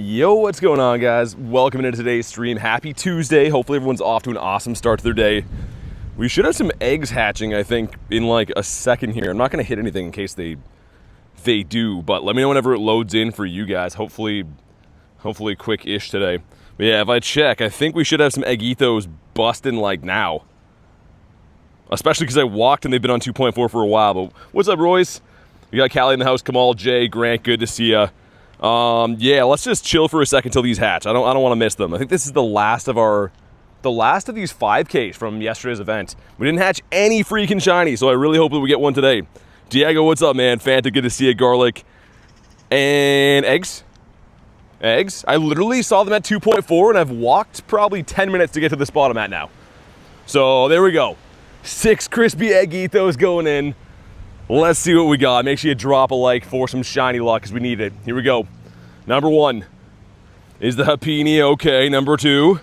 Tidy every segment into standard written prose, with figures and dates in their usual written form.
Yo, what's going on, guys? Welcome into today's stream. Happy Tuesday. Hopefully everyone's off to an awesome start to their day. We should have some eggs hatching, I think, in like a second here. I'm not going to hit anything in case they do, but let me know whenever it loads in for you guys. Hopefully quick-ish today. But yeah, if I check, I think we should have some egg ethos busting like now. Especially because I walked and they've been on 2.4 for a while. But what's up, Royce? We got Callie in the house. Kamal, Jay, Grant, good to see ya. Yeah, let's just chill for a second till these hatch. I don't want to miss them. I think this is the last of these 5Ks from yesterday's event. We didn't hatch any freaking shinies, so I really hope that we get one today. Diego, what's up, man? Fanta, good to see you. Garlic and eggs. Eggs. I literally saw them at 2.4, and I've walked probably 10 minutes to get to the spot I'm at now. So there we go. 6 crispy egg ethos going in. Let's see what we got. Make sure you drop a like for some shiny luck because we need it. Here we go. Number 1 is the Happiny. Okay. Number 2,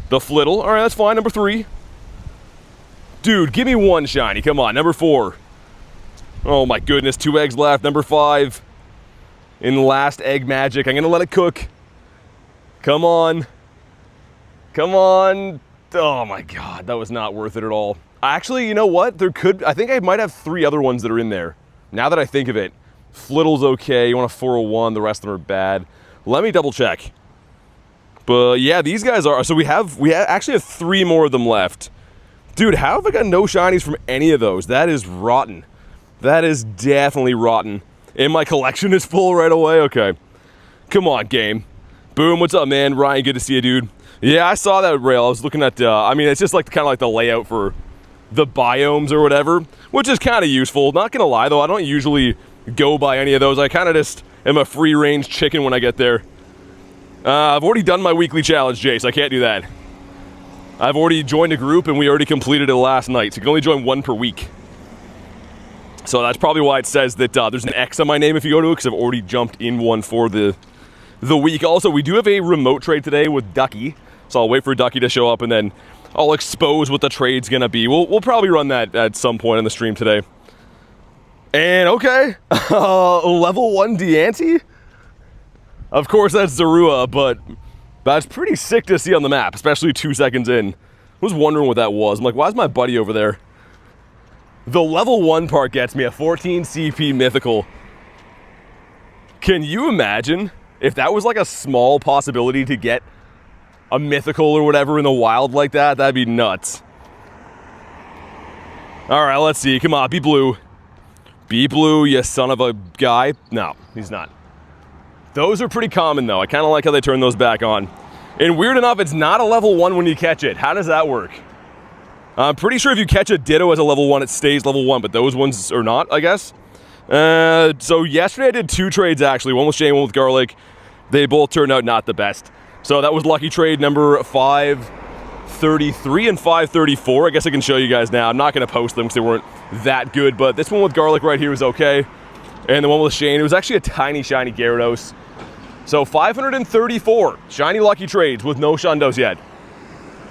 the Flittle. All right, that's fine. Number 3. Dude, give me one shiny. Come on. Number 4. Oh my goodness. 2 eggs left. Number 5. In the last egg magic. I'm going to let it cook. Come on. Come on. Oh my god. That was not worth it at all. Actually, you know what? I think I might have 3 other ones that are in there. Now that I think of it. Flittle's okay. You want a 401. The rest of them are bad. Let me double check. But yeah, these guys are. So we actually have 3 more of them left. Dude, how have I got no shinies from any of those? That is rotten. That is definitely rotten. And my collection is full right away? Okay. Come on, game. Boom, what's up, man? Ryan, good to see you, dude. Yeah, I saw that rail. I was looking at, I mean, it's just like kind of like the layout for the biomes or whatever, which is kind of useful. Not gonna lie though, I don't usually go by any of those. I kind of just am a free range chicken when I get there. I've already done my weekly challenge, Jay, so I can't do that. I've already joined a group and we already completed it last night, so you can only join 1 per week. So that's probably why it says that there's an X on my name if you go to it, because I've already jumped in one for the week. Also, we do have a remote trade today with Ducky, so I'll wait for Ducky to show up and then I'll expose what the trade's gonna be. We'll probably run that at some point in the stream today. And okay, level 1 Deante? Of course that's Zorua, but that's pretty sick to see on the map, especially 2 seconds in. I was wondering what that was. I'm like, why is my buddy over there? The level 1 part gets me, a 14 CP mythical. Can you imagine if that was like a small possibility to get a mythical or whatever in the wild like that? That'd be nuts. Alright, let's see. Come on, be blue. Be blue, you son of a guy. No, he's not. Those are pretty common though. I kind of like how they turn those back on. And weird enough, it's not a level 1 when you catch it. How does that work? I'm pretty sure if you catch a Ditto as a level 1, it stays level 1, but those ones are not, I guess. So yesterday I did 2 trades actually. One with Shane, one with Garlic. They both turned out not the best. So that was lucky trade number 533 and 534. I guess I can show you guys now. I'm not going to post them because they weren't that good, but this one with Garlic right here was okay. And the one with Shane, it was actually a tiny shiny Gyarados. So 534 shiny lucky trades with no Shundos yet.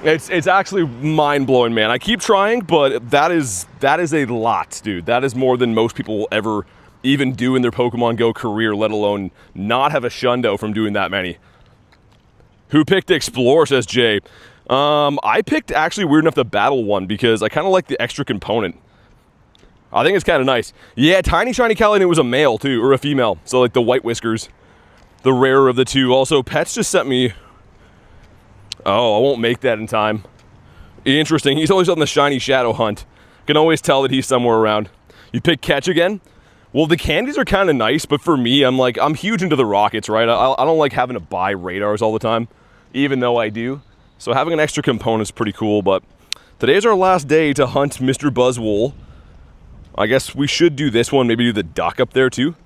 It's actually mind-blowing, man. I keep trying, but that is a lot, dude. That is more than most people will ever even do in their Pokemon GO career, let alone not have a Shundo from doing that many. Who picked Explore, says Jay. I picked, actually, weird enough, the Battle one because I kind of like the extra component. I think it's kind of nice. Yeah, Tiny Shiny Callie, it was a male, too, or a female. So, like, the white whiskers. The rarer of the two. Also, Pets just sent me... Oh, I won't make that in time. Interesting. He's always on the Shiny Shadow hunt. Can always tell that he's somewhere around. You pick Catch again? Well, the candies are kind of nice, but for me, I'm huge into the rockets, right? I don't like having to buy radars all the time, even though I do. So having an extra component is pretty cool, but today's our last day to hunt Mr. Buzzwole. I guess we should do this one, maybe do the duck up there too.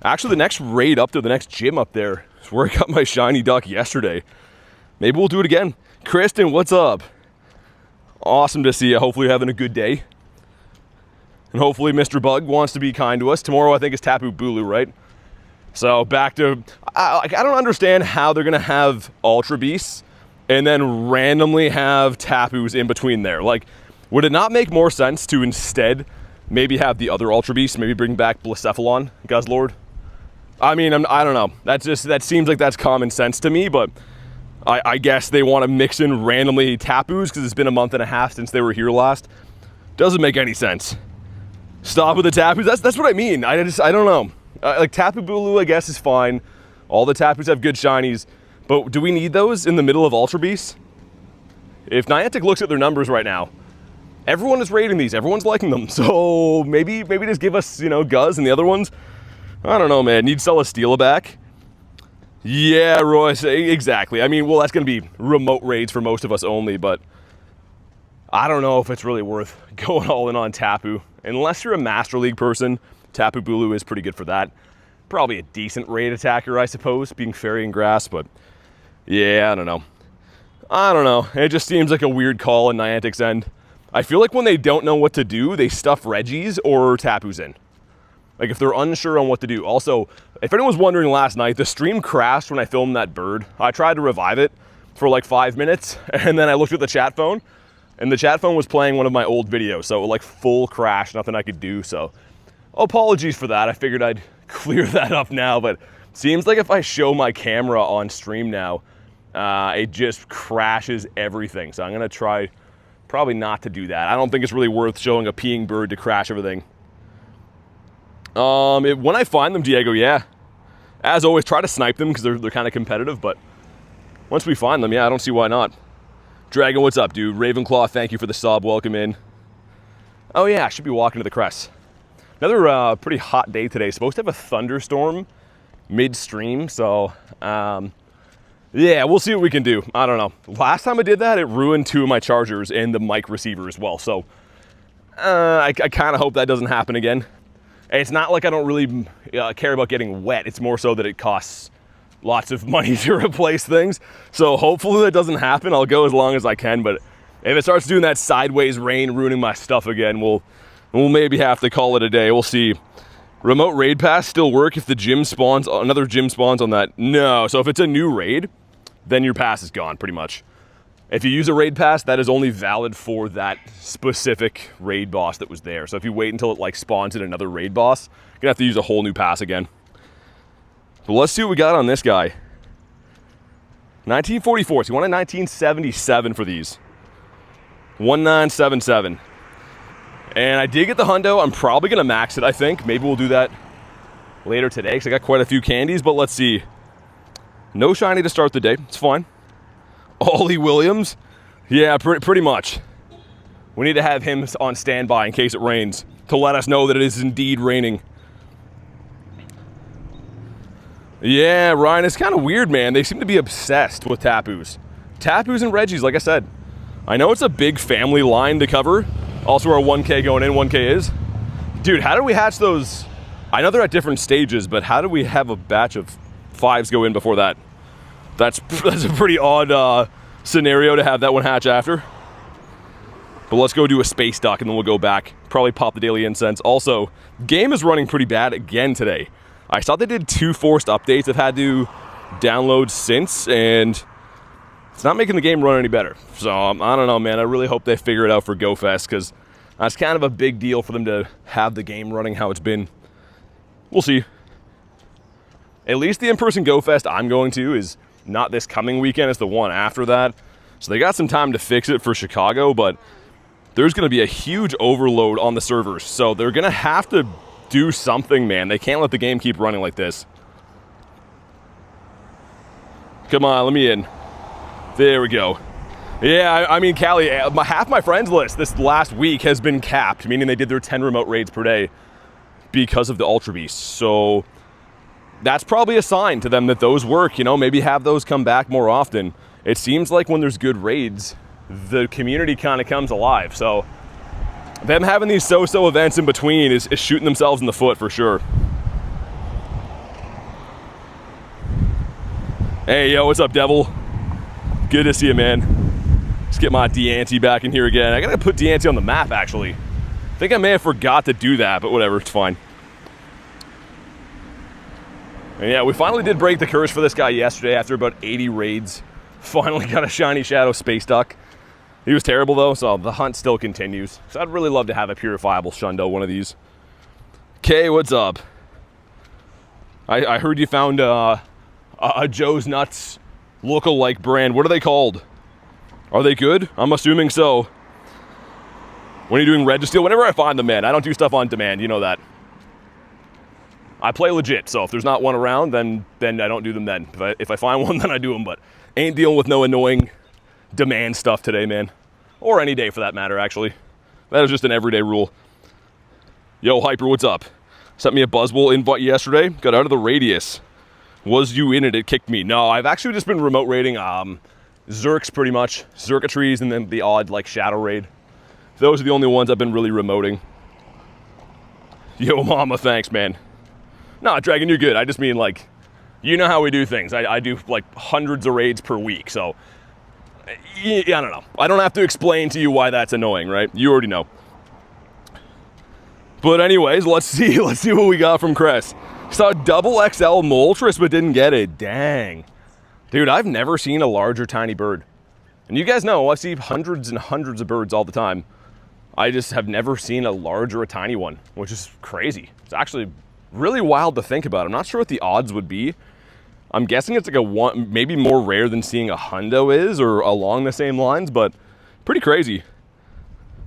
Actually, the next raid up there, the next gym up there, is where I got my shiny duck yesterday. Maybe we'll do it again. Kristen, what's up? Awesome to see you. Hopefully you're having a good day. And hopefully Mr. Bug wants to be kind to us. Tomorrow, I think, is Tapu Bulu, right? So back to... I don't understand how they're going to have Ultra Beasts and then randomly have Tapus in between there. Like, would it not make more sense to instead maybe have the other Ultra Beasts, maybe bring back Blacephalon, Guzzlord? I mean, I don't know. That seems like that's common sense to me, but I guess they want to mix in randomly Tapus because it's been a month and a half since they were here last. Doesn't make any sense. Stop with the Tapus. That's what I mean. I don't know. Like Tapu Bulu, I guess, is fine. All the Tapus have good shinies, but do we need those in the middle of Ultra Beasts? If Niantic looks at their numbers right now, everyone is rating these. Everyone's liking them. So maybe just give us, you know, Guzz and the other ones. I don't know, man. Need Celesteela back. Yeah, Royce, exactly. I mean, well, that's going to be remote raids for most of us only, but I don't know if it's really worth going all in on Tapu. Unless you're a Master League person, Tapu Bulu is pretty good for that. Probably a decent raid attacker, I suppose, being Fairy and Grass, but yeah, I don't know. I don't know. It just seems like a weird call on Niantic's end. I feel like when they don't know what to do, they stuff Reggies or Tapus in. Like if they're unsure on what to do. Also, if anyone was wondering last night, the stream crashed when I filmed that bird. I tried to revive it for like 5 minutes, and then I looked at the chat phone, and the chat phone was playing one of my old videos, so like full crash, nothing I could do, so apologies for that. I figured I'd clear that up now, but seems like if I show my camera on stream now, it just crashes everything, so I'm gonna try probably not to do that. I don't think it's really worth showing a peeing bird to crash everything. When I find them, Diego, yeah. As always, try to snipe them because they're kind of competitive, but once we find them, yeah, I don't see why not. Dragon, what's up, dude? Ravenclaw, thank you for the sub. Welcome in. Oh, yeah, I should be walking to the Crest. Another pretty hot day today. Supposed to have a thunderstorm midstream, so yeah, we'll see what we can do. I don't know. Last time I did that, it ruined 2 of my chargers and the mic receiver as well, so I kind of hope that doesn't happen again. It's not like I don't really care about getting wet. It's more so that it costs lots of money to replace things. So hopefully that doesn't happen. I'll go as long as I can. But if it starts doing that sideways rain, ruining my stuff again, we'll maybe have to call it a day. We'll see. Remote raid pass still work if the gym spawns, another gym spawns on that? No. So if it's a new raid, then your pass is gone pretty much. If you use a raid pass, that is only valid for that specific raid boss that was there. So if you wait until it like spawns in another raid boss, you're gonna have to use a whole new pass again. But let's see what we got on this guy. 1944, so you wanted 1977 for these. 1977. And I did get the hundo. I'm probably gonna max it, I think. Maybe we'll do that later today, because I got quite a few candies, but let's see. No shiny to start the day, it's fine. Ollie Williams? Yeah, pretty much. We need to have him on standby in case it rains to let us know that it is indeed raining. Yeah, Ryan, it's kind of weird, man. They seem to be obsessed with Tapus. Tapus and Reggies, like I said. I know it's a big family line to cover. Also, our 1K going in, 1K is. Dude, how do we hatch those? I know they're at different stages, but how do we have a batch of 5s go in before that? That's a pretty odd scenario to have that one hatch after. But let's go do a space duck and then we'll go back. Probably pop the daily incense. Also, game is running pretty bad again today. I saw they did 2 forced updates I've had to download since, and it's not making the game run any better. So I don't know, man. I really hope they figure it out for GoFest, because that's kind of a big deal for them to have the game running how it's been. We'll see. At least the in-person GoFest I'm going to is not this coming weekend, it's the one after that. So they got some time to fix it for Chicago, but there's going to be a huge overload on the servers. So they're going to have to do something, man. They can't let the game keep running like this. Come on, let me in. There we go. Yeah, I mean, Callie, half my friends list this last week has been capped, meaning they did their 10 remote raids per day because of the Ultra Beasts. So that's probably a sign to them that those work, you know, maybe have those come back more often. It seems like when there's good raids, the community kind of comes alive. So them having these so-so events in between is shooting themselves in the foot for sure. Hey, yo, what's up, Devil? Good to see you, man. Let's get my Deante back in here again. I gotta put Deante on the map, actually. I think I may have forgot to do that, but whatever, it's fine. And yeah, we finally did break the curse for this guy yesterday after about 80 raids. Finally got a shiny Shadow Space Duck. He was terrible though, so the hunt still continues. So I'd really love to have a purifiable Shundo, one of these. Okay, what's up? I heard you found a Joe's Nuts look-alike brand. What are they called? Are they good? I'm assuming so. When you're doing Registeel, whenever I find them, man, I don't do stuff on demand, you know that. I play legit, so if there's not one around, then I don't do them then. If I find one, then I do them, but ain't dealing with no annoying demand stuff today, man. Or any day for that matter, actually. That is just an everyday rule. Yo, Hyper, what's up? Sent me a Buzzwole invite yesterday. Got out of the radius. Was you in it? It kicked me. No, I've actually just been remote raiding Zerks pretty much. Zerkatrees and then the odd like Shadow Raid. Those are the only ones I've been really remoting. Yo, mama, thanks, man. Nah, Dragon, you're good. I just mean like, you know how we do things. I do like hundreds of raids per week, so I don't know. I don't have to explain to you why that's annoying, right? You already know. But anyways, let's see what we got from Cress. Saw a double XL Moltres, but didn't get it. Dang. Dude, I've never seen a larger tiny bird. And you guys know, I see hundreds and hundreds of birds all the time. I just have never seen a large or a tiny one, which is crazy. It's actually really wild to think about. I'm not sure what the odds would be. I'm guessing it's like a one, maybe more rare than seeing a hundo is, or along the same lines, but pretty crazy.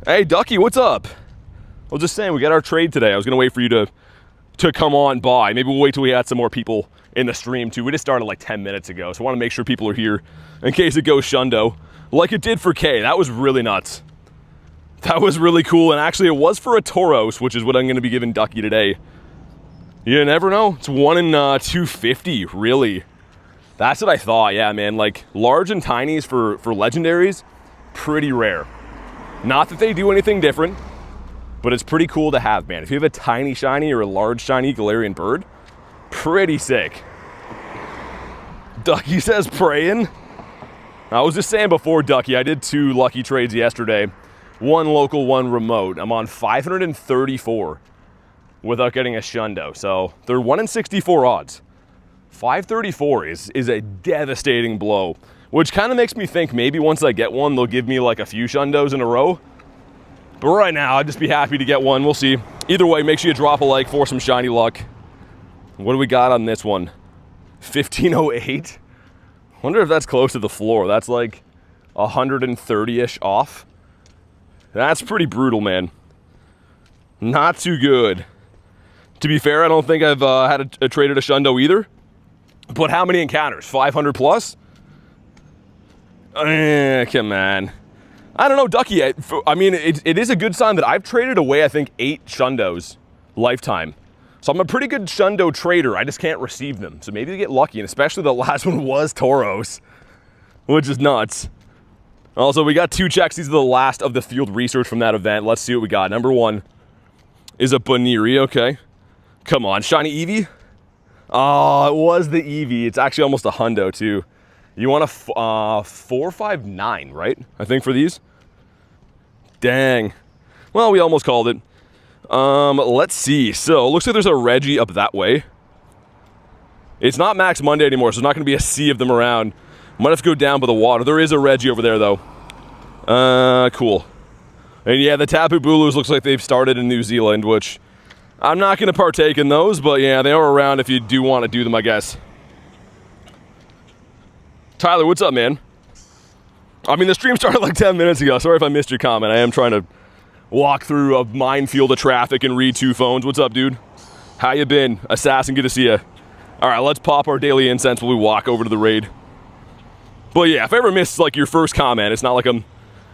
Hey, Ducky, what's up? I was just saying, we got our trade today. I was gonna wait for you to come on by. Maybe we'll wait till we had some more people in the stream too. We just started like 10 minutes ago, so I wanna make sure people are here in case it goes shundo. Like it did for K. That was really nuts. That was really cool, and actually it was for a Tauros, which is what I'm gonna be giving Ducky today. You never know. It's 1 in 250, really. That's what I thought, yeah, man. Like, large and tinies for legendaries, pretty rare. Not that they do anything different, but it's pretty cool to have, man. If you have a tiny shiny or a large shiny Galarian bird, pretty sick. Ducky says praying. I was just saying before, Ducky, I did 2 lucky trades yesterday. 1 local, 1 remote. I'm on 534 without getting a shundo. So they're 1 in 64 odds. 534 is a devastating blow, which kind of makes me think maybe once I get one, they'll give me like a few shundos in a row. But right now, I'd just be happy to get one. We'll see. Either way, make sure you drop a like for some shiny luck. What do we got on this one? 1508? Wonder if that's close to the floor. That's like 130-ish off. That's pretty brutal, man. Not too good. To be fair, I don't think I've had a traded a shundo either. But how many encounters? 500 plus? Come on. I don't know, Ducky. I mean, it is a good sign that I've traded away, I think, 8 shundos lifetime. So I'm a pretty good shundo trader. I just can't receive them. So maybe they get lucky, and especially the last one was Tauros, which is nuts. Also, we got 2 checks. These are the last of the field research from that event. Let's see what we got. Number 1 is a Baniri, okay. Come on, shiny Eevee? Oh, it was the Eevee. It's actually almost a hundo, too. You want a 459, right? I think for these. Dang. Well, we almost called it. Let's see. So, it looks like there's a Reggie up that way. It's not Max Monday anymore, so there's not going to be a sea of them around. Might have to go down by the water. There is a Reggie over there, though. Cool. And yeah, the Tapu Bulus looks like they've started in New Zealand, which I'm not going to partake in those, but yeah, they are around if you do want to do them, I guess. Tyler, what's up, man? I mean, the stream started like 10 minutes ago. Sorry if I missed your comment. I am trying to walk through a minefield of traffic and read 2 phones. What's up, dude? How you been? Assassin, good to see you. All right, let's pop our daily incense while we walk over to the raid. But yeah, if I ever miss like your first comment, it's not like I'm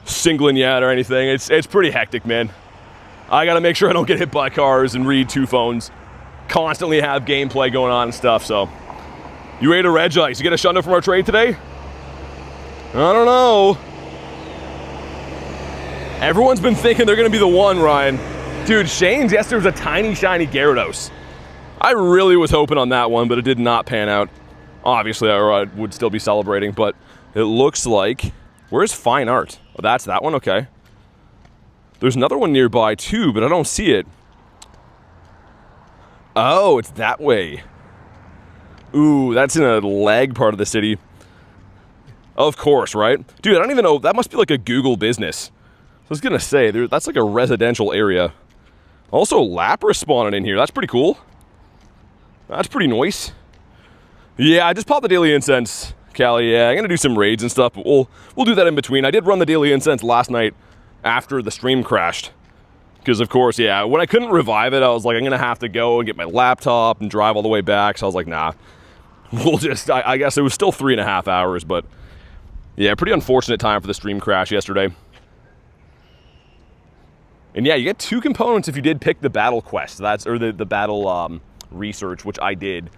singling you out or anything. It's pretty hectic, man. I gotta make sure I don't get hit by cars and read 2 phones. Constantly have gameplay going on and stuff, so. You ate a Reg Ice. You get a shundo from our trade today? I don't know. Everyone's been thinking they're gonna be the one, Ryan. Dude, Shane's yesterday was a tiny, shiny Gyarados. I really was hoping on that one, but it did not pan out. Obviously, I would still be celebrating, but it looks like... Where's Fine Art? Oh, that's that one? Okay. There's another one nearby, too, but I don't see it. Oh, it's that way. Ooh, that's in a lag part of the city. Of course, right? Dude, I don't even know. That must be like a Google business. I was gonna say, that's like a residential area. Also, Lapras spawning in here. That's pretty cool. That's pretty nice. Yeah, I just popped the daily incense, Callie. Yeah, I'm gonna do some raids and stuff, but we'll do that in between. I did run the daily incense last night after the stream crashed. Because, of course, yeah, when I couldn't revive it, I was like, I'm gonna have to go and get my laptop and drive all the way back. So I was like, nah, we'll just, I guess it was still 3.5 hours, but yeah, pretty unfortunate time for the stream crash yesterday. And yeah, you get 2 components if you did pick the battle quest. Or the battle research, which I did.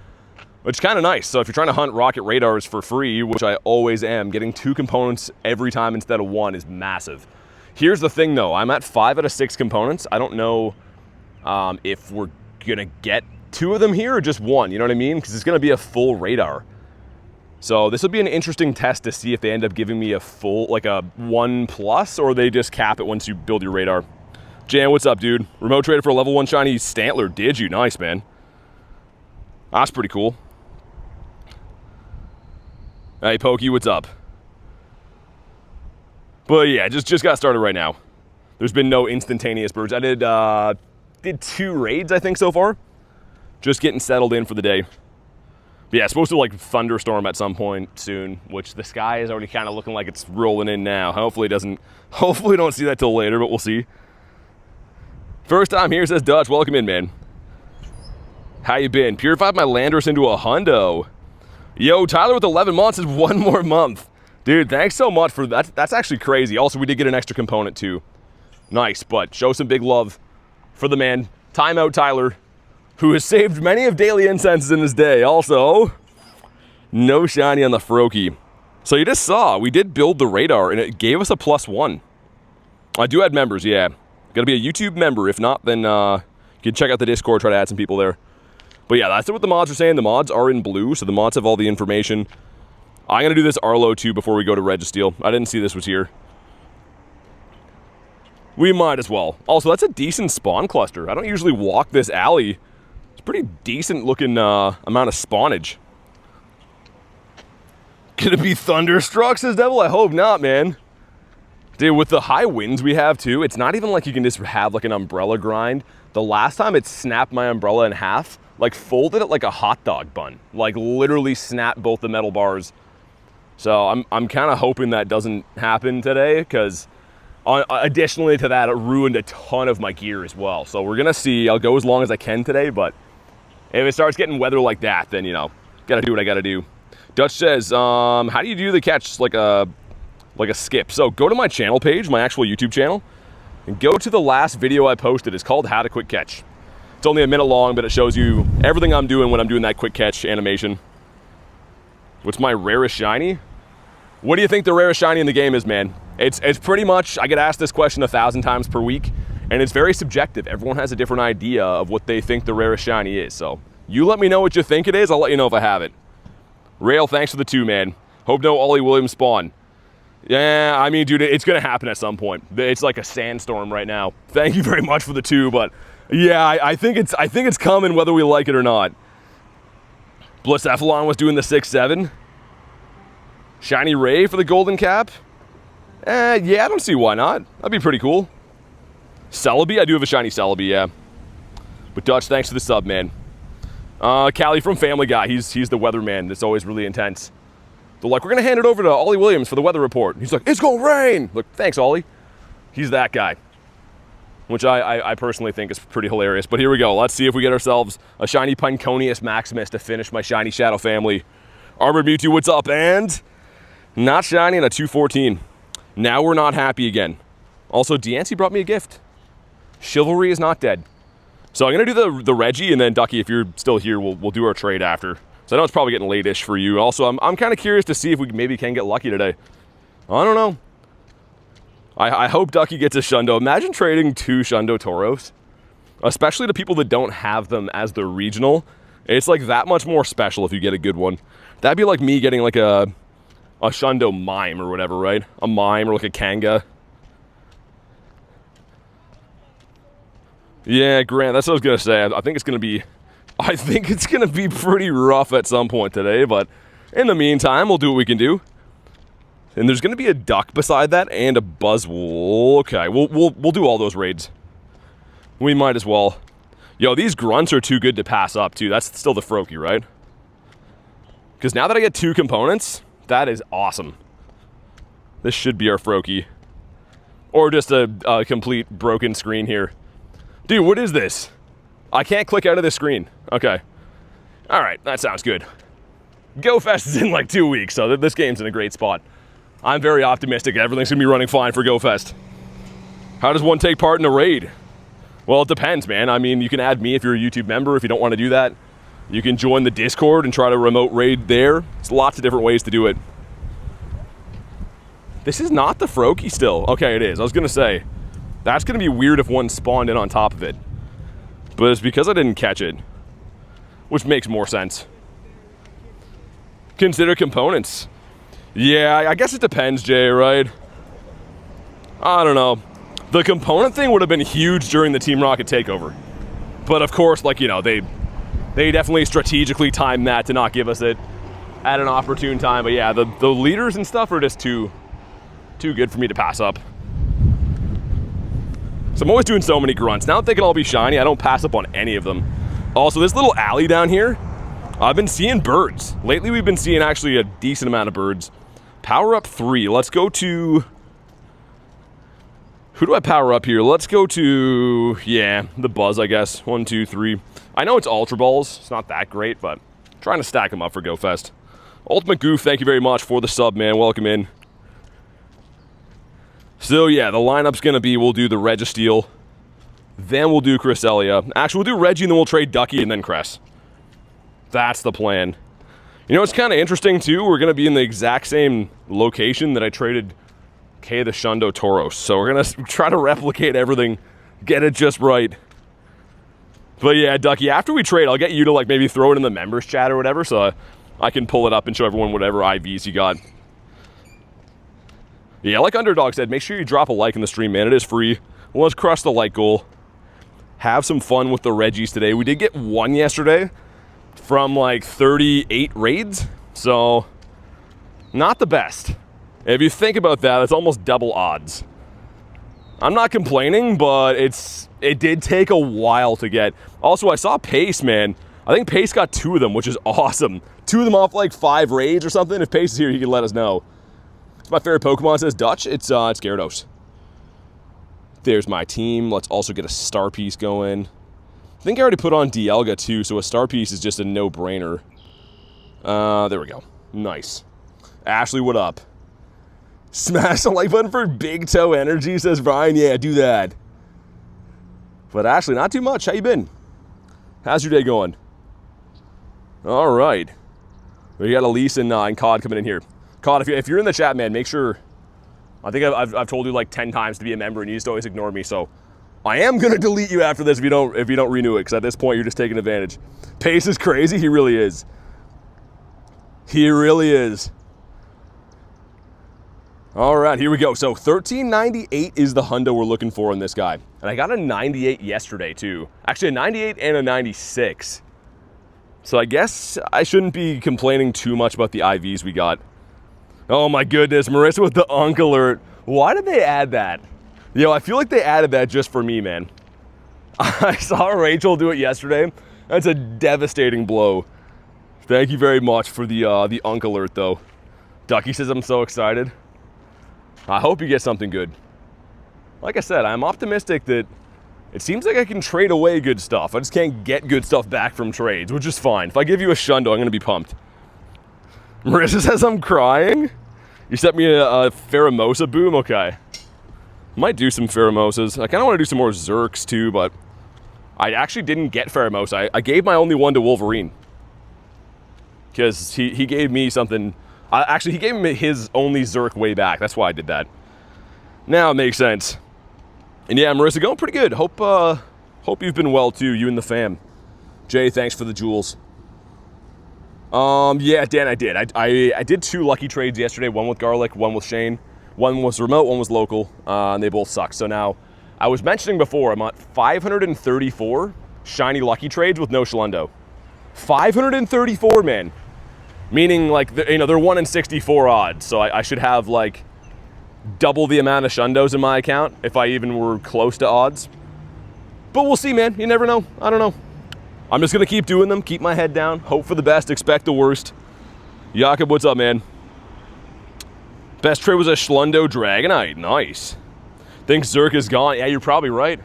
Which is kind of nice. So if you're trying to hunt rocket radars for free, which I always am, getting 2 components every time instead of 1 is massive. Here's the thing though, I'm at 5 out of 6 components. I don't know if we're gonna get 2 of them here or just 1, you know what I mean? Because it's gonna be a full radar. So this will be an interesting test to see if they end up giving me a full, like a 1+, or they just cap it once you build your radar. Jan, what's up, dude? Remote traded for a level 1 shiny Stantler, did you? Nice, man. That's pretty cool. Hey, Pokey, what's up? But yeah, just got started right now. There's been no instantaneous birds. I did 2 raids, I think, so far. Just getting settled in for the day. But yeah, it's supposed to like thunderstorm at some point soon, which the sky is already kind of looking like it's rolling in now. Hopefully we don't see that till later, but we'll see. First time here, says Dutch. Welcome in, man. How you been? Purified my Landorus into a hundo. Yo, Tyler with 11 months is 1 more month. Dude, thanks so much for that. That's actually crazy. Also, we did get an extra component too. Nice, but show some big love for the man. Timeout Tyler, who has saved many of daily incenses in his day. Also, no shiny on the Froakie. So you just saw, we did build the radar and it gave us a +1. I do add members, yeah. Gotta be a YouTube member. If not, then you can check out the Discord, try to add some people there. But yeah, that's what the mods are saying. The mods are in blue, so the mods have all the information. I'm going to do this Arlo too before we go to Registeel. I didn't see this was here. We might as well. Also, that's a decent spawn cluster. I don't usually walk this alley. It's pretty decent looking amount of spawnage. Gonna be thunderstruck, says Devil? I hope not, man. Dude, with the high winds we have too, it's not even like you can just have like an umbrella grind. The last time it snapped my umbrella in half, like folded it like a hot dog bun. Like literally snapped both the metal bars. So I'm kind of hoping that doesn't happen today, because additionally to that, it ruined a ton of my gear as well. So we're gonna see. I'll go as long as I can today, but if it starts getting weather like that, then, you know, gotta do what I gotta do. Dutch says, how do you do the catch like a skip? So go to my channel page, my actual YouTube channel, and go to the last video I posted. It's called How to Quick Catch. It's only a minute long, but it shows you everything I'm doing when I'm doing that quick catch animation. What's my rarest shiny? What do you think the rarest shiny in the game is, man? It's pretty much, I get asked this question 1,000 times per week, and it's very subjective. Everyone has a different idea of what they think the rarest shiny is. So you let me know what you think it is. I'll let you know if I have it. Rail, thanks for the 2, man. Hope no Ollie Williams spawn. Yeah, I mean, dude, it's gonna happen at some point. It's like a sandstorm right now. Thank you very much for the 2, but yeah, I think it's coming whether we like it or not. Bliscephalon was doing the 6-7. Shiny Ray for the golden cap. Yeah, I don't see why not. That'd be pretty cool. Celebi, I do have a shiny Celebi, yeah. But Dutch, thanks for the sub, man. Callie from Family Guy, he's the weatherman. That's always really intense. They're like, we're gonna hand it over to Ollie Williams for the weather report. He's like, it's gonna rain. Look, thanks, Ollie. He's that guy, which I personally think is pretty hilarious. But here we go. Let's see if we get ourselves a shiny Pinconius Maximus to finish my shiny Shadow family. Armored Mewtwo, what's up? And not shiny and a 214. Now we're not happy again. Also, Deancey brought me a gift. Chivalry is not dead. So I'm gonna do the Reggie, and then Ducky, if you're still here, we'll do our trade after. So I know it's probably getting late-ish for you. Also, I'm kind of curious to see if we maybe can get lucky today. I don't know. I hope Ducky gets a Shundo. Imagine trading 2 Shundo Tauros, especially to people that don't have them as their regional. It's like that much more special if you get a good one. That'd be like me getting like a Shundo Mime or whatever, right? A Mime or like a Kanga. Yeah, Grant, that's what I was gonna say. I think it's gonna be pretty rough at some point today, but in the meantime, we'll do what we can do. And there's gonna be a duck beside that and a Buzzwole. Okay, we'll do all those raids. We might as well. Yo, these grunts are too good to pass up, too. That's still the Froakie, right? Because now that I get 2 components, that is awesome. This should be our Froakie. Or just a complete broken screen here. Dude, what is this? I can't click out of this screen. Okay. All right, that sounds good. Go Fest is in like 2 weeks, so this game's in a great spot. I'm very optimistic everything's gonna be running fine for Go Fest. How does one take part in a raid? Well, it depends, man. I mean, you can add me if you're a YouTube member. If you don't want to do that, you can join the Discord and try to remote raid there. There's lots of different ways to do it. This is not the Froakie still. Okay, it is. I was gonna say, that's gonna be weird if one spawned in on top of it. But it's because I didn't catch it, which makes more sense. Consider components. Yeah, I guess it depends, Jay, right? I don't know. The component thing would have been huge during the Team Rocket takeover. But of course, like, you know, they definitely strategically timed that to not give us it at an opportune time. But yeah, the leaders and stuff are just too good for me to pass up. So I'm always doing so many grunts. Now that they can all be shiny, I don't pass up on any of them. Also, this little alley down here, I've been seeing birds. Lately, we've been seeing actually a decent amount of birds. Power up 3. Let's go to... Who do I power up here? Let's go to... Yeah, the Buzz, I guess. 1, 2, 3. I know it's Ultra Balls. It's not that great, but I'm trying to stack them up for Go Fest. Ultimate Goof, thank you very much for the sub, man. Welcome in. So, yeah, the lineup's going to be, we'll do the Registeel. Then we'll do Cresselia. Actually, we'll do Reggie, and then we'll trade Ducky, and then Cress. That's the plan. You know, it's kind of interesting, too. We're going to be in the exact same location that I traded K the Shundo Tauros. So we're going to try to replicate everything, get it just right. But yeah, Ducky, after we trade, I'll get you to like maybe throw it in the members chat or whatever, so I can pull it up and show everyone whatever IVs you got. Yeah, like Underdog said, make sure you drop a like in the stream, man. It is free. Well, let's crush the like goal. Have some fun with the Reggies today. We did get 1 yesterday from like 38 raids, so not the best. If you think about that, it's almost double odds. I'm not complaining, but it did take a while to get. Also, I saw Pace, man. I think Pace got 2 of them, which is awesome. 2 of them off like 5 raids or something. If Pace is here, he can let us know. It's my favorite Pokemon, says Dutch. It's Gyarados. There's my team. Let's also get a star piece going. I think I already put on Dialga too, so a star piece is just a no-brainer. There we go. Nice. Ashley, what up? Smash the like button for Big Toe Energy, says Brian. Yeah, do that. But Ashley, not too much. How you been? How's your day going? All right. We got Elise and COD coming in here. COD, if you're in the chat, man, make sure. I think I've told you like 10 times to be a member, and you just always ignore me. So I am gonna delete you after this if you don't renew it, because at this point you're just taking advantage. Pace is crazy. He really is. He really is. All right, here we go. So 1398 is the hundo we're looking for in this guy. And I got a 98 yesterday too. Actually a 98 and a 96. So I guess I shouldn't be complaining too much about the IVs we got. Oh my goodness, Marissa with the Unk alert. Why did they add that? Yo, I feel like they added that just for me, man. I saw Rachel do it yesterday. That's a devastating blow. Thank you very much for the Unk alert though. Ducky says I'm so excited. I hope you get something good. Like I said, I'm optimistic that it seems like I can trade away good stuff. I just can't get good stuff back from trades, which is fine. If I give you a Shundo, I'm going to be pumped. Marissa says I'm crying. You sent me a Pheromosa boom? Okay. Might do some Pheromosas. I kind of want to do some more Zerks too, but I actually didn't get Pheromosa. I gave my only one to Wolverine. Because he gave me something... Actually, he gave him his only Zerk way back. That's why I did that. Now it makes sense. And yeah, Marissa, going pretty good. Hope you've been well too, you and the fam. Jay, thanks for the jewels. Yeah, Dan, I did. I did 2 lucky trades yesterday. One with Garlic, one with Shane. One was remote, one was local. And they both suck. So now, I was mentioning before, I'm at 534 shiny lucky trades with no Shundo. 534, man. Meaning, like, they're 1 in 64 odds, so I should have, like, double the amount of Shundos in my account if I even were close to odds. But we'll see, man. You never know. I don't know. I'm just going to keep doing them, keep my head down, hope for the best, expect the worst. Jakob, what's up, man? Best trade was a Schlundo Dragonite. Nice. Think Zerk is gone. Yeah, you're probably right.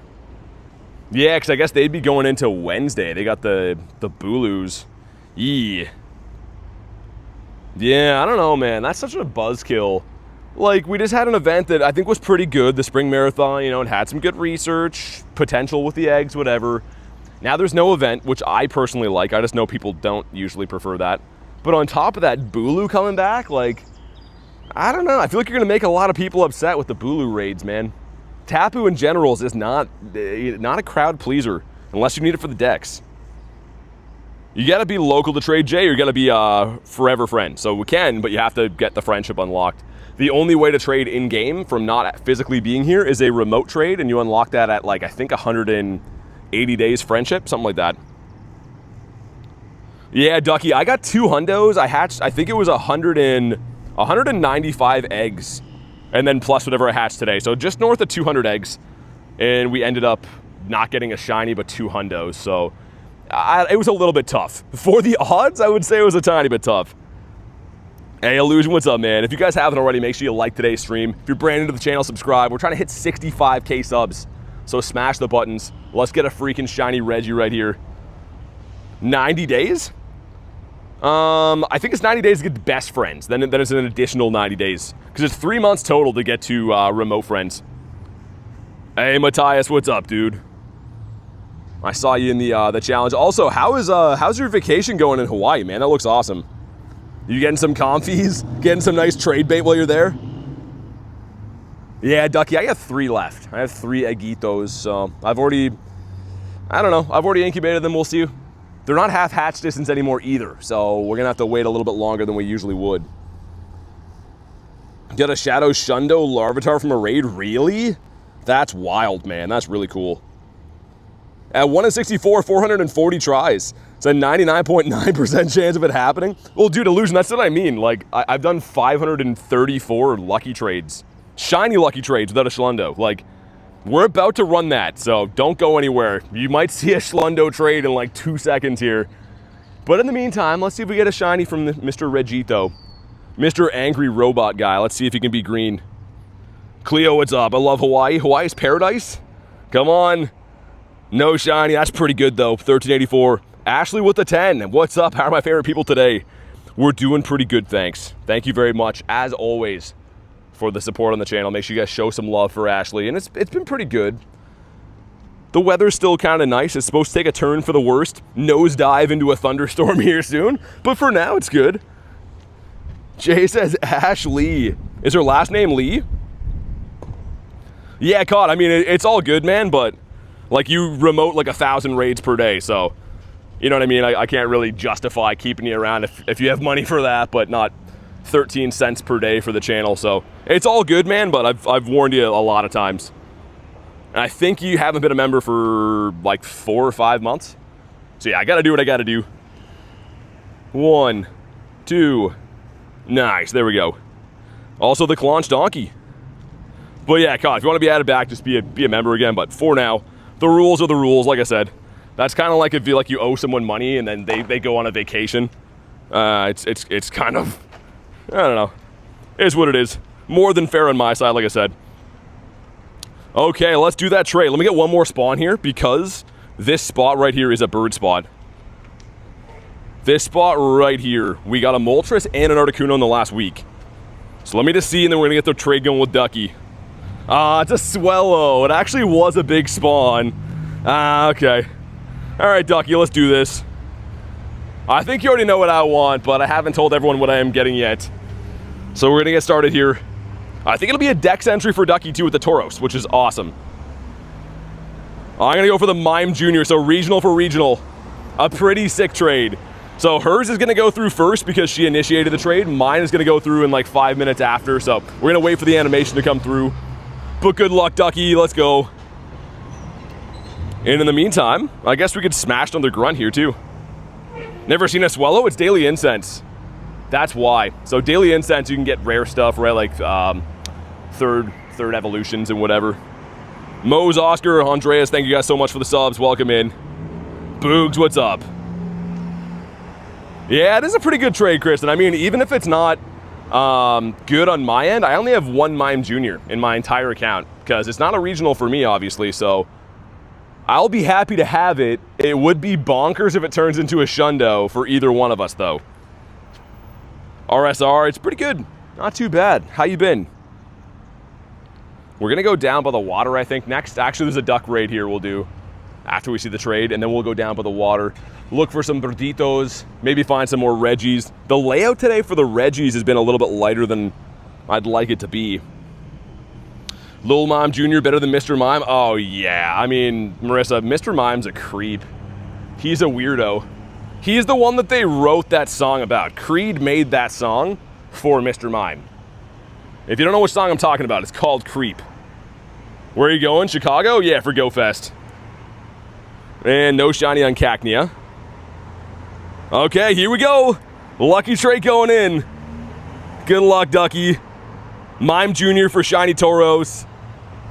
Yeah, because I guess they'd be going into Wednesday. They got the Booloos. Yeah. Yeah, I don't know, man. That's such a buzzkill. Like, we just had an event that I think was pretty good, the Spring Marathon, you know, it had some good research, potential with the eggs, whatever. Now there's no event, which I personally like. I just know people don't usually prefer that. But on top of that, Booloo coming back, like, I don't know. I feel like you're going to make a lot of people upset with the Booloo raids, man. Tapu in general is just not a crowd pleaser unless you need it for the decks. You got to be local to trade, Jay, or you got to be a forever friend. So we can, but you have to get the friendship unlocked. The only way to trade in-game from not physically being here is a remote trade, and you unlock that at, like, I think 180 days friendship, something like that. Yeah, Ducky, I got 2 hundos. I hatched, I think it was 195 eggs, and then plus whatever I hatched today. So just north of 200 eggs, and we ended up not getting a shiny, but 2 hundos. So it was a little bit tough. For the odds, I would say it was a tiny bit tough. Hey, Illusion, what's up, man? If you guys haven't already, make sure you like today's stream. If you're brand new to the channel, subscribe. We're trying to hit 65K subs, so smash the buttons. Let's get a freaking shiny Reggie right here. 90 days? I think it's 90 days to get the best friends. Then it's an additional 90 days. Because it's 3 months total to get to remote friends. Hey, Matthias, what's up, dude? I saw you in the challenge. Also, how's your vacation going in Hawaii, man? That looks awesome. You getting some comfies? Getting some nice trade bait while you're there? Yeah, Ducky, I got 3 left. I have 3 Eggitos, so I've already incubated them. We'll see. They're not half hatch distance anymore either, so we're gonna have to wait a little bit longer than we usually would. Get a Shadow Shundo Larvitar from a raid? Really? That's wild, man. That's really cool. At 1 in 64, 440 tries. It's a 99.9% chance of it happening. Well, dude, Illusion, that's what I mean. Like, I've done 534 lucky trades. Shiny lucky trades without a Schlundo. Like, we're about to run that, so don't go anywhere. You might see a Schlundo trade in like 2 seconds here. But in the meantime, let's see if we get a shiny from Mr. Regito. Mr. Angry Robot Guy. Let's see if he can be green. Cleo, what's up? I love Hawaii. Hawaii's paradise? Come on. No shiny. That's pretty good, though. 1384. Ashley with the 10. What's up? How are my favorite people today? We're doing pretty good, thanks. Thank you very much, as always, for the support on the channel. Make sure you guys show some love for Ashley. And it's been pretty good. The weather's still kind of nice. It's supposed to take a turn for the worst. Nosedive into a thunderstorm here soon. But for now, it's good. Jay says Ashley. Is her last name Lee? Yeah, Cod. I mean, it's all good, man, but like you remote like 1,000 raids per day, so you know what I mean? I can't really justify keeping you around if you have money for that, but not 13 cents per day for the channel. So it's all good, man, but I've warned you a lot of times. And I think you haven't been a member for like 4 or 5 months. So yeah, I gotta do what I gotta do. 1, 2, nice, there we go. Also the Claunch Donkey. But yeah, God, if you want to be added back, just be a member again. But for now, the rules are the rules, like I said. That's kind of like if you owe someone money and then they go on a vacation. It's kind of, I don't know. It is what it is. More than fair on my side, like I said. Okay, let's do that trade. Let me get one more spawn here because this spot right here is a bird spot. This spot right here, we got a Moltres and an Articuno in the last week. So let me just see, and then we're gonna get the trade going with Ducky. It's a Swellow. It actually was a big spawn. Okay. All right, Ducky, let's do this. I think you already know what I want, but I haven't told everyone what I am getting yet. So we're gonna get started here. I think it'll be a Dex entry for Ducky too with the Tauros, which is awesome. I'm gonna go for the Mime Jr., so regional for regional. A pretty sick trade. So hers is gonna go through first because she initiated the trade. Mine is gonna go through in like 5 minutes after, so we're gonna wait for the animation to come through. But good luck, Ducky, let's go. And in the meantime, I guess we could smash another grunt here too. Never seen a Swellow? It's Daily Incense. That's why. So Daily Incense, you can get rare stuff, right? Like third evolutions and whatever. Mose, Oscar, Andreas, thank you guys so much for the subs. Welcome in. Boogs, what's up? Yeah, it is a pretty good trade, Kristen. I mean, even if it's not good on my end, I only have one Mime Junior in my entire account because it's not a regional for me, obviously, so I'll be happy to have it. It would be bonkers if it turns into a Shundo for either one of us, though. RSR, it's pretty good. Not too bad. How you been? We're going to go down by the water, I think, next. Actually, there's a duck raid here we'll do after we see the trade, and then we'll go down by the water, look for some Birditos, maybe find some more Reggies. The layout today for the Reggies has been a little bit lighter than I'd like it to be. Lil Mime Jr. better than Mr. Mime? Oh, yeah. I mean, Marissa, Mr. Mime's a creep. He's a weirdo. He's the one that they wrote that song about. Creed made that song for Mr. Mime. If you don't know which song I'm talking about, it's called Creep. Where are you going? Chicago? Yeah, for Go Fest. And no shiny on Cacnea. Okay, here we go. Lucky trade going in. Good luck, Ducky. Mime Jr. for Shiny Tauros.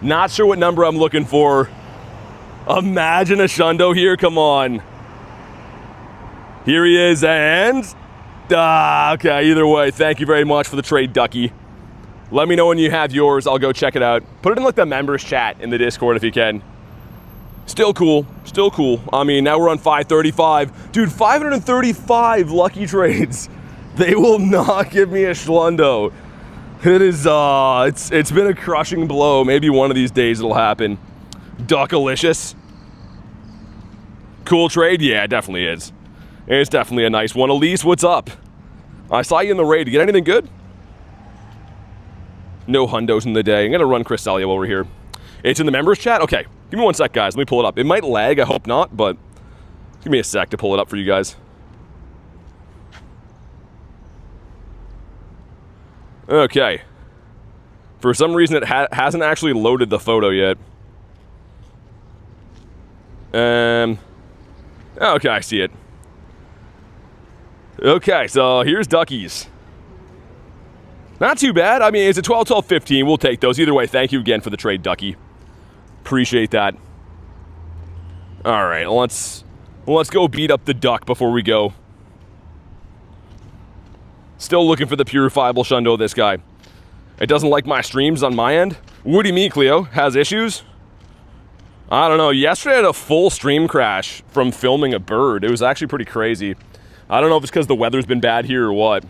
Not sure what number I'm looking for. Imagine a Shundo here. Come on. Here he is, and... okay, either way, thank you very much for the trade, Ducky. Let me know when you have yours. I'll go check it out. Put it in like the members chat in the Discord if you can. Still cool. Still cool. I mean, now we're on 535. Dude, 535 lucky trades. They will not give me a Schlundo. It is, it's been a crushing blow. Maybe one of these days it'll happen. Duckalicious. Cool trade? Yeah, it definitely is. It's definitely a nice one. Elise, what's up? I saw you in the raid. Did you get anything good? No hundos in the day. I'm going to run Cresselia while we're here. It's in the members chat? Okay. Give me one sec, guys. Let me pull it up. It might lag. I hope not, but give me a sec to pull it up for you guys. Okay. For some reason, it hasn't actually loaded the photo yet. Okay, I see it. Okay, so here's Duckies. Not too bad. I mean, it's a 12, 12, 15. We'll take those. Either way, thank you again for the trade, Ducky. Appreciate that. All right, let's go beat up the duck before we go. Still looking for the purifiable Shundo, this guy. It doesn't like my streams on my end. What do you mean, Cleo? Has issues? I don't know. Yesterday I had a full stream crash from filming a bird. It was actually pretty crazy. I don't know if it's because the weather's been bad here or what.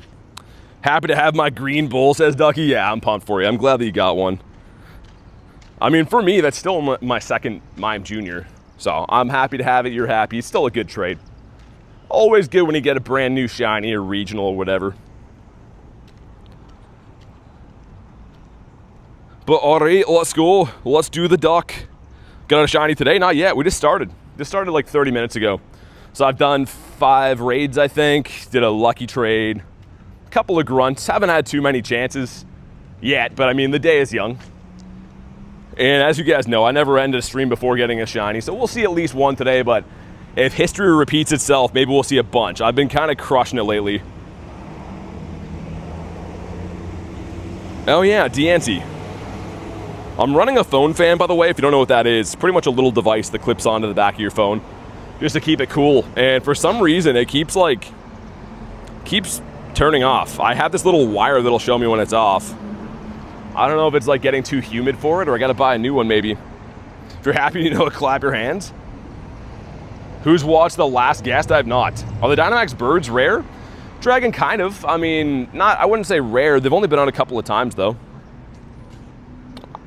Happy to have my green bull, says Ducky. Yeah, I'm pumped for you. I'm glad that you got one. I mean, for me, that's still my second Mime Junior. So I'm happy to have it. You're happy. It's still a good trade. Always good when you get a brand new shiny or regional or whatever. But all right, let's go. Let's do the duck. Got a shiny today? Not yet. We just started. Just started like 30 minutes ago. So I've done 5 raids, I think. Did a lucky trade. A couple of grunts. Haven't had too many chances yet, but I mean, the day is young. And as you guys know, I never ended a stream before getting a shiny, so we'll see at least one today, but if history repeats itself, maybe we'll see a bunch. I've been kind of crushing it lately. Oh yeah, Deanty. I'm running a phone fan, by the way, if you don't know what that is. It's pretty much a little device that clips onto the back of your phone just to keep it cool. And for some reason, it keeps turning off. I have this little wire that'll show me when it's off. I don't know if it's like getting too humid for it or I gotta buy a new one maybe. If you're happy, you know, clap your hands. Who's watched The Last Guest? I have not. Are the Dynamax Birds rare? Dragon, kind of. I mean, I wouldn't say rare. They've only been on a couple of times though.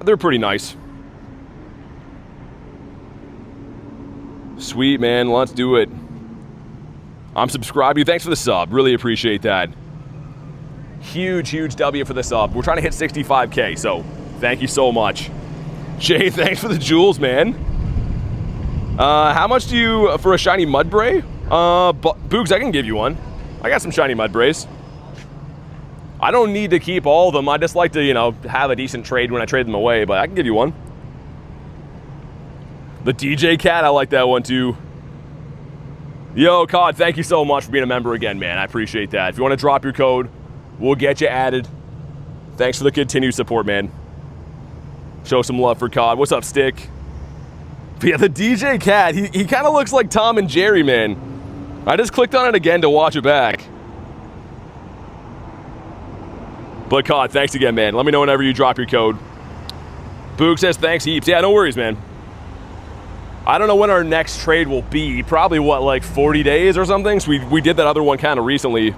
They're pretty nice. Sweet, man. Let's do it. I'm subscribing. Thanks for the sub. Really appreciate that. Huge, huge W for the sub. We're trying to hit 65K, so thank you so much. Jay, thanks for the jewels, man. How much do you for a shiny Mudbray? Boogs, I can give you one. I got some shiny Mudbrays. I don't need to keep all of them. I just like to, you know, have a decent trade when I trade them away, but I can give you one. The DJ Cat, I like that one too. Yo, COD, thank you so much for being a member again, man. I appreciate that. If you want to drop your code, we'll get you added. Thanks for the continued support, man. Show some love for COD. What's up, Stick? But yeah, the DJ cat, he kind of looks like Tom and Jerry, man. I just clicked on it again to watch it back. But COD, thanks again, man. Let me know whenever you drop your code. Boog says thanks heaps. Yeah, no worries, man. I don't know when our next trade will be. Probably, what, like 40 days or something? So we did that other one kind of recently.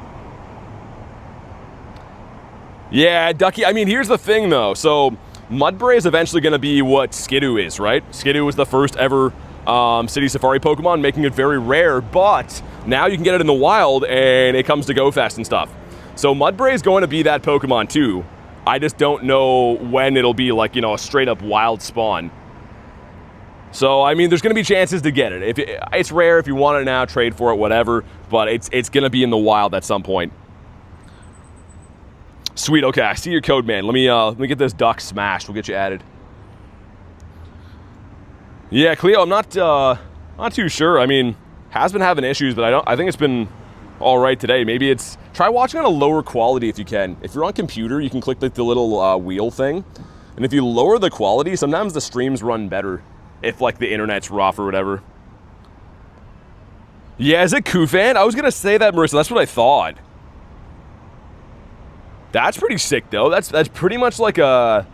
Yeah, Ducky, I mean, here's the thing, though. So, Mudbray is eventually going to be what Skidoo is, right? Skidoo was the first ever City Safari Pokemon, making it very rare, but now you can get it in the wild, and it comes to Go Fest and stuff. So Mudbray is going to be that Pokemon too. I just don't know when it'll be like, you know, a straight up wild spawn. So, I mean, there's going to be chances to get it. It's rare. If you want it now, trade for it, whatever. But it's going to be in the wild at some point. Sweet. Okay, I see your code, man. Let me get this duck smashed. We'll get you added. Yeah, Cleo, I'm not too sure. I mean, has been having issues, but I think it's been all right today. Maybe it's... Try watching on a lower quality if you can. If you're on computer, you can click like the little wheel thing. And if you lower the quality, sometimes the streams run better. If like the internet's rough or whatever. Yeah, is it Kufan? I was going to say that, Marissa. That's what I thought. That's pretty sick, though. That's pretty much like a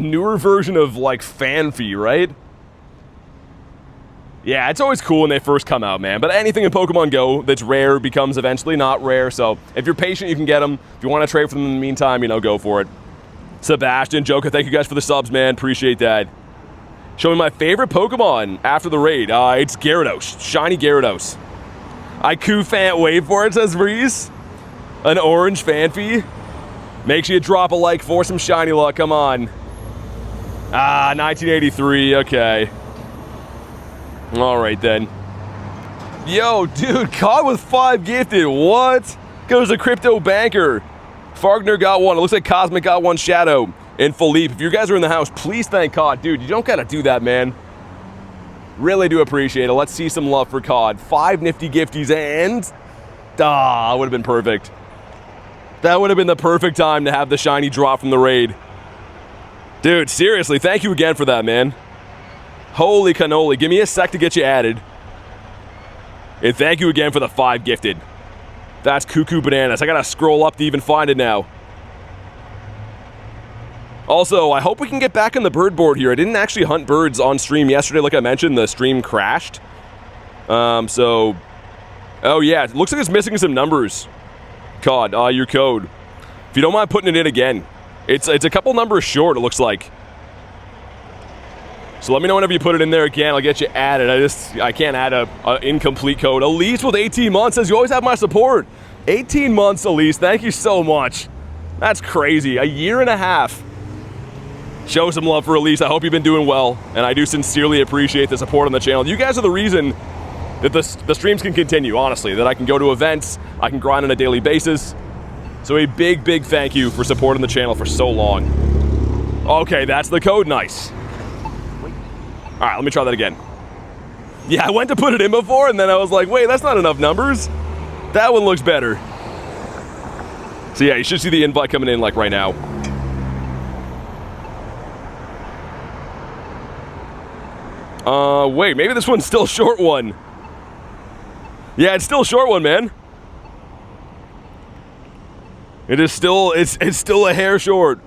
newer version of like Fanfi, right? Yeah, it's always cool when they first come out, man. But anything in Pokemon Go that's rare becomes eventually not rare. So if you're patient, you can get them. If you want to trade for them in the meantime, you know, go for it. Sebastian, Joker, thank you guys for the subs, man. Appreciate that. Show me my favorite Pokemon after the raid. It's Gyarados. Shiny Gyarados. I can't wait for it, says Reese. An orange Fanfi. Make sure you drop a like for some shiny luck. Come on. 1983. Okay. All right, then. Yo, dude, caught with 5 gifted. What? Goes to Crypto Banker. Fargner got one. It looks like Cosmic got one. Shadow and Philippe. If you guys are in the house, please thank COD. Dude, you don't got to do that, man. Really do appreciate it. Let's see some love for COD. 5 nifty gifties and... would have been perfect. That would have been the perfect time to have the shiny drop from the raid. Dude, seriously, thank you again for that, man. Holy cannoli. Give me a sec to get you added. And thank you again for the 5 gifted. That's cuckoo bananas. I gotta scroll up to even find it now. Also, I hope we can get back on the bird board here. I didn't actually hunt birds on stream yesterday. Like I mentioned, the stream crashed. Oh yeah, it looks like it's missing some numbers. COD, your code. If you don't mind putting it in again. It's a couple numbers short, it looks like. So let me know whenever you put it in there again. I'll get you added. I can't add a incomplete code. Elise with 18 months says you always have my support. 18 months, Elise. Thank you so much. That's crazy. A year and a half. Show some love for Elise. I hope you've been doing well, and I do sincerely appreciate the support on the channel. You guys are the reason that the streams can continue, honestly, that I can go to events, I can grind on a daily basis. So a big, big thank you for supporting the channel for so long. Okay, that's the code. Nice. All right, let me try that again. Yeah, I went to put it in before, and then I was like, wait, that's not enough numbers. That one looks better. So yeah, you should see the invite coming in like right now. Wait, maybe this one's still short one. Yeah, it's still a short one, man. It is still, it's still a hair short.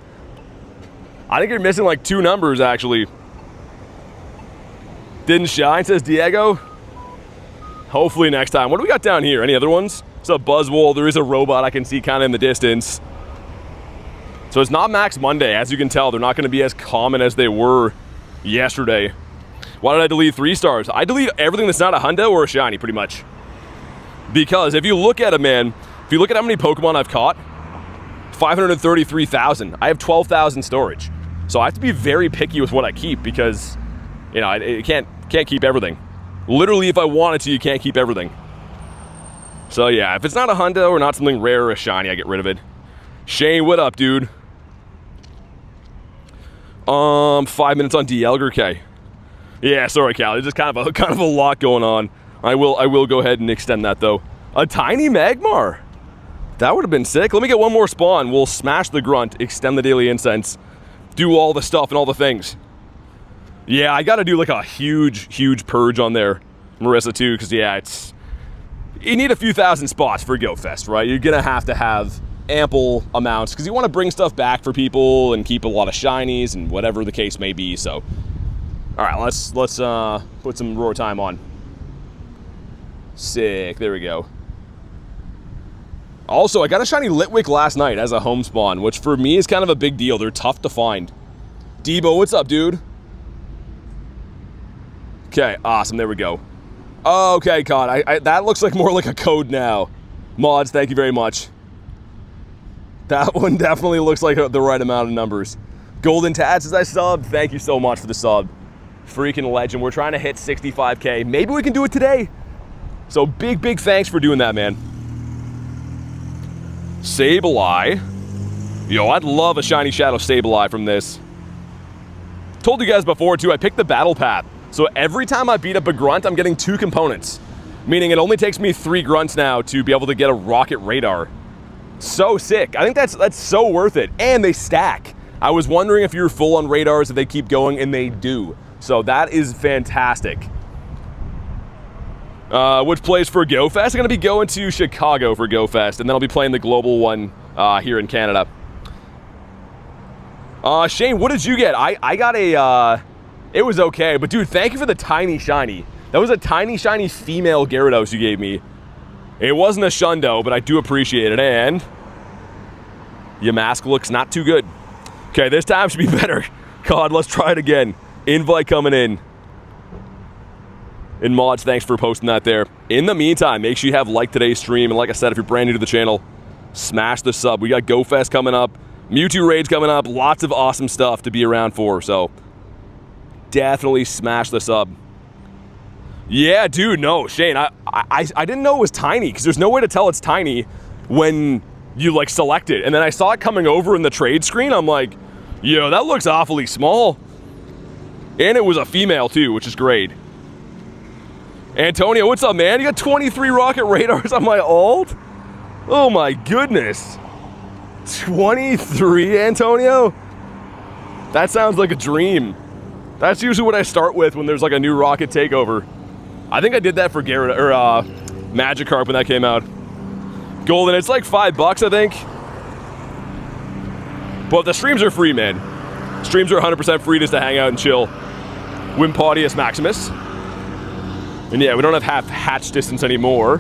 I think you're missing like 2 numbers, actually. Didn't shine, says Diego. Hopefully next time. What do we got down here? Any other ones? It's a Buzzwole. There is a robot I can see kind of in the distance. So it's not Max Monday. As you can tell, they're not going to be as common as they were yesterday. Why did I delete 3 stars? I delete everything that's not a hundo or a shiny, pretty much. Because if you look at it, man, if you look at how many Pokemon I've caught, 533,000. I have 12,000 storage. So I have to be very picky with what I keep because, you know, it can't keep everything. Literally, if I wanted to, you can't keep everything. So yeah, if it's not a hundo or not something rare or a shiny, I get rid of it. Shane, what up, dude? 5 minutes on DL, okay. Yeah, sorry, Cal. There's just kind of a lot going on. I will go ahead and extend that though. A tiny Magmar. That would have been sick. Let me get one more spawn. We'll smash the grunt, extend the daily incense, do all the stuff and all the things. Yeah, I gotta do like a huge purge on there, Marissa, too, because yeah, you need a few thousand spots for Go Fest, right? You're gonna have to have ample amounts because you want to bring stuff back for people and keep a lot of shinies and whatever the case may be. So, all right, let's put some roar time on. Sick, there we go. Also, I got a shiny Litwick last night as a home spawn, which for me is kind of a big deal. They're tough to find. Debo, what's up, dude? Okay, awesome, there we go. Okay, COD, that looks like more like a code now. Mods, thank you very much. That one definitely looks like the right amount of numbers. Golden Tats, as I subbed, thank you so much for the sub. Freaking legend. We're trying to hit 65K. Maybe we can do it today. So big thanks for doing that, man. Sableye. Yo, I'd love a shiny Shadow Sableye from this. Told you guys before, too, I picked the battle path. So every time I beat up a grunt, I'm getting 2 components. Meaning it only takes me 3 grunts now to be able to get a rocket radar. So sick. I think that's so worth it. And they stack. I was wondering if you're full on radars, if they keep going, and they do. So that is fantastic. Which place for Go Fest? I'm going to be going to Chicago for Go Fest, and then I'll be playing the global one here in Canada. Shane, what did you get? I got a... it was okay, but dude, thank you for the tiny shiny. That was a tiny shiny female Gyarados you gave me. It wasn't a Shundo, but I do appreciate it, and your mask looks not too good. Okay, this time should be better. God, let's try it again. Invite coming in. And Mods, thanks for posting that there. In the meantime, make sure you have liked today's stream, and like I said, if you're brand new to the channel, smash the sub. We got Go Fest coming up, Mewtwo Raids coming up, lots of awesome stuff to be around for, so definitely smash the sub. Yeah, dude, no, Shane, I didn't know it was tiny, because there's no way to tell it's tiny when you, like, select it. And then I saw it coming over in the trade screen, I'm like, yo, that looks awfully small. And it was a female, too, which is great. Antonio, what's up, man? You got 23 rocket radars on my ult? Oh, my goodness. 23, Antonio? That sounds like a dream. That's usually what I start with when there's, like, a new rocket takeover. I think I did that for Magikarp when that came out. Golden, it's like $5, I think. But the streams are free, man. Streams are 100% free just to hang out and chill. Wimpodius Maximus. And yeah, we don't have half hatch distance anymore.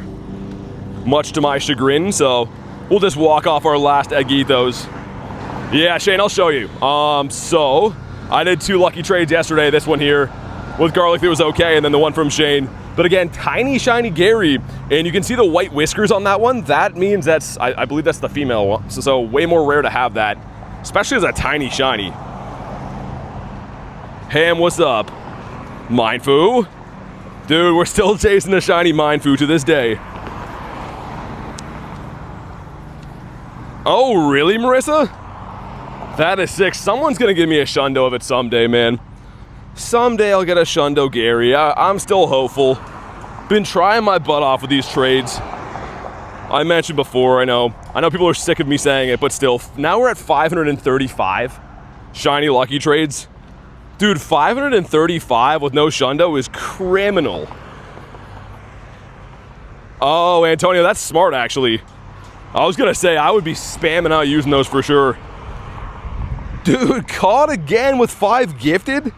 Much to my chagrin, so we'll just walk off our last Egg Ethos. Yeah, Shane, I'll show you. So I did 2 lucky trades yesterday. This one here with Garlic, it was okay, and then the one from Shane. But again, tiny shiny Gary, and you can see the white whiskers on that one. That means that's, I believe that's the female one. So way more rare to have that, especially as a tiny shiny. Ham, what's up? Mindfu. Dude, we're still chasing the shiny Mindfu to this day. Oh, really, Marissa? That is sick. Someone's gonna give me a Shundo of it someday, man. Someday I'll get a Shundo Gary. I'm still hopeful. Been trying my butt off with these trades. I mentioned before, I know people are sick of me saying it, but still, now we're at 535 shiny lucky trades. Dude, 535 with no Shundo is criminal. Oh, Antonio, that's smart, actually. I was gonna say, I would be spamming out using those for sure. Dude, caught again with 5 gifted?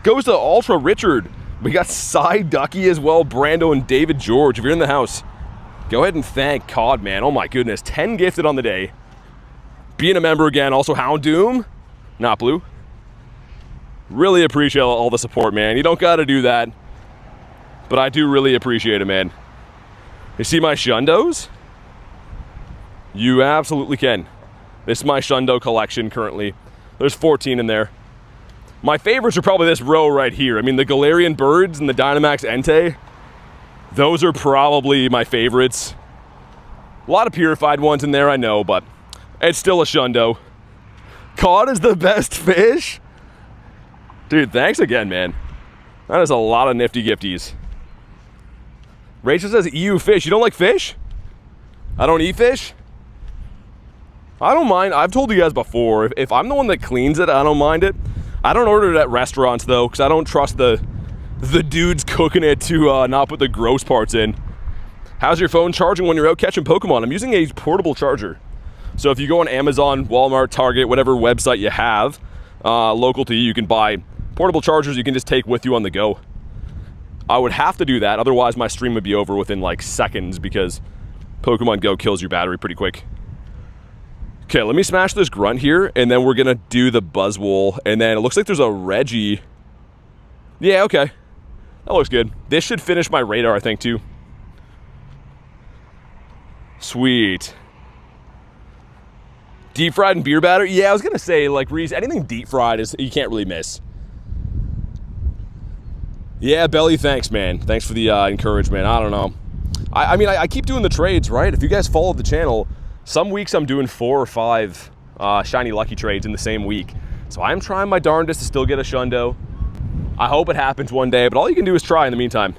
Goes to Ultra Richard. We got Cy Ducky as well, Brando and David George. If you're in the house, go ahead and thank COD, man. Oh my goodness, 10 gifted on the day. Being a member again, also Houndoom, not blue. Really appreciate all the support, man. You don't gotta do that, but I do really appreciate it, man. You see my Shundos? You absolutely can. This is my Shundo collection currently. There's 14 in there. My favorites are probably this row right here. I mean, the Galarian Birds and the Dynamax Entei, those are probably my favorites. A lot of purified ones in there, I know, but it's still a Shundo. Cod is the best fish? Dude, thanks again, man. That is a lot of nifty gifties. Rachel says, ew, fish. You don't like fish? I don't eat fish? I don't mind. I've told you guys before, if I'm the one that cleans it, I don't mind it. I don't order it at restaurants, though, because I don't trust the dudes cooking it to not put the gross parts in. How's your phone charging when you're out catching Pokemon? I'm using a portable charger. So if you go on Amazon, Walmart, Target, whatever website you have, local to you, you can buy portable chargers you can just take with you on the go. I would have to do that, otherwise my stream would be over within like seconds because Pokemon GO kills your battery pretty quick. Okay, let me smash this grunt here, and then we're gonna do the Buzzwole, and then it looks like there's a Reggie. Yeah, okay. That looks good. This should finish my radar, I think, too. Sweet. Deep fried and beer batter? Yeah, I was gonna say, like, Reese, anything deep fried is you can't really miss. Yeah, Belly, thanks, man. Thanks for the encouragement. I don't know. I mean, I keep doing the trades, right? If you guys follow the channel, some weeks I'm doing 4 or 5 shiny lucky trades in the same week. So I'm trying my darndest to still get a Shundo. I hope it happens one day, but all you can do is try in the meantime.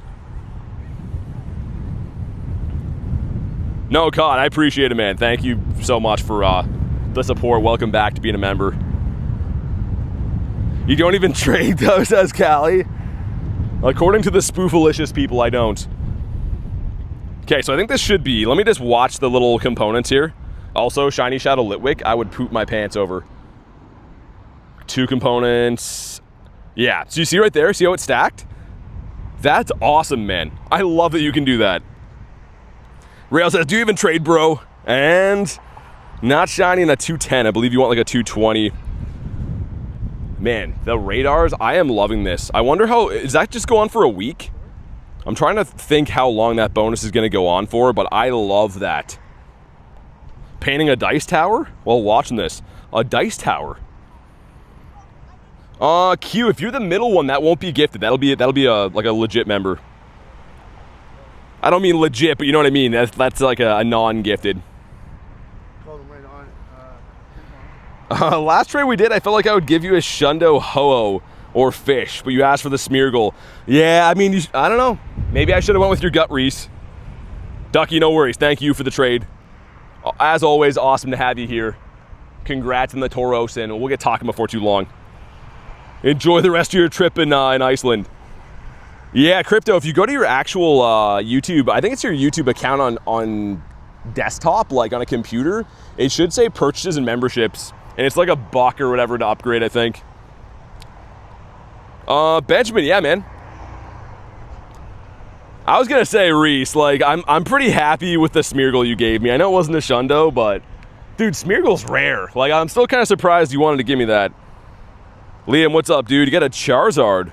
No, God, I appreciate it, man. Thank you so much for the support. Welcome back to being a member. You don't even trade those, says Callie. According to the spoofalicious people, I don't. Okay, so I think this should be, let me just watch the little components here. Also, Shiny Shadow Litwick, I would poop my pants over. 2 components. Yeah, so you see right there, see how it's stacked? That's awesome, man. I love that you can do that. Rail says, do you even trade, bro? And not shiny in a 210. I believe you want like a 220. Man, the radars, I am loving this. I wonder how, does that just go on for a week? I'm trying to think how long that bonus is going to go on for, but I love that. Painting a dice tower while watching this. A dice tower. Q, if you're the middle one, that won't be gifted. That'll be a like a legit member. I don't mean legit, but you know what I mean. That's like a non-gifted. Last trade we did, I felt like I would give you a Shundo Ho-Oh or Fish, but you asked for the Smeargle. Yeah, I mean, I don't know. Maybe I should have went with your gut, Reese. Ducky, no worries. Thank you for the trade. As always, awesome to have you here. Congrats on the Tauros, and we'll get talking before too long. Enjoy the rest of your trip in Iceland. Yeah, Crypto, if you go to your actual YouTube, I think it's your YouTube account on desktop, like on a computer, it should say purchases and memberships. And it's like $1 or whatever to upgrade, I think. Benjamin, yeah, man. I was gonna say, Reese, like, I'm pretty happy with the Smeargle you gave me. I know it wasn't a Shundo, but dude, Smeargle's rare. Like, I'm still kind of surprised you wanted to give me that. Liam, what's up, dude? You got a Charizard.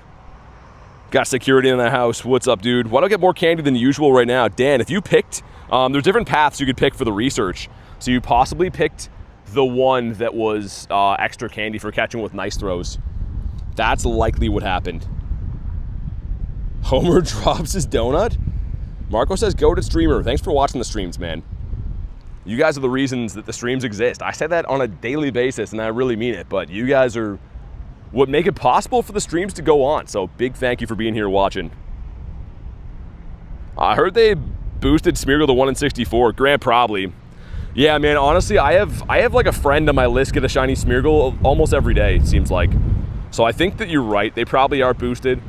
Got security in the house. What's up, dude? Why don't I get more candy than usual right now? Dan, if you picked, there's different paths you could pick for the research. So you possibly picked the one that was extra candy for catching with nice throws. That's likely what happened. Homer drops his donut. Marco says, go to streamer. Thanks for watching the streams, man. You guys are the reasons that the streams exist. I say that on a daily basis, and I really mean it, but you guys are what make it possible for the streams to go on. So big thank you for being here watching. I heard they boosted Smeargle to 1 in 64. Grant, probably. Yeah, man, honestly, I have like a friend on my list get a shiny Smeargle almost every day, it seems like. So I think that you're right. They probably are boosted.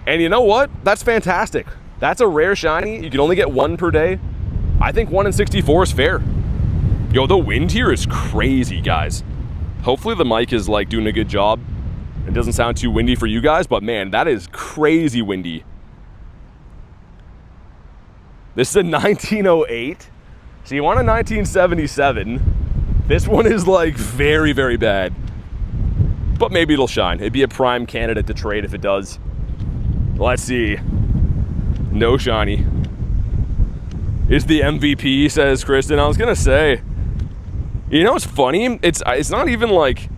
And you know what? That's fantastic. That's a rare shiny. You can only get 1 per day. I think 1 in 64 is fair. Yo, the wind here is crazy, guys. Hopefully the mic is like doing a good job. It doesn't sound too windy for you guys, but man, that is crazy windy. This is a 1908. So you want a 1977. This one is like very, very bad. But maybe it'll shine. It'd be a prime candidate to trade if it does. Let's see. No shiny. Is the MVP, says Kristen. I was gonna say, you know what's funny? It's not even like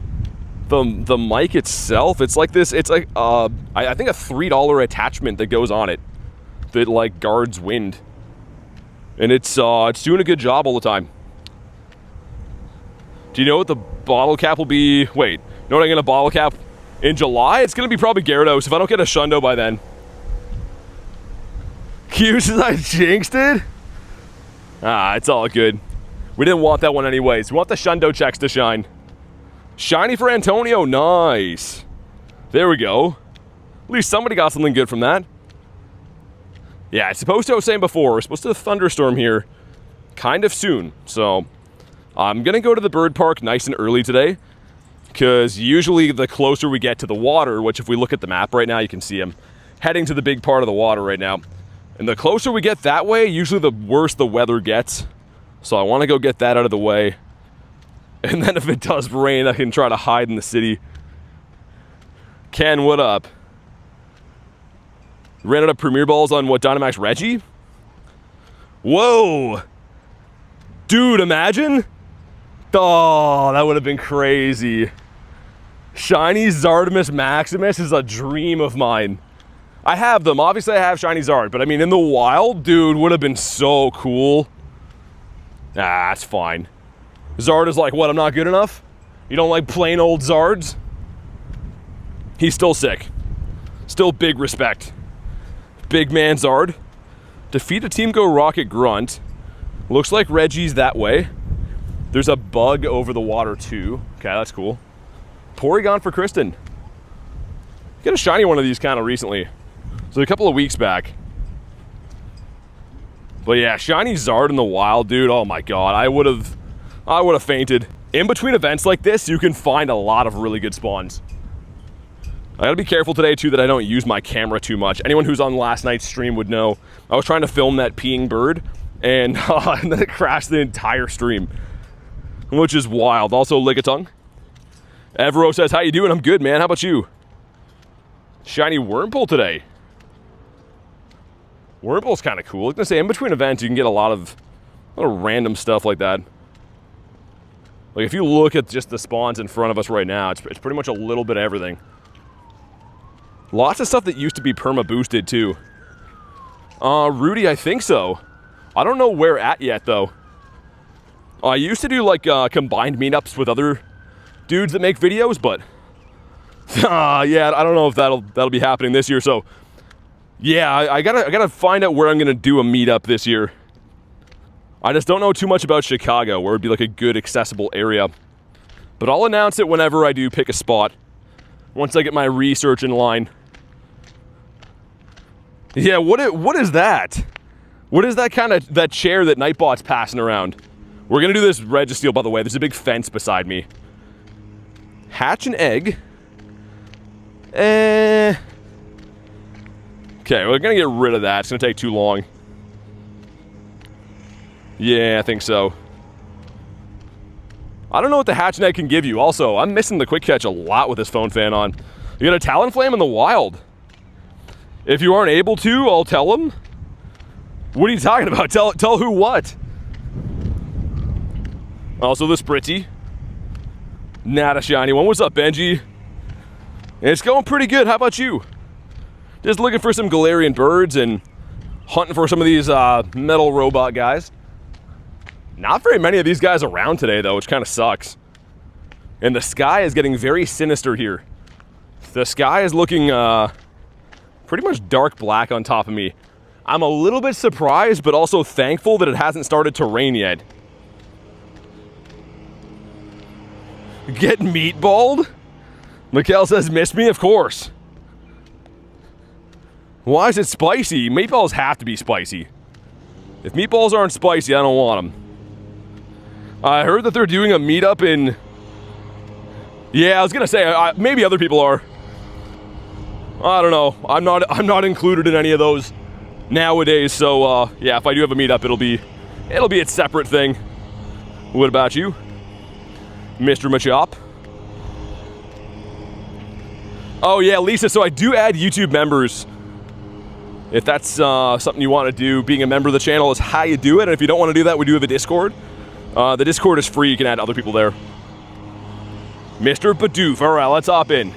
the mic itself. It's like this, it's like I think a $3 attachment that goes on it that like guards wind. And it's doing a good job all the time. Do you know what the bottle cap will be? Wait, know what I'm gonna bottle cap in July? It's gonna be probably Gyarados if I don't get a Shundo by then. Q says I jinxed it? Ah, it's all good. We didn't want that one anyways. We want the Shundo checks to shine. Shiny for Antonio, nice. There we go. At least somebody got something good from that. Yeah, it's supposed to, I was saying before, we're supposed to thunderstorm here kind of soon. So I'm going to go to the bird park nice and early today, because usually the closer we get to the water, which if we look at the map right now, you can see I'm heading to the big part of the water right now. And the closer we get that way, usually the worse the weather gets. So I want to go get that out of the way. And then if it does rain, I can try to hide in the city. Ken, what up? Ran out of Premier Balls on what, Dynamax Reggie? Whoa! Dude, imagine? Oh, that would have been crazy. Shiny Zardomus Maximus is a dream of mine. I have them. Obviously, I have Shiny Zard, but I mean, in the wild, dude, would have been so cool. Ah, that's fine. Zard is like, what, I'm not good enough? You don't like plain old Zards? He's still sick. Still big respect. Big man Zard. Defeat a Team Go Rocket Grunt. Looks like Reggie's that way. There's a bug over the water too. Okay, that's cool. Porygon for Kristen. Get a shiny one of these kind of recently. So a couple of weeks back. But yeah, shiny Zard in the wild, dude. Oh my god, I would have fainted. In between events like this, you can find a lot of really good spawns. I gotta be careful today too that I don't use my camera too much. Anyone who's on last night's stream would know I was trying to film that peeing bird, and then it crashed the entire stream, which is wild. Also, Lickitung. Evero says, how you doing? I'm good, man. How about you? Shiny Wurmple today. Wurmple's kind of cool. I was gonna say, in between events, you can get a lot of random stuff like that. Like, if you look at just the spawns in front of us right now, it's pretty much a little bit of everything. Lots of stuff that used to be perma-boosted, too. Rudy, I think so. I don't know where at yet, though. I used to do, like, combined meetups with other dudes that make videos, but... yeah, I don't know if that'll be happening this year, so... Yeah, I gotta find out where I'm gonna do a meetup this year. I just don't know too much about Chicago, where it'd be, like, a good, accessible area. But I'll announce it whenever I do pick a spot. Once I get my research in line. Yeah, what is that? What is that that chair that Nightbot's passing around? We're gonna do this Registeel, by the way. There's a big fence beside me. Hatch an egg. Okay, we're gonna get rid of that. It's gonna take too long. Yeah, I think so. I don't know what the hatch and egg can give you. Also, I'm missing the quick catch a lot with this phone fan on. You got a Talonflame in the wild. If you aren't able to, I'll tell them. What are you talking about? Tell who what? Also the Spritzy. Not a shiny one. What's up, Benji? It's going pretty good. How about you? Just looking for some Galarian Birds and hunting for some of these metal robot guys. Not very many of these guys around today, though, which kind of sucks. And the sky is getting very sinister here. The sky is looking pretty much dark black on top of me. I'm a little bit surprised, but also thankful that it hasn't started to rain yet. Get meatballed? Mikhail says, miss me? Of course. Why is it spicy? Meatballs have to be spicy. If meatballs aren't spicy, I don't want them. I heard that they're doing a meetup in... Yeah, I was gonna say, maybe other people are. I don't know. I'm not included in any of those nowadays, so yeah, if I do have a meetup, it'll be a separate thing. What about you, Mr. Machop? Oh yeah, Lisa, so I do add YouTube members. If that's something you want to do, being a member of the channel is how you do it, and if you don't want to do that, we do have a Discord. The Discord is free, you can add other people there. Mr. Bidoof, alright, let's hop in.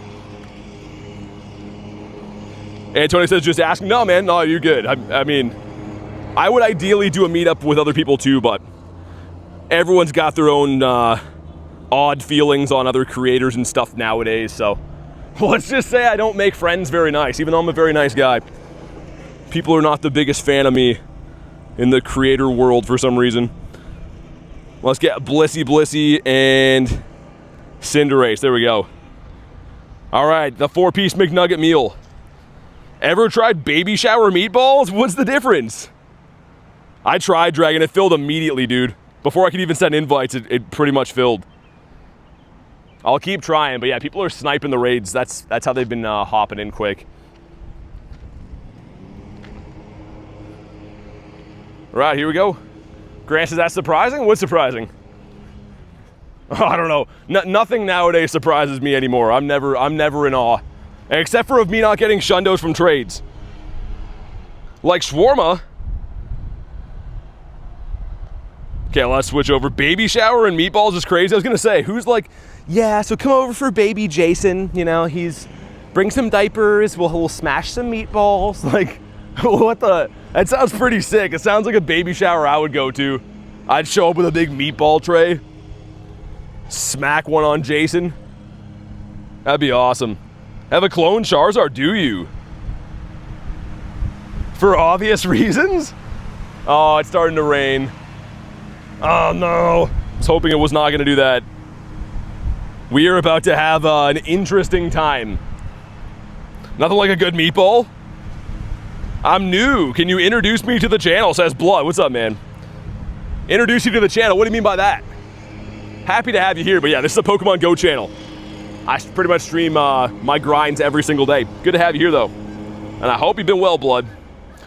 And Tony says, just ask. No, man, no, you're good. I mean, I would ideally do a meetup with other people too, but everyone's got their own odd feelings on other creators and stuff nowadays, so let's just say I don't make friends very nice, even though I'm a very nice guy. People are not the biggest fan of me in the creator world for some reason. Let's get Blissey and Cinderace. There we go. All right, the 4-piece McNugget meal. Ever tried baby shower meatballs? What's the difference? I tried, Dragon. It filled immediately, dude. Before I could even send invites, it pretty much filled. I'll keep trying, but yeah, people are sniping the raids. That's how they've been hopping in quick. All right, here we go. Grant, is that surprising? What's surprising? Oh, I don't know. Nothing nowadays surprises me anymore. I'm never in awe. Except for of me not getting shundos from trades. Like Shawarma. Okay, let's switch over. Baby shower and meatballs is crazy. I was gonna say, who's like, yeah, so come over for baby Jason. You know, bring some diapers. We'll smash some meatballs. Like, what the? That sounds pretty sick. It sounds like a baby shower I would go to. I'd show up with a big meatball tray. Smack one on Jason. That'd be awesome. Have a clone Charizard, do you? For obvious reasons? Oh, it's starting to rain. Oh no. I was hoping it was not gonna do that. We are about to have an interesting time. Nothing like a good meatball. I'm new. Can you introduce me to the channel? Says Blood. What's up, man? Introduce you to the channel. What do you mean by that? Happy to have you here, but yeah, this is a Pokemon GO channel. I pretty much stream my grinds every single day. Good to have you here, though. And I hope you've been well, Blood.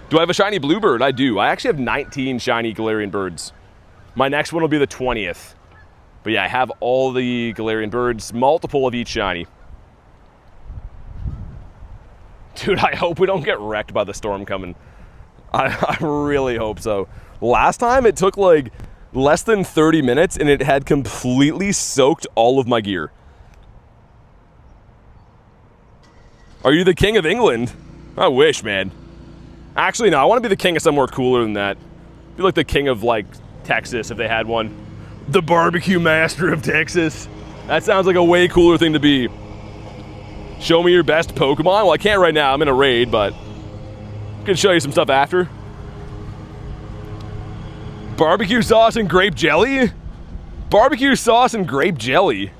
Do I have a shiny Bluebird? I do. I actually have 19 shiny Galarian Birds. My next one will be the 20th. But yeah, I have all the Galarian Birds, multiple of each shiny. Dude, I hope we don't get wrecked by the storm coming. I really hope so. Last time it took like less than 30 minutes and it had completely soaked all of my gear. Are you the king of England? I wish, man. Actually, no, I want to be the king of somewhere cooler than that. Be like the king of like Texas if they had one. The barbecue master of Texas. That sounds like a way cooler thing to be. Show me your best Pokemon? Well, I can't right now. I'm in a raid, but I can show you some stuff after. Barbecue sauce and grape jelly? Barbecue sauce and grape jelly.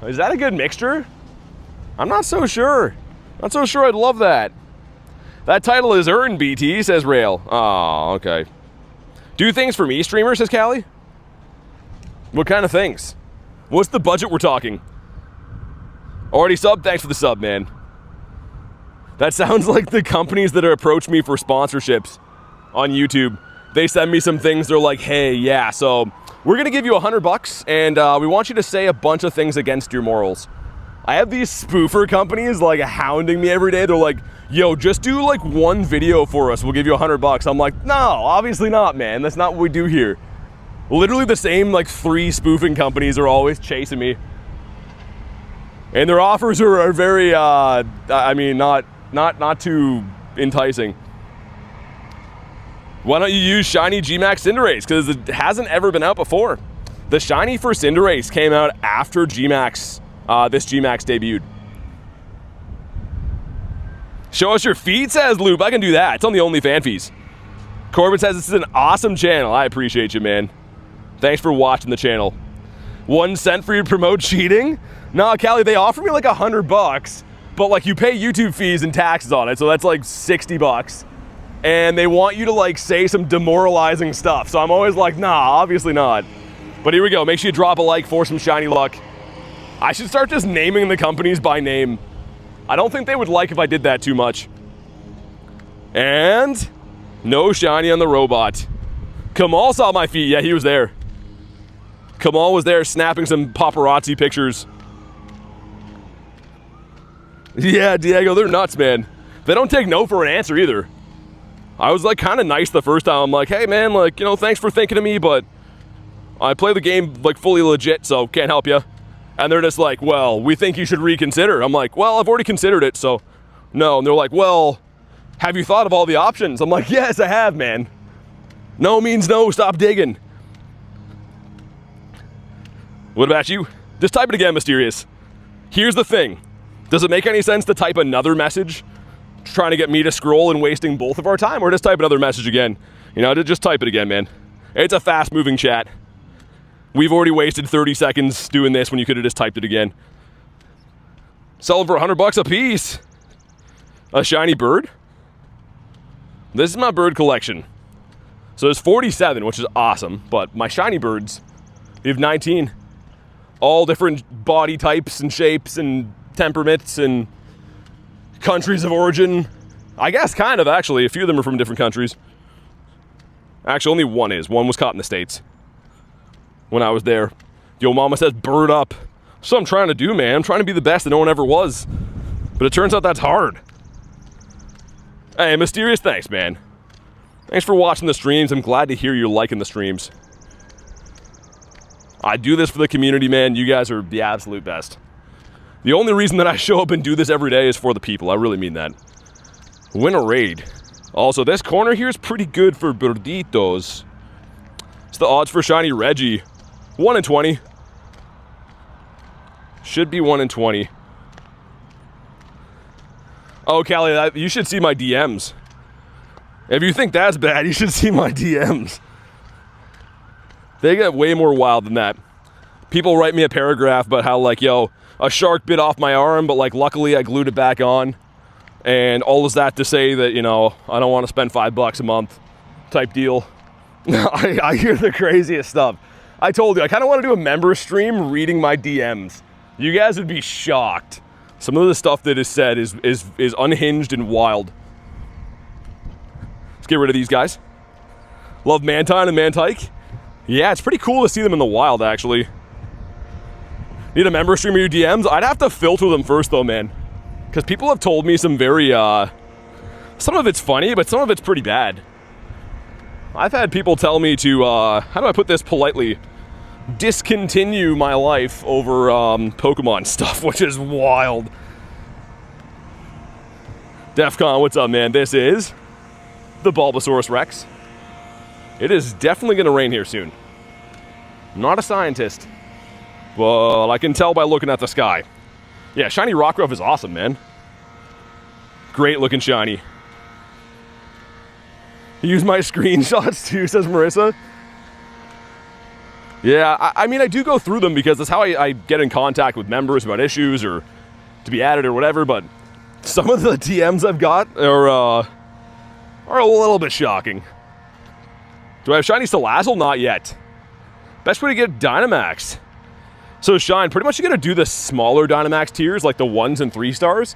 Is that a good mixture? I'm not so sure. Not so sure I'd love that. That title is earned, BT, says Rail. Oh, okay. Do things for me, streamer, says Callie. What kind of things? What's the budget we're talking? Already subbed? Thanks for the sub, man. That sounds like the companies that approach me for sponsorships on YouTube. They send me some things. They're like, hey, yeah, so we're going to give you $100 and we want you to say a bunch of things against your morals. I have these spoofer companies like hounding me every day. They're like, yo, just do like one video for us. We'll give you $100. I'm like, no, obviously not, man. That's not what we do here. Literally the same like 3 spoofing companies are always chasing me. And their offers are very, I mean, not too enticing. Why don't you use Shiny G-Max Cinderace? Because it hasn't ever been out before. The Shiny for Cinderace came out after G-Max, this G-Max debuted. Show us your feed, says Loop. I can do that. It's on the OnlyFans. Corbin says this is an awesome channel. I appreciate you, man. Thanks for watching the channel. 1 cent for you to promote cheating? No, Callie, they offer me like $100, but like you pay YouTube fees and taxes on it, so that's like $60. And they want you to like say some demoralizing stuff. So I'm always like, nah, obviously not. But here we go. Make sure you drop a like for some shiny luck. I should start just naming the companies by name. I don't think they would like if I did that too much. And no shiny on the robot. Kamal saw my feet. Yeah, he was there. Kamal was there snapping some paparazzi pictures. Yeah, Diego, they're nuts, man. They don't take no for an answer either. I was like kind of nice the first time. I'm like, hey man, like, you know, thanks for thinking of me, but I play the game like fully legit, so can't help you. And they're just like, well, we think you should reconsider. I'm like, well, I've already considered it, so no. And they're like, well, have you thought of all the options? I'm like, yes, I have, man. No means no, stop digging. What about you? Just type it again, Mysterious. Here's the thing. Does it make any sense to type another message trying to get me to scroll and wasting both of our time, or just type another message again? You know, just type it again, man. It's a fast-moving chat. We've already wasted 30 seconds doing this when you could have just typed it again. Selling for $100 a piece. A shiny bird. This is my bird collection. So there's 47, which is awesome. But my shiny birds, we have 19. All different body types and shapes and temperaments and countries of origin. I guess kind of, actually. A few of them are from different countries. Actually, only one is. One was caught in the States when I was there. Yo, mama says bird up. That's what I'm trying to do, man. I'm trying to be the best that no one ever was. But it turns out that's hard. Hey, Mysterious, thanks, man. Thanks for watching the streams. I'm glad to hear you're liking the streams. I do this for the community, man. You guys are the absolute best. The only reason that I show up and do this every day is for the people. I really mean that. Win a raid. Also, this corner here is pretty good for birditos. It's the odds for shiny Reggie. 1 in 20. Should be 1 in 20. Oh, Callie, you should see my DMs. If you think that's bad, you should see my DMs. They get way more wild than that. People write me a paragraph about how, like, yo, a shark bit off my arm, but, like, luckily I glued it back on. And all is that to say that, you know, I don't want to spend $5 a month type deal. I hear the craziest stuff. I told you, I kind of want to do a member stream reading my DMs. You guys would be shocked. Some of the stuff that is said is unhinged and wild. Let's get rid of these guys. Love Mantine and Mantike. Yeah, it's pretty cool to see them in the wild, actually. Need a member stream of your DMs? I'd have to filter them first, though, man. Because people have told me some very, some of it's funny, but some of it's pretty bad. I've had people tell me to, how do I put this politely? Discontinue my life over Pokemon stuff, which is wild. Defcon, what's up, man? This is the Bulbasaurus Rex. It is definitely going to rain here soon. I'm not a scientist, but I can tell by looking at the sky. Yeah, shiny Rockruff is awesome, man. Great looking shiny. Use my screenshots too, says Marissa. Yeah, I mean, I do go through them because that's how I get in contact with members about issues or to be added or whatever, but some of the DMs I've got are a little bit shocking. Do I have shiny Salazzle? Not yet. Best way to get Dynamax. So Shine, pretty much you gotta do the smaller Dynamax tiers, like the 1s and 3 stars,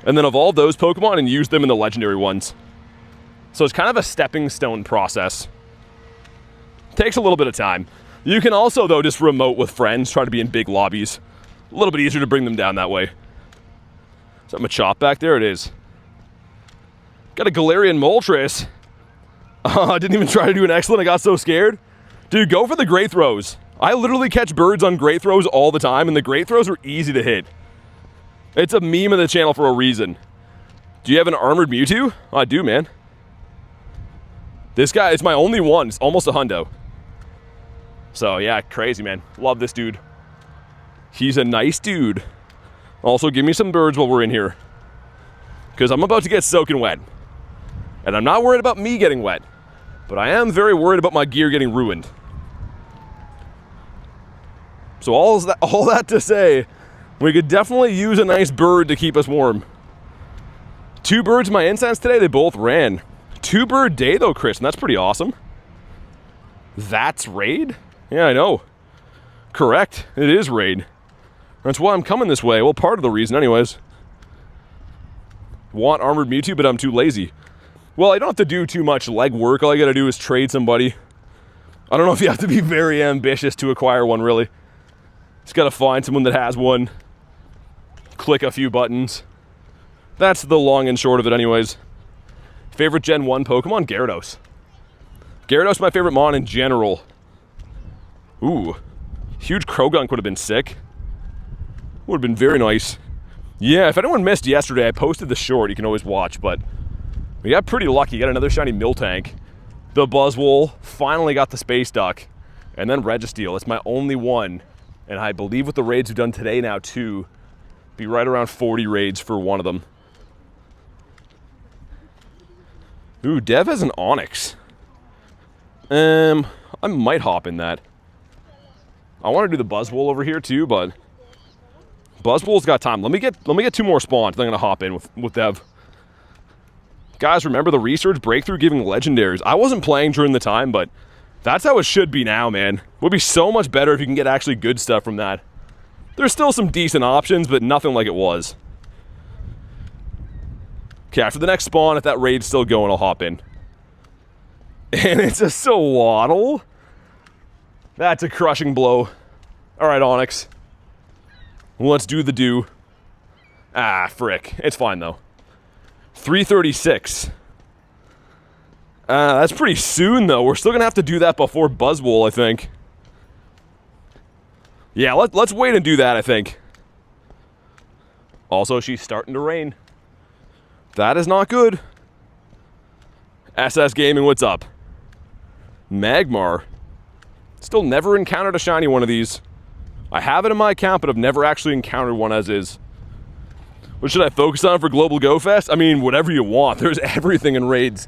and then evolve those Pokemon and use them in the legendary ones. So it's kind of a stepping stone process. Takes a little bit of time. You can also, though, just remote with friends, try to be in big lobbies. A little bit easier to bring them down that way. Something a chop back there? It is. Got a Galarian Moltres. I didn't even try to do an excellent. I got so scared. Dude, go for the great throws. I literally catch birds on great throws all the time, and the great throws are easy to hit. It's a meme of the channel for a reason. Do you have an armored Mewtwo? Oh, I do, man. This guy is my only one. It's almost a hundo. So, yeah, crazy, man. Love this dude. He's a nice dude. Also, give me some birds while we're in here. Because I'm about to get soaking wet. And I'm not worried about me getting wet. But I am very worried about my gear getting ruined. So all that to say, we could definitely use a nice bird to keep us warm. 2 birds in my incense today, they both ran. 2 bird day though, Chris, and that's pretty awesome. That's raid? Yeah, I know. Correct, it is raid. That's why I'm coming this way. Well, part of the reason anyways. Want armored Mewtwo, but I'm too lazy. Well, I don't have to do too much legwork. All I gotta do is trade somebody. I don't know if you have to be very ambitious to acquire one, really. Just gotta find someone that has one. Click a few buttons. That's the long and short of it anyways. Favorite Gen 1 Pokemon? Gyarados. Gyarados is my favorite mon in general. Ooh. Huge Krogunk would have been sick. Would have been very nice. Yeah, if anyone missed yesterday, I posted the short. You can always watch, but we got pretty lucky. Got another shiny Miltank. The Buzzwole. Finally got the Space Duck. And then Registeel. It's my only one. And I believe with the raids we've done today now, too, be right around 40 raids for one of them. Ooh, Dev has an Onyx. I might hop in that. I want to do the Buzzwole over here, too, but Buzzwole's got time. Let me get 2 more spawns. Then I'm gonna hop in with Dev. Guys, remember the research breakthrough giving legendaries. I wasn't playing during the time, but that's how it should be now, man. Would be so much better if you can get actually good stuff from that. There's still some decent options, but nothing like it was. Okay, after the next spawn, if that raid's still going, I'll hop in. And it's a Swaddle. That's a crushing blow. All right, Onyx. Let's do the do. Ah, frick. It's fine, though. 336. That's pretty soon, though. We're still going to have to do that before Buzzwole, I think. Yeah, let's wait and do that, I think. Also, she's starting to rain. That is not good. SS Gaming, what's up? Magmar. Still never encountered a shiny one of these. I have it in my account, but I've never actually encountered one as is. What should I focus on for Global Go Fest? I mean, whatever you want. There's everything in raids.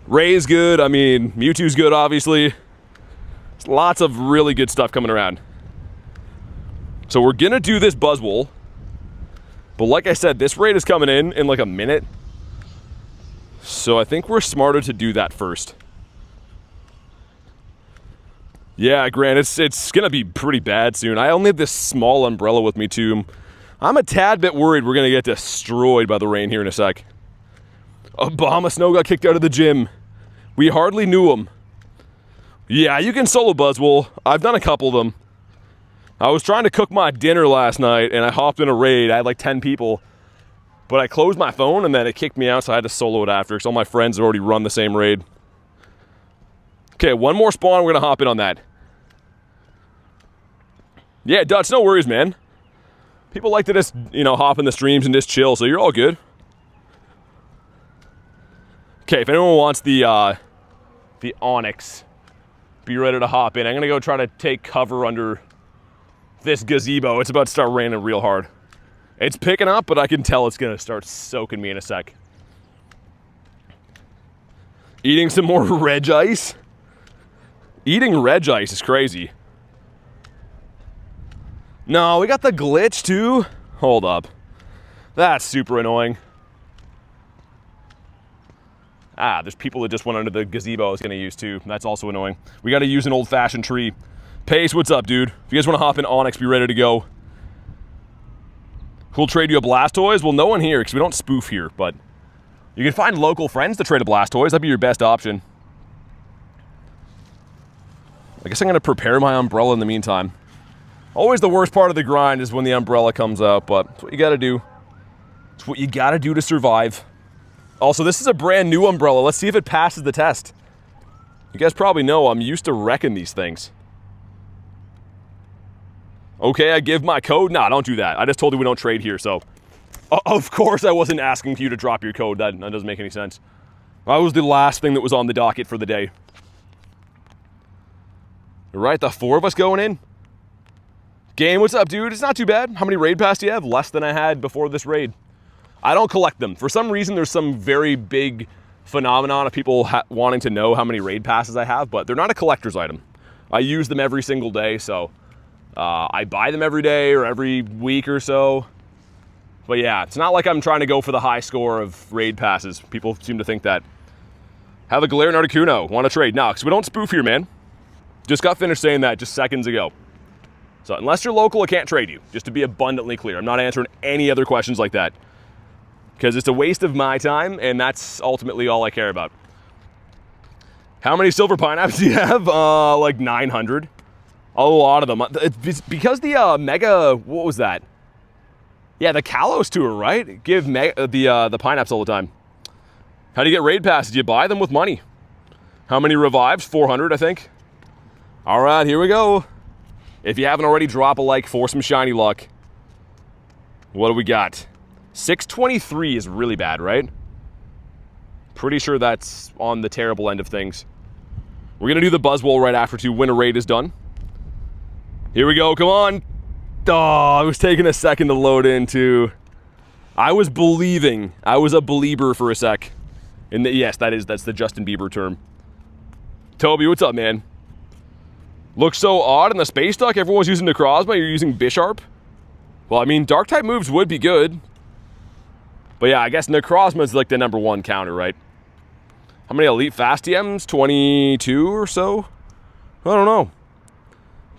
Ray's good. I mean, Mewtwo's good, obviously. There's lots of really good stuff coming around. So we're gonna do this Buzzwole. But like I said, this raid is coming in like a minute. So I think we're smarter to do that first. Yeah, Grant, it's gonna be pretty bad soon. I only have this small umbrella with me too. I'm a tad bit worried we're gonna get destroyed by the rain here in a sec. Obama Snow got kicked out of the gym. We hardly knew him. Yeah, you can solo Buzzwole. I've done a couple of them. I was trying to cook my dinner last night and I hopped in a raid. I had like 10 people. But I closed my phone and then it kicked me out, so I had to solo it after because all my friends had already run the same raid. Okay, one more spawn. We're going to hop in on that. Yeah, Dutch, no worries, man. People like to just, hop in the streams and just chill, so you're all good. Okay, if anyone wants the Onyx, be ready to hop in. I'm going to go try to take cover under this gazebo. It's about to start raining real hard. It's picking up, but I can tell it's going to start soaking me in a sec. Eating some more Reg Ice. Eating Reg Ice is crazy. No, we got the glitch too. Hold up. That's super annoying. Ah, there's people that just went under the gazebo I was going to use too. That's also annoying. We got to use an old-fashioned tree. Pace, what's up, dude? If you guys want to hop in Onyx, be ready to go. Who'll trade you a Blastoise? Well, no one here, because we don't spoof here, but you can find local friends to trade a Blastoise. That'd be your best option. I guess I'm going to prepare my umbrella in the meantime. Always the worst part of the grind is when the umbrella comes out, but it's what you got to do. It's what you got to do to survive. Also, this is a brand new umbrella. Let's see if it passes the test. You guys probably know I'm used to wrecking these things. Okay, I give my code. Nah, don't do that. I just told you we don't trade here, so. Of course I wasn't asking for you to drop your code. That doesn't make any sense. That was the last thing that was on the docket for the day. Right, the 4 of us going in. Game, what's up, dude? It's not too bad. How many raid pass do you have? Less than I had before this raid. I don't collect them. For some reason, there's some very big phenomenon of people wanting to know how many raid passes I have, but they're not a collector's item. I use them every single day, so I buy them every day or every week or so. But yeah, it's not like I'm trying to go for the high score of raid passes. People seem to think that. Have a Galarian Articuno. Want to trade? No, because we don't spoof here, man. Just got finished saying that just seconds ago. So unless you're local, I can't trade you. Just to be abundantly clear. I'm not answering any other questions like that. Because it's a waste of my time, and that's ultimately all I care about. How many silver pineapples do you have? Like 900. A lot of them. It's because the Mega, what was that? Yeah, the Kalos tour, right? Give the pineapples all the time. How do you get raid passes? Do you buy them with money? How many revives? 400, I think. All right, here we go. If you haven't already, drop a like for some shiny luck. What do we got? 623 is really bad, right? Pretty sure that's on the terrible end of things. We're going to do the Buzzwole right after to win a raid is done. Here we go. Come on. Oh, it was taking a second to load in, too. I was believing. I was a believer for a sec. Yes, that's the Justin Bieber term. Toby, what's up, man? Looks so odd in the space duck. Everyone's using Necrozma. You're using Bisharp. Well, I mean, Dark-type moves would be good. But yeah, I guess Necrozma's like the #1 counter, right? How many Elite Fast TMs? 22 or so? I don't know.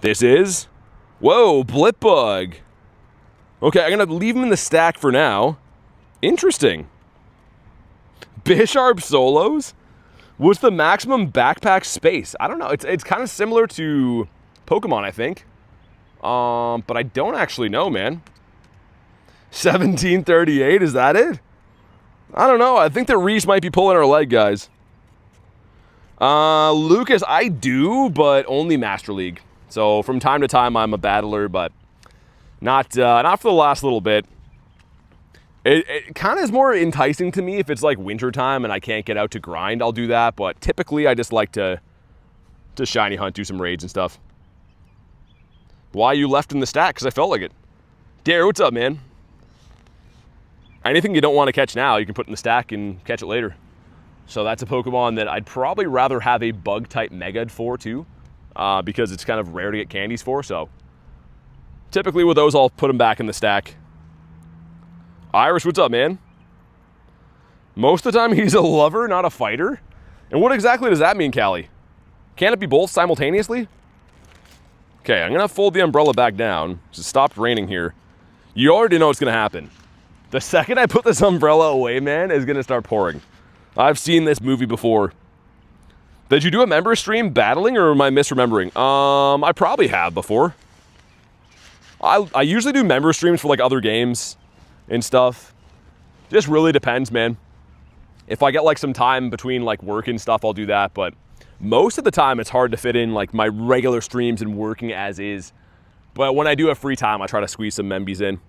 This is... Whoa, Blipbug. Okay, I'm going to leave him in the stack for now. Interesting. Bisharp solos? What's the maximum backpack space? I don't know. It's kind of similar to Pokemon, I think. But I don't actually know, man. 1738, is that it? I don't know. I think that Reese might be pulling our leg, guys. Lucas, I do, but only Master League. So from time to time, I'm a battler, but not for the last little bit. It kind of is more enticing to me if it's like wintertime and I can't get out to grind. I'll do that, but typically I just like to shiny hunt, do some raids and stuff. Why you left in the stack? Because I felt like it. Dare, what's up, man? Anything you don't want to catch now, you can put in the stack and catch it later. So that's a Pokemon that I'd probably rather have a Bug-type Megad for, too. Because it's kind of rare to get candies for, so... Typically with those, I'll put them back in the stack. Irish, what's up, man? Most of the time, he's a lover, not a fighter. And what exactly does that mean, Callie? Can it be both simultaneously? Okay, I'm going to fold the umbrella back down. It stopped raining here. You already know what's going to happen. The second I put this umbrella away, man, it's going to start pouring. I've seen this movie before. Did you do a member stream battling, or am I misremembering? I probably have before. I usually do member streams for like other games and stuff. Just really depends, man. If I get like some time between like work and stuff, I'll do that. But most of the time, it's hard to fit in like my regular streams and working as is. But when I do have free time, I try to squeeze some membies in.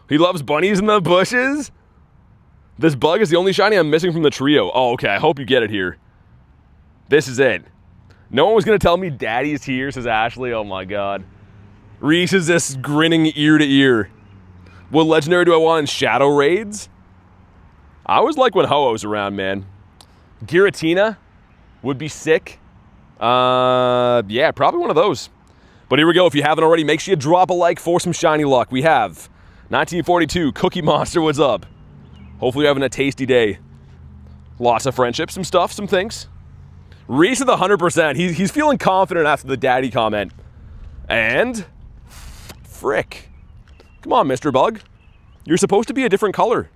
He loves bunnies in the bushes. This bug is the only shiny I'm missing from the trio. Oh, okay. I hope you get it here. This is it. No one was going to tell me Daddy's here, says Ashley. Oh, my God. Reese is just grinning ear to ear. What legendary do I want in Shadow Raids? I always like when Ho-Oh's around, man. Giratina would be sick. Yeah, probably one of those. But here we go. If you haven't already, make sure you drop a like for some shiny luck. We have 1942, Cookie Monster, what's up? Hopefully you're having a tasty day. Lots of friendship, some stuff, some things. Reese with 100%. He's feeling confident after the daddy comment. And... frick. Come on, Mr. Bug. You're supposed to be a different color.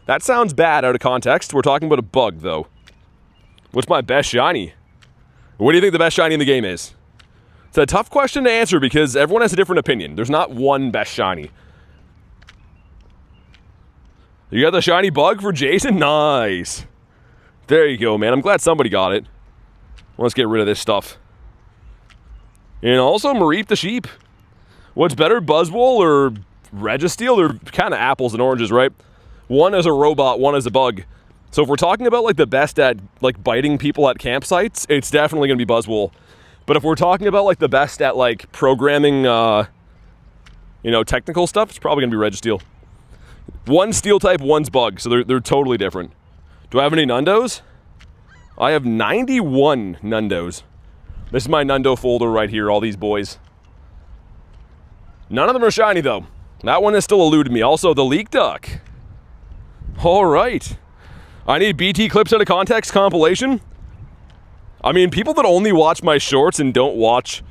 That sounds bad out of context. We're talking about a bug, though. What's my best shiny? What do you think the best shiny in the game is? It's a tough question to answer because everyone has a different opinion. There's not one best shiny. You got the shiny bug for Jason? Nice. There you go, man. I'm glad somebody got it. Let's get rid of this stuff. And also, Mareep the sheep. What's better, Buzzwole or Registeel? They're kind of apples and oranges, right? One is a robot, one is a bug. So if we're talking about like the best at like biting people at campsites, it's definitely going to be Buzzwole. But if we're talking about like the best at like programming, you know, technical stuff, it's probably going to be Registeel. One's steel type, one's bug, so they're totally different. Do I have any Nundos? I have 91 Nundos. This is my Nundo folder right here, all these boys. None of them are shiny, though. That one has still eluded me. Also, the Leak Duck. All right. I need BT Clips Out of Context compilation. I mean, people that only watch my shorts and don't watch,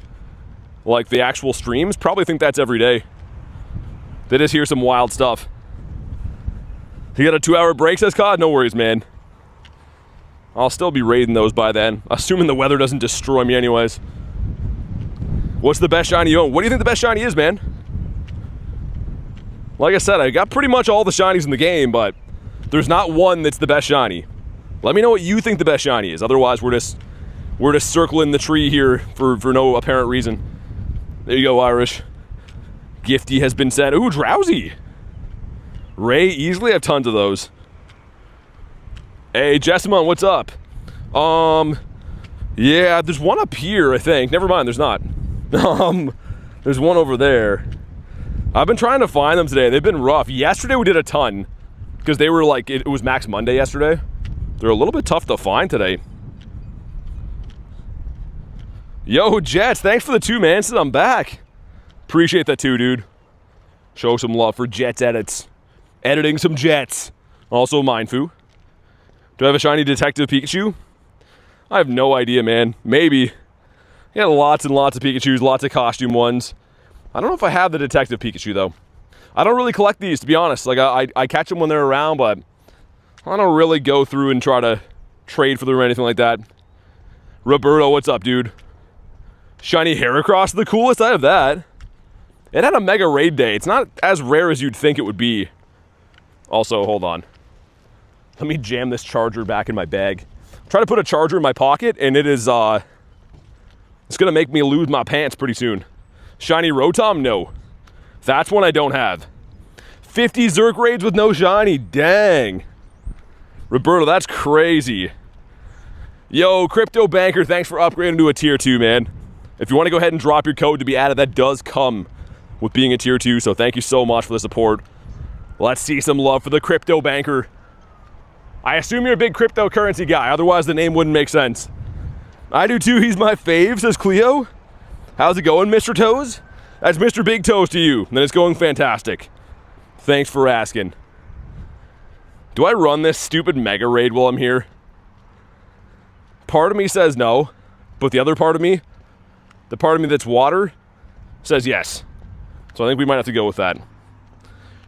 like, the actual streams probably think that's every day. They just hear some wild stuff. You got a 2-hour break, says COD? No worries, man. I'll still be raiding those by then, assuming the weather doesn't destroy me anyways. What's the best shiny you own? What do you think the best shiny is, man? Like I said, I got pretty much all the shinies in the game, but there's not one that's the best shiny. Let me know what you think the best shiny is. Otherwise, we're just circling the tree here for no apparent reason. There you go, Irish. Gifty has been sent. Ooh, Drowsy. Ray, easily have tons of those. Hey, Jessamon, what's up? Yeah, there's one up here, I think. Never mind, there's not. There's one over there. I've been trying to find them today. They've been rough. Yesterday we did a ton because they were like, it was Max Monday yesterday. They're a little bit tough to find today. Yo, Jets, thanks for the 2, man. Since I'm back. Appreciate that too, dude. Show some love for Jets edits. Editing some Jets. Also Mindfu. Do I have a shiny Detective Pikachu? I have no idea, man. Maybe. Yeah, lots and lots of Pikachus, lots of costume ones. I don't know if I have the Detective Pikachu, though. I don't really collect these, to be honest. Like, I catch them when they're around, but I don't really go through and try to trade for them or anything like that. Roberto, what's up, dude? Shiny Heracross, the coolest. I have that. It had a Mega Raid Day. It's not as rare as you'd think it would be. Also, hold on. Let me jam this charger back in my bag. Try to put a charger in my pocket, and it is, it's gonna make me lose my pants pretty soon. Shiny Rotom? No. That's one I don't have. 50 Zerk raids with no shiny. Dang. Roberto, that's crazy. Yo, Crypto Banker, thanks for upgrading to a tier 2, man. If you want to go ahead and drop your code to be added, that does come with being a tier 2, so thank you so much for the support. Let's see some love for the Crypto Banker. I assume you're a big cryptocurrency guy, otherwise the name wouldn't make sense. I do too, he's my fave, says Cleo. How's it going, Mr. Toes? That's Mr. Big Toes to you, and it's going fantastic. Thanks for asking. Do I run this stupid Mega Raid while I'm here? Part of me says no, but the other part of me, the part of me that's water, says yes. So I think we might have to go with that.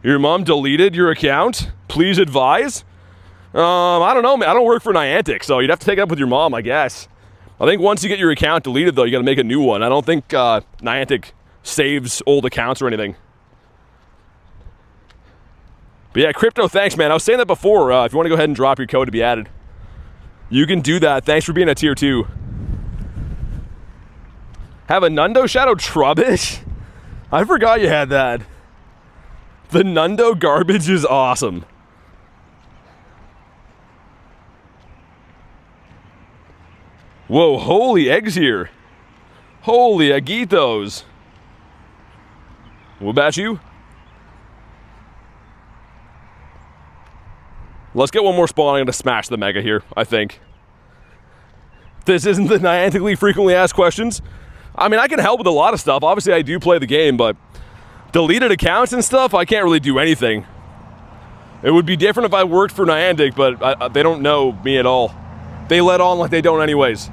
Your mom deleted your account? Please advise? I don't know, man. I don't work for Niantic, so you'd have to take it up with your mom, I guess. I think once you get your account deleted, though, you got to make a new one. I don't think Niantic saves old accounts or anything. But yeah, Crypto, thanks, man. I was saying that before. If you want to go ahead and drop your code to be added, you can do that. Thanks for being a tier 2. Have a Nundo Shadow Trubbish? I forgot you had that. The Nundo garbage is awesome. Whoa, holy eggs here. Holy aguitos. What about you? Let's get one more spawn. I'm going to smash the Mega here, I think. This isn't the Niantically frequently asked questions. I mean, I can help with a lot of stuff. Obviously, I do play the game, but deleted accounts and stuff, I can't really do anything. It would be different if I worked for Niantic, but they don't know me at all. They let on like they don't anyways.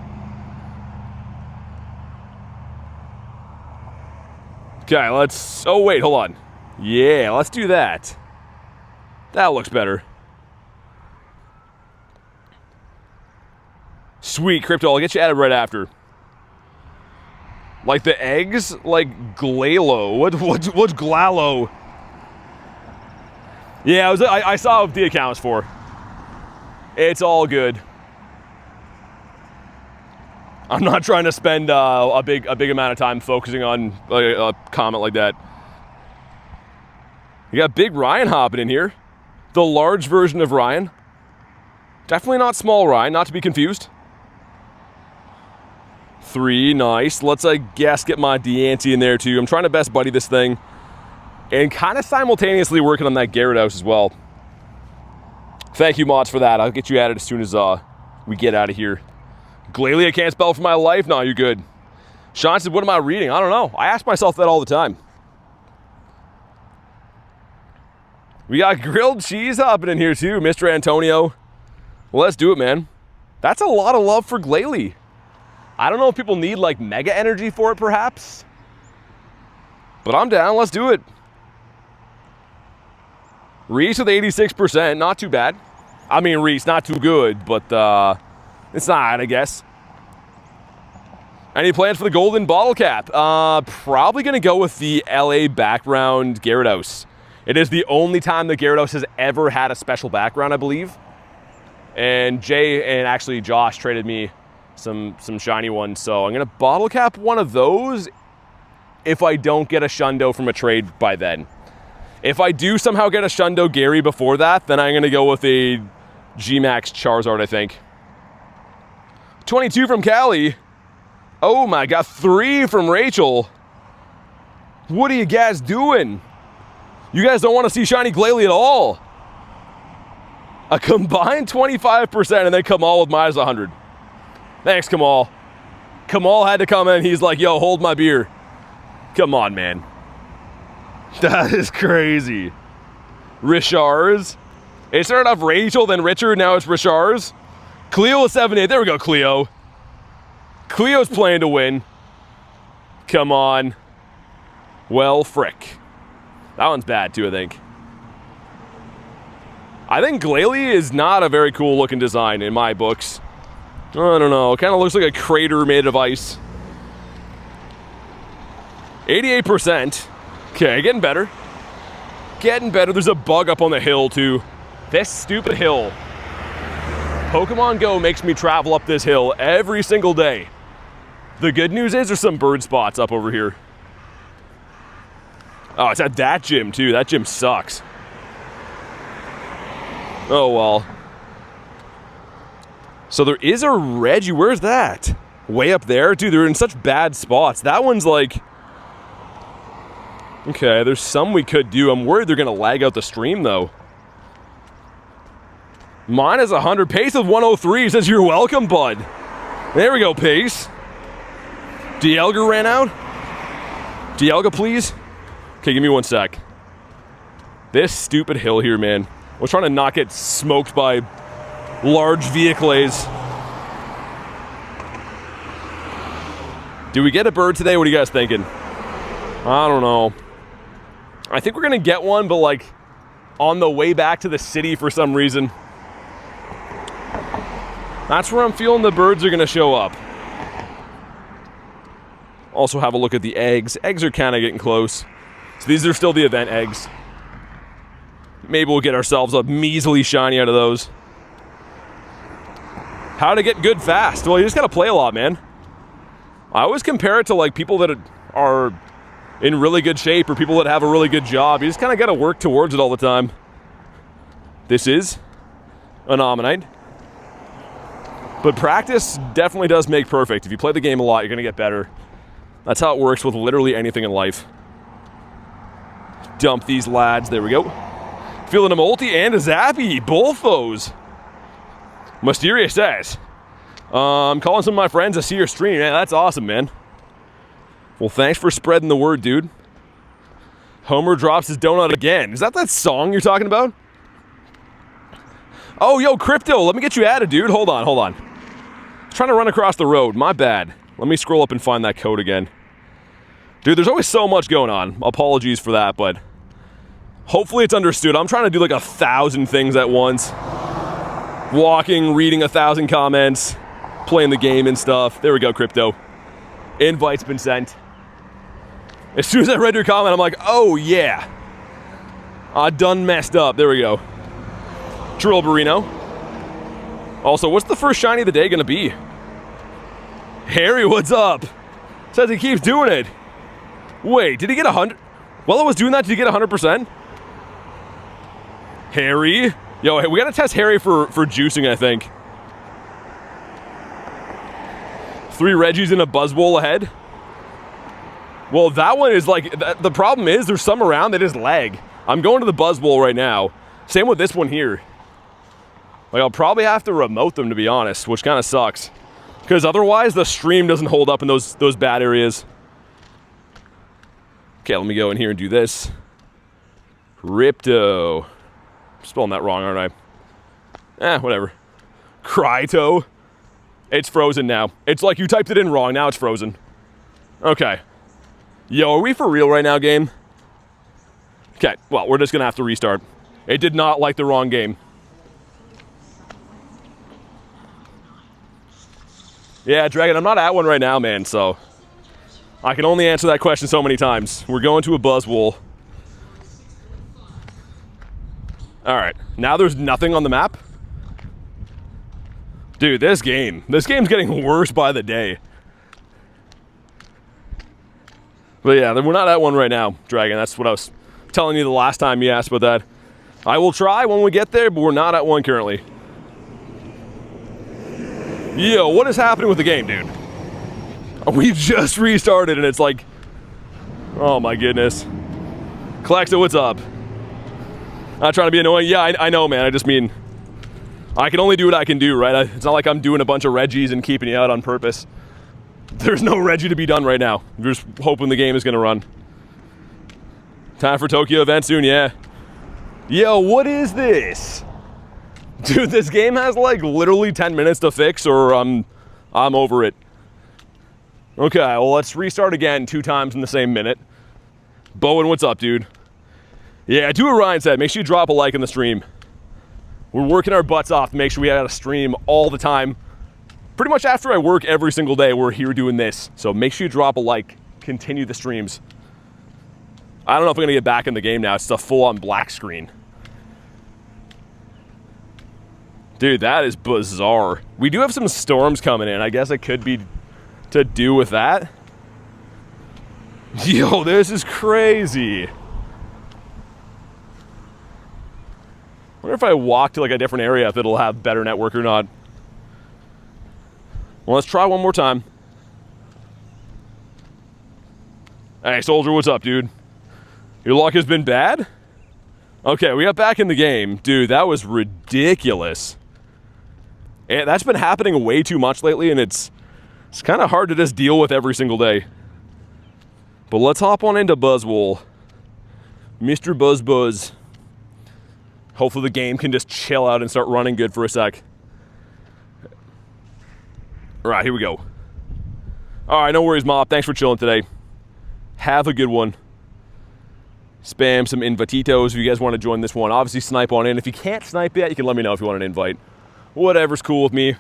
Okay, let's... Oh, wait, hold on. Yeah, let's do that. That looks better. Sweet, Crypto, I'll get you added right after. Like the eggs? Like Glalo. What's Glalo? Yeah, I saw what the account was for. It's all good. I'm not trying to spend a big amount of time focusing on a comment like that. You got Big Ryan hopping in here. The large version of Ryan. Definitely not small Ryan, not to be confused. 3, nice. Let's, I guess, get my Deante in there too. I'm trying to best buddy this thing. And kind of simultaneously working on that Gyarados as well. Thank you, mods, for that. I'll get you added as soon as we get out of here. Glalie, I can't spell for my life. No, you're good. Sean said, what am I reading? I don't know. I ask myself that all the time. We got grilled cheese hopping in here too, Mr. Antonio. Well, let's do it, man. That's a lot of love for Glalie. I don't know if people need like mega energy for it, perhaps. But I'm down. Let's do it. Reese with 86%. Not too bad. I mean, Reese, not too good, but it's not, I guess. Any plans for the golden bottle cap? Probably going to go with the LA background Gyarados. It is the only time that Gyarados has ever had a special background, I believe. And Jay and actually Josh traded me some shiny ones, so I'm going to bottle cap one of those if I don't get a Shundo from a trade by then. If I do somehow get a Shundo Gary before that, then I'm going to go with a G-Max Charizard, I think. 22 from Callie. Oh my god, 3 from Rachel. What are you guys doing? You guys don't want to see Shiny Glalie at all. A combined 25%, and then Kamal with minus 100. Thanks, Kamal. Kamal had to come in. He's like, yo, hold my beer. Come on, man. That is crazy. Richards. It started off Rachel, then Richard, now it's Richards. Cleo is 7-8. There we go, Cleo. Cleo's playing to win. Come on. Well, frick. That one's bad, too, I think. I think Glalie is not a very cool looking design in my books. I don't know. It kind of looks like a crater made of ice. 88%. Okay, getting better. Getting better. There's a bug up on the hill, too. This stupid hill. Pokemon Go makes me travel up this hill every single day. The good news is there's some bird spots up over here. Oh, it's at that gym, too. That gym sucks. Oh, well. So there is a Reggie. Where's that? Way up there? Dude, they're in such bad spots. That one's like... Okay, there's some we could do. I'm worried they're going to lag out the stream, though. Mine is 100. Pace of 103 says, you're welcome, bud. There we go, Pace. Dialga ran out. Dialga, please. Okay, give me 1 sec. This stupid hill here, man. We're trying to not get smoked by large vehicles. Do we get a bird today? What are you guys thinking? I don't know. I think we're going to get one, but like on the way back to the city for some reason. That's where I'm feeling the birds are going to show up. Also have a look at the eggs. Eggs are kind of getting close. So these are still the event eggs. Maybe we'll get ourselves a measly shiny out of those. How to get good fast? Well, you just got to play a lot, man. I always compare it to like people that are in really good shape or people that have a really good job. You just kind of got to work towards it all the time. This is an Ammonite. But practice definitely does make perfect. If you play the game a lot, you're going to get better. That's how it works with literally anything in life. Dump these lads. There we go. Feeling a multi and a zappy. Both those. Mysterious says, I'm calling some of my friends to see your stream. Man, that's awesome, man. Well, thanks for spreading the word, dude. Homer drops his donut again. Is that song you're talking about? Oh, yo, Crypto, let me get you added, dude. Hold on. I'm trying to run across the road. My bad. Let me scroll up and find that code again. Dude, there's always so much going on. Apologies for that, but hopefully it's understood. I'm trying to do like 1,000 things at once. Walking, reading 1,000 comments, playing the game and stuff. There we go, Crypto. Invite's been sent. As soon as I read your comment, I'm like, oh yeah. I done messed up. There we go. Drill Burrino. Also, what's the first shiny of the day gonna be? Harry, what's up? Says he keeps doing it. Wait, did he get 100? While I was doing that, did he get 100%? Harry? Yo, we gotta test Harry for juicing, I think. 3 Reggies and a Buzzwole ahead. Well, that one is like, the problem is there's some around that is lag. I'm going to the Buzzwole right now. Same with this one here. Like, I'll probably have to remote them, to be honest, which kind of sucks. Because otherwise, the stream doesn't hold up in those bad areas. Okay, let me go in here and do this. Ripto. I'm spelling that wrong, aren't I? Whatever. Cryto. It's frozen now. It's like you typed it in wrong, now it's frozen. Okay. Yo, are we for real right now, game? Okay, well, we're just gonna have to restart. It did not like the wrong game. Yeah, Dragon, I'm not at one right now, man, so I can only answer that question so many times. We're going to a Buzzwole. All right, now there's nothing on the map. Dude, this game's getting worse by the day. But yeah, we're not at one right now, Dragon. That's what I was telling you the last time you asked about that. I will try when we get there, but we're not at one currently. Yo, what is happening with the game, dude? We just restarted and it's like, oh my goodness. Claxo, what's up? Not trying to be annoying. Yeah, I know, man. I just mean, I can only do what I can do, right? It's not like I'm doing a bunch of Reggies and keeping you out on purpose. There's no Reggie to be done right now. We're just hoping the game is going to run. Time for Tokyo event soon, yeah. Yo, what is this? Dude, this game has like literally 10 minutes to fix or I'm over it. Okay, well, let's restart again 2 times in the same minute. Bowen, what's up, dude? Yeah, do what Ryan said. Make sure you drop a like in the stream. We're working our butts off to make sure we got a stream all the time. Pretty much after I work every single day, we're here doing this. So make sure you drop a like. Continue the streams. I don't know if I'm going to get back in the game now. It's a full-on black screen. Dude, that is bizarre. We do have some storms coming in. I guess it could be to do with that. Yo, this is crazy. Wonder if I walk to like a different area if it'll have better network or not. Well, let's try one more time. Hey, Soldier, what's up, dude? Your luck has been bad? Okay, we got back in the game. Dude, that was ridiculous. And that's been happening way too much lately, and it's kind of hard to just deal with every single day. But let's hop on into Buzzwole. Mr. Buzz. Hopefully the game can just chill out and start running good for a sec. All right, here we go. All right, no worries, Mop. Thanks for chilling today. Have a good one. Spam some invititos if you guys want to join this one. Obviously, snipe on in. If you can't snipe yet, you can let me know if you want an invite. Whatever's cool with me.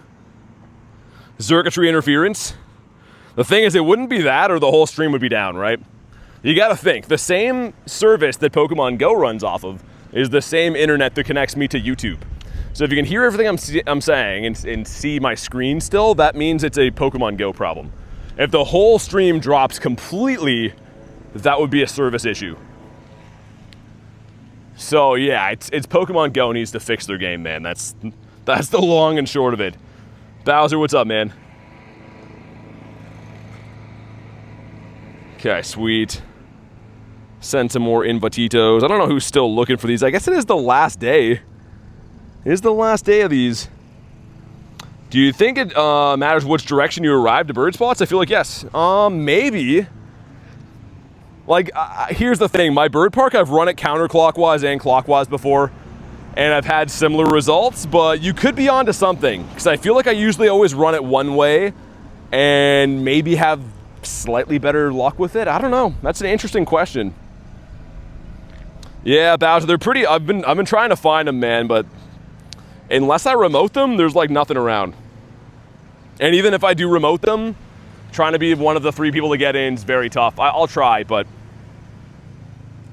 Circuitry interference. The thing is, it wouldn't be that or the whole stream would be down, right? You got to think. The same service that Pokemon GO runs off of is the same internet that connects me to YouTube. So if you can hear everything I'm saying and see my screen still, that means it's a Pokemon GO problem. If the whole stream drops completely, that would be a service issue. So yeah, it's Pokemon GO needs to fix their game, man. That's the long and short of it. Bowser, what's up, man? Okay, sweet. Send some more invititos. I don't know who's still looking for these. I guess it is the last day. It is the last day of these. Do you think it matters which direction you arrive to bird spots? I feel like yes. Maybe. Like, here's the thing. My bird park, I've run it counterclockwise and clockwise before, and I've had similar results, but you could be onto something, because I feel like I usually always run it one way and maybe have slightly better luck with it. I don't know. That's an interesting question. Yeah, Bowser, they're pretty... I've been trying to find them, man, but unless I remote them, there's like nothing around. And even if I do remote them, trying to be one of the 3 people to get in is very tough. I'll try, but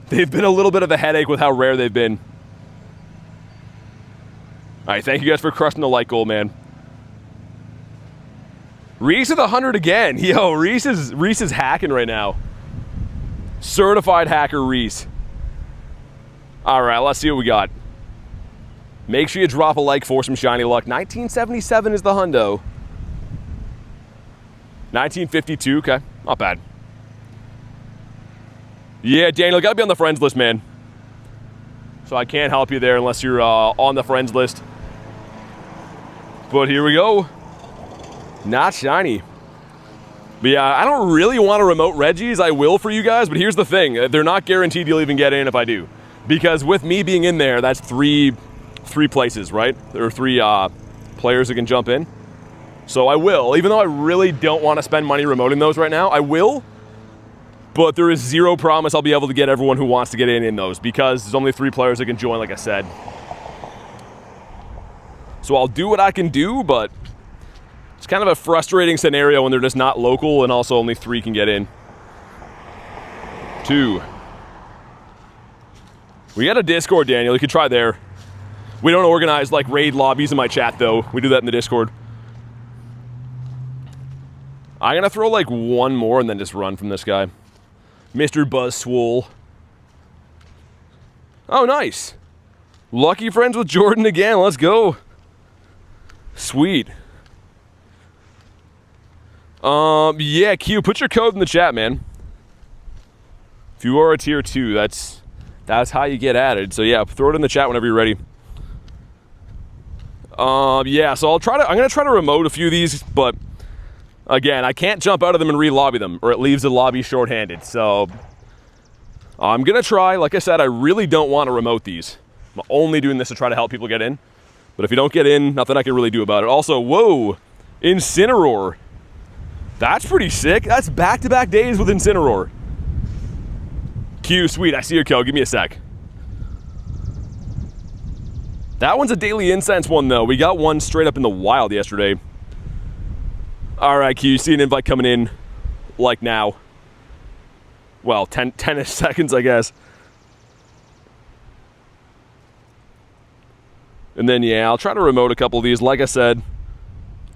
they've been a little bit of a headache with how rare they've been. All right, thank you guys for crushing the like goal, man. Reese with 100 again. Yo, Reese is hacking right now. Certified hacker Reese. All right, let's see what we got. Make sure you drop a like for some shiny luck. 1977 is the hundo. 1952, okay, not bad. Yeah, Daniel, gotta be on the friends list, man. So I can't help you there unless you're on the friends list. But here we go. Not shiny. But yeah, I don't really want to remote Reggies. I will for you guys, but here's the thing. They're not guaranteed you'll even get in if I do. Because with me being in there, that's three places, right? There are 3 players that can jump in. So I will, even though I really don't want to spend money remoting those right now, I will. But there is 0 promise I'll be able to get everyone who wants to get in those, because there's only 3 players that can join, like I said. So I'll do what I can do, but it's kind of a frustrating scenario when they're just not local and also only 3 can get in. 2. We got a Discord, Daniel. You could try there. We don't organize like raid lobbies in my chat, though. We do that in the Discord. I'm gonna throw like 1 more and then just run from this guy. Mr. Buzzwole. Oh, nice. Lucky friends with Jordan again. Let's go. Sweet. Yeah, Q, put your code in the chat, man. If you are a tier 2, that's how you get added. So yeah, throw it in the chat whenever you're ready. Yeah, so I'm gonna try to remote a few of these, but again, I can't jump out of them and re-lobby them, or it leaves the lobby short-handed. So I'm going to try. Like I said, I really don't want to remote these. I'm only doing this to try to help people get in. But if you don't get in, nothing I can really do about it. Also, whoa, Incineroar. That's pretty sick. That's back-to-back days with Incineroar. Q, sweet. I see your kill. Give me a sec. That one's a daily incense one, though. We got one straight up in the wild yesterday. All right, Q, you see an invite coming in, like now. Well, 10-ish seconds, I guess. And then, yeah, I'll try to remote a couple of these. Like I said,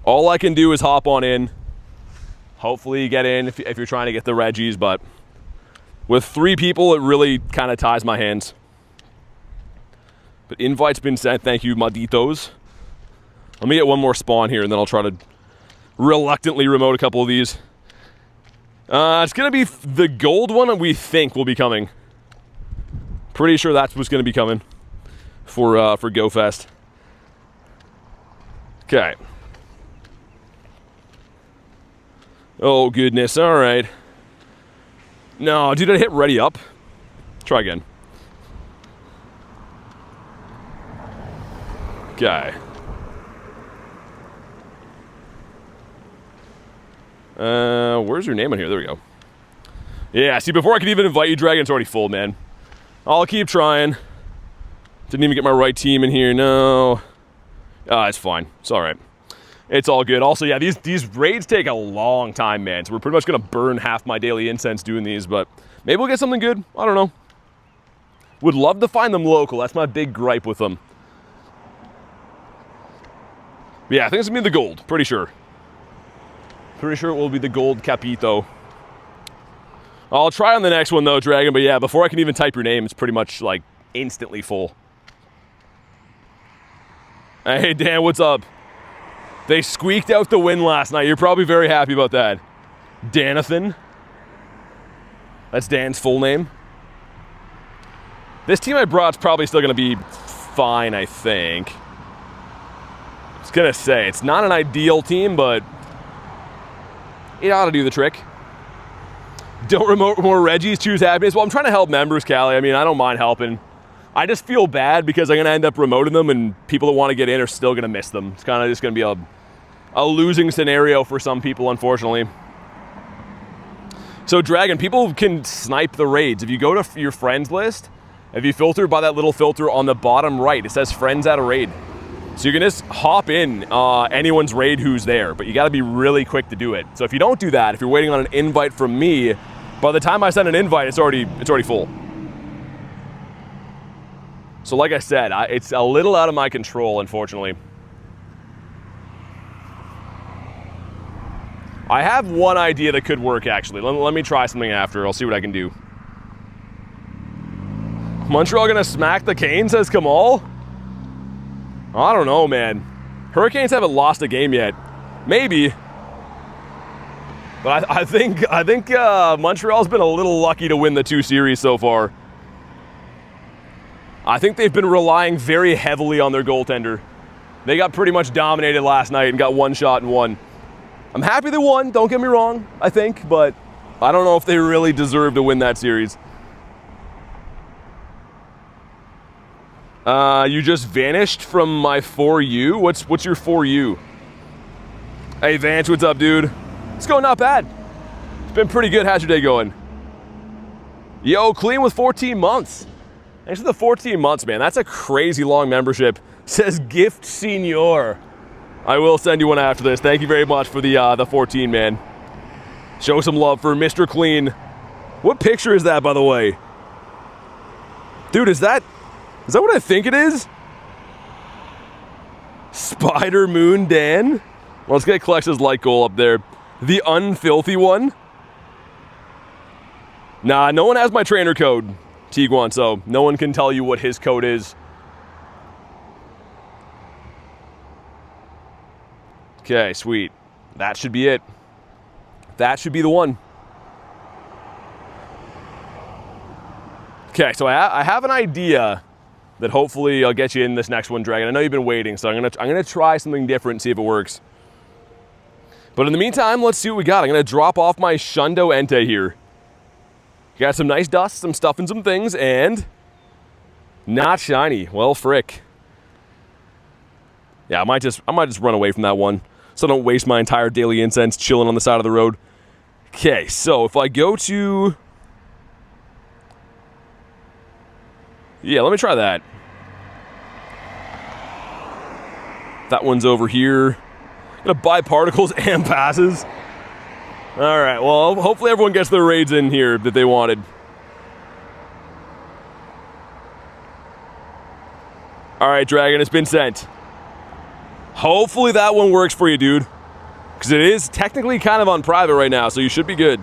all I can do is hop on in. Hopefully you get in if you're trying to get the Reggies, but with 3 people, it really kind of ties my hands. But invite's been sent. Thank you, Maditos. Let me get one more spawn here, and then I'll try to reluctantly remote a couple of these. It's going to be the gold one we think will be coming. Pretty sure that's what's going to be coming for GoFest. Okay. Oh, goodness. All right. No, dude, I hit ready up. Try again. Okay. Where's your name on here? There we go. Yeah, see, before I could even invite you, Dragon's already full, man. I'll keep trying. Didn't even get my right team in here. No. It's fine. It's all right. It's all good. Also, yeah, these raids take a long time, man. So we're pretty much going to burn half my daily incense doing these, but maybe we'll get something good. I don't know. Would love to find them local. That's my big gripe with them. But yeah, I think it's going to be the gold. Pretty sure. Pretty sure it will be the gold Capito. I'll try on the next one, though, Dragon. But yeah, before I can even type your name, it's pretty much, like, instantly full. Hey, Dan, what's up? They squeaked out the win last night. You're probably very happy about that. Danathan. That's Dan's full name. This team I brought's probably still going to be fine, I think. I was going to say, it's not an ideal team, but it ought to do the trick. Don't remote more Reggies, choose happiness. Well, I'm trying to help members, Callie. I mean, I don't mind helping. I just feel bad because I'm going to end up remoting them, and people that want to get in are still going to miss them. It's kind of just going to be a losing scenario for some people, unfortunately. So, Dragon, people can snipe the raids. If you go to your friends list, if you filter by that little filter on the bottom right, it says friends at a raid. So you can just hop in anyone's raid who's there, but you got to be really quick to do it. So if you don't do that, if you're waiting on an invite from me, by the time I send an invite, it's already full. So like I said, it's a little out of my control, unfortunately. I have one idea that could work, actually. Let me try something after. I'll see what I can do. Montreal gonna smack the Canes, says Kamal? I don't know, man. Hurricanes haven't lost a game yet. Maybe. But I think Montreal's been a little lucky to win the 2 series so far. I think they've been relying very heavily on their goaltender. They got pretty much dominated last night and got one shot and won. I'm happy they won, don't get me wrong, I think, but I don't know if they really deserve to win that series. You just vanished from my For You? What's your For You? Hey, Vance, what's up, dude? It's going not bad. It's been pretty good. How's your day going? Yo, clean with 14 months. Thanks for the 14 months, man. That's a crazy long membership. Says Gift Senior. I will send you one after this. Thank you very much for the 14, man. Show some love for Mr. Clean. What picture is that, by the way? Dude, is that what I think it is? Spider Moon Dan? Well, let's get Klex's light goal up there. The unfilthy one? Nah, no one has my trainer code, Tiguan, so no one can tell you what his code is. Okay, sweet. That should be it. That should be the one. Okay, so I have an idea that hopefully I'll get you in this next one, Dragon. I know you've been waiting, so I'm gonna try something different and see if it works. But in the meantime, let's see what we got. I'm gonna drop off my Shundo Entei here. Got some nice dust, some stuff and some things, and not shiny. Well, frick. Yeah, I might just run away from that one so I don't waste my entire daily incense chilling on the side of the road. Okay, so if I go to... Yeah, let me try that. That one's over here. Gonna buy particles and passes. Alright, well, hopefully everyone gets their raids in here that they wanted. Alright, Dragon, it's been sent. Hopefully that one works for you, dude. Because it is technically kind of on private right now, so you should be good.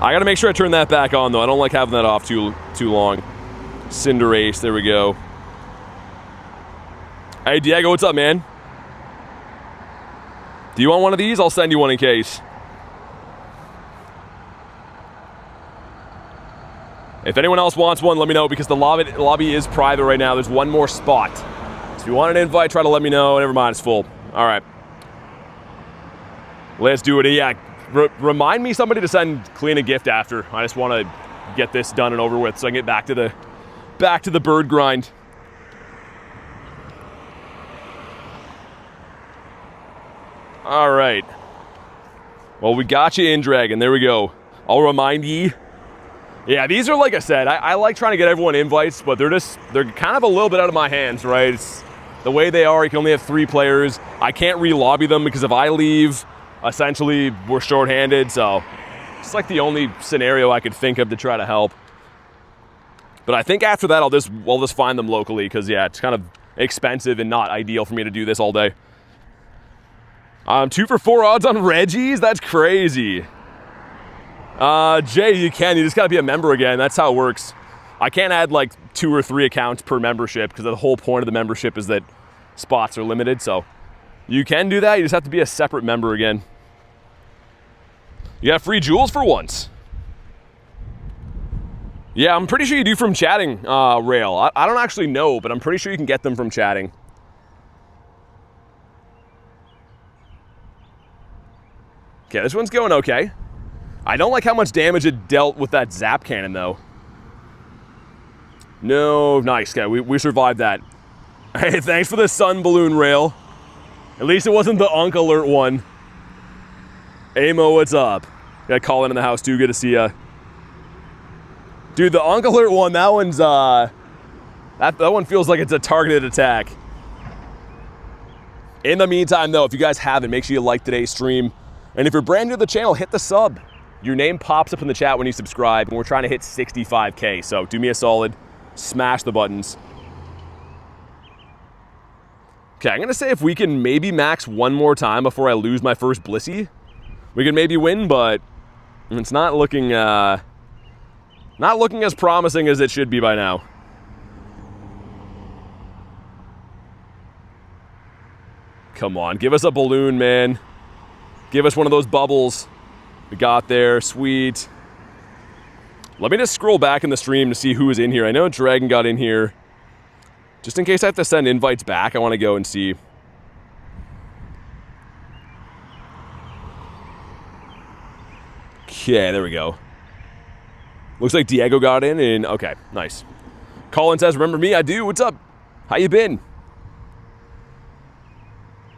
I gotta make sure I turn that back on, though. I don't like having that off too long. Cinderace, there we go. Hey, Diego, what's up, man? Do you want one of these? I'll send you one in case. If anyone else wants one, let me know, because the lobby is private right now. There's one more spot. So if you want an invite, try to let me know. Never mind, it's full. All right. Let's do it. Yeah, remind me somebody to send Clean a gift after. I just want to get this done and over with so I can get back to the bird grind. All right. Well, we got you in, Dragon. There we go. I'll remind ye. Yeah, these are, like I said, I like trying to get everyone invites, but they're kind of a little bit out of my hands, right? It's the way they are. You can only have 3 players. I can't re-lobby them because if I leave, essentially we're shorthanded. So it's like the only scenario I could think of to try to help. But I think after that, I'll just find them locally because, yeah, it's kind of expensive and not ideal for me to do this all day. 2 for 4 odds on Reggies? That's crazy. Jay, you just gotta be a member again. That's how it works. I can't add like 2 or 3 accounts per membership because the whole point of the membership is that spots are limited. So you can do that. You just have to be a separate member again. You got free jewels for once. Yeah, I'm pretty sure you do from chatting, Rail. I don't actually know, but I'm pretty sure you can get them from chatting. Okay, this one's going okay. I don't like how much damage it dealt with that Zap Cannon, though. No, nice. Okay, we survived that. Hey, thanks for the sun balloon, Rail. At least it wasn't the Unk Alert one. Amo, what's up? Got Colin in the house, too. Good to see ya. Dude, the Unk Alert one, that one's, that one feels like it's a targeted attack. In the meantime, though, if you guys haven't, make sure you like today's stream. And if you're brand new to the channel, hit the sub. Your name pops up in the chat when you subscribe, and we're trying to hit 65K, so do me a solid. Smash the buttons. Okay, I'm going to say if we can maybe max one more time before I lose my first Blissey, we can maybe win, but it's not looking as promising as it should be by now. Come on, give us a balloon, man. Give us one of those bubbles. We got there, sweet. Let me just scroll back in the stream to see who is in here. I know Dragon got in here. Just in case I have to send invites back, I want to go and see. Okay, there we go. Looks like Diego got in, and okay, nice. Colin says, remember me? I do. What's up? How you been?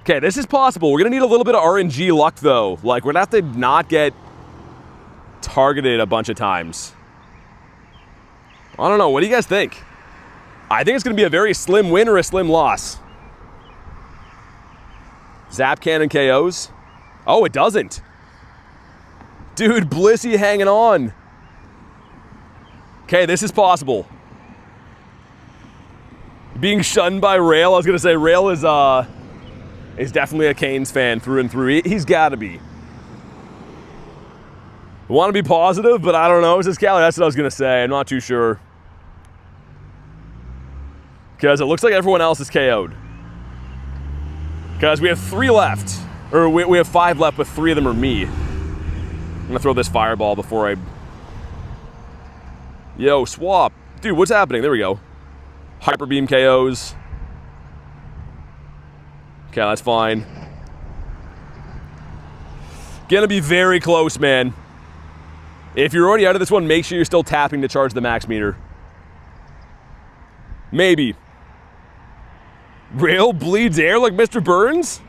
Okay, this is possible. We're going to need a little bit of RNG luck, though. Like, we're going to have to not get targeted a bunch of times. I don't know. What do you guys think? I think it's going to be a very slim win or a slim loss. Zap Cannon KOs. Oh, it doesn't. Dude, Blissey hanging on. Okay, this is possible. Being shunned by Rail. I was going to say Rail is definitely a Canes fan through and through. He's got to be. I want to be positive, but I don't know. It's just Cali. That's what I was going to say. I'm not too sure. Because it looks like everyone else is KO'd. Because we have 3 left. Or we have 5 left, but 3 of them are me. I'm going to throw this fireball before I... Yo, swap. Dude, what's happening? There we go. Hyper Beam KOs. Okay, that's fine. Gonna be very close, man. If you're already out of this one, make sure you're still tapping to charge the max meter. Maybe. Rail bleeds air like Mr. Burns?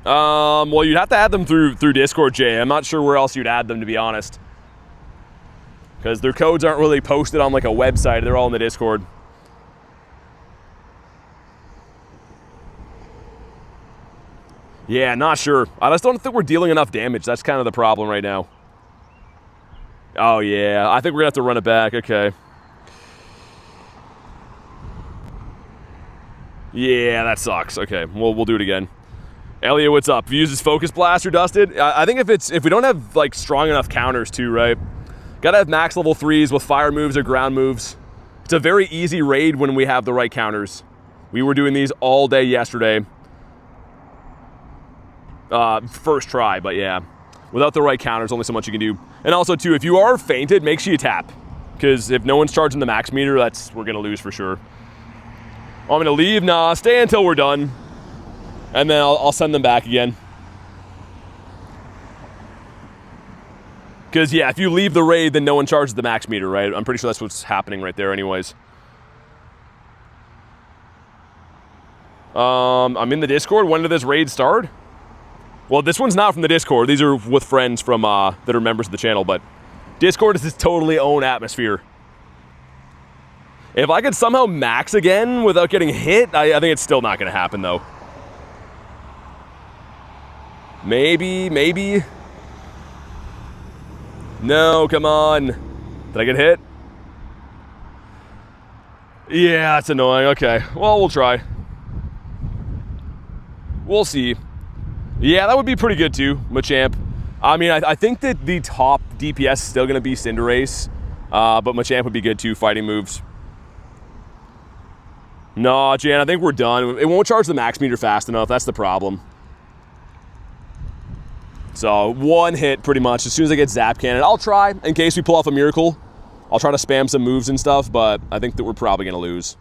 Well, you'd have to add them through Discord, Jay. I'm not sure where else you'd add them, to be honest. Because their codes aren't really posted on like a website. They're all in the Discord. Yeah, not sure. I just don't think we're dealing enough damage. That's kind of the problem right now. Oh, yeah. I think we're going to have to run it back. Okay. Yeah, that sucks. Okay, we'll do it again. Elliot, what's up? Uses Focus Blaster, Dusted. I think if we don't have like strong enough counters too, right? Gotta have max level 3s with fire moves or ground moves. It's a very easy raid when we have the right counters. We were doing these all day yesterday. First try, but yeah. Without the right counters, only so much you can do. And also too, if you are fainted, make sure you tap. Because if no one's charging the max meter, we're gonna lose for sure. I'm gonna leave? Nah, stay until we're done. And then I'll send them back again. Because, yeah, if you leave the raid, then no one charges the max meter, right? I'm pretty sure that's what's happening right there anyways. I'm in the Discord. When did this raid start? Well, this one's not from the Discord. These are with friends from that are members of the channel, but Discord is its totally own atmosphere. If I could somehow max again without getting hit, I think it's still not going to happen, though. Maybe. No, come on. Did I get hit? Yeah, it's annoying. Okay, well, we'll try. We'll see. Yeah, that would be pretty good too, Machamp. I mean, I think that the top DPS is still going to be Cinderace, but Machamp would be good too, fighting moves. No, Jan, I think we're done. It won't charge the max meter fast enough. That's the problem. So, one hit pretty much. As soon as I get Zap Cannon, I'll try, in case we pull off a miracle. I'll try to spam some moves and stuff, but I think that we're probably going to lose.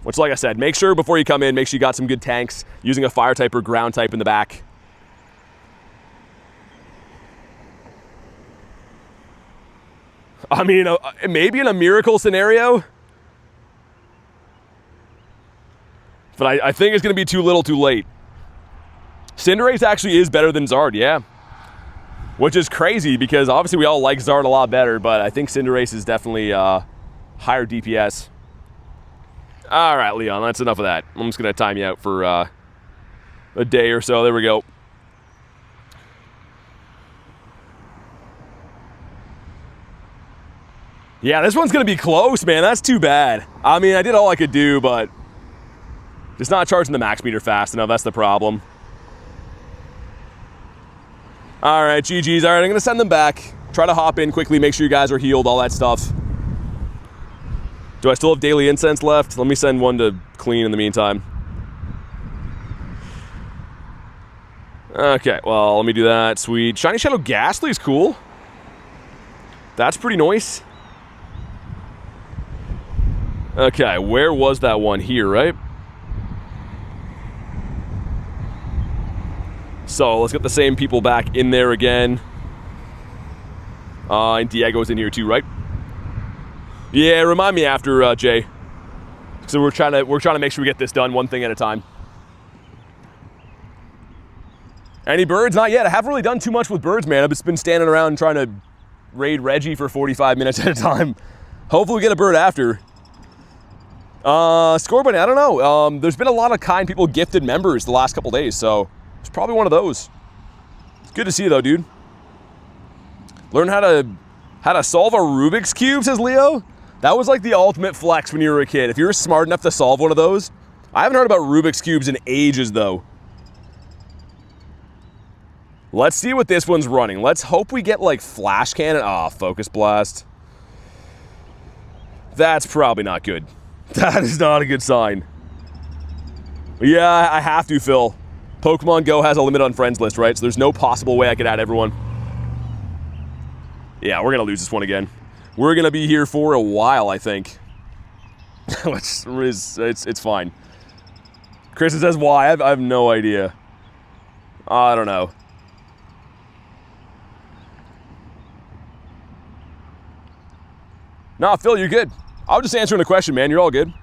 Which, like I said, make sure before you come in, make sure you got some good tanks using a fire type or ground type in the back. I mean, maybe in a miracle scenario. But I think it's going to be too little too late. Cinderace actually is better than Zard, yeah. Which is crazy because obviously we all like Zard a lot better, but I think Cinderace is definitely higher DPS. All right, Leon, that's enough of that. I'm just going to time you out for a day or so. There we go. Yeah, this one's going to be close, man. That's too bad. I mean, I did all I could do, but just not charging the max meter fast enough. That's the problem. All right, GG's. All right, I'm going to send them back. Try to hop in quickly, make sure you guys are healed, all that stuff. Do I still have Daily Incense left? Let me send one to clean in the meantime. Okay, well, let me do that. Sweet. Shiny Shadow Ghastly's cool. That's pretty nice. Okay, where was that one? Here, right? So let's get the same people back in there again. And Diego's in here too, right? Yeah, remind me after, Jay. So we're trying to make sure we get this done one thing at a time. Any birds? Not yet. I haven't really done too much with birds, man. I've just been standing around trying to raid Reggie for 45 minutes at a time. Hopefully we get a bird after. Scorbunny, I don't know. There's been a lot of kind people gifted members the last couple days, so it's probably one of those. It's good to see though, dude. Learn how to solve a Rubik's Cube, says Leo. That was like the ultimate flex when you were a kid. If you were smart enough to solve one of those. I haven't heard about Rubik's Cubes in ages though. Let's see what this one's running. Let's hope we get like Flash Cannon. Ah, Focus Blast. That's probably not good. That is not a good sign. Yeah, I have to, Phil. Pokemon GO has a limit on friends list, right? So there's no possible way I could add everyone. Yeah, we're going to lose this one again. We're going to be here for a while, I think. It's fine. Chris says why? I have no idea. I don't know. No, Phil, you're good. I was just answering the question, man. You're all good.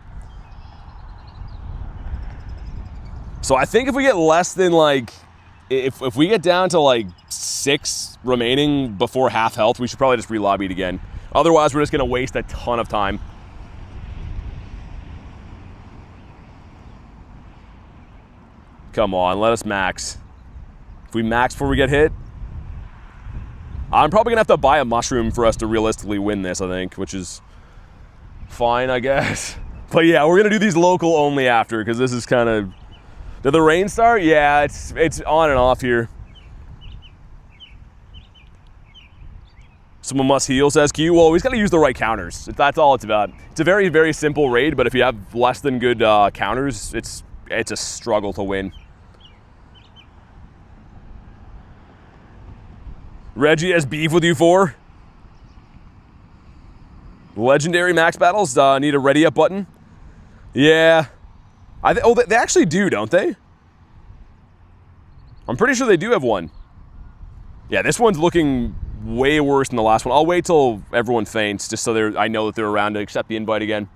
So I think if we get less than like, if we get down to like 6 remaining before half health, we should probably just re-lobby it again. Otherwise, we're just gonna waste a ton of time. Come on, let us max. If we max before we get hit, I'm probably gonna have to buy a mushroom for us to realistically win this, I think, which is fine, I guess. But yeah, we're gonna do these local only after, because this is kind of... Did the rain start? Yeah, it's on and off here. Someone must heal, says Q. Well, we just gotta use the right counters. That's all it's about. It's a very, very simple raid, but if you have less than good counters, it's a struggle to win. Reggie has beef with you for? Legendary max battles need a ready up button. Yeah. Oh, they actually do, don't they? I'm pretty sure they do have one. Yeah, this one's looking way worse than the last one. I'll wait till everyone faints, just so I know that they're around to accept the invite again.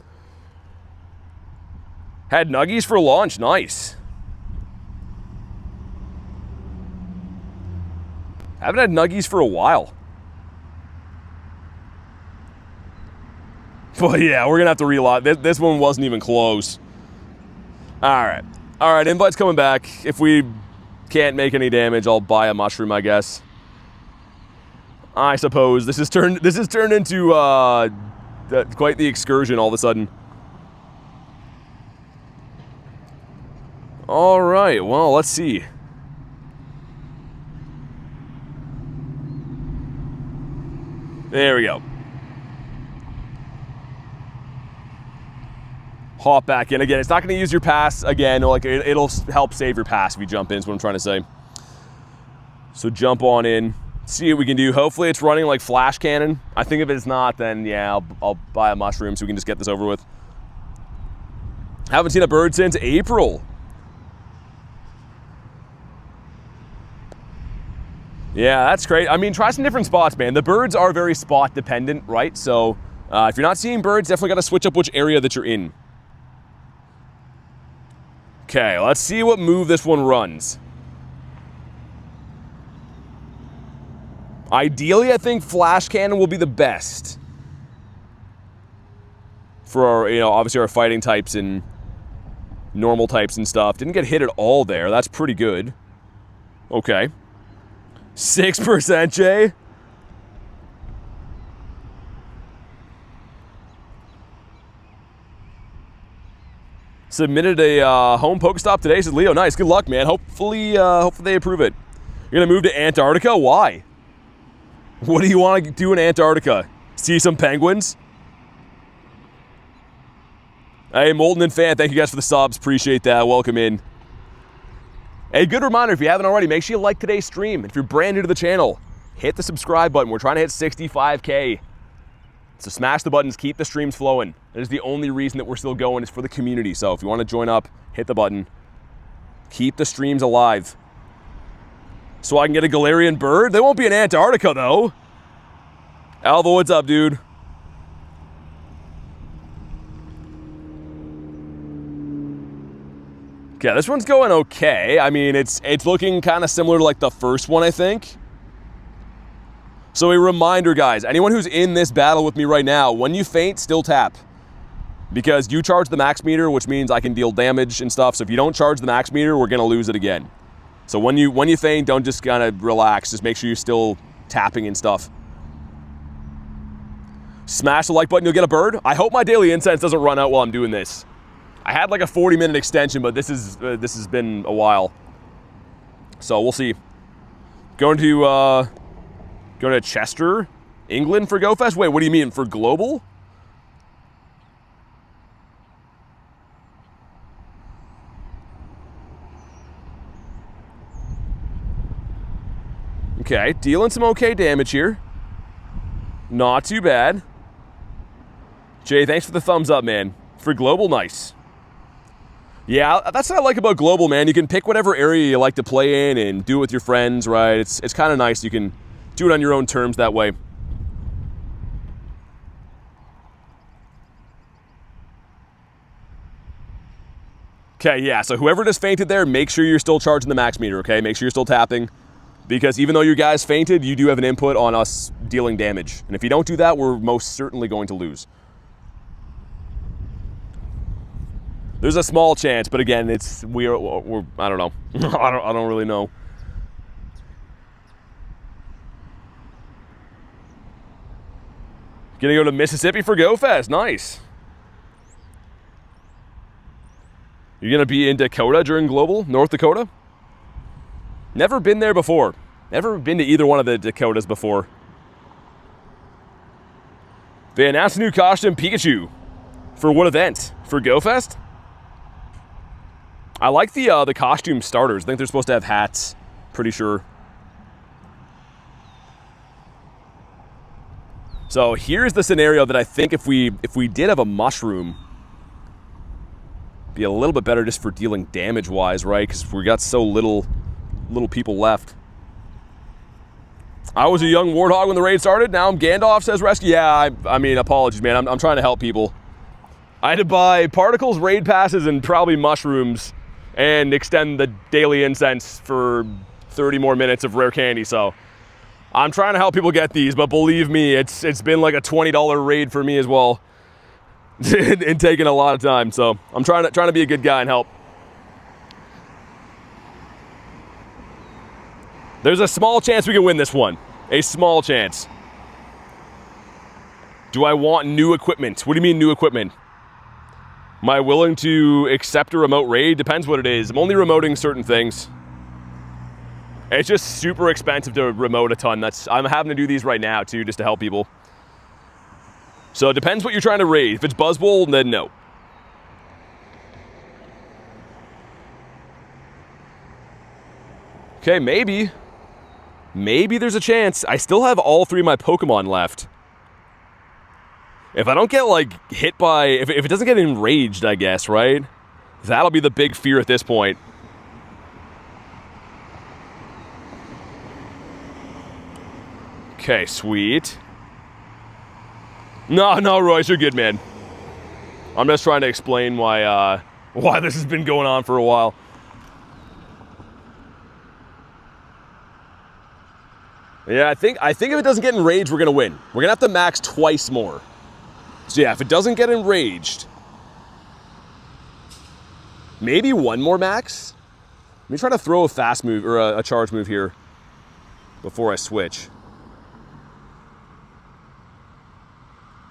Had nuggies for launch, nice. Haven't had nuggies for a while. But yeah, we're gonna have to reload. This one wasn't even close. All right, invite's coming back. If we can't make any damage, I'll buy a mushroom, I guess. I suppose this has turned into quite the excursion all of a sudden. All right, well, let's see. There we go. Hop back in again. It's not going to use your pass again. Like it'll help save your pass if you jump in. Is what I'm trying to say. So jump on in. See what we can do. Hopefully it's running like flash cannon. I think if it's not, then yeah, I'll buy a mushroom so we can just get this over with. Haven't seen a bird since April. Yeah, that's great. I mean, try some different spots, man. The birds are very spot dependent, right? So if you're not seeing birds, definitely got to switch up which area that you're in. Okay, let's see what move this one runs. Ideally, I think Flash Cannon will be the best. For our, obviously our fighting types and normal types and stuff. Didn't get hit at all there. That's pretty good. Okay. 6%, Jay? Submitted a home Pokestop today, says Leo. Nice, good luck, man. Hopefully they approve it. You're gonna move to Antarctica? Why? What do you want to do in Antarctica? See some penguins? Hey, Molten and Fan, thank you guys for the subs. Appreciate that. Welcome in. Hey, good reminder, if you haven't already, make sure you like today's stream. If you're brand new to the channel, hit the subscribe button. We're trying to hit 65K. So smash the buttons, keep the streams flowing. That is the only reason that we're still going, is for the community. So if you want to join up, hit the button. Keep the streams alive. So I can get a Galarian bird? They won't be in Antarctica, though. Alva, what's up, dude? Okay, this one's going okay. I mean, it's looking kind of similar to like the first one, I think. So a reminder, guys, anyone who's in this battle with me right now, when you faint, still tap. Because you charge the max meter, which means I can deal damage and stuff. So if you don't charge the max meter, we're gonna lose it again. So when you faint, don't just kind of relax. Just make sure you're still tapping and stuff. Smash the like button, you'll get a bird. I hope my daily incense doesn't run out while I'm doing this. I had like a 40-minute extension, but this has been a while. So we'll see. Going to Chester, England for GoFest? Wait, what do you mean, for global? Okay, dealing some okay damage here. Not too bad. Jay, thanks for the thumbs up, man. For global, nice. Yeah, that's what I like about global, man. You can pick whatever area you like to play in and do it with your friends, right? It's kind of nice. You can do it on your own terms that way. Okay, yeah, so whoever just fainted there, make sure you're still charging the max meter, okay? Make sure you're still tapping. Because even though your guys fainted, you do have an input on us dealing damage. And if you don't do that, we're most certainly going to lose. There's a small chance, but again, we're I don't know. I don't really know. Gonna go to Mississippi for Go Fest. Nice. You're gonna be in Dakota during Global, North Dakota? Never been there before. Never been to either one of the Dakotas before. They announced a new costume, Pikachu. For what event? For Go Fest? I like the costume starters. I think they're supposed to have hats. Pretty sure. So here's the scenario that I think if we did have a mushroom, be a little bit better just for dealing damage wise, right? Because we got so little people left. I was a young warthog when the raid started. Now I'm Gandalf, says Rescue. Yeah, I mean, apologies, man. I'm trying to help people. I had to buy particles, raid passes, and probably mushrooms, and extend the daily incense for 30 more minutes of rare candy. So I'm trying to help people get these, but believe me, it's been like a $20 raid for me as well, and taking a lot of time. So I'm trying to be a good guy and help. There's a small chance we can win this one. A small chance. Do I want new equipment? What do you mean new equipment? Am I willing to accept a remote raid? Depends what it is. I'm only remoting certain things. It's just super expensive to remote a ton. I'm having to do these right now too, just to help people. So it depends what you're trying to raid. If it's Buzzwole, then no. Okay, maybe. Maybe there's a chance. I still have all 3 of my Pokemon left. If I don't get, like, hit by... If it doesn't get enraged, I guess, right? That'll be the big fear at this point. Okay, sweet. No, Royce, you're good, man. I'm just trying to explain why this has been going on for a while. Yeah, I think if it doesn't get enraged, we're gonna win. We're gonna have to max twice more. So yeah, if it doesn't get enraged, maybe one more max. Let me try to throw a fast move or a charge move here before I switch.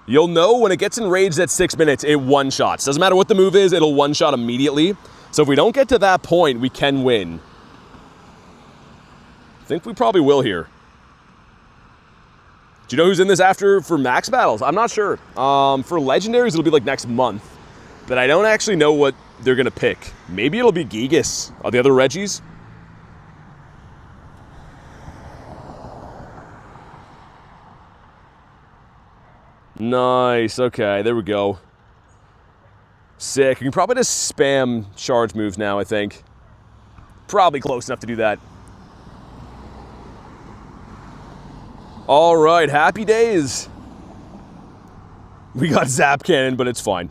You'll know when it gets enraged at 6 minutes, it one-shots. Doesn't matter what the move is, it'll one-shot immediately. So if we don't get to that point, we can win. I think we probably will here. Do you know who's in this after for max battles? I'm not sure. For legendaries, it'll be like next month. But I don't actually know what they're going to pick. Maybe it'll be Gigas. Are the other Reggies? Nice. Okay, there we go. Sick. You can probably just spam charge moves now, I think. Probably close enough to do that. All right, happy days. We got Zap Cannon, but it's fine.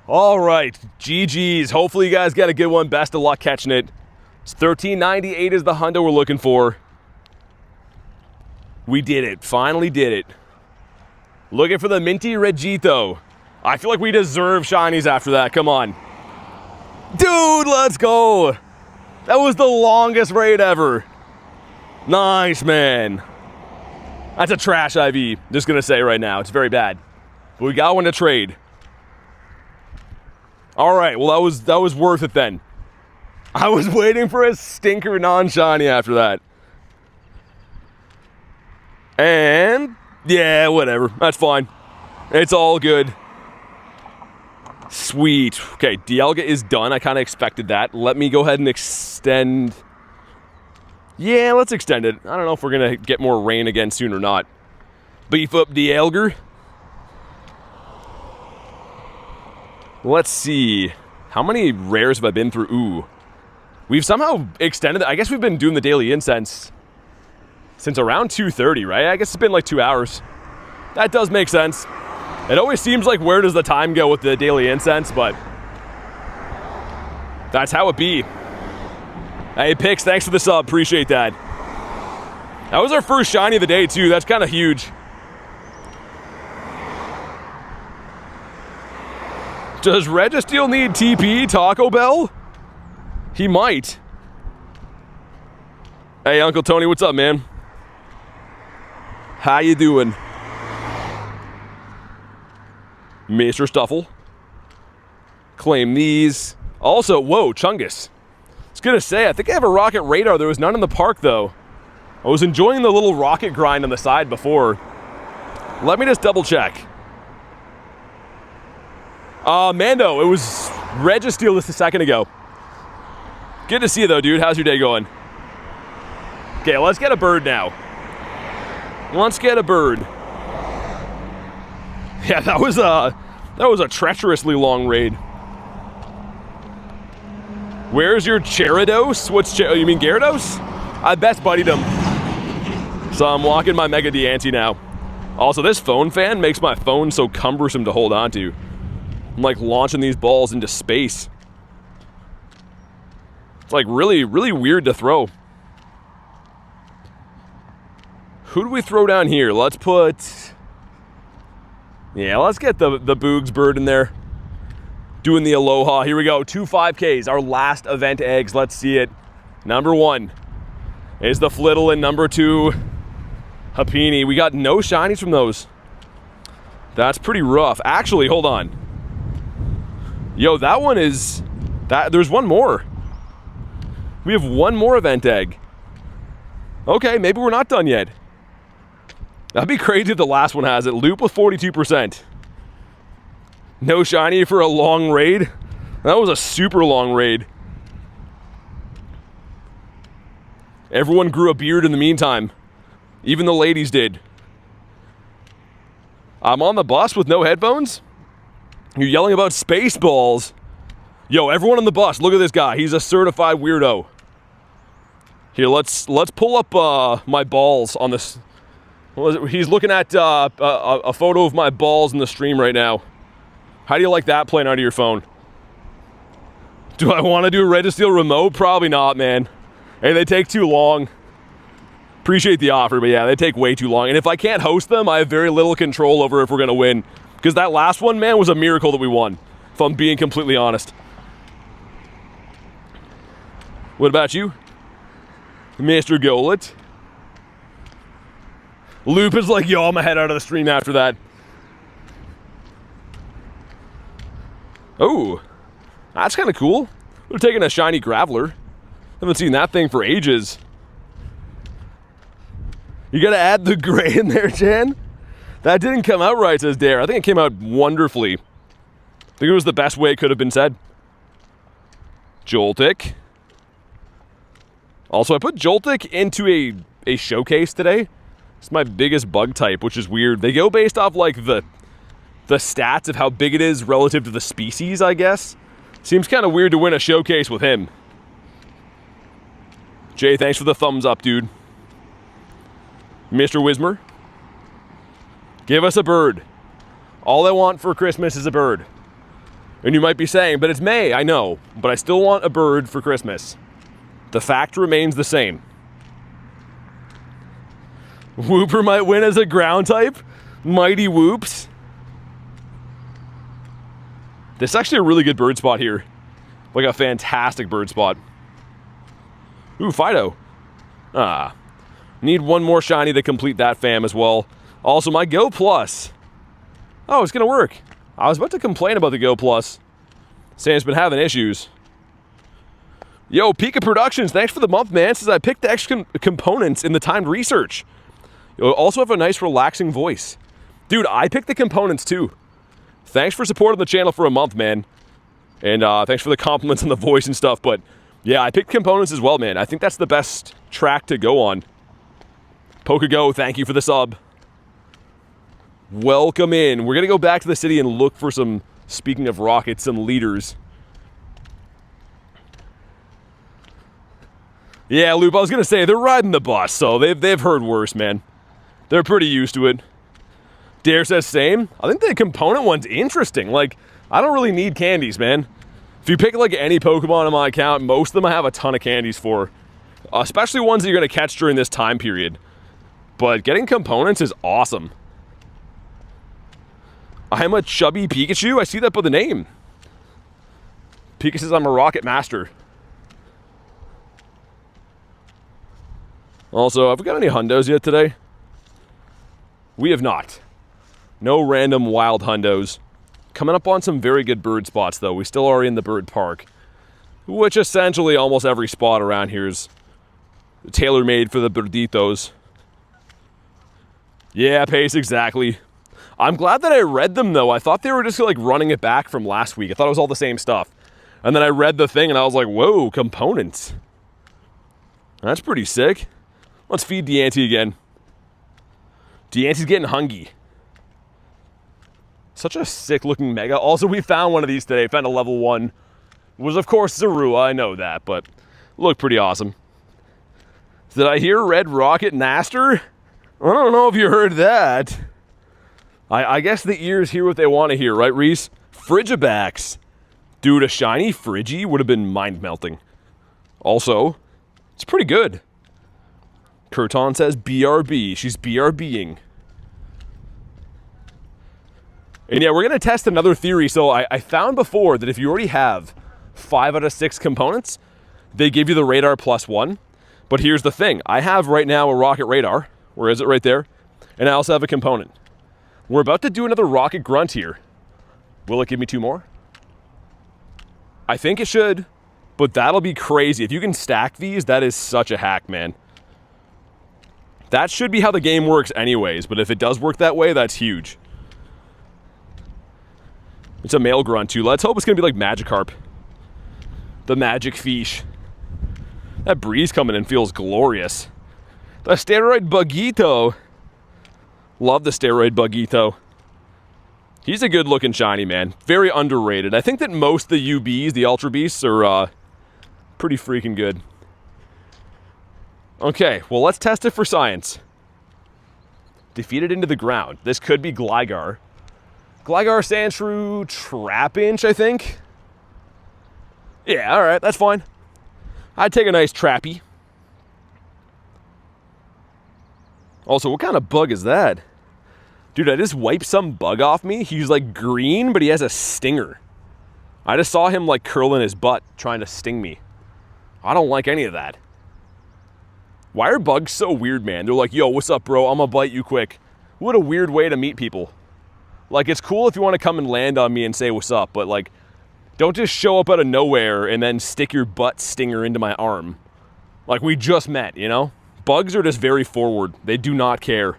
All right, GG's. Hopefully you guys got a good one. Best of luck catching it. It's 1398 is the hundo we're looking for. We did it. Finally did it. Looking for the Minty Regito. I feel like we deserve shinies after that. Come on. Dude, let's go. That was the longest raid ever. Nice, man. That's a trash IV. Just gonna say right now, it's very bad. But we got one to trade. All right, well that was worth it then. I was waiting for a stinker non-shiny after that. And yeah, whatever. That's fine. It's all good. Sweet. Okay, Dialga is done. I kind of expected that. Let me go ahead and extend. Yeah, let's extend it. I don't know if we're going to get more rain again soon or not. Beef up Dialga. Let's see. How many rares have I been through? Ooh. We've somehow extended it. I guess we've been doing the daily incense since around 2:30, right? I guess it's been like 2 hours. That does make sense. It always seems like where does the time go with the daily incense, but That's how it be. Hey, Pix, thanks for the sub. Appreciate that. That was our first shiny of the day, too. That's kind of huge. Does Registeel need TP, Taco Bell? He might. Hey, Uncle Tony, what's up, man? How you doing? Mr. Stuffle. Claim these. Also, whoa, Chungus. I was gonna say, I think I have a rocket radar. There was none in the park, though. I was enjoying the little rocket grind on the side before. Let me just double check. Mando, it was Registeel just a second ago. Good to see you, though, dude. How's your day going? Okay, let's get a bird now. Let's get a bird. Yeah, that was a treacherously long raid. Where's your Gyarados? You mean Gyarados? I best buddied him. So I'm walking my Mega Diancie now. Also, this phone fan makes my phone so cumbersome to hold on to. I'm like launching these balls into space. It's like really, really weird to throw. Who do we throw down here? Let's put... Yeah, let's get the Boogs bird in there. Doing the Aloha. Here we go. 2 5Ks. Our last event eggs. Let's see it. Number 1 is the Flittle, and number 2, Happini. We got no shinies from those. That's pretty rough. Actually, hold on. Yo, that one is... There's one more. We have one more event egg. Okay, maybe we're not done yet. That'd be crazy if the last one has it. Loop with 42%. No shiny for a long raid. That was a super long raid. Everyone grew a beard in the meantime. Even the ladies did. I'm on the bus with no headphones? You're yelling about Spaceballs. Yo, everyone on the bus, look at this guy. He's a certified weirdo. Here, let's pull up my balls on this. He's looking at a photo of my balls in the stream right now. How do you like that playing out of your phone? Do I want to do a Registeel remote? Probably not, man. Hey, they take too long. Appreciate the offer, but yeah, they take way too long. And if I can't host them, I have very little control over if we're going to win. Because that last one, man, was a miracle that we won. If I'm being completely honest. What about you? Mr. Golet? Loop is like, yo, I'm gonna head out of the stream after that. Oh, that's kind of cool. We're taking a shiny Graveler. Haven't seen that thing for ages. You gotta add the gray in there, Jan. That didn't come out right, says Dare. I think it came out wonderfully. I think it was the best way it could have been said. Joltik. Also, I put Joltik into a showcase today. It's my biggest bug type, which is weird. They go based off like the stats of how big it is relative to the species, I guess. Seems kind of weird to win a showcase with him. Jay, thanks for the thumbs up, dude. Mr. Wismer. Give us a bird. All I want for Christmas is a bird. And you might be saying, but it's May, I know. But I still want a bird for Christmas. The fact remains the same. Whooper might win as a ground type. Mighty Whoops. This is actually a really good bird spot here. Like a fantastic bird spot. Ooh, Fido. Need one more shiny to complete that fam as well. Also, my Go Plus. Oh, it's gonna work. I was about to complain about the Go Plus. Saying it's been having issues. Yo, Pika Productions, thanks for the month, man. Says I picked the extra components in the timed research. You also have a nice relaxing voice. Dude, I picked the components too. Thanks for supporting the channel for a month, man. And thanks for the compliments on the voice and stuff. But yeah, I picked components as well, man. I think that's the best track to go on. PokeGo, thank you for the sub. Welcome in. We're going to go back to the city and look for some, speaking of rockets, some leaders. Yeah, Loop, I was going to say, they're riding the bus, so they've heard worse, man. They're pretty used to it. Dare says same. I think the component one's interesting. Like, I don't really need candies, man. If you pick like any Pokemon on my account, most of them I have a ton of candies for. Especially ones that you're going to catch during this time period. But getting components is awesome. I'm a chubby Pikachu? I see that by the name. Pika says I'm a rocket master. Also, have we got any hundos yet today? We have not. No random wild hundos. Coming up on some very good bird spots, though. We still are in the bird park, which essentially almost every spot around here is tailor-made for the birditos. Yeah, Pace, exactly. I'm glad that I read them, though. I thought they were just like running it back from last week. I thought it was all the same stuff. And then I read the thing and I was like, whoa, components. That's pretty sick. Let's feed Deante again. Deante's getting hungry. Such a sick looking mega. Also, we found one of these today. Found a level 1. It was, of course, Zorua. I know that, but looked pretty awesome. Did I hear Red Rocket Naster? I don't know if you heard that. I guess the ears hear what they want to hear, right, Reese? Frigibax. Dude, a shiny Frigi would have been mind-melting. Also, it's pretty good. Kurton says BRB. She's BRBing. And yeah, we're going to test another theory. So I found before that if you already have 5 out of 6 components, they give you the radar +1. But here's the thing. I have right now a rocket radar. Where is it? Right there. And I also have a component. We're about to do another rocket grunt here. Will it give me 2 more? I think it should. But that'll be crazy. If you can stack these, that is such a hack, man. That should be how the game works anyways. But if it does work that way, that's huge. It's a male grunt too. Let's hope it's going to be like Magikarp. The magic fish. That breeze coming in feels glorious. The steroid Bugito. Love the steroid Bugito. He's a good looking shiny, man. Very underrated. I think that most of the UBs, the Ultra Beasts, are pretty freaking good. Okay, well, let's test it for science. Defeated into the ground. This could be Gligar. Gligar, Sandshrew, Trapinch, I think. Yeah, alright, that's fine. I'd take a nice Trappy. Also, what kind of bug is that? Dude, I just wiped some bug off me. He's like green, but he has a stinger. I just saw him like curling his butt trying to sting me. I don't like any of that. Why are bugs so weird, man? They're like, yo, what's up, bro? I'm gonna bite you quick. What a weird way to meet people. Like, it's cool if you want to come and land on me and say what's up, but like, don't just show up out of nowhere and then stick your butt stinger into my arm. Like, we just met, you know? Bugs are just very forward. They do not care.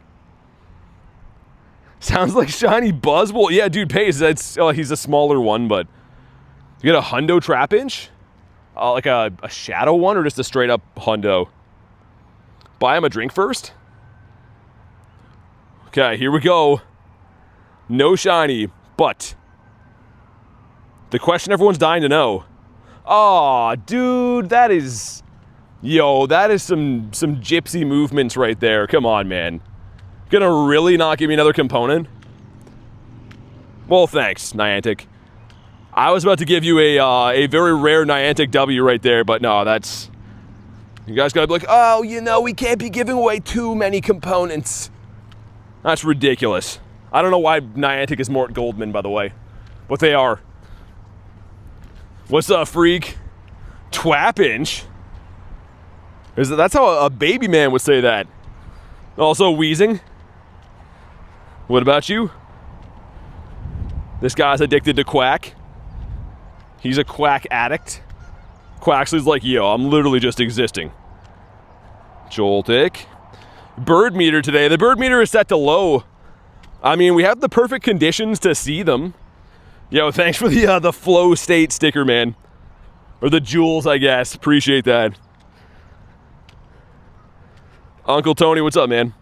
Sounds like shiny Buzzwole. Yeah, dude, Pace, that's, he's a smaller one, but you get a hundo Trapinch? Like a shadow one or just a straight up hundo? Buy him a drink first? Okay, here we go. No shiny, but the question everyone's dying to know. Aw, dude, that is... Yo, that is some gypsy movements right there. Come on, man. Gonna really not give me another component? Well, thanks, Niantic. I was about to give you a very rare Niantic W right there, but no, that's... You guys gotta be like, oh, you know, we can't be giving away too many components. That's ridiculous. I don't know why Niantic is Mort Goldman, by the way. But they are. What's up, freak? Twapinch? That's how a baby man would say that. Also wheezing. What about you? This guy's addicted to Quack. He's a Quack addict. Quaxley's like, yo, I'm literally just existing. Joltik. Bird meter today. The bird meter is set to low. I mean, we have the perfect conditions to see them. Yo, thanks for the flow state sticker, man. Or the jewels, I guess. Appreciate that. Uncle Tony, what's up, man?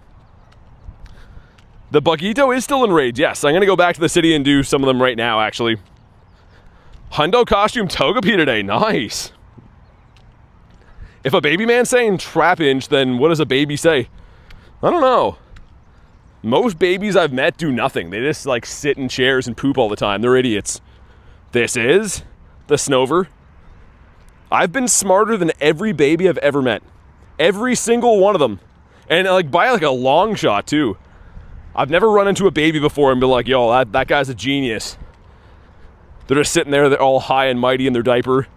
The Bugito is still in raids. Yes, I'm going to go back to the city and do some of them right now, actually. Hundo costume Togepi today. Nice. If a baby man's saying Trapinch, then what does a baby say? I don't know. Most babies I've met do nothing. They just like sit in chairs and poop all the time. They're idiots. This is the Snover. I've been smarter than every baby I've ever met. Every single one of them. And like by like a long shot too. I've never run into a baby before and been like, yo, that guy's a genius. They're just sitting there, they're all high and mighty in their diaper,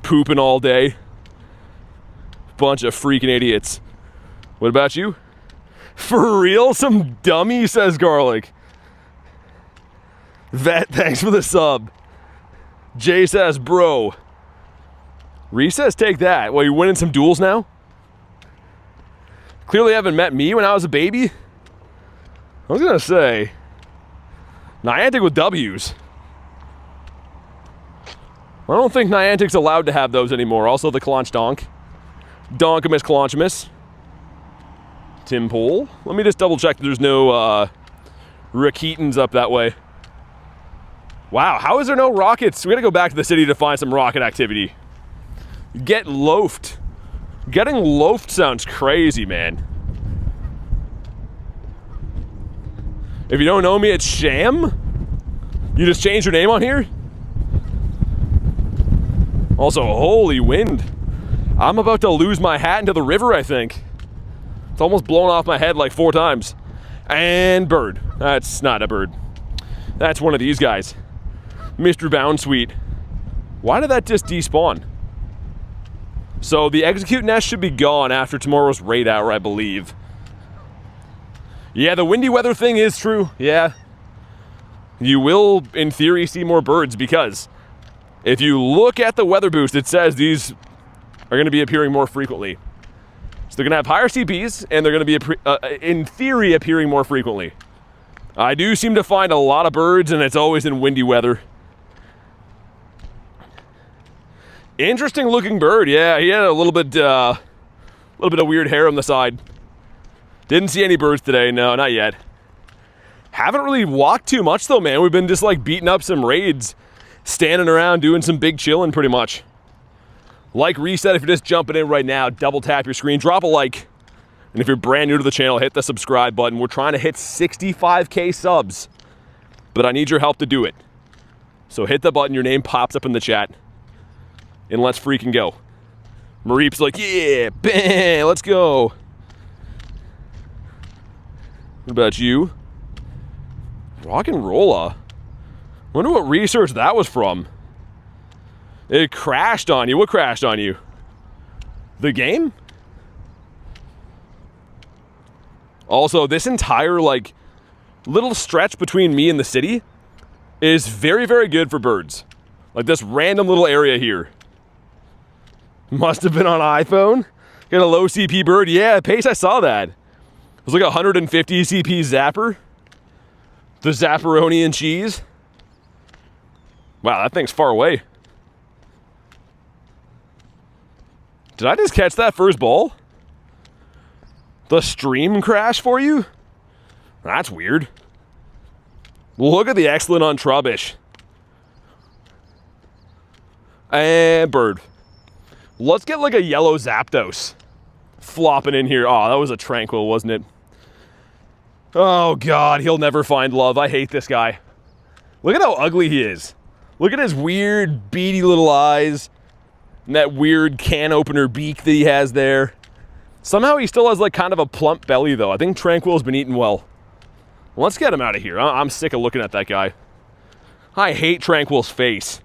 pooping all day. Bunch of freaking idiots. What about you? For real? Some dummy, says Garlic. Vet, thanks for the sub. Jay says, bro. Reese says, take that. Well, you're winning some duels now? Clearly haven't met me when I was a baby. I was gonna say, Niantic with W's. I don't think Niantic's allowed to have those anymore. Also the Clonch Donk. Donkamus Clonchamus. Tim Pole. Let me just double check that there's no Rakitans up that way. Wow, how is there no rockets? We gotta go back to the city to find some rocket activity. Get loafed. Getting loafed sounds crazy, man. If you don't know me, it's Sham. You just changed your name on here? Also, holy wind. I'm about to lose my hat into the river, I think. It's almost blown off my head like 4 times. And bird. That's not a bird. That's one of these guys. Mr. Bounsweet. Why did that just despawn? So the execute nest should be gone after tomorrow's raid hour, I believe. Yeah, the windy weather thing is true. Yeah. You will, in theory, see more birds because if you look at the weather boost, it says these are going to be appearing more frequently. So they're going to have higher CPs, and they're going to be, in theory, appearing more frequently. I do seem to find a lot of birds, and it's always in windy weather. Interesting looking bird. Yeah, he had a little bit of weird hair on the side. Didn't see any birds today. No, not yet. Haven't really walked too much though, man. We've been just like beating up some raids, standing around doing some big chilling pretty much. Like Reset, if you're just jumping in right now, double tap your screen, drop a like. And if you're brand new to the channel, hit the subscribe button. We're trying to hit 65K subs, but I need your help to do it. So hit the button, your name pops up in the chat. And let's freaking go. Mareep's like, yeah, bam, let's go. What about you? Rock and Rolla. Wonder what research that was from. It crashed on you. What crashed on you? The game? Also, this entire like little stretch between me and the city is very, very good for birds. Like this random little area here. Must have been on iPhone. Got a low CP bird. Yeah, Pace, I saw that. It was like 150 CP Zapper. The Zapperoni and cheese. Wow, that thing's far away. Did I just catch that first ball? The stream crash for you? That's weird. Look at the excellent on Trubbish. And bird. Let's get like a yellow Zapdos flopping in here. Oh, that was a Tranquil, wasn't it? Oh God, he'll never find love. I hate this guy. Look at how ugly he is. Look at his weird, beady little eyes and that weird can opener beak that he has there. Somehow he still has like kind of a plump belly though. I think Tranquil's been eating well. Let's get him out of here. I'm sick of looking at that guy. I hate Tranquil's face.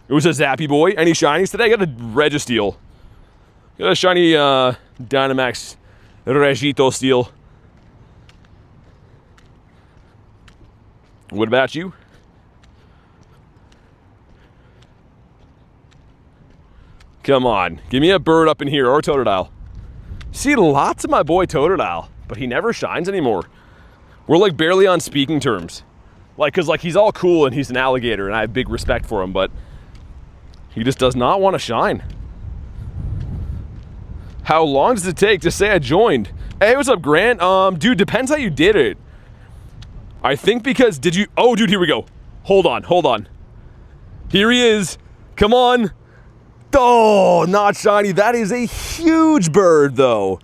It was a Zappy boy. Any shinies today? I got a Registeel. Got a shiny Dynamax Registeel. What about you? Come on. Give me a bird up in here or a Totodile. See lots of my boy Totodile, but he never shines anymore. We're like barely on speaking terms. Like, cause like he's all cool and he's an alligator and I have big respect for him, but he just does not want to shine. How long does it take to say I joined? Hey, what's up, Grant? Dude, depends how you did it. I think because did you... Oh, dude, here we go. Hold on. Here he is. Come on. Oh, not shiny. That is a huge bird, though.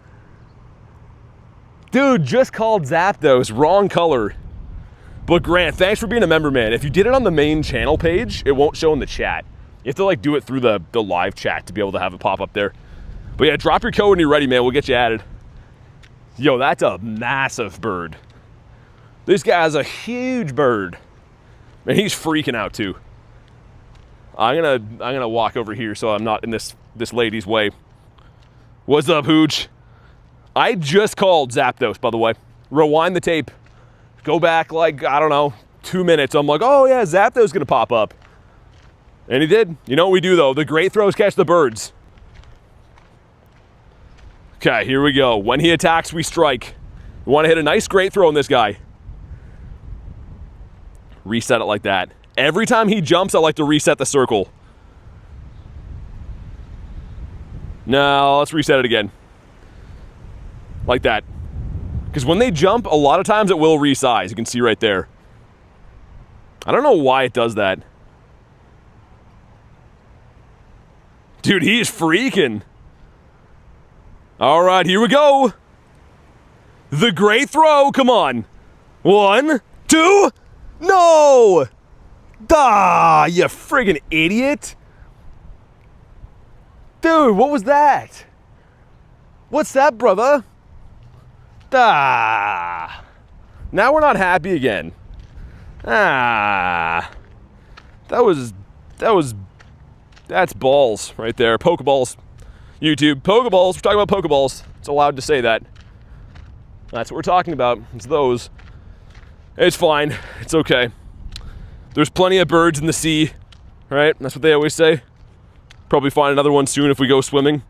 Dude, just called Zapdos. Wrong color. But Grant, thanks for being a member, man. If you did it on the main channel page, it won't show in the chat. You have to like do it through the live chat to be able to have it pop up there. But yeah, drop your code when you're ready, man. We'll get you added. Yo, that's a massive bird. This guy's a huge bird. Man, he's freaking out too. I'm gonna walk over here so I'm not in this lady's way. What's up, Hooch? I just called Zapdos, by the way. Rewind the tape. Go back like, I don't know, 2 minutes. I'm like, oh yeah, Zapdos gonna pop up. And he did. You know what we do though? The great throws catch the birds. Okay, here we go. When he attacks, we strike. We want to hit a nice great throw on this guy. Reset it like that. Every time he jumps, I like to reset the circle. No, let's reset it again. Like that. Because when they jump, a lot of times it will resize. You can see right there. I don't know why it does that. Dude, he is freaking. All right, here we go. The great throw, come on. 1, 2, no! Ah, you friggin' idiot. Dude, what was that? What's that, brother? Ah. Now we're not happy again. Ah. That's balls right there. Pokeballs. YouTube, Pokeballs. We're talking about Pokeballs. It's allowed to say that. That's what we're talking about. It's those. It's fine. It's okay. There's plenty of birds in the sea, right? That's what they always say. Probably find another one soon if we go swimming.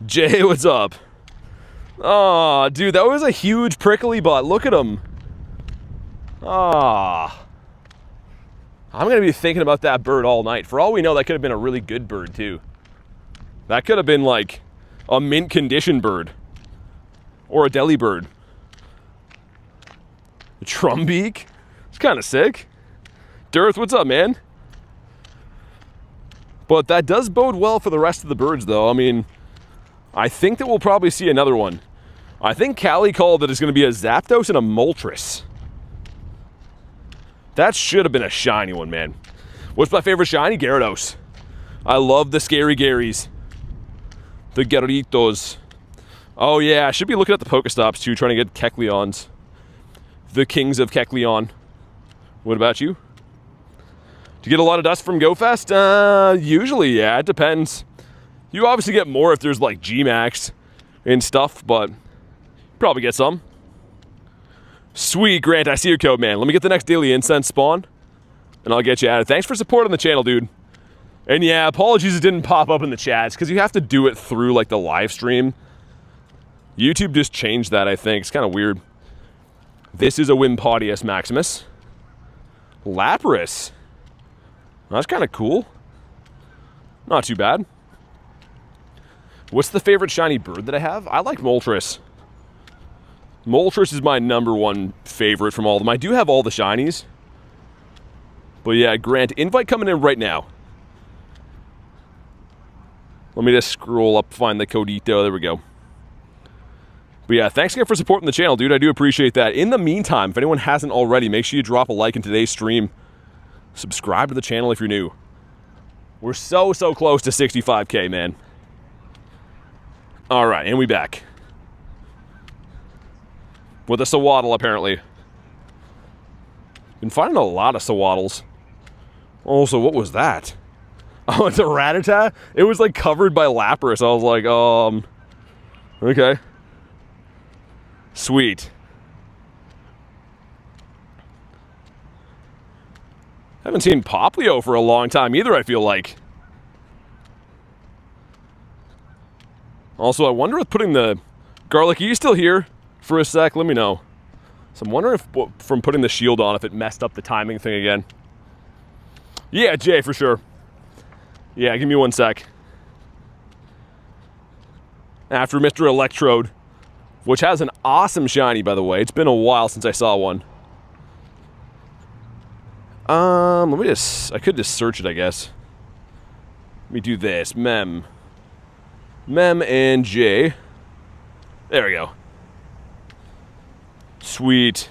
Jay, what's up? Aw, dude, that was a huge prickly butt. Look at him. Ah. I'm going to be thinking about that bird all night. For all we know, that could have been a really good bird, too. That could have been, like, a mint condition bird. Or a deli bird. A Trumbeak? It's kind of sick. Dirth, what's up, man? But that does bode well for the rest of the birds, though. I mean, I think that we'll probably see another one. I think Callie called that it's going to be a Zapdos and a Moltres. That should have been a shiny one, man. What's my favorite shiny? Gyarados. I love the scary Garys. The Gyaritos. Oh yeah, I should be looking at the Pokestops too, trying to get Kecleons. The kings of Kecleon. What about you? Do you get a lot of dust from GoFest? Usually, yeah, it depends. You obviously get more if there's like G-Max and stuff, but probably get some. Sweet, Grant, I see your code, man. Let me get the next daily incense spawn, and I'll get you added. Thanks for supporting the channel, dude. And yeah, apologies it didn't pop up in the chats, because you have to do it through like the live stream. YouTube just changed that, I think. It's kind of weird. This is a Wimpodius Maximus. Lapras. That's kind of cool. Not too bad. What's the favorite shiny bird that I have? I like Moltres. Moltres is my #1 favorite from all of them. I do have all the shinies. But yeah, Grant, invite coming in right now. Let me just scroll up, find the Codito. There we go. But yeah, thanks again for supporting the channel, dude. I do appreciate that. In the meantime, if anyone hasn't already, make sure you drop a like in today's stream. Subscribe to the channel if you're new. We're so close to 65K, man. All right, and we back. With a Sawaddle, apparently. Been finding a lot of Sawaddles. Also, what was that? Oh, it's a Rattata? It was like covered by Lapras. I was like, okay. Sweet. Haven't seen Poplio for a long time either, I feel like. Also, I wonder if putting the Garlic, are you still here for a sec? Let me know. So I'm wondering if from putting the shield on, if it messed up the timing thing again. Yeah, Jay, for sure. Yeah, give me 1 sec. After Mr. Electrode, which has an awesome shiny, by the way. It's been a while since I saw one. Let me just, I could just search it, I guess. Let me do this. Mem and J. There we go. Sweet.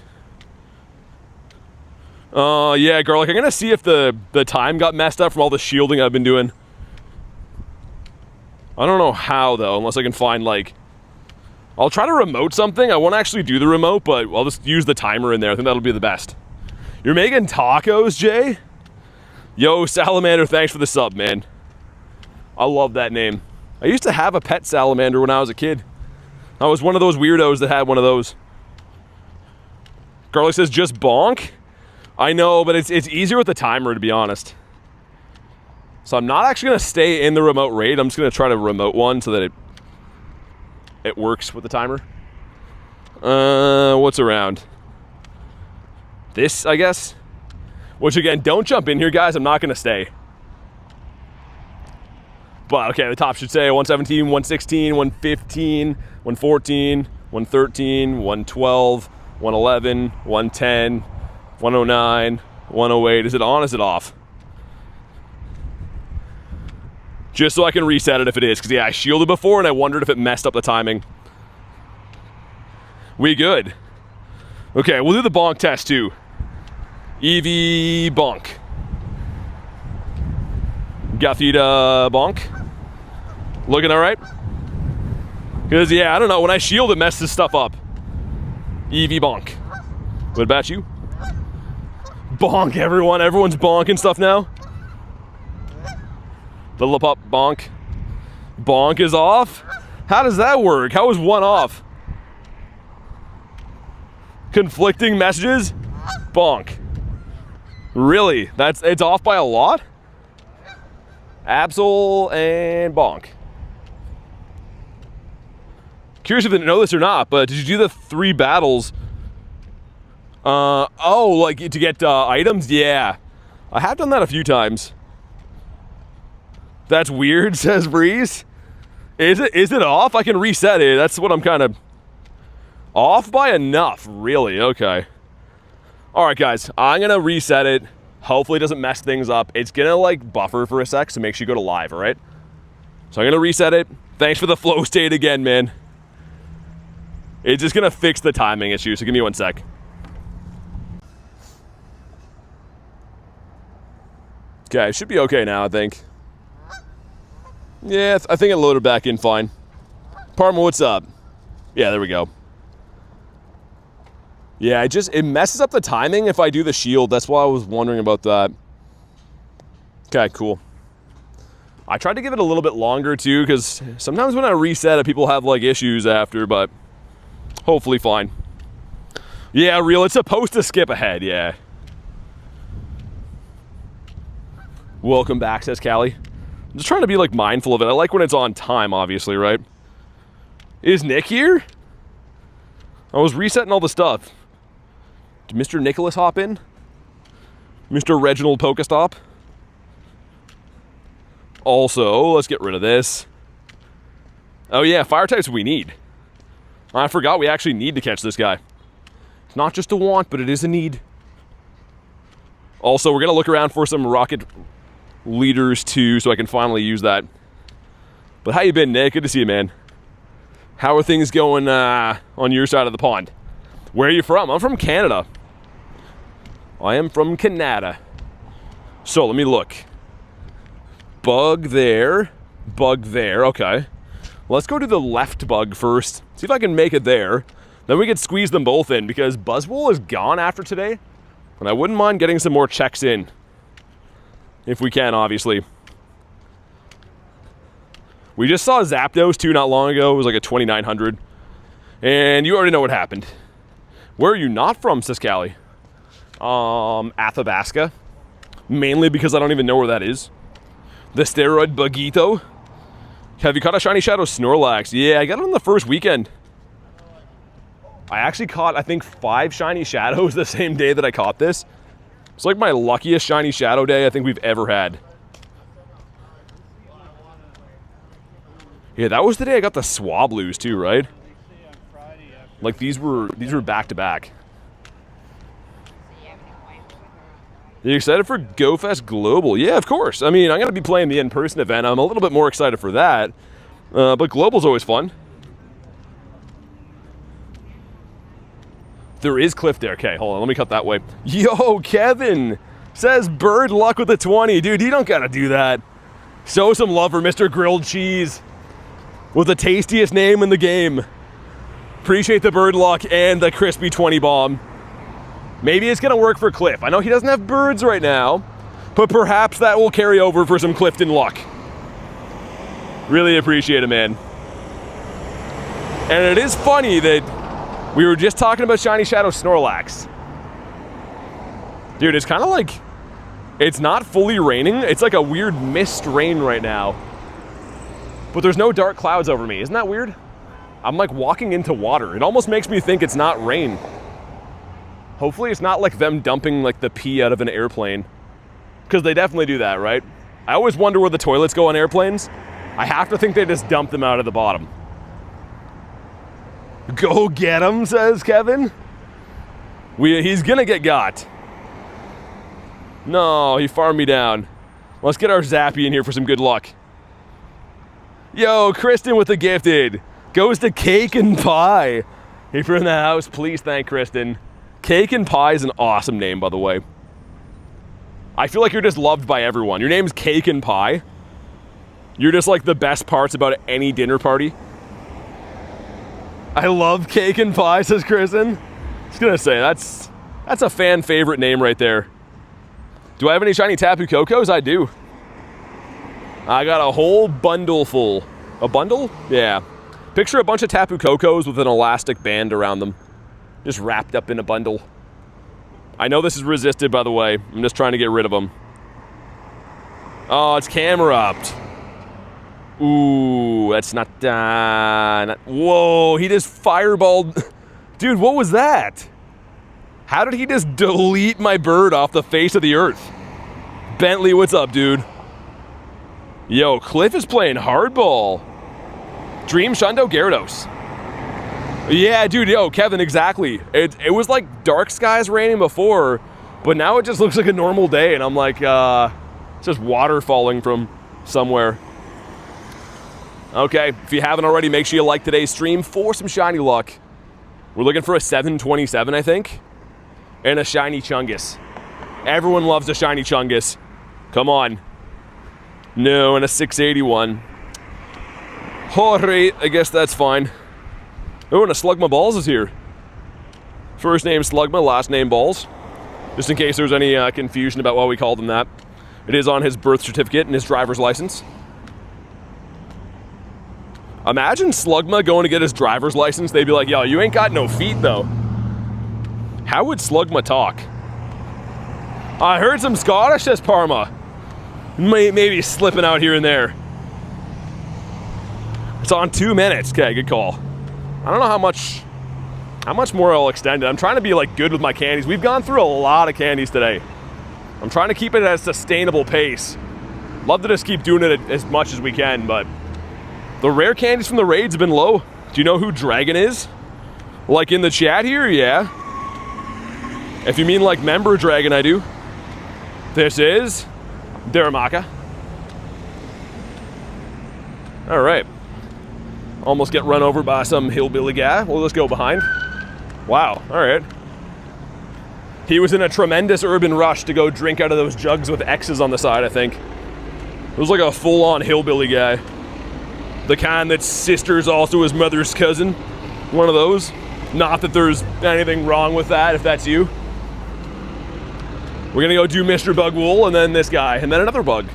Yeah, Garlic, I'm gonna see if the time got messed up from all the shielding I've been doing. I don't know how, though, unless I can find, like... I'll try to remote something. I won't actually do the remote, but I'll just use the timer in there. I think that'll be the best. You're making tacos, Jay? Yo, Salamander, thanks for the sub, man. I love that name. I used to have a pet salamander when I was a kid. I was one of those weirdos that had one of those. Garlic says, just bonk? I know, but it's easier with the timer, to be honest. So I'm not actually going to stay in the remote raid. I'm just going to try to remote one so that it works with the timer. What's around? This, I guess? Which, again, don't jump in here, guys. I'm not going to stay. But, okay, the top should say 117, 116, 115, 114, 113, 112, 111, 110, 109, 108. Is it on? Is it off? Just so I can reset it if it is. Because, yeah, I shielded before and I wondered if it messed up the timing. We good. Okay, we'll do the bonk test, too. Eevee bonk. Gathita bonk. Looking all right? Because, yeah, I don't know. When I shield, it messes stuff up. Eevee bonk. What about you? Bonk, everyone. Everyone's bonking stuff now. Little pup bonk. Bonk is off? How does that work? How is one off? Conflicting messages? Bonk. Really? It's off by a lot? Absol and bonk. Curious if they know this or not, but did you do the 3 battles? Oh, like to get items? Yeah. I have done that a few times. That's weird, says Breeze. Is it off? I can reset it. That's what I'm kind of... Off by enough, really? Okay. Alright, guys. I'm going to reset it. Hopefully it doesn't mess things up. It's going to, like, buffer for a sec, so make sure you go to live, alright? So I'm going to reset it. Thanks for the flow state again, man. It's just going to fix the timing issue, so give me 1 sec. Okay, it should be okay now, I think. Yeah, I think it loaded back in fine. Parma, what's up? Yeah, there we go. Yeah, it messes up the timing if I do the shield. That's why I was wondering about that. Okay, cool. I tried to give it a little bit longer too, because sometimes when I reset it, people have like issues after, but hopefully fine. Yeah, real, it's supposed to skip ahead, yeah. Welcome back, says Callie. I'm just trying to be like mindful of it. I like when it's on time, obviously, right? Is Nick here? I was resetting all the stuff. Did Mr. Nicholas hop in? Mr. Reginald Pokestop? Also, let's get rid of this. Oh yeah, fire types we need. I forgot we actually need to catch this guy. It's not just a want, but it is a need. Also, we're going to look around for some rocket leaders too, so I can finally use that. But how you been, Nick? Good to see you, man. How are things going on your side of the pond? Where are you from? I'm from Canada. I am from Canada. So, let me look. Bug there. Bug there. Okay. Let's go to the left bug first. See if I can make it there. Then we can squeeze them both in, because Buzzwole is gone after today. And I wouldn't mind getting some more checks in. If we can, obviously. We just saw Zapdos too not long ago. It was like a 2900. And you already know what happened. Where are you not from, says Callie? Athabasca. Mainly because I don't even know where that is. The steroid Bugito. Have you caught a Shiny Shadow Snorlax? Yeah, I got it on the first weekend. I actually caught, I think, 5 Shiny Shadows the same day that I caught this. It's like my luckiest Shiny Shadow day I think we've ever had. Yeah, that was the day I got the Swablues too, right? Like these were back to back. You excited for GoFest Global? Yeah, of course. I mean, I'm going to be playing the in-person event. I'm a little bit more excited for that. But Global's always fun. There is Cliff there. Okay, hold on. Let me cut that way. Yo, Kevin says bird luck with the 20. Dude, you don't gotta do that. Show some love for Mr. Grilled Cheese with the tastiest name in the game. Appreciate the bird luck and the crispy 20 bomb. Maybe it's gonna work for Cliff. I know he doesn't have birds right now, but perhaps that will carry over for some Clifton luck. Really appreciate it, man. And it is funny that we were just talking about Shiny Shadow Snorlax. Dude, it's kind of like, it's not fully raining. It's like a weird mist rain right now. But there's no dark clouds over me. Isn't that weird? I'm like walking into water. It almost makes me think it's not rain. Hopefully it's not like them dumping like the pee out of an airplane. Because they definitely do that, right? I always wonder where the toilets go on airplanes. I have to think they just dump them out of the bottom. Go get him, says Kevin. He's gonna get got. No, he farmed me down. Let's get our Zappy in here for some good luck. Yo, Kristen with the gifted. Goes to Cake and Pie. If you're in the house, please thank Kristen. Cake and Pie is an awesome name, by the way. I feel like you're just loved by everyone. Your name's Cake and Pie. You're just like the best parts about any dinner party. I love Cake and Pie, says Kristen. I was gonna say, that's a fan favorite name right there. Do I have any shiny Tapu Kokos? I do. I got a whole bundle full. A bundle? Yeah. Picture a bunch of Tapu Kokos with an elastic band around them. Just wrapped up in a bundle. I know this is resisted, by the way. I'm just trying to get rid of them. Oh, it's Camerupt. Ooh, that's not... Whoa, he just fireballed... Dude, what was that? How did he just delete my bird off the face of the earth? Bentley, what's up, dude? Yo, Cliff is playing hardball. Dream Shundo Gyarados. Yeah, dude, yo, Kevin, exactly. It was like dark skies raining before, but now it just looks like a normal day, and I'm like, it's just water falling from somewhere. Okay, if you haven't already, make sure you like today's stream for some shiny luck. We're looking for a 727, I think, and a shiny Chungus. Everyone loves a shiny Chungus. Come on. No, and a 681. Alright, I guess that's fine. Oh, and a Slugma Balls is here. First name Slugma, last name Balls. Just in case there's any confusion about why we called him that. It is on his birth certificate and his driver's license. Imagine Slugma going to get his driver's license. They'd be like, yo, you ain't got no feet, though. How would Slugma talk? I heard some Scottish, says Parma. Maybe slipping out here and there. It's on 2 minutes. Okay, good call. I don't know how much more I'll extend it. I'm trying to be like good with my candies. We've gone through a lot of candies today. I'm trying to keep it at a sustainable pace. Love to just keep doing it as much as we can, but the rare candies from the raids have been low. Do you know who Dragon is? Like in the chat here? Yeah. If you mean like member Dragon, I do. This is Daramaka. All right. Almost get run over by some hillbilly guy. We'll just go behind. Wow, all right. He was in a tremendous urban rush to go drink out of those jugs with X's on the side, I think. It was like a full-on hillbilly guy. The kind that's sister's also his mother's cousin. One of those. Not that there's anything wrong with that, if that's you. We're gonna go do Mr. Bugwole, and then this guy, and then another bug.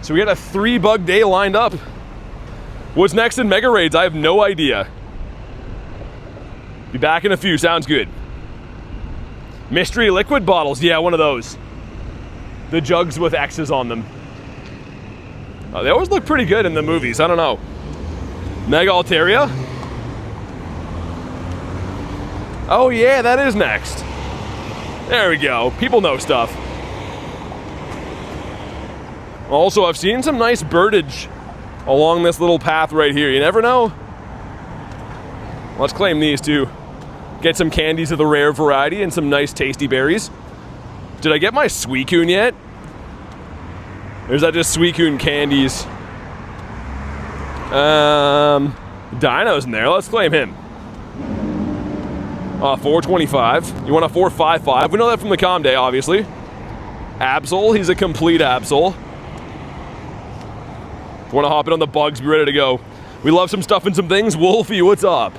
So we got a 3-bug day lined up. What's next in Mega Raids? I have no idea. Be back in a few, sounds good. Mystery liquid bottles, yeah, one of those. The jugs with X's on them. They always look pretty good in the movies, I don't know. Mega Altaria? Oh yeah, that is next. There we go, people know stuff. Also, I've seen some nice birdage along this little path right here. You never know. Let's claim these too. Get some candies of the rare variety and some nice tasty berries. Did I get my Suicune yet? Or is that just Suicune candies? Dino's in there. Let's claim him. 425. You want a 455. We know that from the comm day, obviously. Absol, he's a complete Absol. Want to hop in on the bugs, be ready to go. We love some stuff and some things. Wolfie, what's up?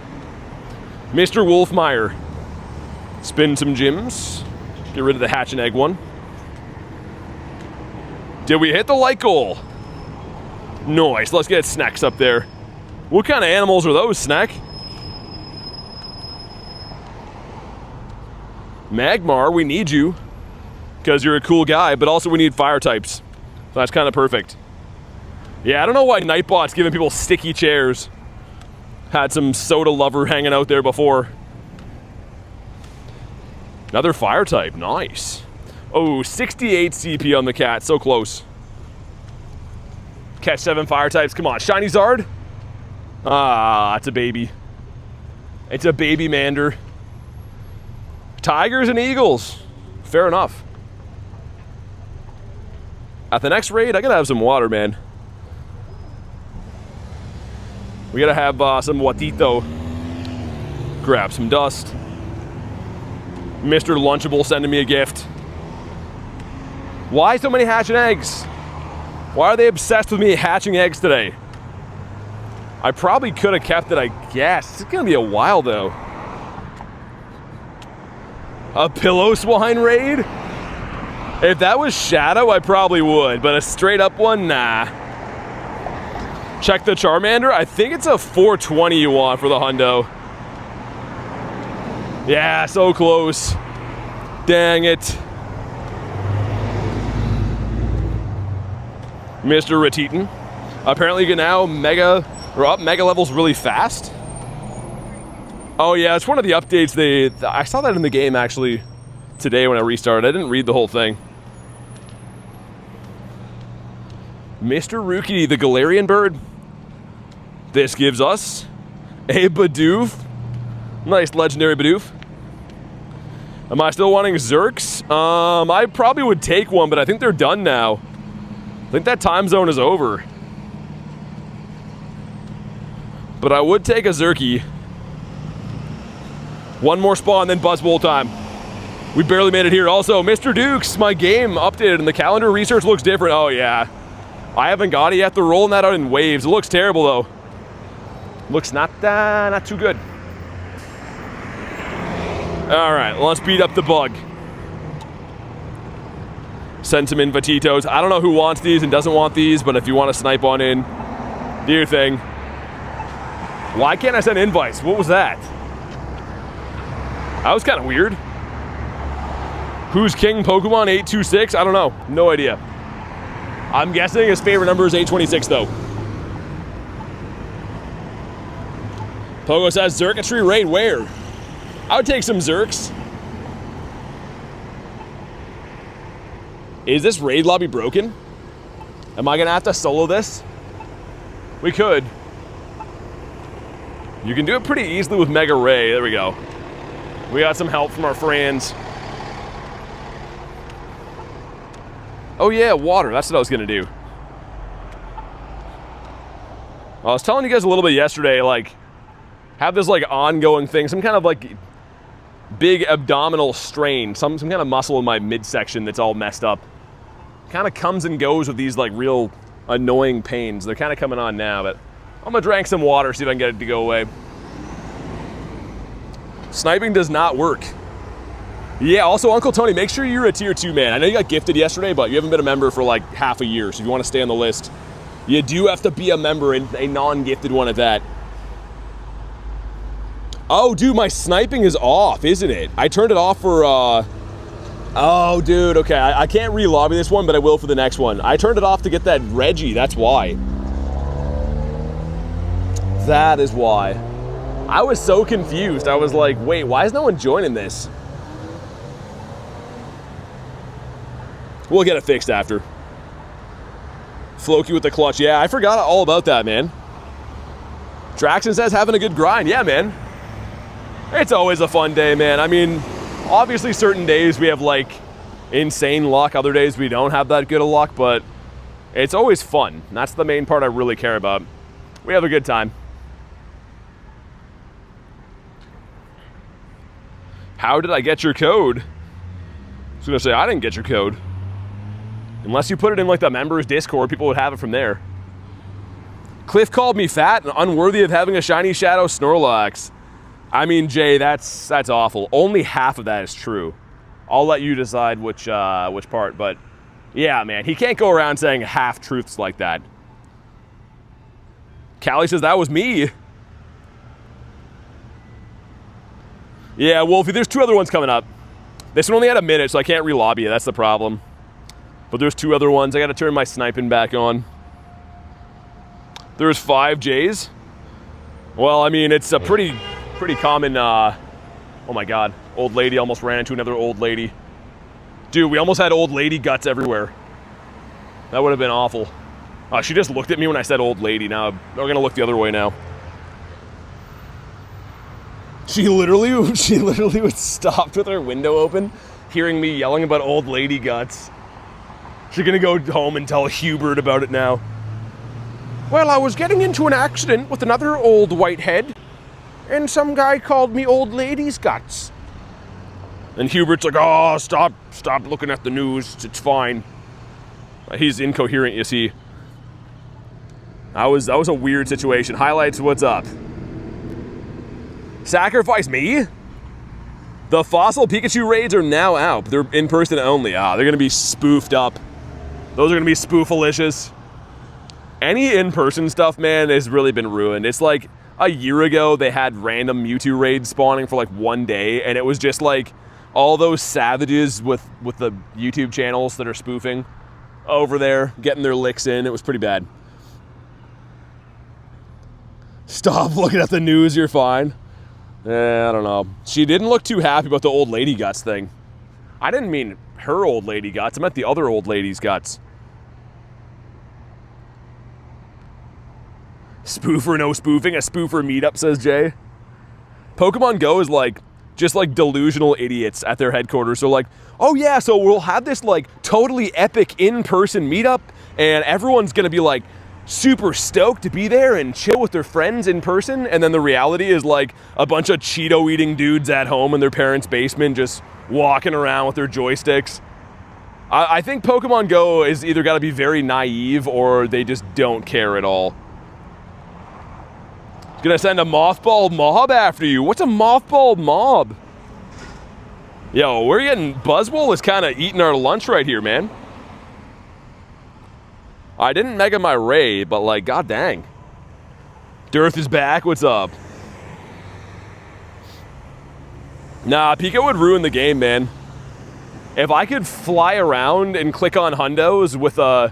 Mr. Wolfmeyer. Spin some gyms. Get rid of the hatch and egg one. Did we hit the light goal? Nice, let's get Snacks up there. What kind of animals are those, Snack? Magmar, we need you. Because you're a cool guy, but also we need fire types. So that's kind of perfect. Yeah, I don't know why Nightbot's giving people sticky chairs. Had some soda lover hanging out there before. Another fire type, nice. Oh, 68 CP on the cat, so close. Catch 7 fire types, come on. Shiny Zard? Ah, it's a baby. It's a baby Mander. Tigers and Eagles. Fair enough. At the next raid, I gotta have some water, man. We gotta have some Watito. Grab some dust. Mr. Lunchable sending me a gift. Why so many hatching eggs? Why are they obsessed with me hatching eggs today? I probably could have kept it, I guess. It's gonna be a while though. A pillow swine raid? If that was Shadow, I probably would, but a straight up one, nah. Check the Charmander. I think it's a 420 you want for the hundo. Yeah, so close. Dang it. Mr. Ratitan. Apparently you can now mega levels really fast. Oh yeah, it's one of the updates. I saw that in the game actually today when I restarted. I didn't read the whole thing. Mr. Rookie, the Galarian Bird. This gives us a Bidoof. Nice legendary Bidoof. Am I still wanting Zerks? I probably would take one, but I think they're done now. I think that time zone is over. But I would take a Zerky. One more spawn, then Buzzwole time. We barely made it here. Also, Mr. Dukes, my game updated and the calendar research looks different. Oh yeah. I haven't got it yet. They're rolling that out in waves. It looks terrible though. Looks not too good. All right, let's beat up the bug. Send some invititos. I don't know who wants these and doesn't want these, but if you want to snipe on in, do your thing. Why can't I send invites? What was that? That was kind of weird. Who's King Pokemon 826? I don't know. No idea. I'm guessing his favorite number is 826 though. Pogo says Zerkatry raid where? I would take some Zerks. Is this raid lobby broken? Am I gonna have to solo this? We could. You can do it pretty easily with Mega Ray. There we go. We got some help from our friends. Oh yeah, water. That's what I was gonna do. I was telling you guys a little bit yesterday, like, have this like ongoing thing, some kind of like big abdominal strain, some kind of muscle in my midsection that's all messed up. Kind of comes and goes with these like real annoying pains. They're kind of coming on now, but I'm gonna drink some water, see if I can get it to go away. Sniping does not work. Yeah, also Uncle Tony, make sure you're a tier 2 man. I know you got gifted yesterday, but you haven't been a member for like half a year, so if you want to stay on the list, you do have to be a member, and a non-gifted one at that. Oh, dude, my sniping is off, isn't it? I turned it off for, oh, dude, okay. I can't re-lobby this one, but I will for the next one. I turned it off to get that Reggie, that's why. That is why. I was so confused. I was like, wait, why is no one joining this? We'll get it fixed after. Floki with the clutch. Yeah, I forgot all about that, man. Traxon says having a good grind. Yeah, man. It's always a fun day, man. I mean, obviously certain days we have like insane luck. Other days we don't have that good of luck, but it's always fun. That's the main part I really care about. We have a good time. How did I get your code? I was gonna say, I didn't get your code. Unless you put it in like the members Discord, people would have it from there. Cliff called me fat and unworthy of having a shiny shadow Snorlax. I mean, Jay, that's awful. Only half of that is true. I'll let you decide which part, but yeah, man, he can't go around saying half-truths like that. Callie says, that was me. Yeah, Wolfie, there's 2 other ones coming up. This one only had a minute, so I can't re-lobby it. That's the problem. But there's 2 other ones. I got to turn my sniping back on. There's 5 J's. Well, I mean, it's a pretty common... oh my god, old lady almost ran into another old lady. Dude, we almost had old lady guts everywhere. That would have been awful. She just looked at me when I said old lady. Now we're gonna look the other way now. She literally was stopped with her window open, hearing me yelling about old lady guts. She's gonna go home and tell Hubert about it now. Well, I was getting into an accident with another old whitehead, and some guy called me old lady's guts. And Hubert's like, oh, stop looking at the news. It's fine. He's incoherent, you see. That was a weird situation. Highlights, what's up? Sacrifice me? The Fossil Pikachu raids are now out. They're in person only. They're going to be spoofed up. Those are going to be spoofalicious. Any in-person stuff, man, has really been ruined. It's like a year ago, they had random Mewtwo raids spawning for like 1 day, and it was just like all those savages with the YouTube channels that are spoofing over there, getting their licks in. It was pretty bad. Stop looking at the news, you're fine. I don't know. She didn't look too happy about the old lady guts thing. I didn't mean her old lady guts. I meant the other old lady's guts. Spoofer, no spoofing. A spoofer meetup, says Jay. Pokemon GO is like, just like delusional idiots at their headquarters. So like, oh yeah, so we'll have this like totally epic in-person meetup, and everyone's gonna be like super stoked to be there and chill with their friends in person. And then the reality is like a bunch of Cheeto-eating dudes at home in their parents' basement just walking around with their joysticks. I think Pokemon GO is either got to be very naive or they just don't care at all. Gonna send a mothball mob after you. What's a mothball mob? Yo, we're getting... Buzzwole is kind of eating our lunch right here, man. I didn't mega my raid, but like, god dang. Dearth is back, what's up? Nah, Pika would ruin the game, man. If I could fly around and click on hundos with a,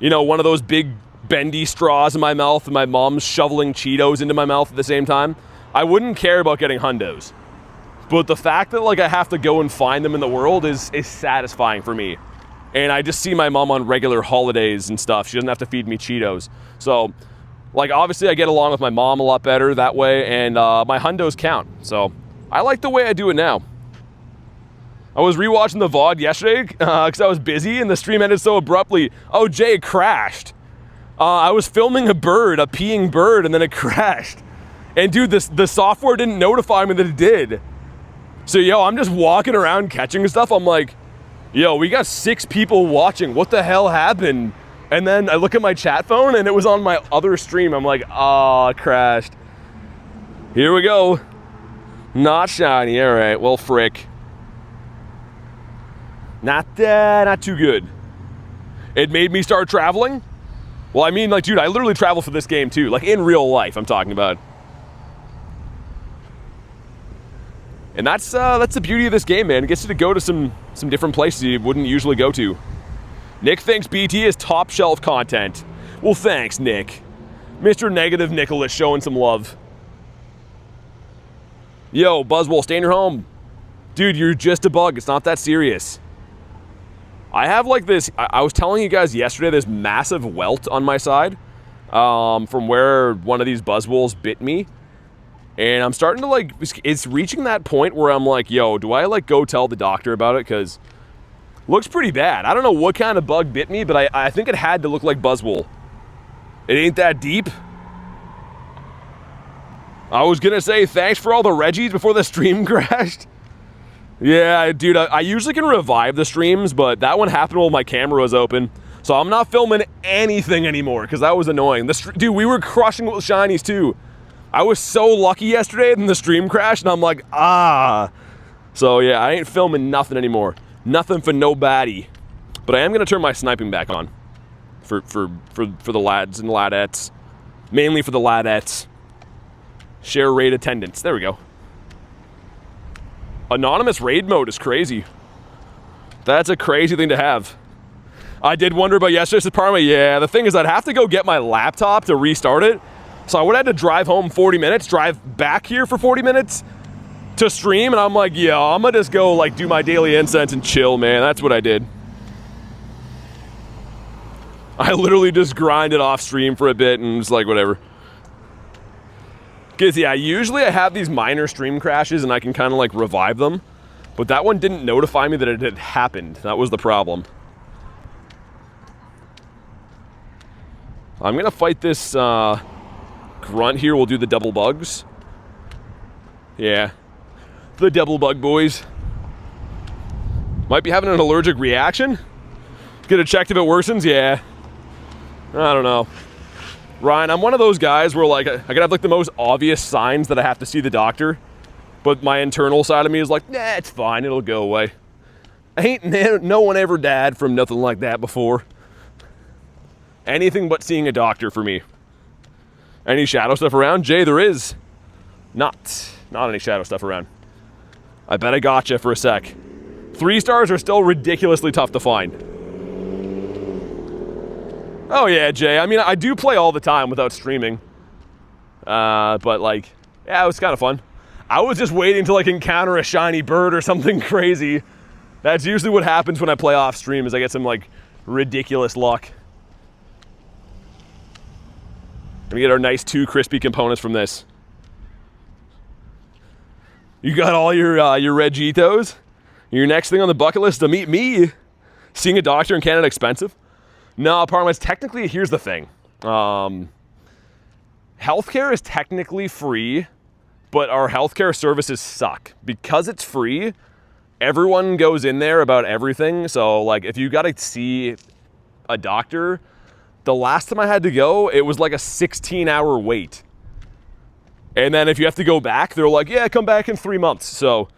you know, one of those big bendy straws in my mouth and my mom's shoveling Cheetos into my mouth at the same time, I wouldn't care about getting hundos. But the fact that like I have to go and find them in the world is satisfying for me. And I just see my mom on regular holidays and stuff. She doesn't have to feed me Cheetos. So, like, obviously I get along with my mom a lot better that way, and my hundos count. So, I like the way I do it now. I was rewatching the VOD yesterday because I was busy and the stream ended so abruptly. Oh, Jay, it crashed. I was filming a bird, a peeing bird, and then it crashed. And dude, the software didn't notify me that it did. So, yo, I'm just walking around catching stuff. I'm like, yo, we got 6 people watching. What the hell happened? And then I look at my chat phone and it was on my other stream. I'm like, ah, it crashed. Here we go. Not shiny. All right, well, frick. Not too good. It made me start traveling. Well, I mean, like, dude, I literally travel for this game too. Like, in real life, I'm talking about. And that's the beauty of this game, man. It gets you to go to some different places you wouldn't usually go to. Nick thinks BT is top shelf content. Well, thanks, Nick. Mr. Negative Nicholas showing some love. Yo, Buzzwole, stay in your home. Dude, you're just a bug. It's not that serious. I have like this, I was telling you guys yesterday, this massive welt on my side from where one of these Buzzwoles bit me. And I'm starting to like, it's reaching that point where I'm like, yo, do I like go tell the doctor about it? Because it looks pretty bad. I don't know what kind of bug bit me, but I think it had to look like Buzzwole. It ain't that deep. I was gonna say thanks for all the Reggies before the stream crashed. Yeah, dude, I usually can revive the streams, but that one happened while my camera was open. So I'm not filming anything anymore, because that was annoying. Dude, we were crushing it with shinies, too. I was so lucky yesterday, and the stream crashed, and I'm like, ah. So, yeah, I ain't filming nothing anymore. Nothing for nobody. But I am going to turn my sniping back on. For the lads and ladettes. Mainly for the ladettes. Share raid attendance. There we go. Anonymous raid mode is crazy. That's a crazy thing to have. I did wonder about yesterday's apartment. Yeah, the thing is I'd have to go get my laptop to restart it. So I would have to drive home 40 minutes, drive back here for 40 minutes to stream. And I'm like, yeah, I'm going to just go like do my daily incense and chill, man. That's what I did. I literally just grinded off stream for a bit and was like, whatever. Because, yeah, usually I have these minor stream crashes and I can kind of, like, revive them. But that one didn't notify me that it had happened. That was the problem. I'm going to fight this grunt here. We'll do the double bugs. Yeah. The double bug boys. Might be having an allergic reaction. Get it checked if it worsens. Yeah. I don't know. Ryan, I'm one of those guys where, like, I could have, like, the most obvious signs that I have to see the doctor, but my internal side of me is like, nah, it's fine, it'll go away. Ain't no one ever died from nothing like that before. Anything but seeing a doctor for me. Any shadow stuff around? Jay, there is. Not any shadow stuff around. I bet I gotcha for a sec. 3 stars are still ridiculously tough to find. Oh yeah, Jay. I mean, I do play all the time without streaming. But like, yeah, it was kind of fun. I was just waiting to like encounter a shiny bird or something crazy. That's usually what happens when I play off stream, is I get some like ridiculous luck. We get our nice 2 crispy components from this. You got all your Regitos? Your next thing on the bucket list to meet me? Seeing a doctor in Canada expensive? No, apartments, technically, here's the thing. Healthcare is technically free, but our healthcare services suck. Because it's free, everyone goes in there about everything. So, like, if you got to see a doctor, the last time I had to go, it was like a 16-hour wait. And then if you have to go back, they're like, yeah, come back in 3 months. So,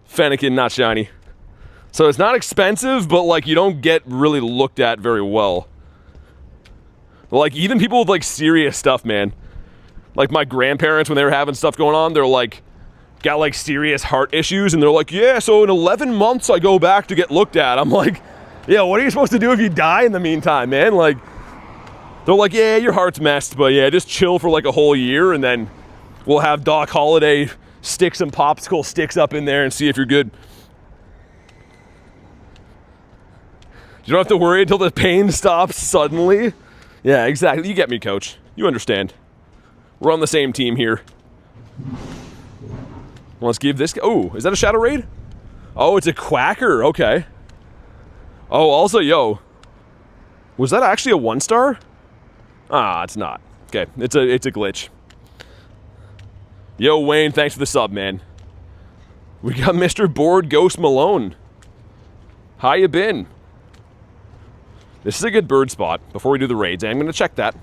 Fennekin, not shiny. So it's not expensive, but like you don't get really looked at very well. Like even people with like serious stuff, man. Like my grandparents, when they were having stuff going on, they're like, got like serious heart issues, and they're like, yeah, so in 11 months I go back to get looked at. I'm like, yeah, what are you supposed to do if you die in the meantime, man? Like, they're like, yeah, your heart's messed, but yeah, just chill for like a whole year, and then we'll have Doc Holliday stick some popsicle sticks up in there and see if you're good. You don't have to worry until the pain stops suddenly. Yeah, exactly. You get me, coach. You understand. We're on the same team here. Let's give this... Oh, is that a Shadow Raid? Oh, it's a Quacker. Okay. Oh, also, yo. Was that actually a 1-star? Ah, it's not. Okay, it's a glitch. Yo, Wayne, thanks for the sub, man. We got Mr. Bored Ghost Malone. How you been? This is a good bird spot before we do the raids. I'm going to check that.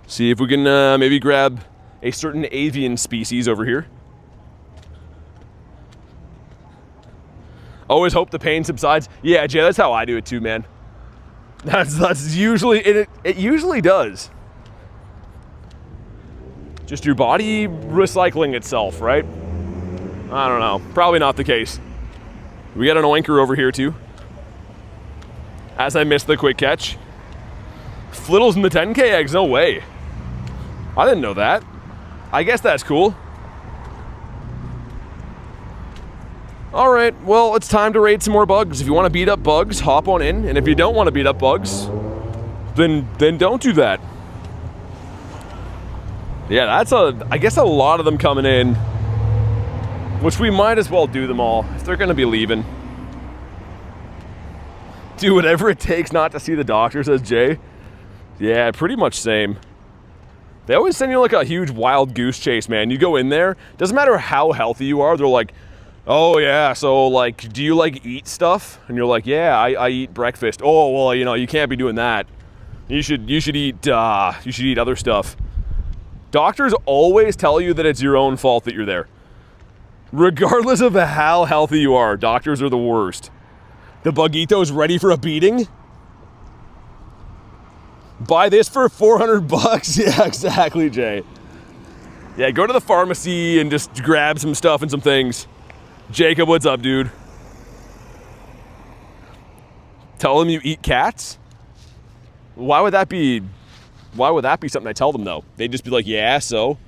See if we can maybe grab a certain avian species over here. Always hope the pain subsides. Yeah, Jay, that's how I do it too, man. That's usually, it usually does. Just your body recycling itself, right? I don't know. Probably not the case. We got an oinker over here too. As I missed the quick catch. Flittles in the 10k eggs, no way. I didn't know that. I guess that's cool. Alright, well, it's time to raid some more bugs. If you want to beat up bugs, hop on in. And if you don't want to beat up bugs, then don't do that. Yeah, that's I guess a lot of them coming in. Which we might as well do them all, if they're going to be leaving. Do whatever it takes not to see the doctor, says Jay. Yeah, pretty much same. They always send you like a huge wild goose chase, man. You go in there, doesn't matter how healthy you are, they're like, Oh, yeah, so, like, do you, like, eat stuff? And you're like, yeah, I eat breakfast. Oh, well, you know, you can't be doing that. You should eat other stuff. Doctors always tell you that it's your own fault that you're there. Regardless of how healthy you are, doctors are the worst. The Bugito's ready for a beating? Buy this for 400 bucks? Yeah, exactly, Jay. Yeah, go to the pharmacy and just grab some stuff and some things. Jacob, what's up, dude? Tell them you eat cats? Why would that be something I tell them, though? They'd just be like, yeah, so?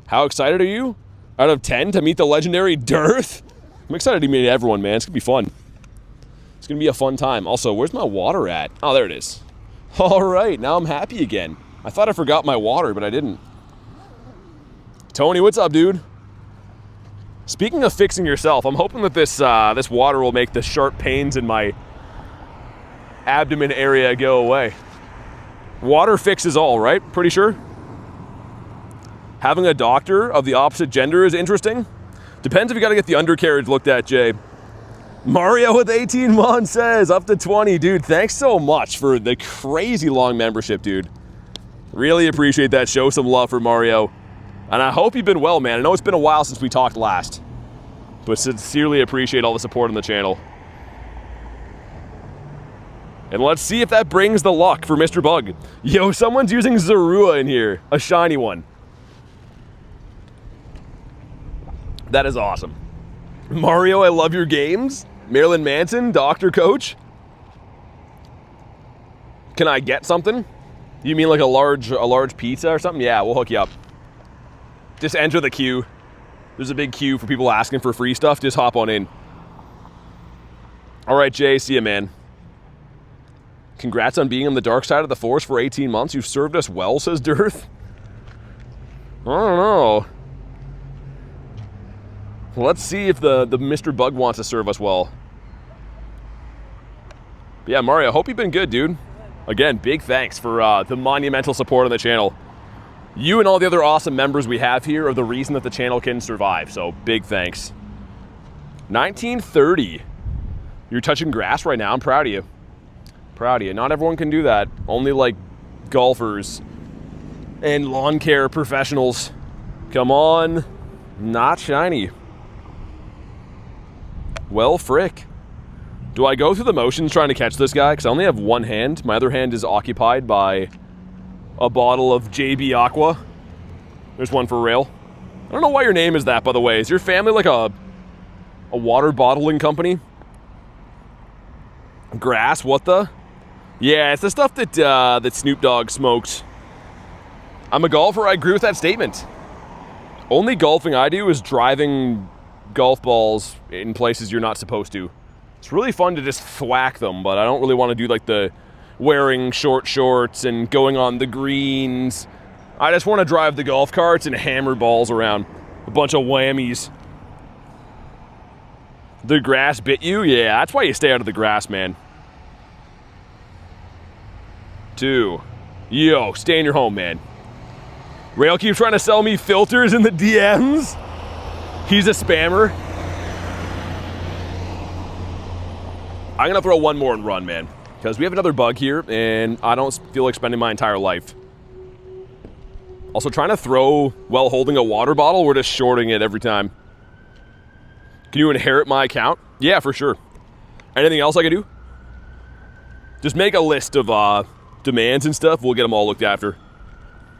How excited are you? Out of 10 to meet the legendary Dearth? I'm excited to meet everyone, man. It's gonna be fun. It's gonna be a fun time. Also, where's my water at? Oh, there it is. All right, now I'm happy again. I thought I forgot my water, but I didn't. Tony, what's up, dude? Speaking of fixing yourself, I'm hoping that this water will make the sharp pains in my abdomen area go away. Water fixes all, right? Pretty sure? Having a doctor of the opposite gender is interesting. Depends if you got to get the undercarriage looked at, Jay. Mario with 18 months says, up to 20. Dude, thanks so much for the crazy long membership, dude. Really appreciate that. Show some love for Mario. And I hope you've been well, man. I know it's been a while since we talked last, but sincerely appreciate all the support on the channel. And let's see if that brings the luck for Mr. Bug. Yo, someone's using Zorua in here. A shiny one. That is awesome. Mario, I love your games. Marilyn Manson, Dr. Coach. Can I get something? You mean like a large pizza or something? Yeah, we'll hook you up. Just enter the queue. There's a big queue for people asking for free stuff. Just hop on in. All right, Jay, see ya, man. Congrats on being on the dark side of the force for 18 months. You've served us well, says Dearth. I don't know. Let's see if the Mr. Bug wants to serve us well. But yeah, Mario, I hope you've been good, dude. Again, big thanks for the monumental support on the channel. You and all the other awesome members we have here are the reason that the channel can survive, so big thanks. 1930. You're touching grass right now. I'm proud of you. Proud of you. Not everyone can do that. Only, like, golfers and lawn care professionals. Come on. Not shiny. Well, frick. Do I go through the motions trying to catch this guy? Because I only have one hand. My other hand is occupied by a bottle of JB Aqua. There's one for rail. I don't know why your name is that, by the way. Is your family like a water bottling company? Grass, what the? Yeah, it's the stuff that that Snoop Dogg smoked. I'm a golfer, I agree with that statement. Only golfing I do is driving golf balls in places you're not supposed to. It's really fun to just thwack them, but I don't really want to do like the wearing short shorts and going on the greens. I just want to drive the golf carts and hammer balls around. A bunch of whammies. The grass bit you? Yeah, that's why you stay out of the grass, man. 2. Yo, stay in your home, man. Rail keeps trying to sell me filters in the DMs. He's a spammer. I'm gonna throw one more and run, man. Because we have another bug here, and I don't feel like spending my entire life. Also, trying to throw while holding a water bottle, we're just shorting it every time. Can you inherit my account? Yeah, for sure. Anything else I can do? Just make a list of demands and stuff. We'll get them all looked after.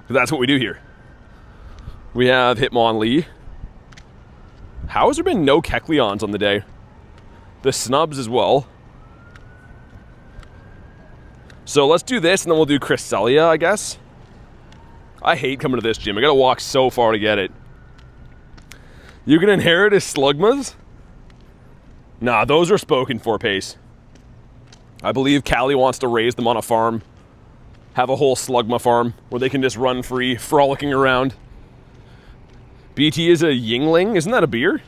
Because that's what we do here. We have Hitmonlee. How has there been no Kecleons on the day? The Snubs as well. So let's do this, and then we'll do Cresselia, I guess. I hate coming to this gym. I gotta walk so far to get it. You can inherit his Slugmas? Nah, those are spoken for pace. I believe Callie wants to raise them on a farm. Have a whole Slugma farm where they can just run free, frolicking around. BT is a Yingling? Isn't that a beer?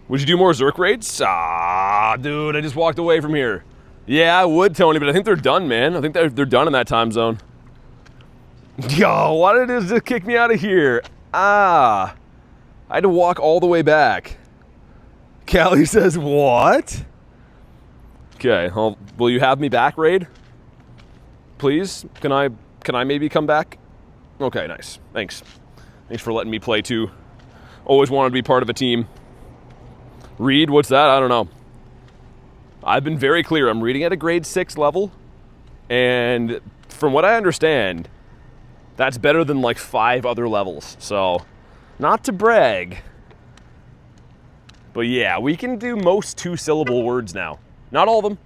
Would you do more Zerk raids? Ah, dude, I just walked away from here. Yeah, I would, Tony, but I think they're done, man. I think they're done in that time zone. Yo, why did it just kick me out of here? Ah. I had to walk all the way back. Callie says, what? Okay, well, will you have me back, Raid? Please? Can I maybe come back? Okay, nice. Thanks. Thanks for letting me play too. Always wanted to be part of a team. Read, what's that? I don't know. I've been very clear. I'm reading at a grade 6 level. And from what I understand, that's better than like 5 other levels. So, not to brag. But yeah, we can do most 2-syllable words now. Not all of them.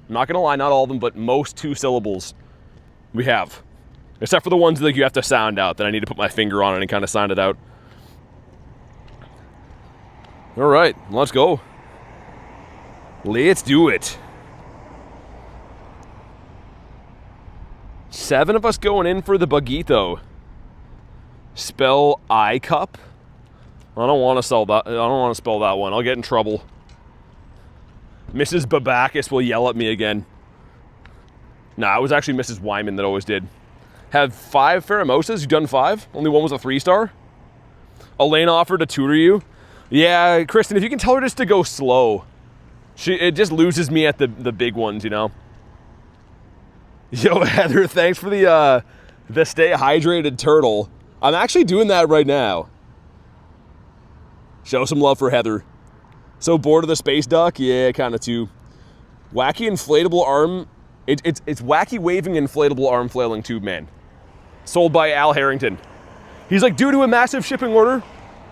I'm not going to lie, not all of them, but most 2 syllables we have. Except for the ones that you have to sound out, that I need to put my finger on it and kind of sound it out. All right, let's go. Let's do it. 7 of us going in for the Bugito. Spell I cup. I don't want to spell that. I don't want to spell that one. I'll get in trouble. Mrs. Babakis will yell at me again. Nah, it was actually Mrs. Wyman that always did. Have 5 Pheromosas? You've done 5? Only one was a 3-star? Elaine offered to tutor you. Yeah, Kristen, if you can tell her just to go slow. It just loses me at the big ones, you know? Yo, Heather, thanks for the stay hydrated turtle. I'm actually doing that right now. Show some love for Heather. So bored of the space duck? Yeah, kind of too. Wacky inflatable arm. It's wacky waving inflatable arm flailing tube man. Sold by Al Harrington. He's like, due to a massive shipping order,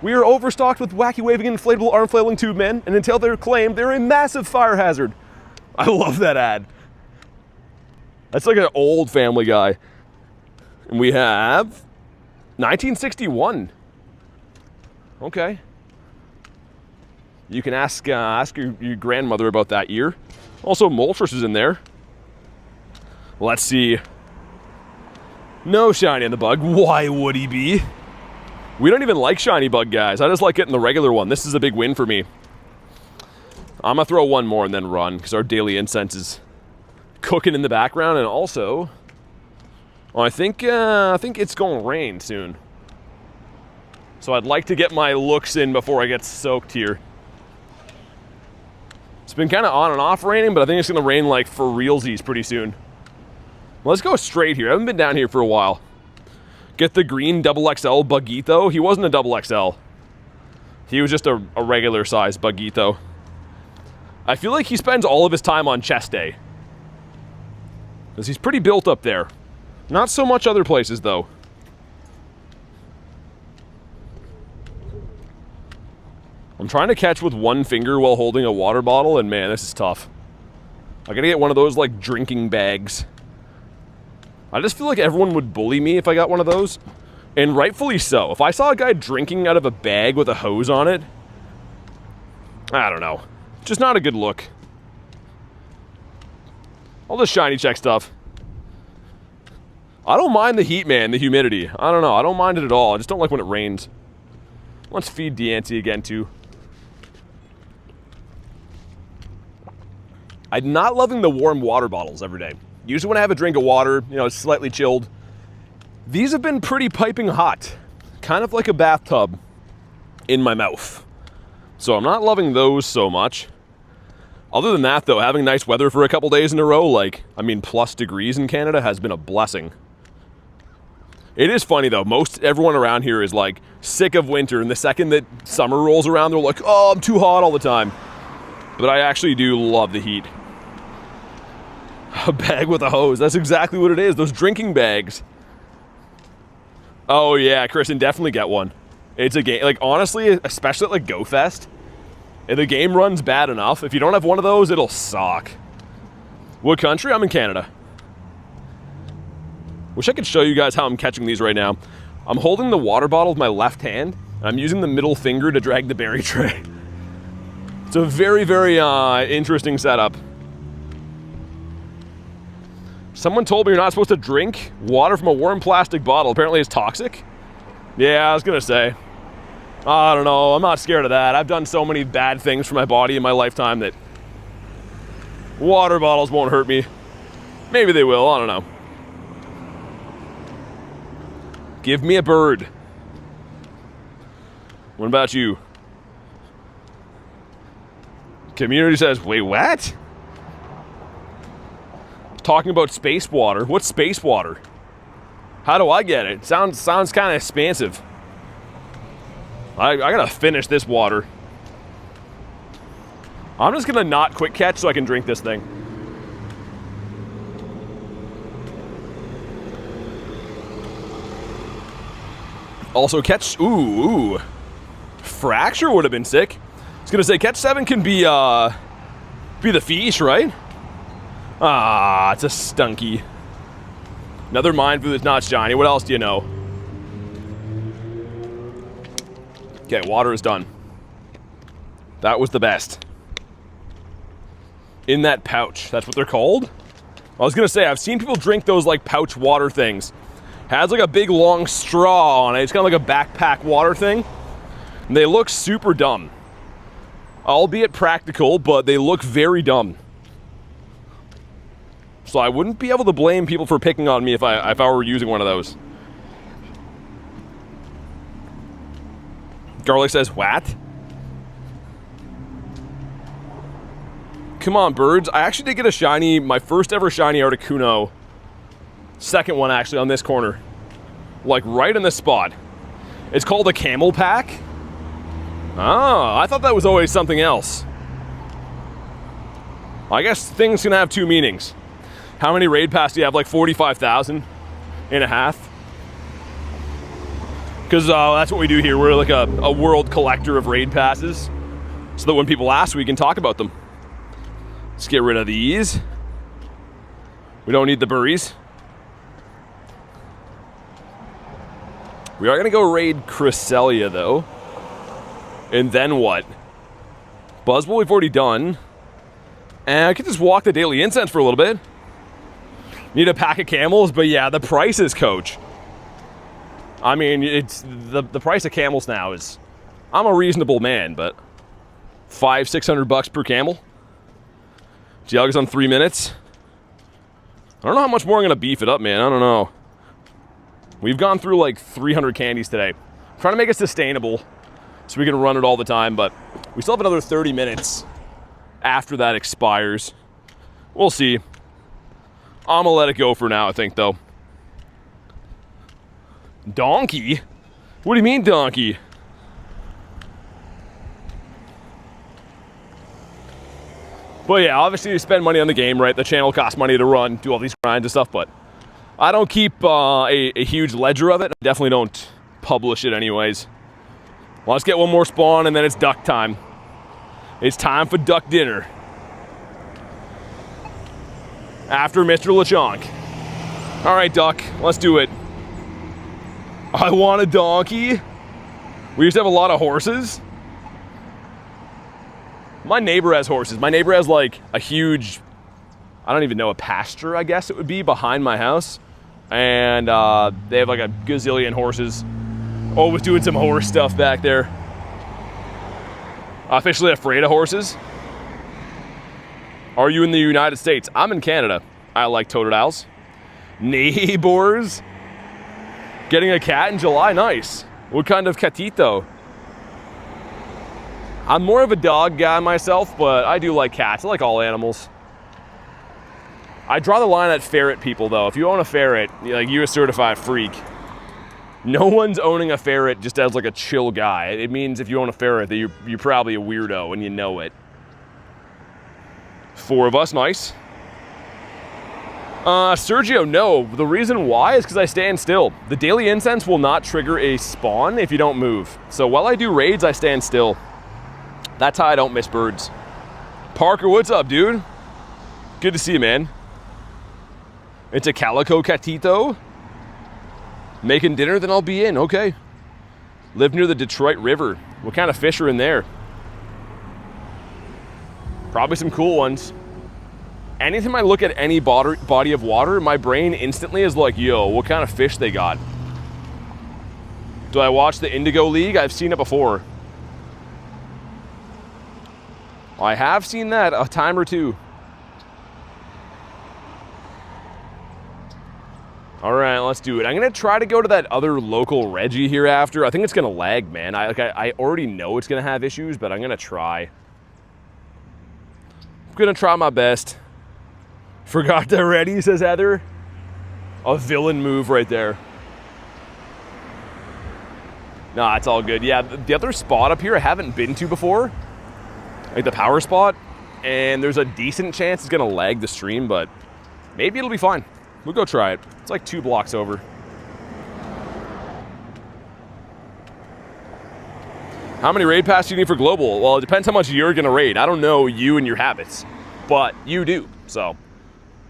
we are overstocked with wacky waving inflatable arm flailing tube men, and until they're claimed, they're a massive fire hazard. I love that ad. That's like an old Family Guy. And we have 1961. Okay. You can ask your grandmother about that year. Also, Moltres is in there. Let's see. No shiny on the bug. Why would he be? We don't even like shiny bug, guys. I just like getting the regular one. This is a big win for me. I'm gonna throw one more and then run, because our daily incense is cooking in the background. And also, I think it's gonna rain soon. So I'd like to get my looks in before I get soaked here. It's been kind of on and off raining, but I think it's gonna rain like for realsies pretty soon. Let's go straight here. I haven't been down here for a while. Get the green XXL Bugito. He wasn't a XXL. He was just a regular size Bugito. I feel like he spends all of his time on chest day, because he's pretty built up there. Not so much other places, though. I'm trying to catch with one finger while holding a water bottle, and man, this is tough. I gotta get one of those, like, drinking bags. I just feel like everyone would bully me if I got one of those. And rightfully so. If I saw a guy drinking out of a bag with a hose on it, I don't know. Just not a good look. All the shiny check stuff. I don't mind the heat, man, the humidity. I don't know. I don't mind it at all. I just don't like when it rains. Let's feed Deanty again, too. I'm not loving the warm water bottles every day. Usually when I have a drink of water, you know, it's slightly chilled. These have been pretty piping hot. Kind of like a bathtub in my mouth. So I'm not loving those so much. Other than that, though, having nice weather for a couple days in a row, like, I mean, plus degrees in Canada has been a blessing. It is funny, though. Everyone around here is, like, sick of winter. And the second that summer rolls around, they're like, oh, I'm too hot all the time. But I actually do love the heat. A bag with a hose. That's exactly what it is. Those drinking bags. Oh, yeah, Kristen, definitely get one. It's a game. Like, honestly, especially at, like, Go Fest, if the game runs bad enough, if you don't have one of those, it'll suck. What country? I'm in Canada. Wish I could show you guys how I'm catching these right now. I'm holding the water bottle with my left hand, and I'm using the middle finger to drag the berry tray. It's a very, very interesting setup. Someone told me you're not supposed to drink water from a warm plastic bottle. Apparently it's toxic. Yeah, I was gonna say. I don't know, I'm not scared of that. I've done so many bad things for my body in my lifetime that water bottles won't hurt me. Maybe they will, I don't know. Give me a bird. What about you? Community says, wait, what? Talking about space water. What's space water? How do I get it? Sounds kind of expansive. I gotta finish this water. I'm just gonna not quick catch so I can drink this thing. Also catch, ooh. Fracture would have been sick. I was gonna say catch 7 can be the fish, right? Ah, it's a stunky. Another mind food that's not shiny. What else do you know? Okay, water is done. That was the best. In that pouch. That's what they're called? I was gonna say, I've seen people drink those like pouch water things. Has like a big long straw on it. It's kind of like a backpack water thing. And they look super dumb. Albeit practical, but they look very dumb. So I wouldn't be able to blame people for picking on me if I were using one of those. Garlic says, what? Come on, birds. I actually did get a shiny, my first ever shiny Articuno. Second one, actually, on this corner. Like, right in this spot. It's called a camel pack. Oh, I thought that was always something else. I guess things can have two meanings. How many raid pass do you have? Like 45,000 and a half? Because that's what we do here. We're like a world collector of raid passes. So that when people ask, we can talk about them. Let's get rid of these. We don't need the burries. We are going to go raid Cresselia, though. And then what? Buzzwole we've already done. And I could just walk the daily incense for a little bit. Need a pack of camels, but yeah, the prices, coach. I mean, it's the price of camels now is... I'm a reasonable man, but... $500-600 per camel. Jug is on 3 minutes. I don't know how much more I'm going to beef it up, man. I don't know. We've gone through like 300 candies today. I'm trying to make it sustainable so we can run it all the time, but we still have another 30 minutes after that expires. We'll see. I'm gonna let it go for now, I think, though. Donkey? What do you mean, donkey? But yeah, obviously you spend money on the game, right? The channel costs money to run, do all these grinds and stuff, but I don't keep a huge ledger of it. I definitely don't publish it anyways. Well, let's get one more spawn and then it's duck time. It's time for duck dinner. After Mr. LeChonk. All right, duck, let's do it. I want a donkey. We used to have a lot of horses. My neighbor has horses. My neighbor has like a huge, I don't even know, a pasture, I guess it would be, behind my house. And they have like a gazillion horses. Always doing some horse stuff back there. Officially afraid of horses. Are you in the United States? I'm in Canada. I like toted owls. Neighbors. Getting a cat in July, nice. What kind of catito? I'm more of a dog guy myself, but I do like cats. I like all animals. I draw the line at ferret people, though. If you own a ferret, like, you're a certified freak. No one's owning a ferret just as like a chill guy. It means if you own a ferret that you're probably a weirdo and you know it. 4 of us, nice. Sergio, no. The reason why is because I stand still. The daily incense will not trigger a spawn if you don't move. So while I do raids, I stand still. That's how I don't miss birds. Parker, what's up, dude? Good to see you, man. It's a calico catito. Making dinner, then I'll be in. Okay. Live near the Detroit River. What kind of fish are in there? Probably some cool ones. Anytime I look at any body of water, my brain instantly is like, yo, what kind of fish they got? Do I watch the Indigo League? I've seen it before. I have seen that a time or two. All right, let's do it. I'm going to try to go to that other local Reggie here after. I think it's going to lag, man. I already know it's going to have issues, but I'm going to try. I'm going to try my best. Forgot that already, says Heather. A villain move right there. Nah, it's all good. Yeah, the other spot up here I haven't been to before, like the power spot, and there's a decent chance it's going to lag the stream, but maybe it'll be fine. We'll go try it. It's like 2 blocks over. How many raid passes do you need for global? Well, it depends how much you're going to raid. I don't know you and your habits, but you do. So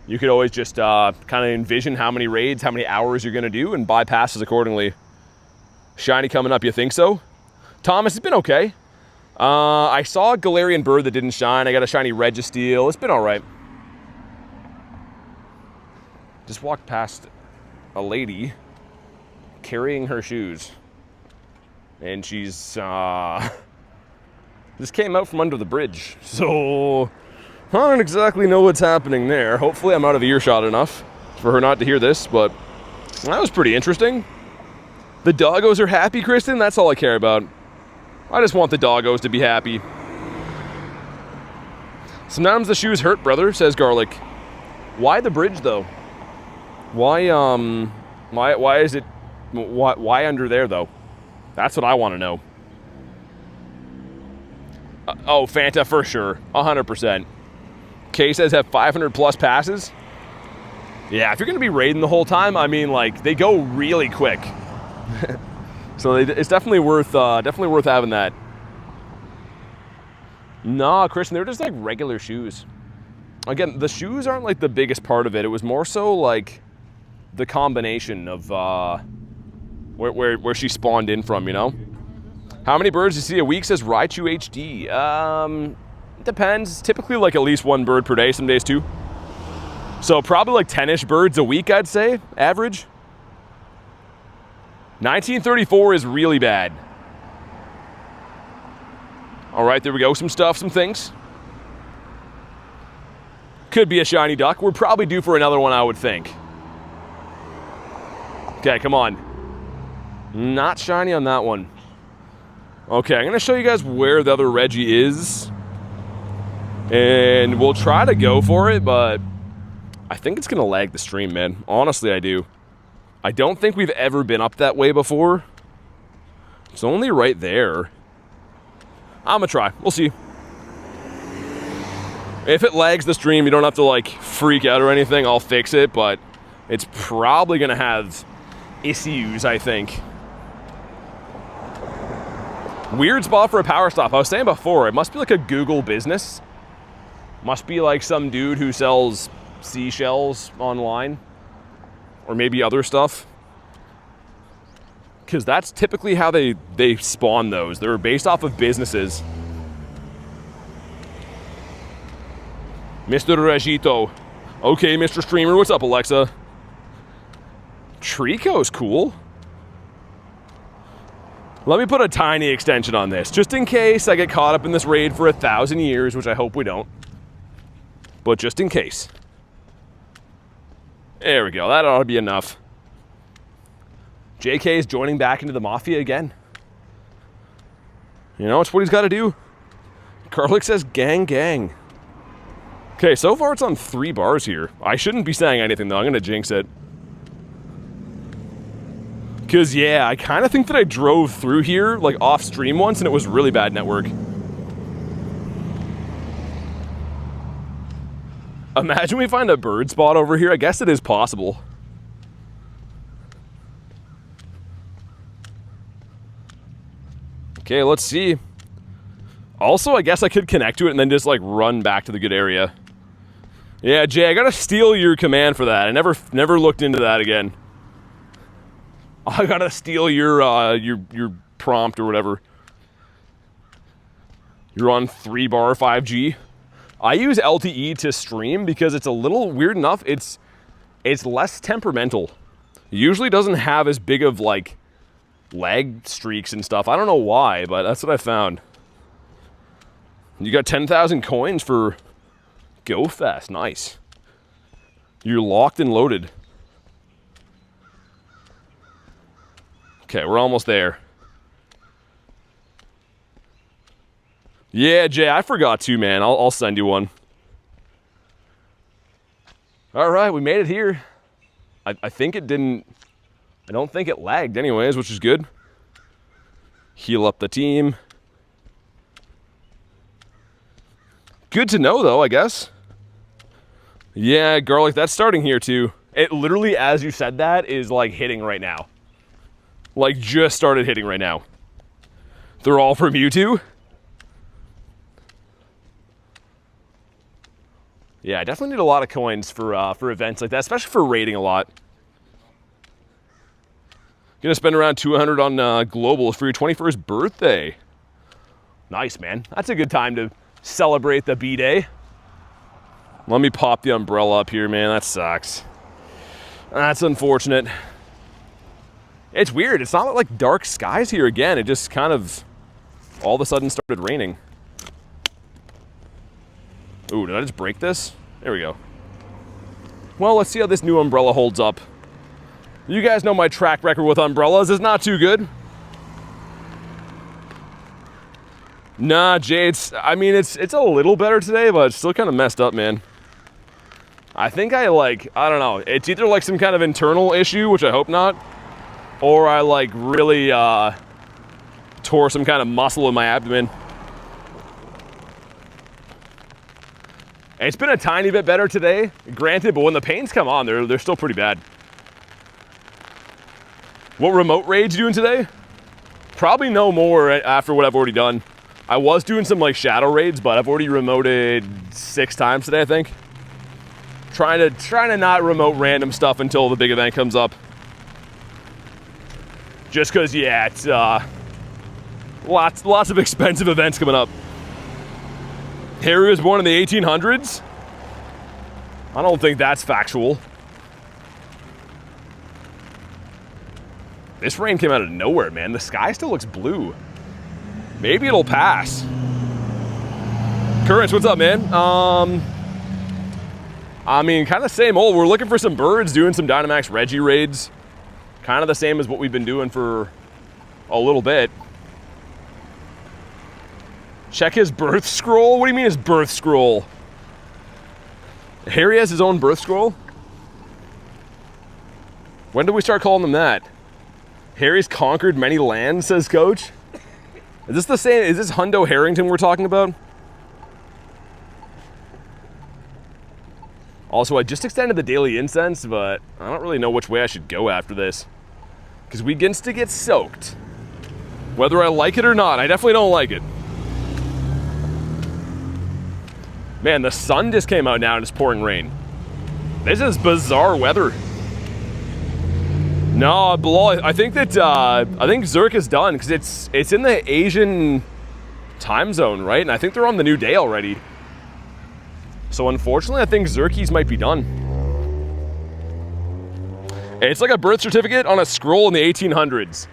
you could always just kind of envision how many raids, how many hours you're going to do, and buy passes accordingly. Shiny coming up, you think so? Thomas, it's been okay. I saw a Galarian Bird that didn't shine. I got a Shiny Registeel. It's been all right. Just walked past a lady carrying her shoes. And she's, just came out from under the bridge. So, I don't exactly know what's happening there. Hopefully I'm out of earshot enough for her not to hear this, but that was pretty interesting. The doggos are happy, Kristen? That's all I care about. I just want the doggos to be happy. Sometimes the shoes hurt, brother, says Garlic. Why the bridge, though? Why is it, why under there, though? That's what I want to know. Oh, Fanta for sure, 100%. Kay says have 500 plus passes. Yeah, if you're going to be raiding the whole time, I mean, like, they go really quick. So it's definitely worth having that. Nah, Christian, they're just like regular shoes. Again, the shoes aren't like the biggest part of it. It was more so like the combination of where she spawned in from, you know? How many birds do you see a week, says Raichu HD? Depends. Typically like at least 1 bird per day, some days 2. So probably like 10-ish birds a week, I'd say, average. 1934 is really bad. All right, there we go. Some stuff, some things. Could be a shiny duck. We're probably due for another one, I would think. Okay, come on. Not shiny on that one. Okay, I'm going to show you guys where the other Reggie is. And we'll try to go for it, but I think it's going to lag the stream, man. Honestly, I do. I don't think we've ever been up that way before. It's only right there. I'm going to try. We'll see. If it lags the stream, you don't have to, like, freak out or anything. I'll fix it, but it's probably going to have issues, I think. Weird spot for a power stop. I was saying before, it must be like a Google business. Must be like some dude who sells seashells online. Or maybe other stuff. Because that's typically how they spawn those. They're based off of businesses. Mr. Regito. Okay, Mr. Streamer. What's up, Alexa? Trico's cool. Let me put a tiny extension on this, just in case I get caught up in this raid for 1,000 years, which I hope we don't. But just in case. There we go. That ought to be enough. JK is joining back into the Mafia again. You know, it's what he's got to do. Garlic says gang, gang. Okay, so far it's on 3 bars here. I shouldn't be saying anything, though. I'm going to jinx it. Because, yeah, I kind of think that I drove through here, like, off stream once, and it was really bad network. Imagine we find a bird spot over here. I guess it is possible. Okay, let's see. Also, I guess I could connect to it and then just, like, run back to the good area. Yeah, Jay, I gotta steal your command for that. I never looked into that again. I gotta steal your prompt or whatever. You're on 3 bar 5G. I use LTE to stream because it's a little weird enough. It's less temperamental. It usually doesn't have as big of like lag streaks and stuff. I don't know why, but that's what I found. You got 10,000 coins for Go Fast. Nice. You're locked and loaded. Okay, we're almost there. Yeah, Jay, I forgot too, man. I'll send you one. All right, we made it here. I think it didn't... I don't think it lagged anyways, which is good. Heal up the team. Good to know, though, I guess. Yeah, Garlic, that's starting here, too. It literally, as you said that, is, like, hitting right now. Like, just started hitting right now. They're all from Mewtwo? Yeah, I definitely need a lot of coins for events like that, especially for raiding a lot. Gonna spend around 200 on global for your 21st birthday. Nice, man. That's a good time to celebrate the B-Day. Let me pop the umbrella up here, man. That sucks. That's unfortunate. It's weird. It's not like dark skies here again. It just kind of all of a sudden started raining. Ooh, did I just break this? There we go. Well, let's see how this new umbrella holds up. You guys know my track record with umbrellas is not too good. Nah, Jay, it's a little better today, but it's still kind of messed up, man. I think I don't know. It's either like some kind of internal issue, which I hope not, or I like really tore some kind of muscle in my abdomen. It's been a tiny bit better today, granted, but when the pains come on, they're still pretty bad. What remote raids you doing today? Probably no more after what I've already done. I was doing some like shadow raids, but I've already remoted 6 times today, I think. Trying to not remote random stuff until the big event comes up. Just because, yeah, it's lots of expensive events coming up. Harry was born in the 1800s? I don't think that's factual. This rain came out of nowhere, man. The sky still looks blue. Maybe it'll pass. Currents, what's up, man? I mean, kind of same old. We're looking for some birds, doing some Dynamax Registeel raids. Kind of the same as what we've been doing for a little bit. Check his birth scroll? What do you mean his birth scroll? Harry has his own birth scroll? When did we start calling them that? Harry's conquered many lands, says Coach. Is this the same? Is this Hundo Harrington we're talking about? Also, I just extended the daily incense, but I don't really know which way I should go after this. Because we begins to get soaked. Whether I like it or not, I definitely don't like it. Man, the sun just came out now and it's pouring rain. This is bizarre weather. No, Bilal, I think Zurich is done because it's in the Asian time zone, right? And I think they're on the new day already. So unfortunately, I think Zerkies might be done. It's like a birth certificate on a scroll in the 1800s.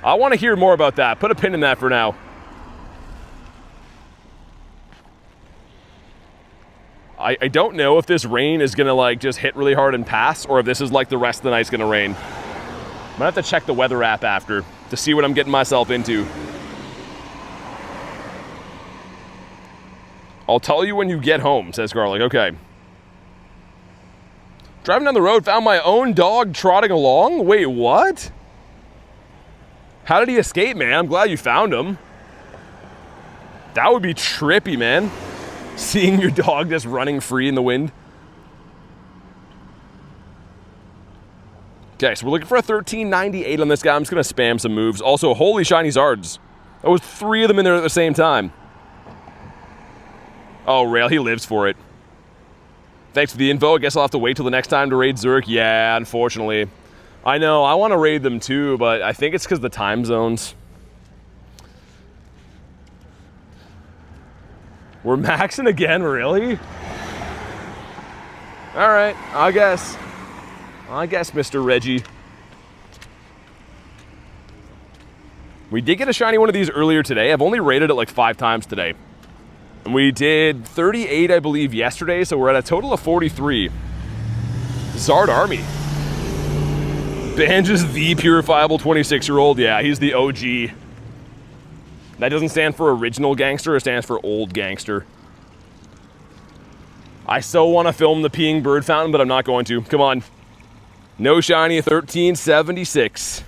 I want to hear more about that. Put a pin in that for now. I don't know if this rain is gonna like just hit really hard and pass, or if this is like the rest of the night's gonna rain. I'm gonna have to check the weather app after to see what I'm getting myself into. I'll tell you when you get home, says Garlic. Okay. Driving down the road, found my own dog trotting along? Wait, what? How did he escape, man? I'm glad you found him. That would be trippy, man. Seeing your dog just running free in the wind. Okay, so we're looking for a 1398 on this guy. I'm just going to spam some moves. Also, holy shiny Zards. That was 3 of them in there at the same time. Oh, Rail, he lives for it. Thanks for the info. I guess I'll have to wait till the next time to raid Zurich. Yeah, unfortunately. I know, I want to raid them too, but I think it's because of the time zones. We're maxing again, really? All right, I guess, Mr. Reggie. We did get a shiny one of these earlier today. I've only raided it like 5 times today. And we did 38, I believe, yesterday, so we're at a total of 43. Zard Army. Banj is the purifiable 26-year-old. Yeah, he's the OG. That doesn't stand for original gangster, it stands for old gangster. I so want to film the peeing bird fountain, but I'm not going to. Come on. No shiny, 1376.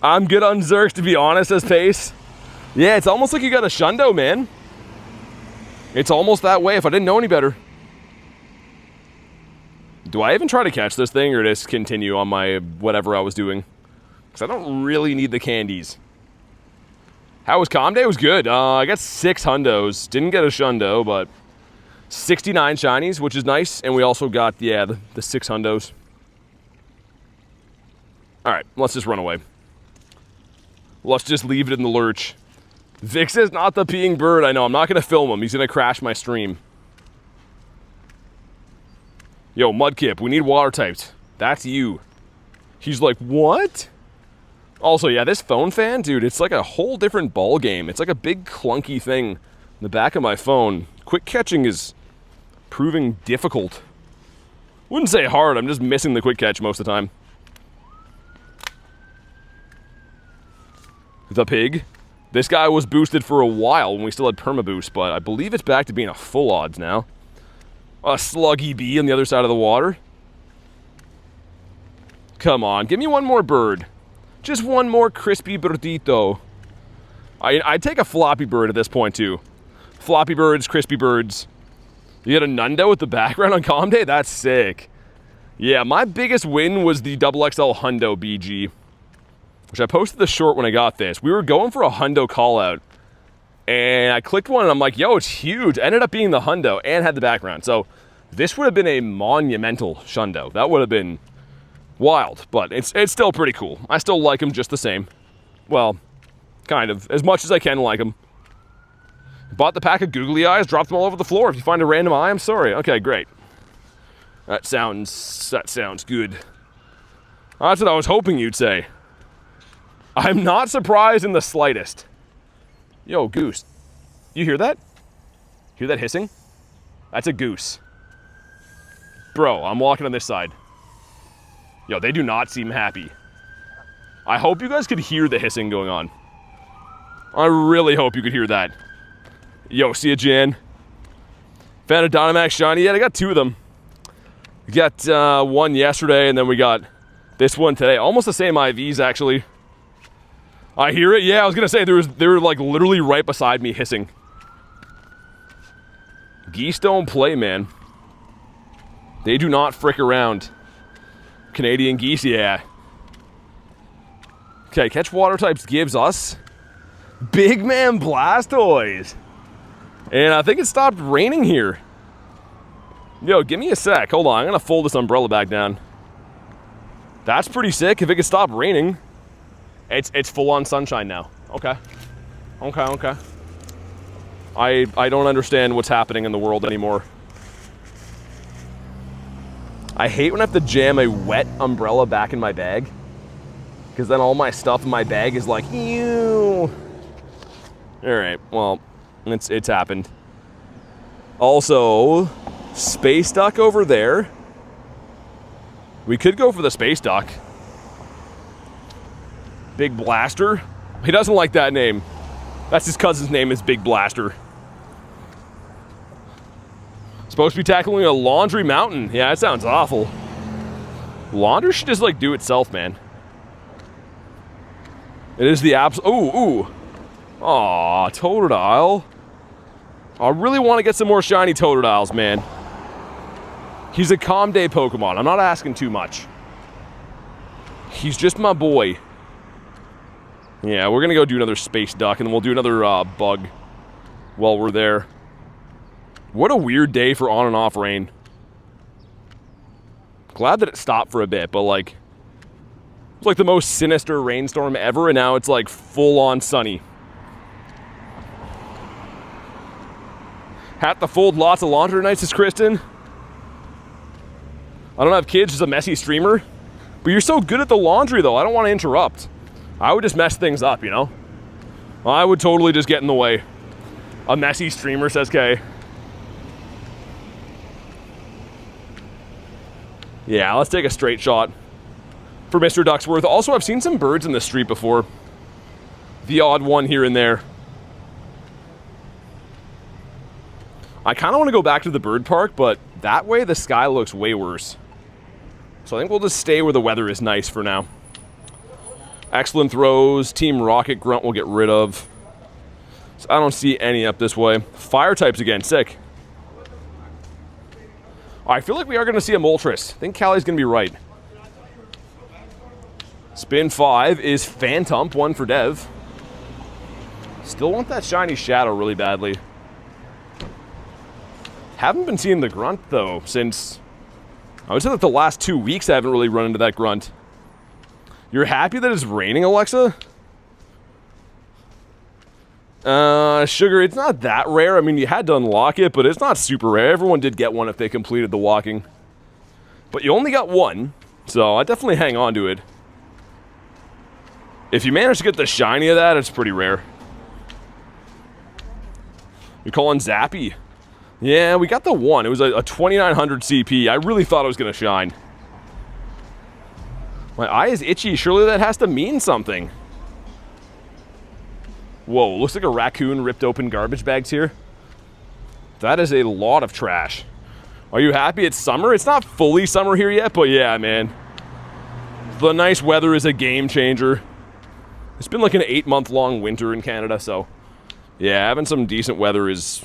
I'm good on Zerk, to be honest, as pace. Yeah, it's almost like you got a shundo, man. It's almost that way if I didn't know any better. Do I even try to catch this thing or just continue on my whatever I was doing? Because I don't really need the candies. How was Calm Day? It was good. I got 6 hundos. Didn't get a shundo, but 69 shinies, which is nice. And we also got, yeah, the 6 hundos. All right, let's just run away. Let's just leave it in the lurch. Vix is not the peeing bird. I know, I'm not going to film him. He's going to crash my stream. Yo, Mudkip, we need water types. That's you. He's like, what? Also, yeah, this phone fan, dude, it's like a whole different ball game. It's like a big clunky thing in the back of my phone. Quick catching is proving difficult. Wouldn't say hard, I'm just missing the quick catch most of the time. The pig. This guy was boosted for a while when we still had perma boost, but I believe it's back to being a full odds now. A sluggy bee on the other side of the water. Come on, give me one more bird. Just one more crispy birdito. I'd take a floppy bird at this point too. Floppy birds, crispy birds. You get a Nundo with the background on Calm Day? That's sick. Yeah, my biggest win was the XXL Hundo BG, which I posted the short when I got this. We were going for a Hundo call out, and I clicked one and I'm like, yo, it's huge. Ended up being the Hundo and had the background. So this would have been a monumental shundo. That would have been wild, but it's still pretty cool. I still like him just the same. Well, kind of. As much as I can like him. Bought the pack of googly eyes, dropped them all over the floor. If you find a random eye, I'm sorry. Okay, great. That sounds good. That's what I was hoping you'd say. I'm not surprised in the slightest. Yo, goose. You hear that? Hear that hissing? That's a goose. Bro, I'm walking on this side. Yo, they do not seem happy. I hope you guys could hear the hissing going on. I really hope you could hear that. Yo, see ya, Jan. Found a Dynamax Shiny. Yeah, I got 2 of them. We got one yesterday, and then we got this one today. Almost the same IVs, actually. I hear it. Yeah, I was gonna say they were like literally right beside me hissing. Geese don't play, man. They do not frick around. Canadian geese, yeah. Okay, catch water types gives us Big Man Blastoise. And I think it stopped raining here. Yo, give me a sec. Hold on, I'm gonna fold this umbrella back down. That's pretty sick. If it could stop raining. It's full-on sunshine now. Okay. Okay. I don't understand what's happening in the world anymore. I hate when I have to jam a wet umbrella back in my bag, because then all my stuff in my bag is like, ew. Alright, well, it's happened. Also, Space Duck over there. We could go for the Space Duck. Big Blaster. He doesn't like that name. That's his cousin's name is Big Blaster. Supposed to be tackling a laundry mountain. Yeah, that sounds awful. Laundry should just like do itself, man. It is the abs. Ooh. Aw, Totodile. I really want to get some more shiny Totodiles, man. He's a Calm Day Pokemon. I'm not asking too much. He's just my boy. Yeah, we're gonna go do another Space Duck, and then we'll do another bug while we're there. What a weird day for on and off rain. Glad that it stopped for a bit, but like, it's like the most sinister rainstorm ever, and now it's like full on sunny. Have to fold lots of laundry tonight, says Kristen. I don't have kids, just a messy streamer. But you're so good at the laundry though, I don't want to interrupt. I would just mess things up, you know? I would totally just get in the way. A messy streamer, says Kay. Yeah, let's take a straight shot. for Mr. Ducksworth. Also, I've seen some birds in the street before. The odd one here and there. I kind of want to go back to the bird park, but that way the sky looks way worse. So I think we'll just stay where the weather is nice for now. Excellent throws. Team Rocket Grunt we'll get rid of. So I don't see any up this way. Fire types again. Sick. I feel like we are going to see a Moltres. I think Callie's going to be right. Spin 5 is Phantom, 1 for Dev. Still want that shiny Shadow really badly. Haven't been seeing the Grunt, though, since... I would say that the last 2 weeks I haven't really run into that Grunt. You're happy that it's raining, Alexa? Sugar, it's not that rare. I mean, you had to unlock it, but it's not super rare. Everyone did get one if they completed the walking. But you only got one, so I definitely hang on to it. If you manage to get the shiny of that, it's pretty rare. You're calling Zappy? Yeah, we got the one. It was a 2900 CP. I really thought it was going to shine. My eye is itchy. Surely that has to mean something. Whoa, looks like a raccoon ripped open garbage bags here. That is a lot of trash. Are you happy it's summer? It's not fully summer here yet, but yeah, man. The nice weather is a game changer. It's been like an 8-month-long winter in Canada, so... yeah, having some decent weather is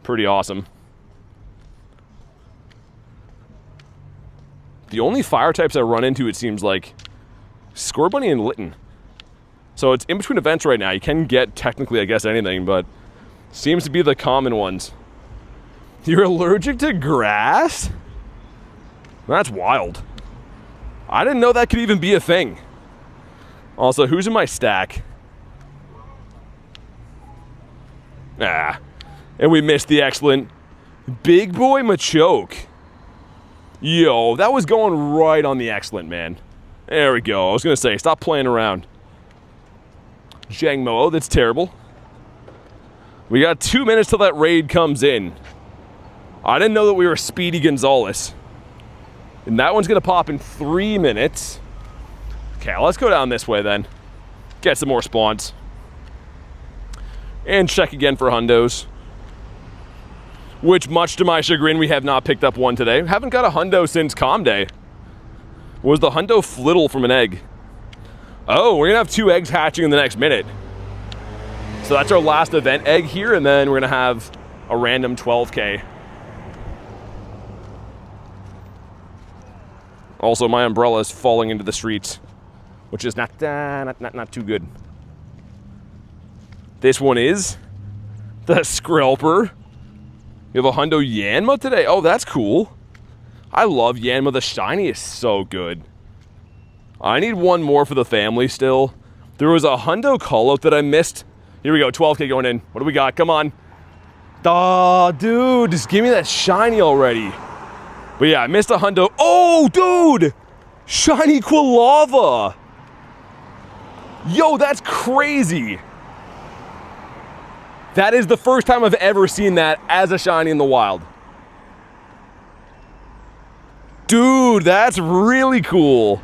pretty awesome. The only fire types I run into, it seems like, Scorbunny and Litten. So it's in between events right now. You can get, technically, I guess, anything, but seems to be the common ones. You're allergic to grass? That's wild. I didn't know that could even be a thing. Also, who's in my stack? Ah. And we missed the excellent Big Boy Machoke. Yo, that was going right on the excellent, man. There we go. I was going to say, stop playing around. Jangmo, that's terrible. We got 2 minutes till that raid comes in. I didn't know that we were Speedy Gonzalez. And that one's going to pop in 3 minutes. Okay, let's go down this way then. Get some more spawns. And check again for hundos. Which, much to my chagrin, we have not picked up one today. Haven't got a hundo since Calm Day. Was the hundo Flittle from an egg? Oh, we're gonna have 2 eggs hatching in the next minute. So that's our last event egg here, and then we're gonna have a random 12K. Also, my umbrella is falling into the streets, which is not too good. This one is the Skrelper. You have a hundo Yanma today? Oh, that's cool. I love Yanma. The shiny is so good. I need one more for the family still. There was a hundo call-out that I missed. Here we go, 12K going in. What do we got? Come on. Aw, dude, just give me that shiny already. But yeah, I missed a hundo. Oh, dude! Shiny Quilava! Yo, that's crazy. That is the first time I've ever seen that as a shiny in the wild. Dude, that's really cool.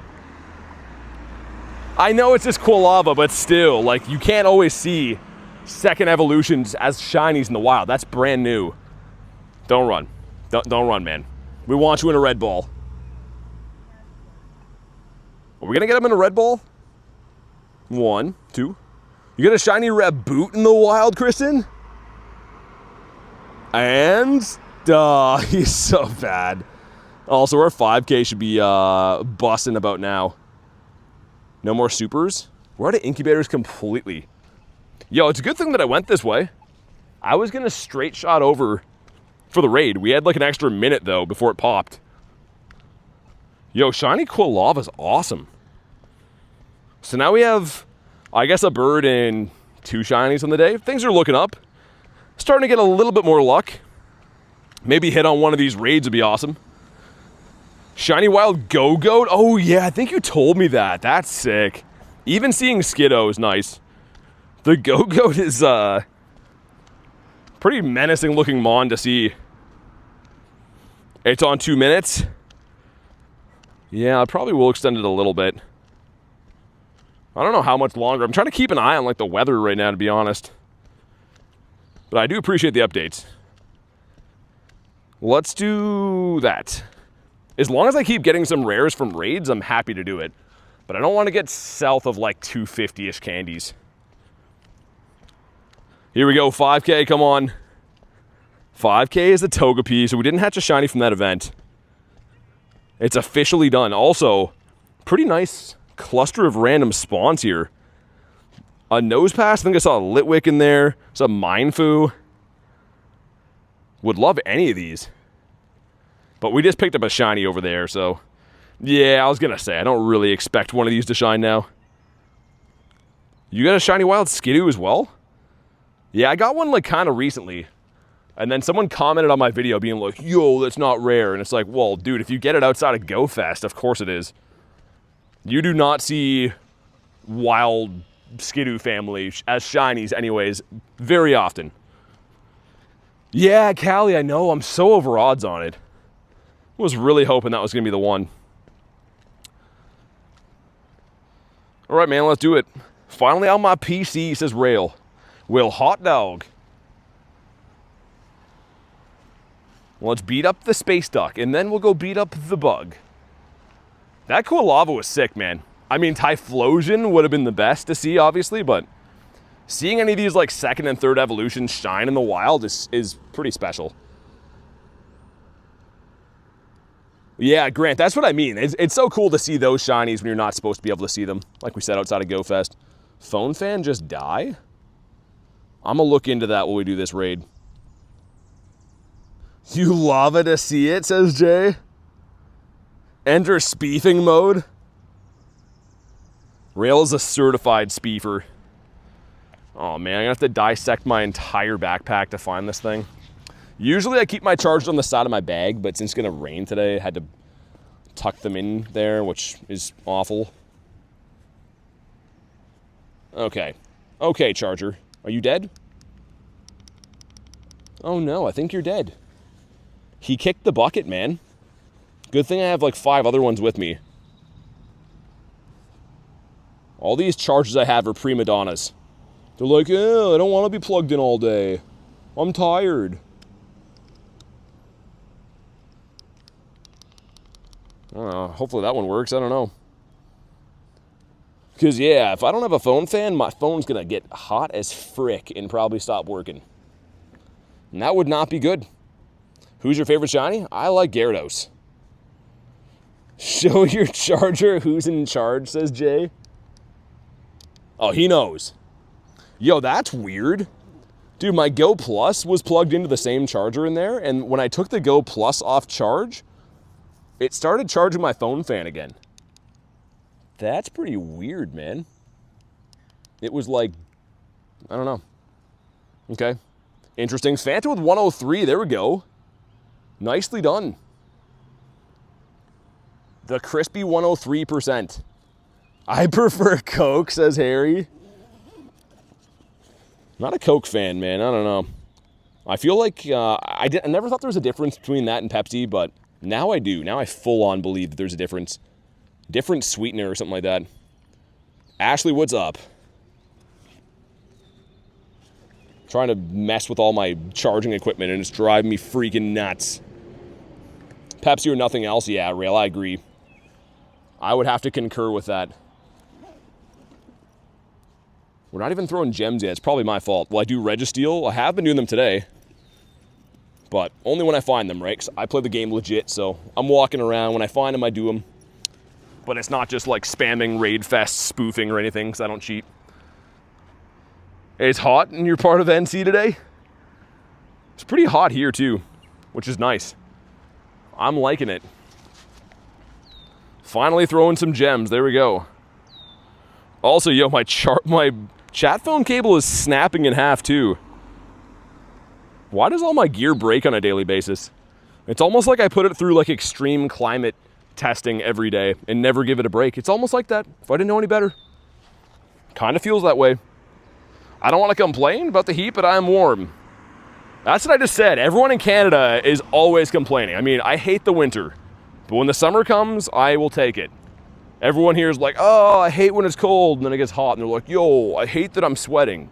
I know it's just Quilava, but still, like, you can't always see second evolutions as shinies in the wild. That's brand new. Don't run. Don't run, man. We want you in a red ball. Are we gonna get him in a red ball? 1, 2. You get a shiny Raboot in the wild, Kristen? And... he's so bad. Also, our 5K should be busting about now. No more supers? We're out of incubators completely. Yo, it's a good thing that I went this way. I was going to straight shot over for the raid. We had like an extra minute, though, before it popped. Yo, shiny Quilava's awesome. So now we have... I guess a bird and 2 shinies on the day. Things are looking up. Starting to get a little bit more luck. Maybe hit on one of these raids would be awesome. Shiny Wild Go-Goat? Oh yeah, I think you told me that. That's sick. Even seeing Skiddo is nice. The Go-Goat is pretty menacing looking mon to see. It's on 2 minutes. Yeah, I probably will extend it a little bit. I don't know how much longer. I'm trying to keep an eye on like the weather right now, to be honest. But I do appreciate the updates. Let's do that. As long as I keep getting some rares from raids, I'm happy to do it. But I don't want to get south of like 250-ish candies. Here we go, 5K, come on. 5K is the Togepi, so we didn't hatch a shiny from that event. It's officially done. Also, pretty nice cluster of random spawns here. A Nosepass, I think I saw a Litwick in there. Some Mindfu. Would love any of these. But we just picked up a shiny over there, so... Yeah, I was gonna say, I don't really expect one of these to shine now. You got a shiny wild Skidoo as well? Yeah, I got one like kind of recently. And then someone commented on my video being like, yo, that's not rare. And it's like, well, dude, if you get it outside of Go Fest, of course it is. You do not see wild Skidoo family as shinies anyways very often. Yeah, Callie, I know. I'm so over odds on it. I was really hoping that was going to be the one. All right, man, let's do it. Finally on my PC, says Rail. Will Hot Dog. Let's beat up the Space Duck, and then we'll go beat up the Bug. That Quilava was sick, man. I mean, Typhlosion would have been the best to see, obviously, but seeing any of these, like, second and third evolutions shine in the wild is pretty special. Yeah, Grant, that's what I mean. It's so cool to see those shinies when you're not supposed to be able to see them, like we said, outside of Go Fest. Phone Fan just die? I'm going to look into that while we do this raid. You lava to see it, says Jay. Enter speefing mode. Rail is a certified speefer. Oh man, I'm gonna have to dissect my entire backpack to find this thing. Usually I keep my chargers on the side of my bag, but since it's gonna rain today, I had to tuck them in there, which is awful. Okay. Okay, charger. Are you dead? Oh no, I think you're dead. He kicked the bucket, man. Good thing I have like 5 other ones with me. All these chargers I have are prima donnas. They're like, I don't want to be plugged in all day. I'm tired. I don't know. Hopefully that one works. I don't know. Because, yeah, if I don't have a phone fan, my phone's going to get hot as frick and probably stop working. And that would not be good. Who's your favorite shiny? I like Gyarados. Show your charger who's in charge, says Jay. Oh, he knows. Yo, that's weird. Dude, my Go Plus was plugged into the same charger in there, and when I took the Go Plus off charge, it started charging my phone fan again. That's pretty weird, man. It was like, I don't know. Okay. Interesting. Fanta with 103, there we go. Nicely done. The crispy 103%. I prefer Coke, says Harry. Not a Coke fan, man. I don't know. I feel like I never thought there was a difference between that and Pepsi, but now I do. Now I full-on believe that there's a difference. Different sweetener or something like that. Ashley, what's up? Trying to mess with all my charging equipment, and it's driving me freaking nuts. Pepsi or nothing else? Yeah, Rail, I agree. I would have to concur with that. We're not even throwing gems yet. It's probably my fault. Well, I do Registeel. I have been doing them today. But only when I find them, right? 'Cause I play the game legit, so I'm walking around. When I find them, I do them. But it's not just like spamming Raid Fest spoofing or anything, because I don't cheat. It's hot and you're part of NC today? It's pretty hot here too, which is nice. I'm liking it. Finally throwing some gems. There we go. Also, yo, my chat phone cable is snapping in half too. Why does all my gear break on a daily basis? It's almost like I put it through like extreme climate testing every day and never give it a break. It's almost like that, if I didn't know any better. Kind of feels that way. I don't want to complain about the heat, but I am warm. That's what I just said. Everyone in Canada is always complaining. I mean, I hate the winter. But when the summer comes, I will take it. Everyone here is like, oh, I hate when it's cold, and then it gets hot, and they're like, yo, I hate that I'm sweating.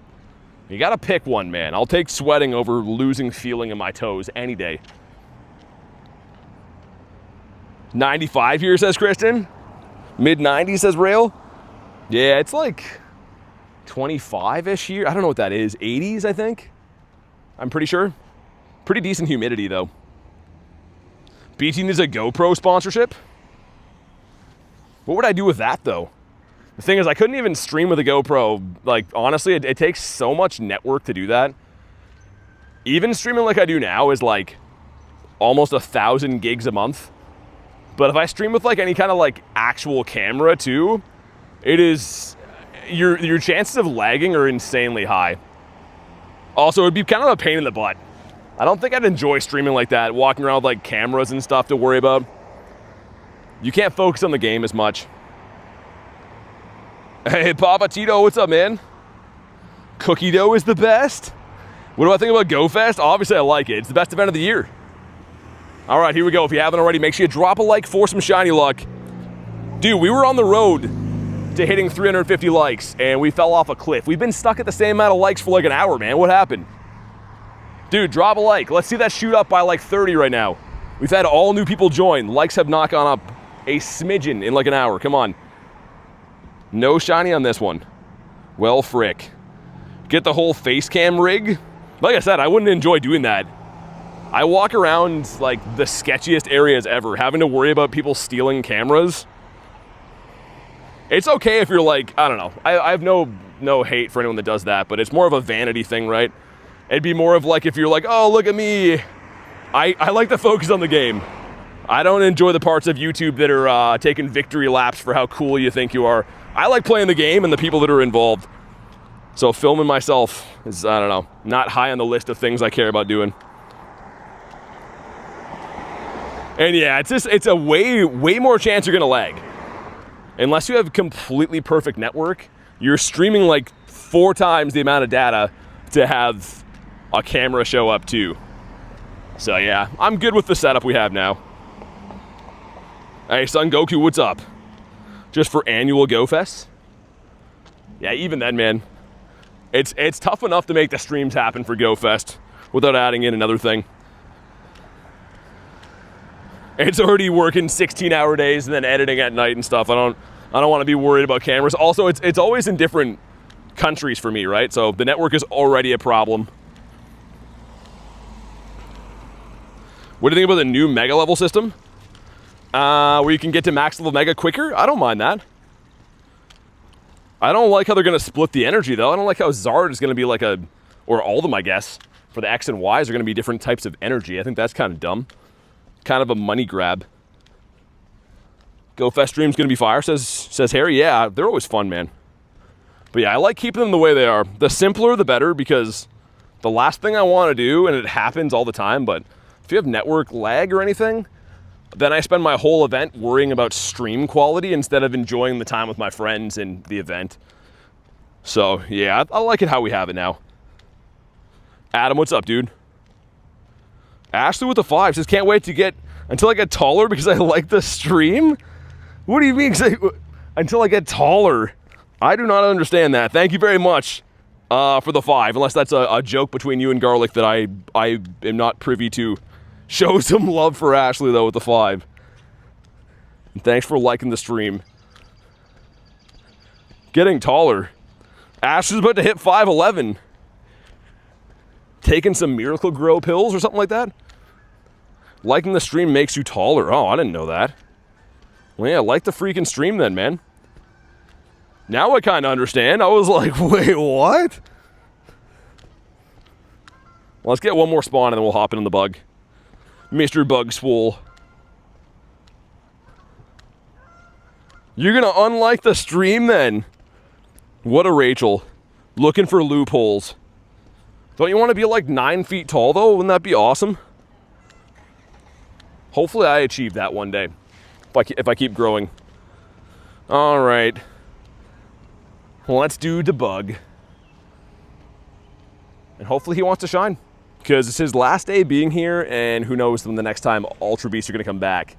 You gotta pick one, man. I'll take sweating over losing feeling in my toes any day. 95 here, says Kristen. Mid-90s, says Rail. Yeah, it's like 25-ish here. I don't know what that is. 80s, I think. I'm pretty sure. Pretty decent humidity, though. BT needs a GoPro sponsorship. What would I do with that, though? The thing is, I couldn't even stream with a GoPro. Like, honestly, it takes so much network to do that. Even streaming like I do now is like almost 1,000 gigs a month. But if I stream with like any kind of like actual camera too, it is, your chances of lagging are insanely high. Also, it'd be kind of a pain in the butt. I don't think I'd enjoy streaming like that, walking around with like cameras and stuff to worry about. You can't focus on the game as much. Hey, Papa Tito, what's up, man? Cookie dough is the best. What do I think about GoFest? Obviously, I like it. It's the best event of the year. All right, here we go. If you haven't already, make sure you drop a like for some shiny luck. Dude, we were on the road to hitting 350 likes, and we fell off a cliff. We've been stuck at the same amount of likes for like an hour, man. What happened? Dude, drop a like. Let's see that shoot up by like 30 right now. We've had all new people join. Likes have not gone up a smidgen in like an hour. Come on. No shiny on this one. Well, frick. Get the whole face cam rig. Like I said, I wouldn't enjoy doing that. I walk around like the sketchiest areas ever, having to worry about people stealing cameras. It's okay if you're like, I don't know. I have no hate for anyone that does that, but it's more of a vanity thing, right? It'd be more of like if you're like, oh, look at me. I like to focus on the game. I don't enjoy the parts of YouTube that are taking victory laps for how cool you think you are. I like playing the game and the people that are involved. So filming myself is, I don't know, not high on the list of things I care about doing. And yeah, it's a way more chance you're gonna lag. Unless you have completely perfect network, you're streaming like 4 times the amount of data to have a camera show up too. So yeah, I'm good with the setup we have now. Hey, Son Goku, what's up? Just for annual GoFest? Yeah, even then, man. It's tough enough to make the streams happen for GoFest without adding in another thing. It's already working 16-hour days and then editing at night and stuff. I don't want to be worried about cameras. Also, it's always in different countries for me, right? So the network is already a problem. What do you think about the new Mega level system? Where you can get to max level Mega quicker? I don't mind that. I don't like how they're going to split the energy, though. I don't like how Zard is going to be like or all of them, I guess, for the X and Ys are going to be different types of energy. I think that's kind of dumb. Kind of a money grab. GoFest stream's going to be fire, says Harry. Yeah, they're always fun, man. But yeah, I like keeping them the way they are. The simpler, the better, because the last thing I want to do, and it happens all the time, but if you have network lag or anything, then I spend my whole event worrying about stream quality instead of enjoying the time with my friends in the event. So yeah, I like it how we have it now. Adam, what's up, dude? Ashley with the 5 says, can't wait to get until I get taller because I like the stream. What do you mean? Until I get taller? I do not understand that. Thank you very much for the 5, unless that's a joke between you and Garlic that I am not privy to. Show some love for Ashley, though, with the 5. And thanks for liking the stream. Getting taller. Ashley's about to hit 5'11". Taking some Miracle Grow pills or something like that? Liking the stream makes you taller. Oh, I didn't know that. Well, yeah, like the freaking stream then, man. Now I kind of understand. I was like, wait, what? Well, let's get one more spawn and then we'll hop into the bug. Mr. Bugswole. You're going to unlike the stream then? What a Rachel. Looking for loopholes. Don't you want to be like 9 feet tall, though? Wouldn't that be awesome? Hopefully I achieve that one day. If I keep growing. All right. Let's do debug. And hopefully he wants to shine. Because it's his last day being here, and who knows when the next time Ultra Beasts are going to come back.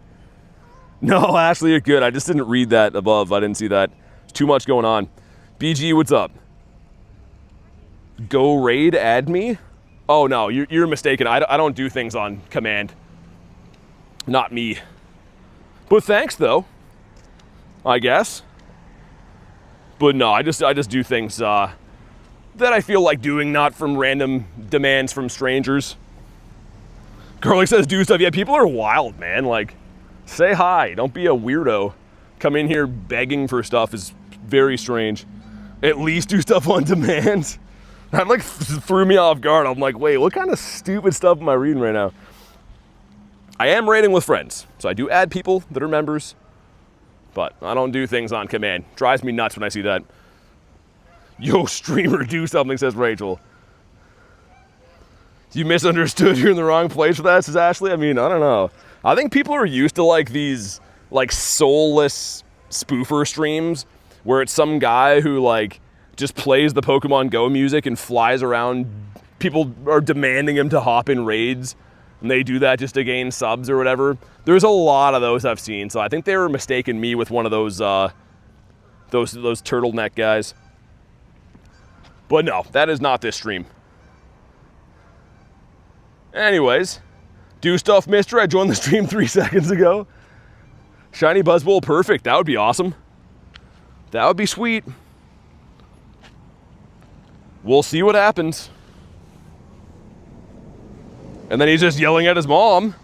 No, Ashley, you're good. I just didn't read that above. I didn't see that. There's too much going on. BG, what's up? Go raid, add me? Oh, no, you're mistaken. I don't do things on command. Not me. But thanks, though. I guess. But no, I just do things that I feel like doing, not from random demands from strangers. Garlic says do stuff. Yeah, people are wild, man. Like, say hi. Don't be a weirdo. Come in here begging for stuff is very strange. At least do stuff on demand. That like threw me off guard. I'm like, wait, what kind of stupid stuff am I reading right now? I am raiding with friends, so I do add people that are members, but I don't do things on command. Drives me nuts when I see that. Yo, streamer, do something, says Rachel. You misunderstood. You're in the wrong place for that, says Ashley. I mean, I don't know. I think people are used to like these like soulless spoofer streams where it's some guy who like just plays the Pokemon GO music and flies around. People are demanding him to hop in raids, and they do that just to gain subs or whatever. There's a lot of those I've seen, so I think they were mistaking me with one of those turtleneck guys. But no, that is not this stream. Anyways, do stuff, mister. I joined the stream 3 seconds ago. Shiny Buzzwole, perfect. That would be awesome. That would be sweet. We'll see what happens. And then he's just yelling at his mom.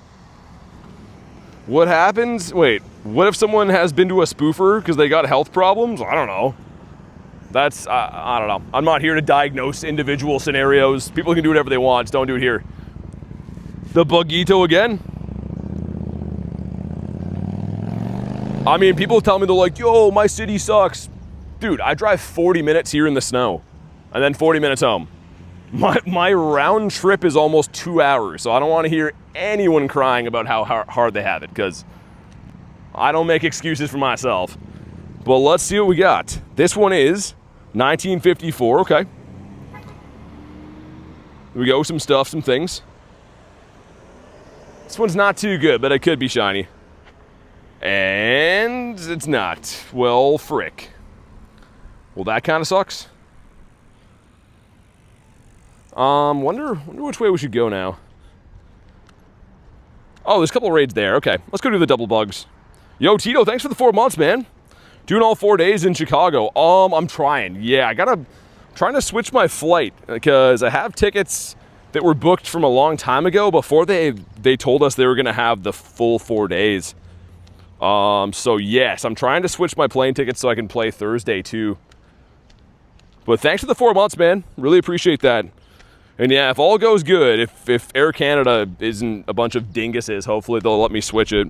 What happens? Wait, what if someone has been to a spoofer because they got health problems? I don't know. That's, I don't know. I'm not here to diagnose individual scenarios. People can do whatever they want. Just don't do it here. The Bugito again. I mean, people tell me, they're like, yo, my city sucks. Dude, I drive 40 minutes here in the snow and then 40 minutes home. My round trip is almost 2 hours, so I don't want to hear anyone crying about how hard they have it, because I don't make excuses for myself. But let's see what we got. This one is 1954, okay. Here we go, some stuff, some things. This one's not too good, but it could be shiny. And it's not. Well, frick. Well, that kind of sucks. Wonder which way we should go now. Oh, there's a couple of raids there. Okay, let's go do the double bugs. Yo, Tito, thanks for the 4 months, man. Doing all 4 days in Chicago. I'm trying. Yeah, trying to switch my flight because I have tickets that were booked from a long time ago before they told us they were going to have the full 4 days. So yes, I'm trying to switch my plane tickets so I can play Thursday too. But thanks for the 4 months, man. Really appreciate that. And yeah, if all goes good, if Air Canada isn't a bunch of dinguses, hopefully they'll let me switch it.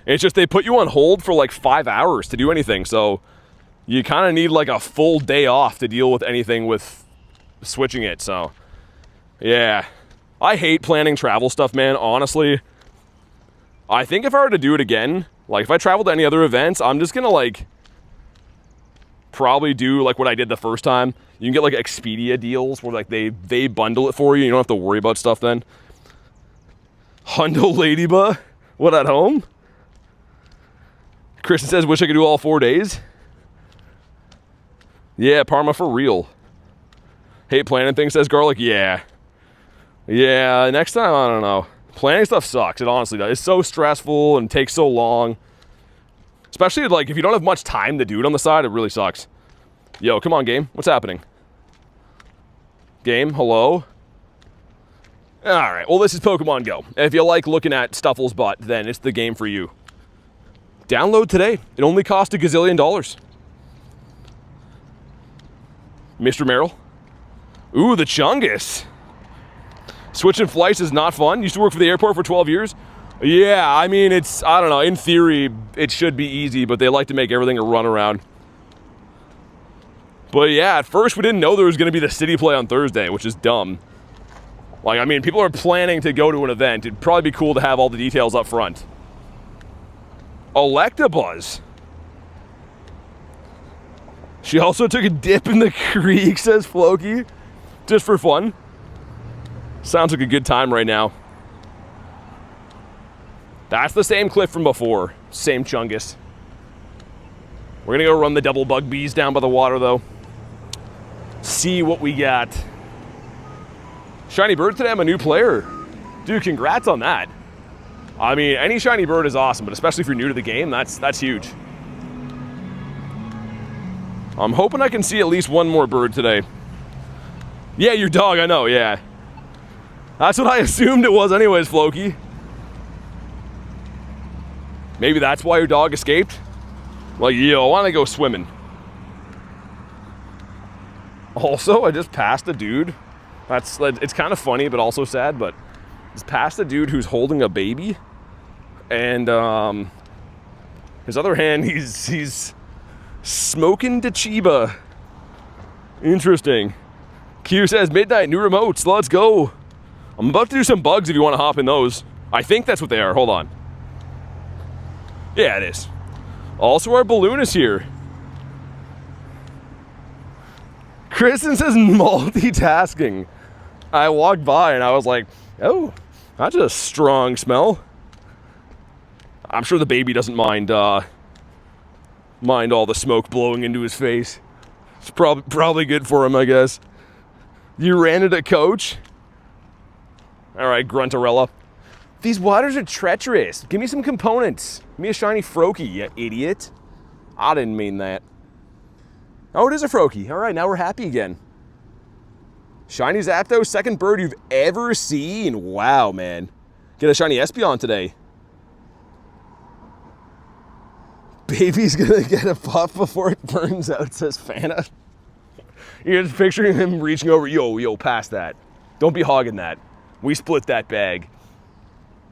It's just they put you on hold for like 5 hours to do anything, so you kind of need like a full day off to deal with anything with switching it, so yeah. I hate planning travel stuff, man, honestly. I think if I were to do it again, like if I traveled to any other events, I'm just gonna like probably do like what I did the first time. You can get like Expedia deals where like they bundle it for you. You don't have to worry about stuff then. Hundo Ladybug, what at home? Kristen says, wish I could do all 4 days. Yeah, Parma for real. Hate planning things, says Garlic. Yeah. Yeah, next time, I don't know. Planning stuff sucks. It honestly does. It's so stressful and takes so long. Especially like if you don't have much time to do it on the side, it really sucks. Yo, come on, game. What's happening? Game, hello? Alright, well this is Pokemon GO. If you like looking at Stuffle's butt, then it's the game for you. Download today. It only costs $1 gazillion. Mr. Merrill. Ooh, the Chungus. Switching flights is not fun. Used to work for the airport for 12 years. Yeah, I mean, it's, I don't know, in theory, it should be easy, but they like to make everything a runaround. But yeah, at first we didn't know there was going to be the city play on Thursday, which is dumb. Like, I mean, people are planning to go to an event. It'd probably be cool to have all the details up front. Electabuzz. She also took a dip in the creek, says Floki. Just for fun. Sounds like a good time right now. That's the same cliff from before. Same Chungus. We're gonna go run the double bug bees down by the water though. See what we got. Shiny bird today, I'm a new player. Dude, congrats on that. I mean, any shiny bird is awesome, but especially if you're new to the game, that's huge. I'm hoping I can see at least one more bird today. Yeah, your dog, I know, yeah. That's what I assumed it was anyways, Floki. Maybe that's why your dog escaped? Like, yo, I want to go swimming. Also, I just passed a dude. It's kind of funny, but also sad, but just passed a dude who's holding a baby. And his other hand, he's smoking the Chiba. Interesting. Q says, midnight, new remotes, let's go. I'm about to do some bugs if you want to hop in those. I think that's what they are, hold on. Yeah, it is. Also, our balloon is here. Kristen says multitasking. I walked by and I was like, oh, that's a strong smell. I'm sure the baby doesn't mind all the smoke blowing into his face. It's probably good for him, I guess. You ran into Coach? All right, Gruntarella. These waters are treacherous. Give me some components. Give me a shiny Froakie, you idiot. I didn't mean that. Oh, it is a Froakie. All right, now we're happy again. Shiny Zapdos, second bird you've ever seen. Wow, man. Get a shiny Espeon today. Baby's gonna get a puff before it burns out, says Fana. You're just picturing him reaching over. Yo, pass that. Don't be hogging that. We split that bag.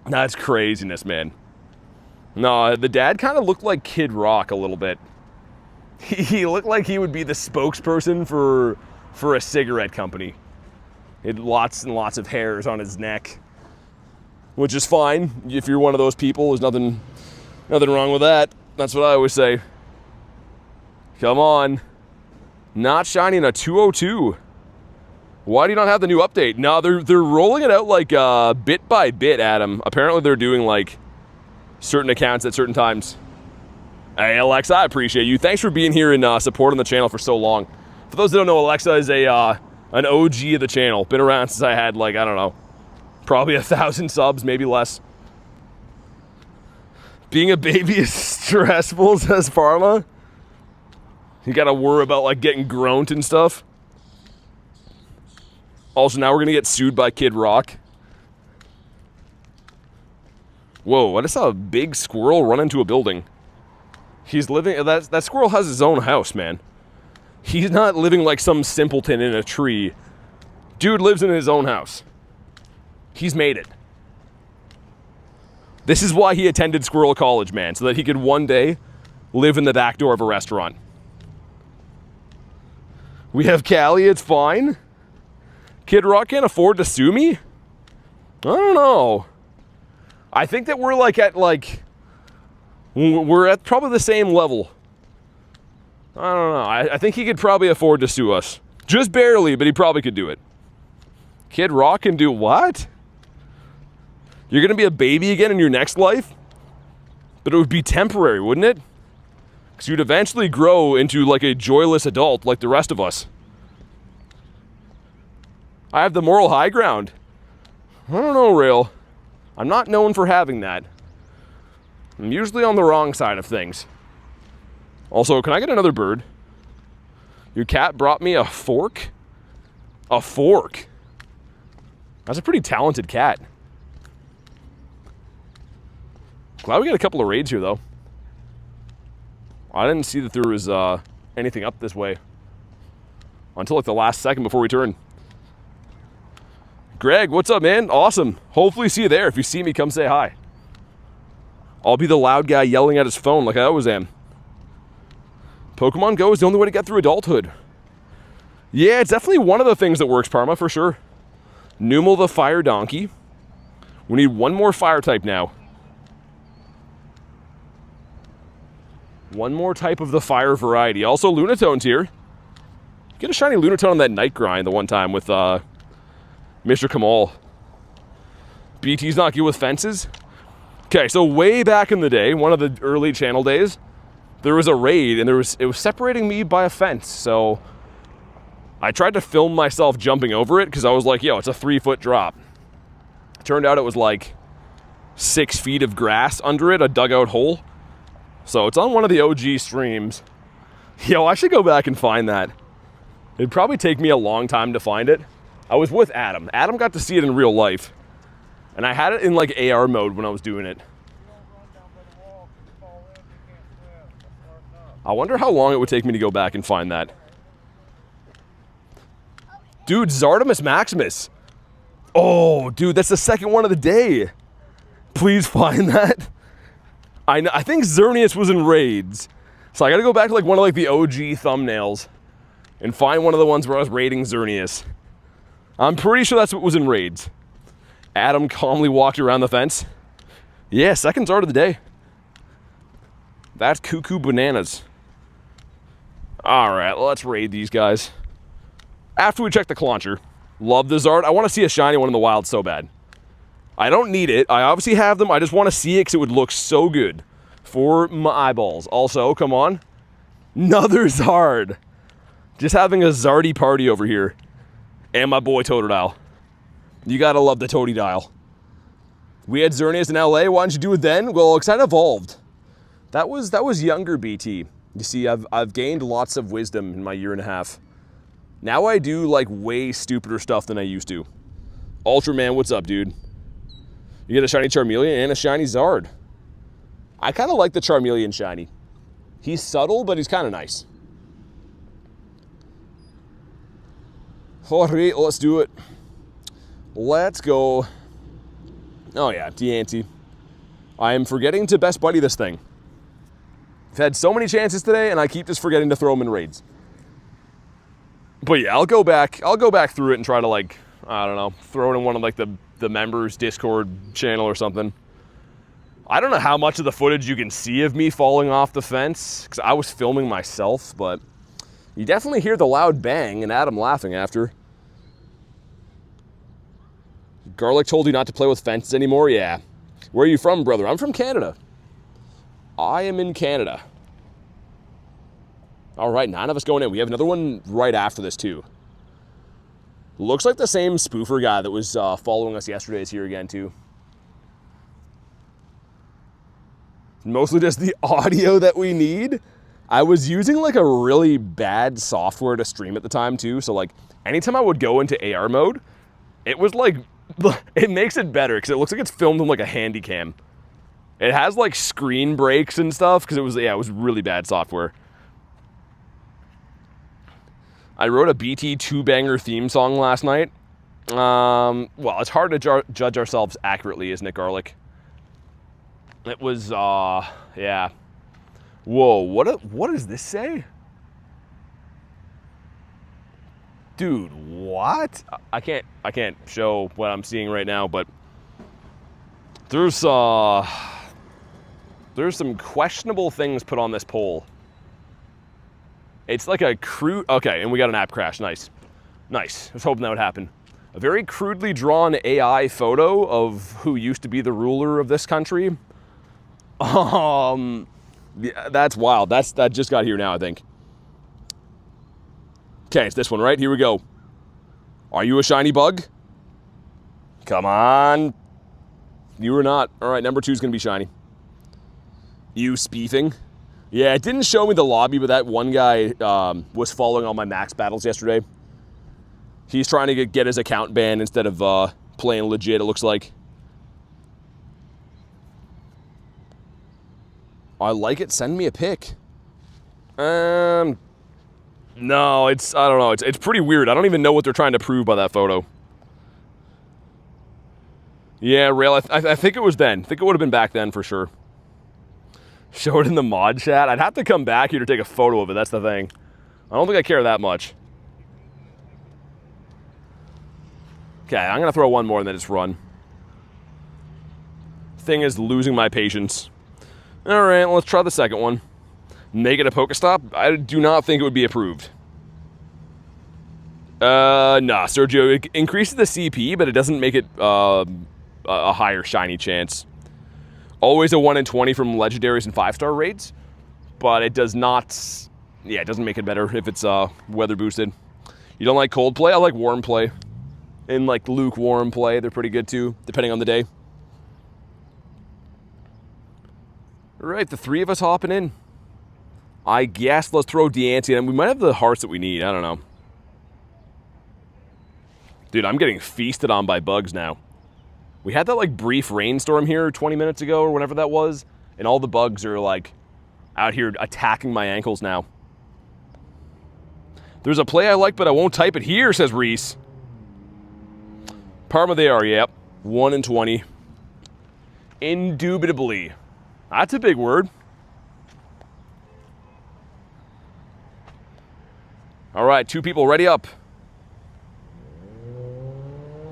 That's craziness, man. No, the dad kind of looked like Kid Rock a little bit. He looked like he would be the spokesperson for a cigarette company. He had lots and lots of hairs on his neck, which is fine. If you're one of those people, there's nothing wrong with that. That's what I always say. Come on. Not shiny in a 202. Why do you not have the new update? No, they're rolling it out like bit by bit, Adam. Apparently they're doing like certain accounts at certain times. Hey, Alexa, I appreciate you. Thanks for being here and supporting the channel for so long. For those that don't know, Alexa is an OG of the channel. Been around since I had like, I don't know, probably 1,000 subs, maybe less. Being a baby is stressful, says Pharma. You gotta worry about like getting groaned and stuff. Also, now we're gonna get sued by Kid Rock. Whoa, I just saw a big squirrel run into a building. He's living, that squirrel has his own house, man. He's not living like some simpleton in a tree. Dude lives in his own house. He's made it. This is why he attended Squirrel College, man, so that he could one day live in the back door of a restaurant. We have Callie, it's fine. Kid Rock can't afford to sue me? I don't know. I think that we're at probably the same level. I don't know. I think he could probably afford to sue us. Just barely, but he probably could do it. Kid Rock can do what? You're gonna be a baby again in your next life? But it would be temporary, wouldn't it? Because you'd eventually grow into like a joyless adult like the rest of us. I have the moral high ground. I don't know, Rail. I'm not known for having that. I'm usually on the wrong side of things. Also, can I get another bird? Your cat brought me a fork? A fork? That's a pretty talented cat. Glad we got a couple of raids here, though. I didn't see that there was anything up this way until like the last second before we turn. Greg, what's up, man? Awesome. Hopefully see you there. If you see me, come say hi. I'll be the loud guy yelling at his phone like I always am. Pokemon GO is the only way to get through adulthood. Yeah, it's definitely one of the things that works, Parma, for sure. Numel the Fire Donkey. We need one more fire type now. One more type of the fire variety. Also, Lunatone's here. Get a shiny Lunatone on that night grind the one time with Mr. Kamal. BT's not good with fences. Okay, so way back in the day, one of the early channel days, there was a raid, and it was separating me by a fence, so I tried to film myself jumping over it, because I was like, yo, it's a 3-foot drop. Turned out it was like 6 feet of grass under it, a dugout hole. So it's on one of the OG streams. Yo, I should go back and find that. It'd probably take me a long time to find it. I was with Adam. Adam got to see it in real life. And I had it in like AR mode when I was doing it. I wonder how long it would take me to go back and find that. Dude, Zardomus Maximus. Oh, dude, that's the second one of the day. Please find that. I think Xerneas was in raids. So I gotta go back to like one of like the OG thumbnails and find one of the ones where I was raiding Xerneas. I'm pretty sure that's what was in raids. Adam calmly walked around the fence. Yeah, second Zard of the day. That's cuckoo bananas. All right, let's raid these guys. After we check the Clauncher, love the Zard. I want to see a shiny one in the wild so bad. I don't need it. I obviously have them. I just want to see it because it would look so good for my eyeballs. Also, come on. Another Zard. Just having a Zardy party over here. And my boy Totodile. You gotta love the Totodile. We had Xerneas in LA. Why didn't you do it then? Well, because I'd evolved. That was younger BT. You see, I've gained lots of wisdom in my year and a half. Now I do like way stupider stuff than I used to. Ultraman, what's up, dude? You get a shiny Charmeleon and a shiny Zard. I kind of like the Charmeleon shiny. He's subtle, but he's kind of nice. All right, let's do it. Let's go. Oh yeah, Deante. I am forgetting to best buddy this thing. I've had so many chances today, and I keep just forgetting to throw them in raids. But yeah, I'll go back through it and try to like, I don't know, throw it in one of like the members' Discord channel or something. I don't know how much of the footage you can see of me falling off the fence, because I was filming myself, but you definitely hear the loud bang and Adam laughing after. Garlic told you not to play with fences anymore? Yeah. Where are you from, brother? I'm from Canada. I am in Canada. All right, 9 of us going in. We have another one right after this, too. Looks like the same spoofer guy that was following us yesterday is here again, too. Mostly just the audio that we need. I was using like a really bad software to stream at the time, too. So, like, anytime I would go into AR mode, it was like, it makes it better because it looks like it's filmed in like a handy cam. It has like screen breaks and stuff because it was really bad software. I wrote a BT 2-banger theme song last night. Well, it's hard to judge ourselves accurately, isn't it, Garlic? It was, yeah. Whoa, what does this say? Dude, what? I can't show what I'm seeing right now, but there's some questionable things put on this poll. It's like a crude, okay, and we got an app crash, nice. Nice, I was hoping that would happen. A very crudely drawn AI photo of who used to be the ruler of this country. Yeah, that's wild, that just got here now, I think. Okay, it's this one, right? Here we go. Are you a shiny bug? Come on. You are not. All right, number 2 is going to be shiny. You speefing? Yeah, it didn't show me the lobby, but that one guy was following all my max battles yesterday. He's trying to get his account banned instead of playing legit, it looks like. I like it. Send me a pic. No, I don't know. It's pretty weird. I don't even know what they're trying to prove by that photo. Yeah, Rail, I think it was then. I think it would have been back then for sure. Show it in the mod chat. I'd have to come back here to take a photo of it. That's the thing. I don't think I care that much. Okay, I'm going to throw one more and then just run. Thing is losing my patience. All right, let's try the second one. Make it a Pokestop? I do not think it would be approved. Nah, Sergio, it increases the CP, but it doesn't make it a higher shiny chance. Always a 1 in 20 from legendaries and 5-star raids, but it does not, yeah, it doesn't make it better if it's weather boosted. You don't like cold play? I like warm play. And like lukewarm play, they're pretty good too, depending on the day. All right, the 3 of us hopping in. I guess let's throw Deanty in. We might have the hearts that we need, I don't know. Dude, I'm getting feasted on by bugs now. We had that like brief rainstorm here 20 minutes ago or whenever that was, and all the bugs are like out here attacking my ankles now. There's a play I like, but I won't type it here, says Reese. Parma they are, yep. 1 in 20. Indubitably. That's a big word. All right, 2 people ready up.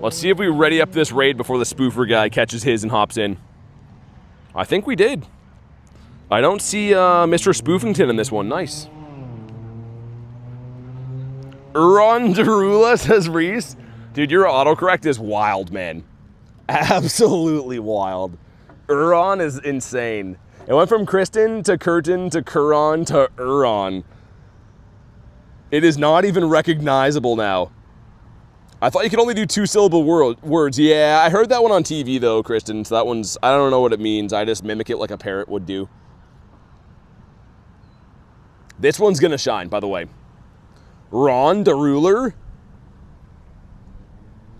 Let's see if we ready up this raid before the spoofer guy catches his and hops in. I think we did. I don't see Mr. Spoofington in this one. Nice. Ron Derula, says Reese. Dude, your autocorrect is wild, man. Absolutely wild. Uron is insane. It went from Kristen to Curtin to Curon to Uron. It is not even recognizable now. I thought you could only do 2-syllable words. Yeah, I heard that one on TV, though, Kristen. So that one's, I don't know what it means. I just mimic it like a parrot would do. This one's going to shine, by the way. Ron DeRuler?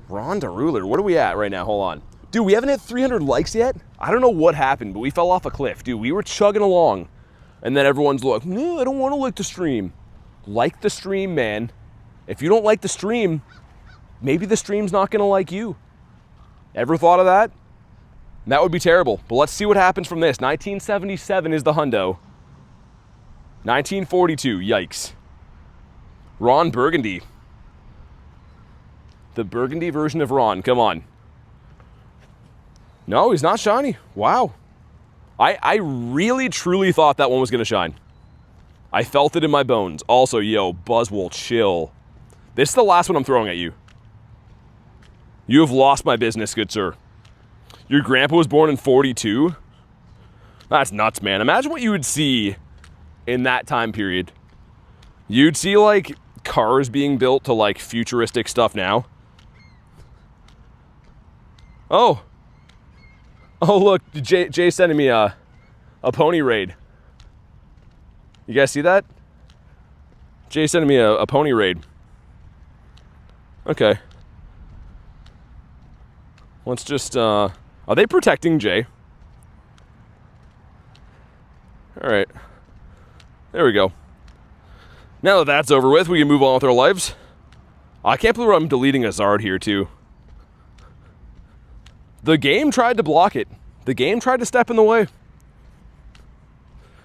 Ron DeRuler, what are we at right now? Hold on. Dude, we haven't hit 300 likes yet? I don't know what happened, but we fell off a cliff. Dude, we were chugging along. And then everyone's like, no, I don't want to like the stream. Like the stream, man. If you don't like the stream, maybe the stream's not going to like you. Ever thought of that? That would be terrible. But let's see what happens from this. 1977 is the hundo. 1942, yikes. Ron Burgundy. The Burgundy version of Ron, come on. No, he's not shiny. Wow. I really, truly thought that one was going to shine. I felt it in my bones. Also, yo, Buzzwole, chill. This is the last one I'm throwing at you. You have lost my business, good sir. Your grandpa was born in 42? That's nuts, man. Imagine what you would see in that time period. You'd see, like, cars being built to, like, futuristic stuff now. Oh. Oh, look, Jay sending me a pony raid. You guys see that? Jay sending me a pony raid. Okay. Let's just, are they protecting Jay? All right. There we go. Now that that's over with, we can move on with our lives. I can't believe I'm deleting a Zard here, too. The game tried to block it. The game tried to step in the way.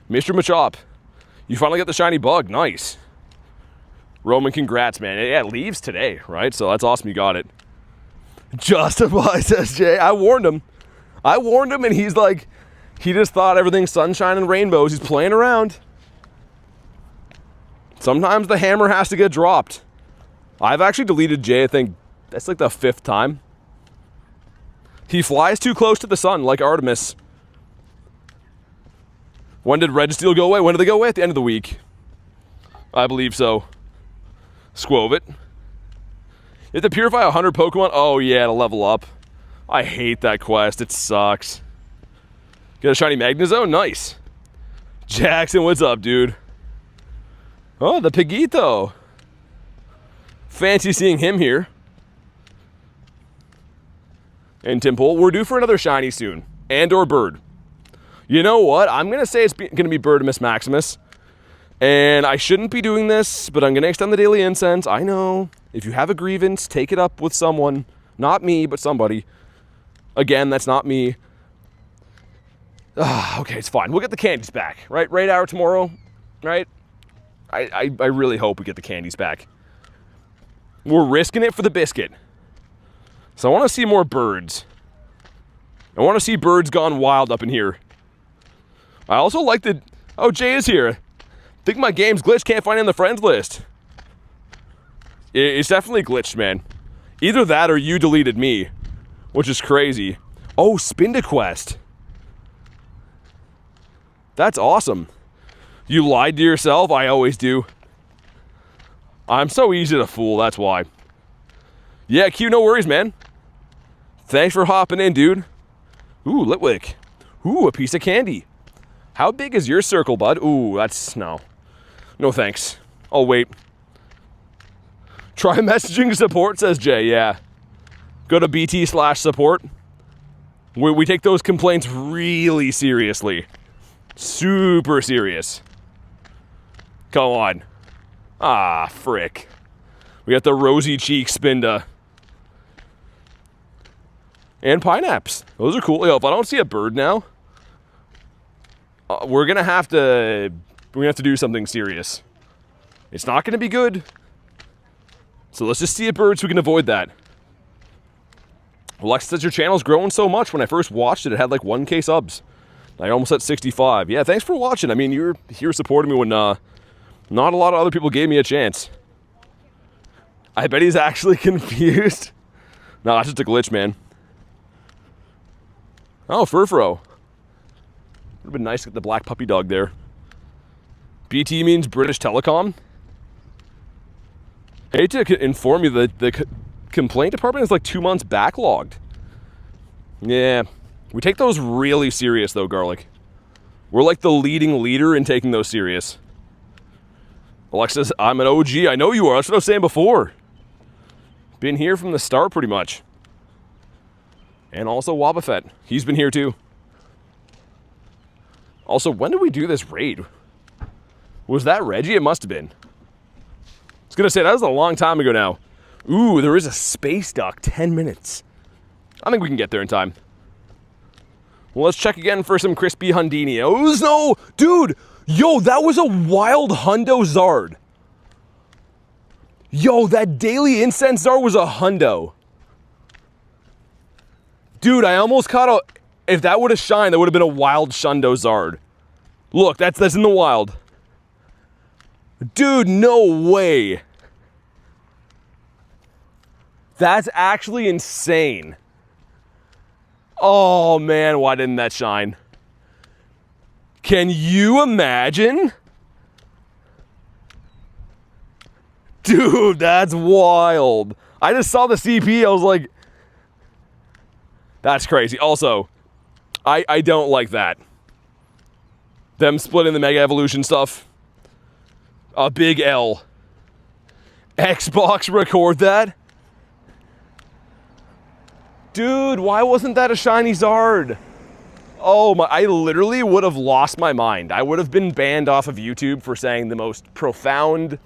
Mr. Machop, you finally got the shiny bug. Nice. Roman, congrats, man. Yeah, it leaves today, right? So that's awesome you got it. Justify, says Jay. I warned him. And he's like, he just thought everything's sunshine and rainbows. He's playing around. Sometimes the hammer has to get dropped. I've actually deleted Jay, I think that's like the 5th time. He flies too close to the sun, like Artemis. When did Registeel go away? When did they go away? At the end of the week. I believe so. Squovit. You have to purify 100 Pokemon? Oh yeah, to level up. I hate that quest. It sucks. Get a shiny Magnezone? Nice. Jackson, what's up, dude? Oh, the Pigito. Fancy seeing him here. And Timpole, we're due for another shiny soon. And or bird. You know what? I'm going to say it's going to be Birdimus Maximus. And I shouldn't be doing this, but I'm going to extend the daily incense. I know. If you have a grievance, take it up with someone. Not me, but somebody. Again, that's not me. Okay, it's fine. We'll get the candies back. Right? Raid hour tomorrow. Right? I really hope we get the candies back. We're risking it for the biscuit. So I want to see more birds. I want to see birds gone wild up in here. I also like the... Oh, Jay is here. Think my game's glitched, can't find it in the friends list. It's definitely glitched, man. Either that or you deleted me, which is crazy. Oh, Spindaquest. That's awesome. You lied to yourself? I always do. I'm so easy to fool, that's why. Yeah, Q, no worries, man. Thanks for hopping in, dude. Ooh, Litwick. Ooh, a piece of candy. How big is your circle, bud? Ooh, that's... no. No thanks. I'll wait. Try messaging support, says Jay. Yeah. Go to BT/support. We take those complaints really seriously. Super serious. Come on. Ah, frick. We got the Rosy Cheek Spinda. And Pineapps. Those are cool. Yo, if I don't see a bird now, we're gonna have to do something serious. It's not gonna be good. So let's just see a bird so we can avoid that. Alexa says your channel's growing so much. When I first watched it, it had like 1K subs. I almost at 65. Yeah, thanks for watching. I mean, you're here supporting me when not a lot of other people gave me a chance. I bet he's actually confused. No, that's just a glitch, man. Oh, Furfuro. Would have been nice to get the black puppy dog there. BT means British Telecom. I hate to inform you that the complaint department is like 2 months backlogged. Yeah. We take those really serious, though, Garlic. We're like the leading leader in taking those serious. Alexis, I'm an OG. I know you are. That's what I was saying before. Been here from the start, pretty much. And also Wobbuffet. He's been here, too. Also, when did we do this raid? Was that Reggie? It must have been. I was going to say, that was a long time ago now. Ooh, there is a space duck. 10 minutes. I think we can get there in time. Well, let's check again for some crispy Hundinios. No! Dude! Yo, that was a wild Hundo Zard. Yo, that Daily Incense Zard was a Hundo. Dude, I almost caught a... If that would have shined, that would have been a wild Shundo Zard. Look, that's in the wild. Dude, no way. That's actually insane. Oh, man, why didn't that shine? Can you imagine? Dude, that's wild. I just saw the CP, I was like... That's crazy. Also, I don't like that. Them splitting the Mega Evolution stuff. A big L. Xbox record that? Dude, why wasn't that a shiny Zard? Oh my, I literally would have lost my mind. I would have been banned off of YouTube for saying the most profound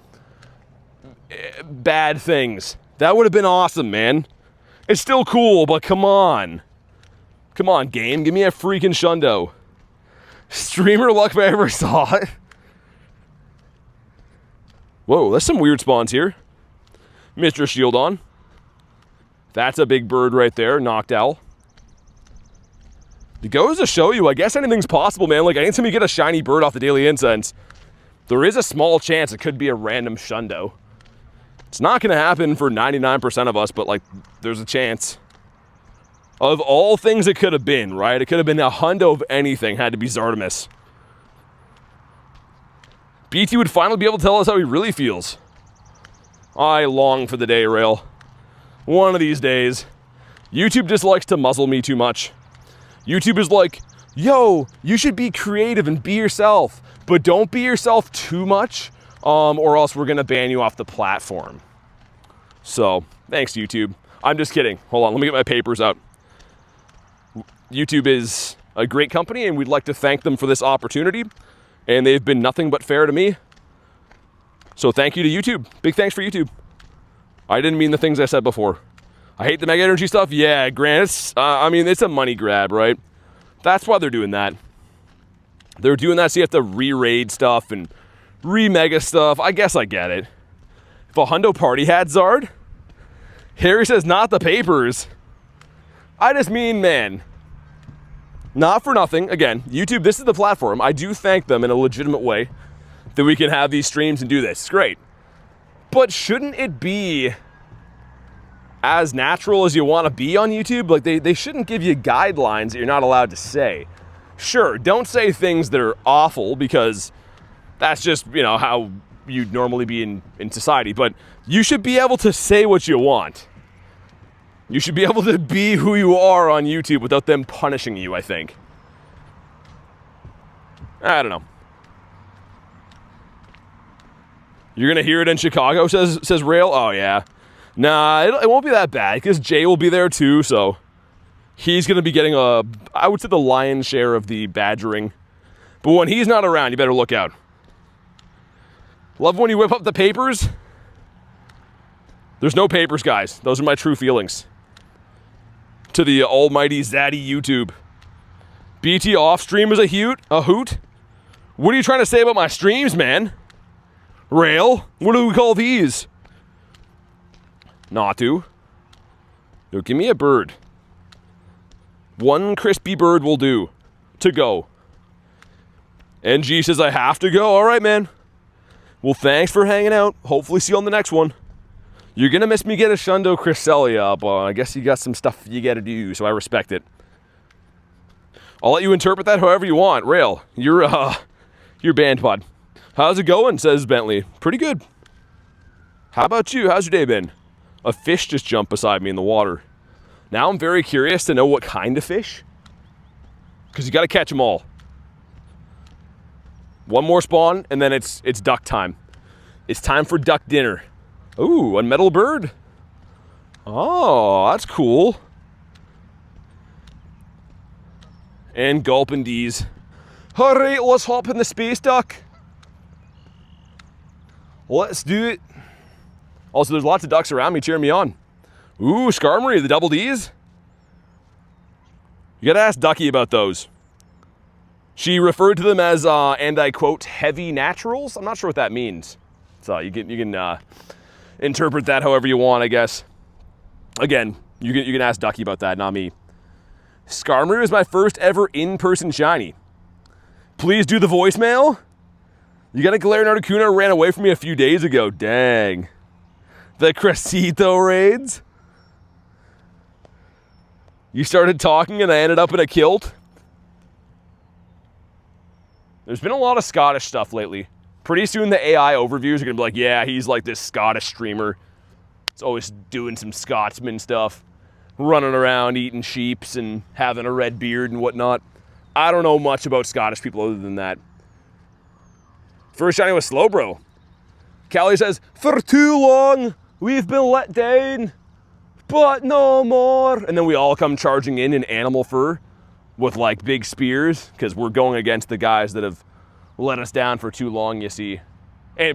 bad things. That would have been awesome, man. It's still cool, but come on. Come on, game. Give me a freaking Shundo. Streamer luck if I ever saw it. Whoa, that's some weird spawns here. Mr. Shieldon. That's a big bird right there. Noctowl. It goes to show you, I guess anything's possible, man. Like, anytime you get a shiny bird off the Daily Incense, there is a small chance it could be a random Shundo. It's not going to happen for 99% of us, but, like, there's a chance. Of all things it could have been, right? It could have been a Hundo of anything, had to be Zardomus. BT would finally be able to tell us how he really feels. I long for the day, Rail. One of these days. YouTube just likes to muzzle me too much. YouTube is like, yo, you should be creative and be yourself, but don't be yourself too much, or else we're going to ban you off the platform. So, thanks, YouTube. I'm just kidding. Hold on, let me get my papers out. YouTube is a great company, and we'd like to thank them for this opportunity, and they've been nothing but fair to me. So thank you to YouTube. Big thanks for YouTube. I didn't mean the things I said before. I hate the Mega Energy stuff. Yeah, Grant, I mean, it's a money grab, right? That's why they're doing that. They're doing that so you have to re-raid stuff and re-mega stuff. I guess I get it. If a Hundo Party had Zard, Harry says not the papers. I just mean, man, not for nothing. Again, YouTube, this is the platform. I do thank them in a legitimate way that we can have these streams and do this. It's great. But shouldn't it be as natural as you want to be on YouTube? Like, they shouldn't give you guidelines that you're not allowed to say. Sure, don't say things that are awful because that's just, you know, how you'd normally be in society. But you should be able to say what you want. You should be able to be who you are on YouTube without them punishing you, I think. I don't know. You're going to hear it in Chicago, says Rail? Oh, yeah. Nah, it won't be that bad because Jay will be there too, so he's going to be getting I would say the lion's share of the badgering. But when he's not around, you better look out. Love when you whip up the papers. There's no papers, guys. Those are my true feelings. To the almighty Zaddy YouTube. BT off stream is a hoot? What are you trying to say about my streams, man? Rail? What do we call these? Natu. Yo, give me a bird. One crispy bird will do. To go. NG says I have to go. All right, man. Well, thanks for hanging out. Hopefully see you on the next one. You're going to miss me get a Shundo Cresselia, but I guess you got some stuff you got to do, so I respect it. I'll let you interpret that however you want. Rail, you're banned, bud. How's it going, says Bentley. Pretty good. How about you? How's your day been? A fish just jumped beside me in the water. Now I'm very curious to know what kind of fish. Because you got to catch them all. One more spawn, and then it's duck time. It's time for duck dinner. Ooh, a metal bird. Oh, that's cool. And gulp and D's. Alright, let's hop in the space duck. Let's do it. Also, there's lots of ducks around me cheering me on. Ooh, Skarmory, the double D's. You gotta ask Ducky about those. She referred to them as, and I quote, heavy naturals. I'm not sure what that means. So you can interpret that however you want, I guess. Again, you can ask Ducky about that, not me. Skarmory was my first ever in-person shiny. Please do the voicemail. You got a Galarian Articuno ran away from me a few days ago. Dang. The Cresselia Raids. You started talking and I ended up in a kilt. There's been a lot of Scottish stuff lately. Pretty soon the AI overviews are going to be like, yeah, he's like this Scottish streamer. It's always doing some Scotsman stuff. Running around eating sheeps and having a red beard and whatnot. I don't know much about Scottish people other than that. First shiny was Slowbro. Callie says, for too long, we've been let down, but no more. And then we all come charging in animal fur with like big spears because we're going against the guys that have let us down for too long, you see.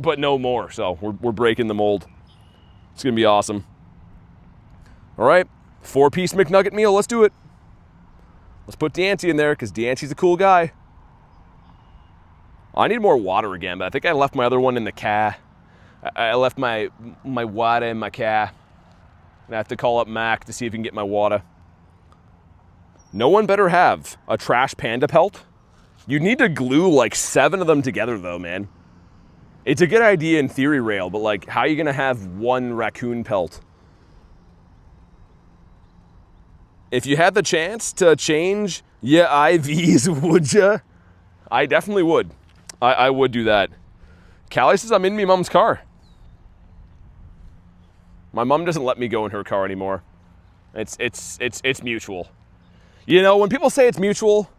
But no more, so we're breaking the mold. It's going to be awesome. All right, 4-piece McNugget meal, let's do it. Let's put Dancy in there because Dancy's a cool guy. I need more water again, but I think I left my other one in the car. I left my water in my car. And I have to call up Mac to see if he can get my water. No one better have a trash panda pelt. You need to glue like 7 of them together though, man. It's a good idea in theory, Rail, but like, how are you gonna have one raccoon pelt? If you had the chance to change your IVs, would ya? I definitely would. I would do that. Callie says I'm in me mom's car. My mom doesn't let me go in her car anymore. It's mutual. You know, when people say it's mutual,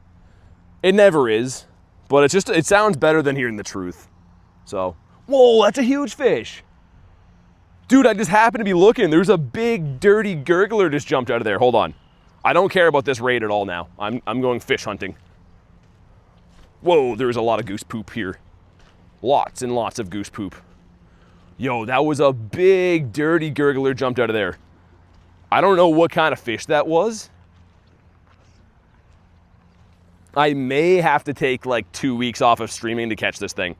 it never is. But it sounds better than hearing the truth. So, whoa, that's a huge fish. Dude, I just happened to be looking. There's a big, dirty gurgler just jumped out of there. Hold on. I don't care about this raid at all now. I'm going fish hunting. Whoa, there's a lot of goose poop here. Lots and lots of goose poop. Yo, that was a big, dirty gurgler jumped out of there. I don't know what kind of fish that was. I may have to take like 2 weeks off of streaming to catch this thing.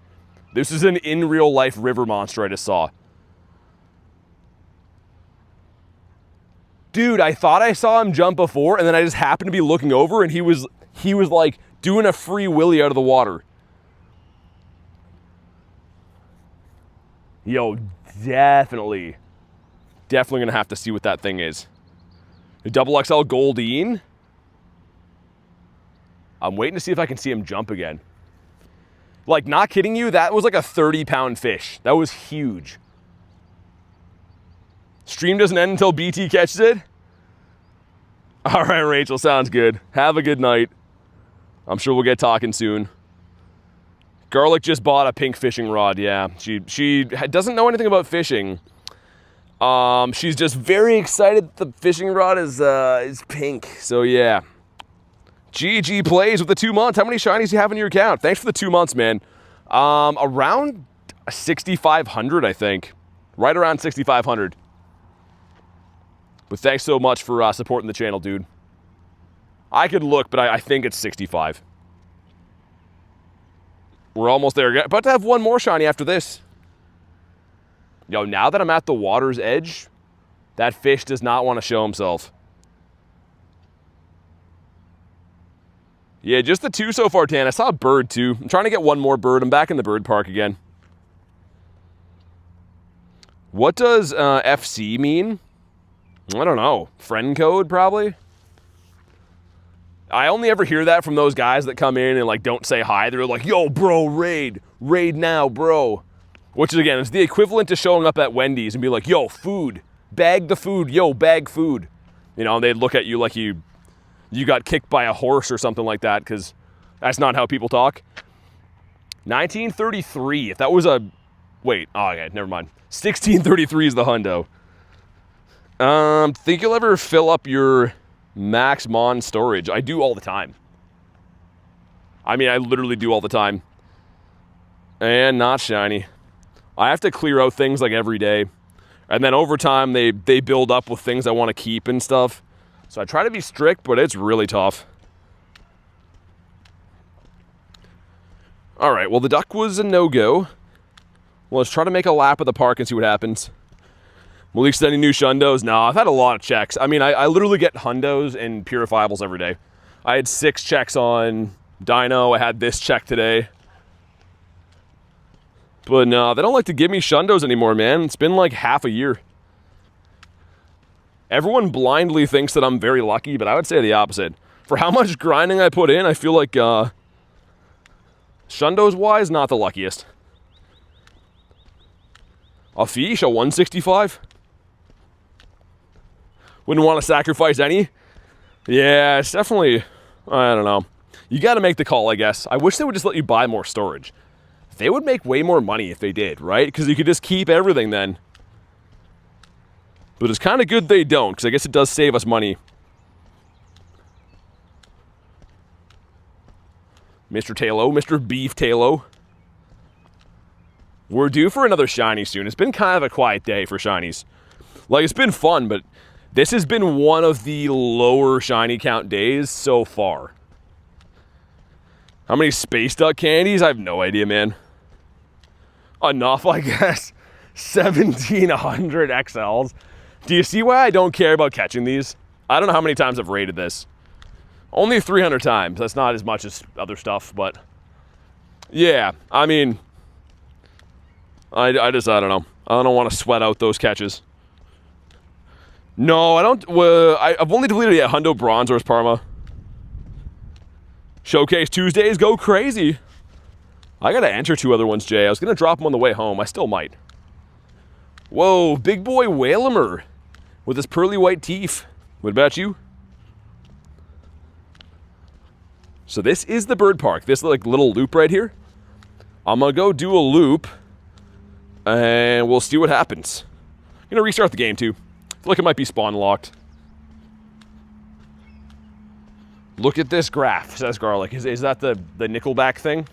This is an in real life river monster I just saw. Dude, I thought I saw him jump before, and then I just happened to be looking over, and he was like doing a free willy out of the water. Yo, definitely gonna have to see what that thing is. The XXL Goldeen? I'm waiting to see if I can see him jump again. Like, not kidding you, that was like a 30-pound fish. That was huge. Stream doesn't end until BT catches it? All right, Rachel, sounds good. Have a good night. I'm sure we'll get talking soon. Garlic just bought a pink fishing rod, yeah. She doesn't know anything about fishing. She's just very excited that the fishing rod is pink, so yeah. GG plays with the 2 months. How many shinies do you have in your account? Thanks for the 2 months, man. Around 6,500, I think. Right around 6,500. But thanks so much for supporting the channel, dude. I could look, but I think it's 65. We're almost there. About to have one more shiny after this. Yo, now that I'm at the water's edge, that fish does not want to show himself. Yeah, just the 2 so far, Tan. I saw a bird, too. I'm trying to get one more bird. I'm back in the bird park again. What does FC mean? I don't know. Friend code, probably? I only ever hear that from those guys that come in and, like, don't say hi. They're like, yo, bro, raid. Raid now, bro. Which is, again, it's the equivalent to showing up at Wendy's and be like, yo, food. Bag the food. Yo, bag food. You know, and they'd look at you like you got kicked by a horse or something like that, because that's not how people talk. 1933. If that was a... Wait. Oh, okay. Never mind. 1633 is the hundo. Think you'll ever fill up your max mon storage? I do all the time. I mean, I literally do all the time. And not shiny. I have to clear out things like every day. And then over time, they build up with things I want to keep and stuff. So I try to be strict, but it's really tough. All right, well, the duck was a no-go. Well, let's try to make a lap of the park and see what happens. Malik's any new shundos? No, I've had a lot of checks. I mean, I literally get hundos and purifiables every day. I had 6 checks on Dino. I had this check today. But no, they don't like to give me shundos anymore, man. It's been like half a year. Everyone blindly thinks that I'm very lucky, but I would say the opposite. For how much grinding I put in, I feel like shundos-wise, not the luckiest. A fish, a 165? Wouldn't want to sacrifice any? Yeah, it's definitely, I don't know. You got to make the call, I guess. I wish they would just let you buy more storage. They would make way more money if they did, right? Because you could just keep everything then. But it's kind of good they don't, because I guess it does save us money. Mr. Talo, Mr. Beef Talo. We're due for another shiny soon. It's been kind of a quiet day for shinies. Like, it's been fun, but this has been one of the lower shiny count days so far. How many space duck candies? I have no idea, man. Enough, I guess. 1,700 XLs. Do you see why I don't care about catching these? I don't know how many times I've rated this. Only 300 times. That's not as much as other stuff, but... Yeah, I mean... I don't know. I don't want to sweat out those catches. No, I don't... I've only deleted a Hundo Bronzor's Parma. Showcase Tuesdays go crazy. I gotta enter 2 other ones, Jay. I was gonna drop them on the way home. I still might. Whoa, big boy Whalimer with his pearly white teeth. What about you? So this is the bird park. This like little loop right here. I'm gonna go do a loop, and we'll see what happens. I'm gonna restart the game too. I feel like it might be spawn locked. Look at this graph, says Garlic. Is that the Nickelback thing?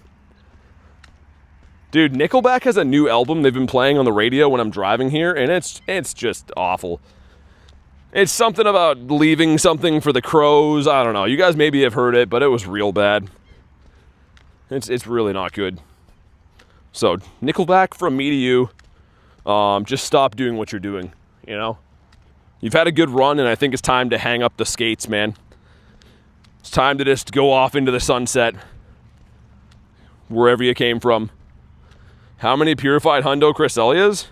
Dude, Nickelback has a new album they've been playing on the radio when I'm driving here, and it's just awful. It's something about leaving something for the crows. I don't know. You guys maybe have heard it, but it was real bad. It's really not good. So, Nickelback, from me to you, just stop doing what you're doing, you know? You've had a good run, and I think it's time to hang up the skates, man. It's time to just go off into the sunset, wherever you came from. How many purified Hundo Cresselias?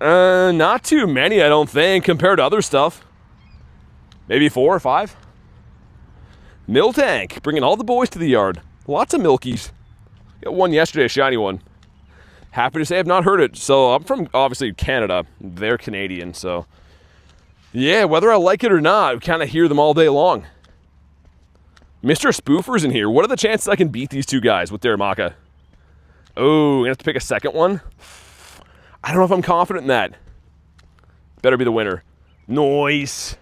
Not too many, I don't think, compared to other stuff. Maybe 4 or 5. Miltank, bringing all the boys to the yard. Lots of Milkies. Got one yesterday, a shiny one. Happy to say I've not heard it. So I'm from, obviously, Canada. They're Canadian, so... yeah, whether I like it or not, I kind of hear them all day long. Mr. Spoofer's in here. What are the chances I can beat these two guys with Darumaka? Oh, I'm going to have to pick a second one? I don't know if I'm confident in that. Better be the winner. Nice.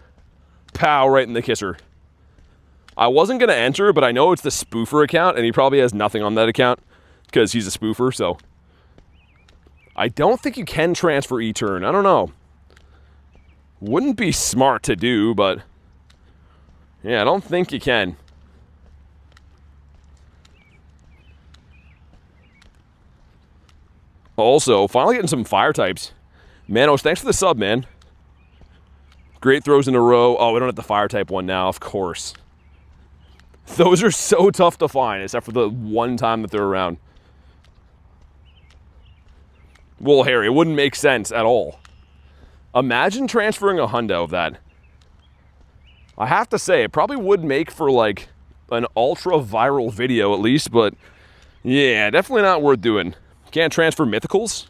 Pow, right in the kisser. I wasn't going to enter, but I know it's the Spoofer account, and he probably has nothing on that account because he's a Spoofer, so... I don't think you can transfer E-turn. I don't know. Wouldn't be smart to do, but... yeah, I don't think you can. Also, finally getting some fire types. Manos, thanks for the sub, man. Great throws in a row. Oh, we don't have the fire type one now, of course. Those are so tough to find, except for the one time that they're around. Well, Harry, it wouldn't make sense at all. Imagine transferring a hundo of that. I have to say, it probably would make for, like, an ultra-viral video at least, but yeah, definitely not worth doing. Can't transfer mythicals?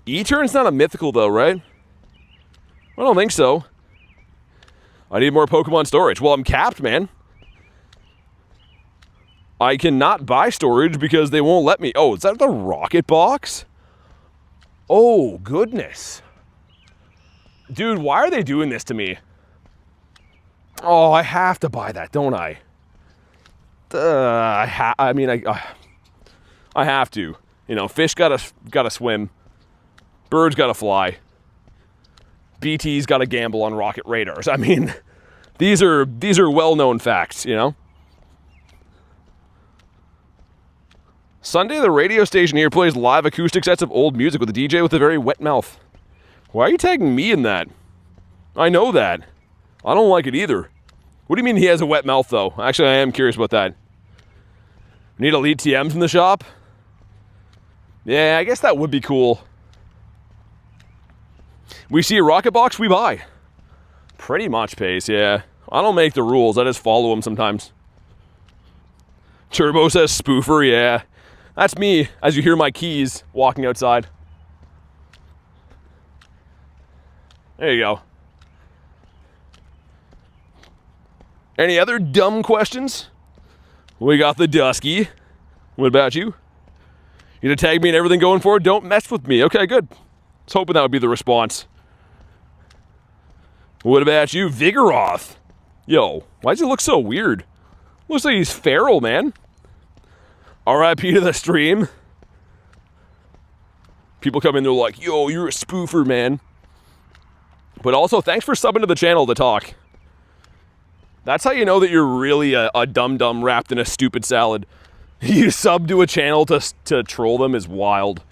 E-turn's not a mythical, though, right? I don't think so. I need more Pokemon storage. Well, I'm capped, man. I cannot buy storage because they won't let me. Oh, is that the rocket box? Oh, goodness. Dude, why are they doing this to me? Oh, I have to buy that, don't I? I have to. You know, fish gotta swim. Birds gotta fly. BT's gotta gamble on rocket radars. I mean, these are well-known facts, you know? Sunday, the radio station here plays live acoustic sets of old music with a DJ with a very wet mouth. Why are you tagging me in that? I know that. I don't like it either. What do you mean he has a wet mouth, though? Actually, I am curious about that. Need elite TMs in the shop? Yeah, I guess that would be cool. We see a rocket box, we buy. Pretty much, Pace, yeah. I don't make the rules, I just follow them sometimes. Turbo says Spoofer, yeah. That's me, as you hear my keys walking outside. There you go. Any other dumb questions? We got the Dusky. What about you? You gonna tag me and everything going forward? Don't mess with me. Okay, good. I was hoping that would be the response. What about you? Vigoroth. Yo, why does he look so weird? Looks like he's feral, man. RIP to the stream. People come in, they're like, yo, you're a spoofer, man. But also, thanks for subbing to the channel to talk. That's how you know that you're really a dum-dum wrapped in a stupid salad. You sub to a channel to troll them is wild.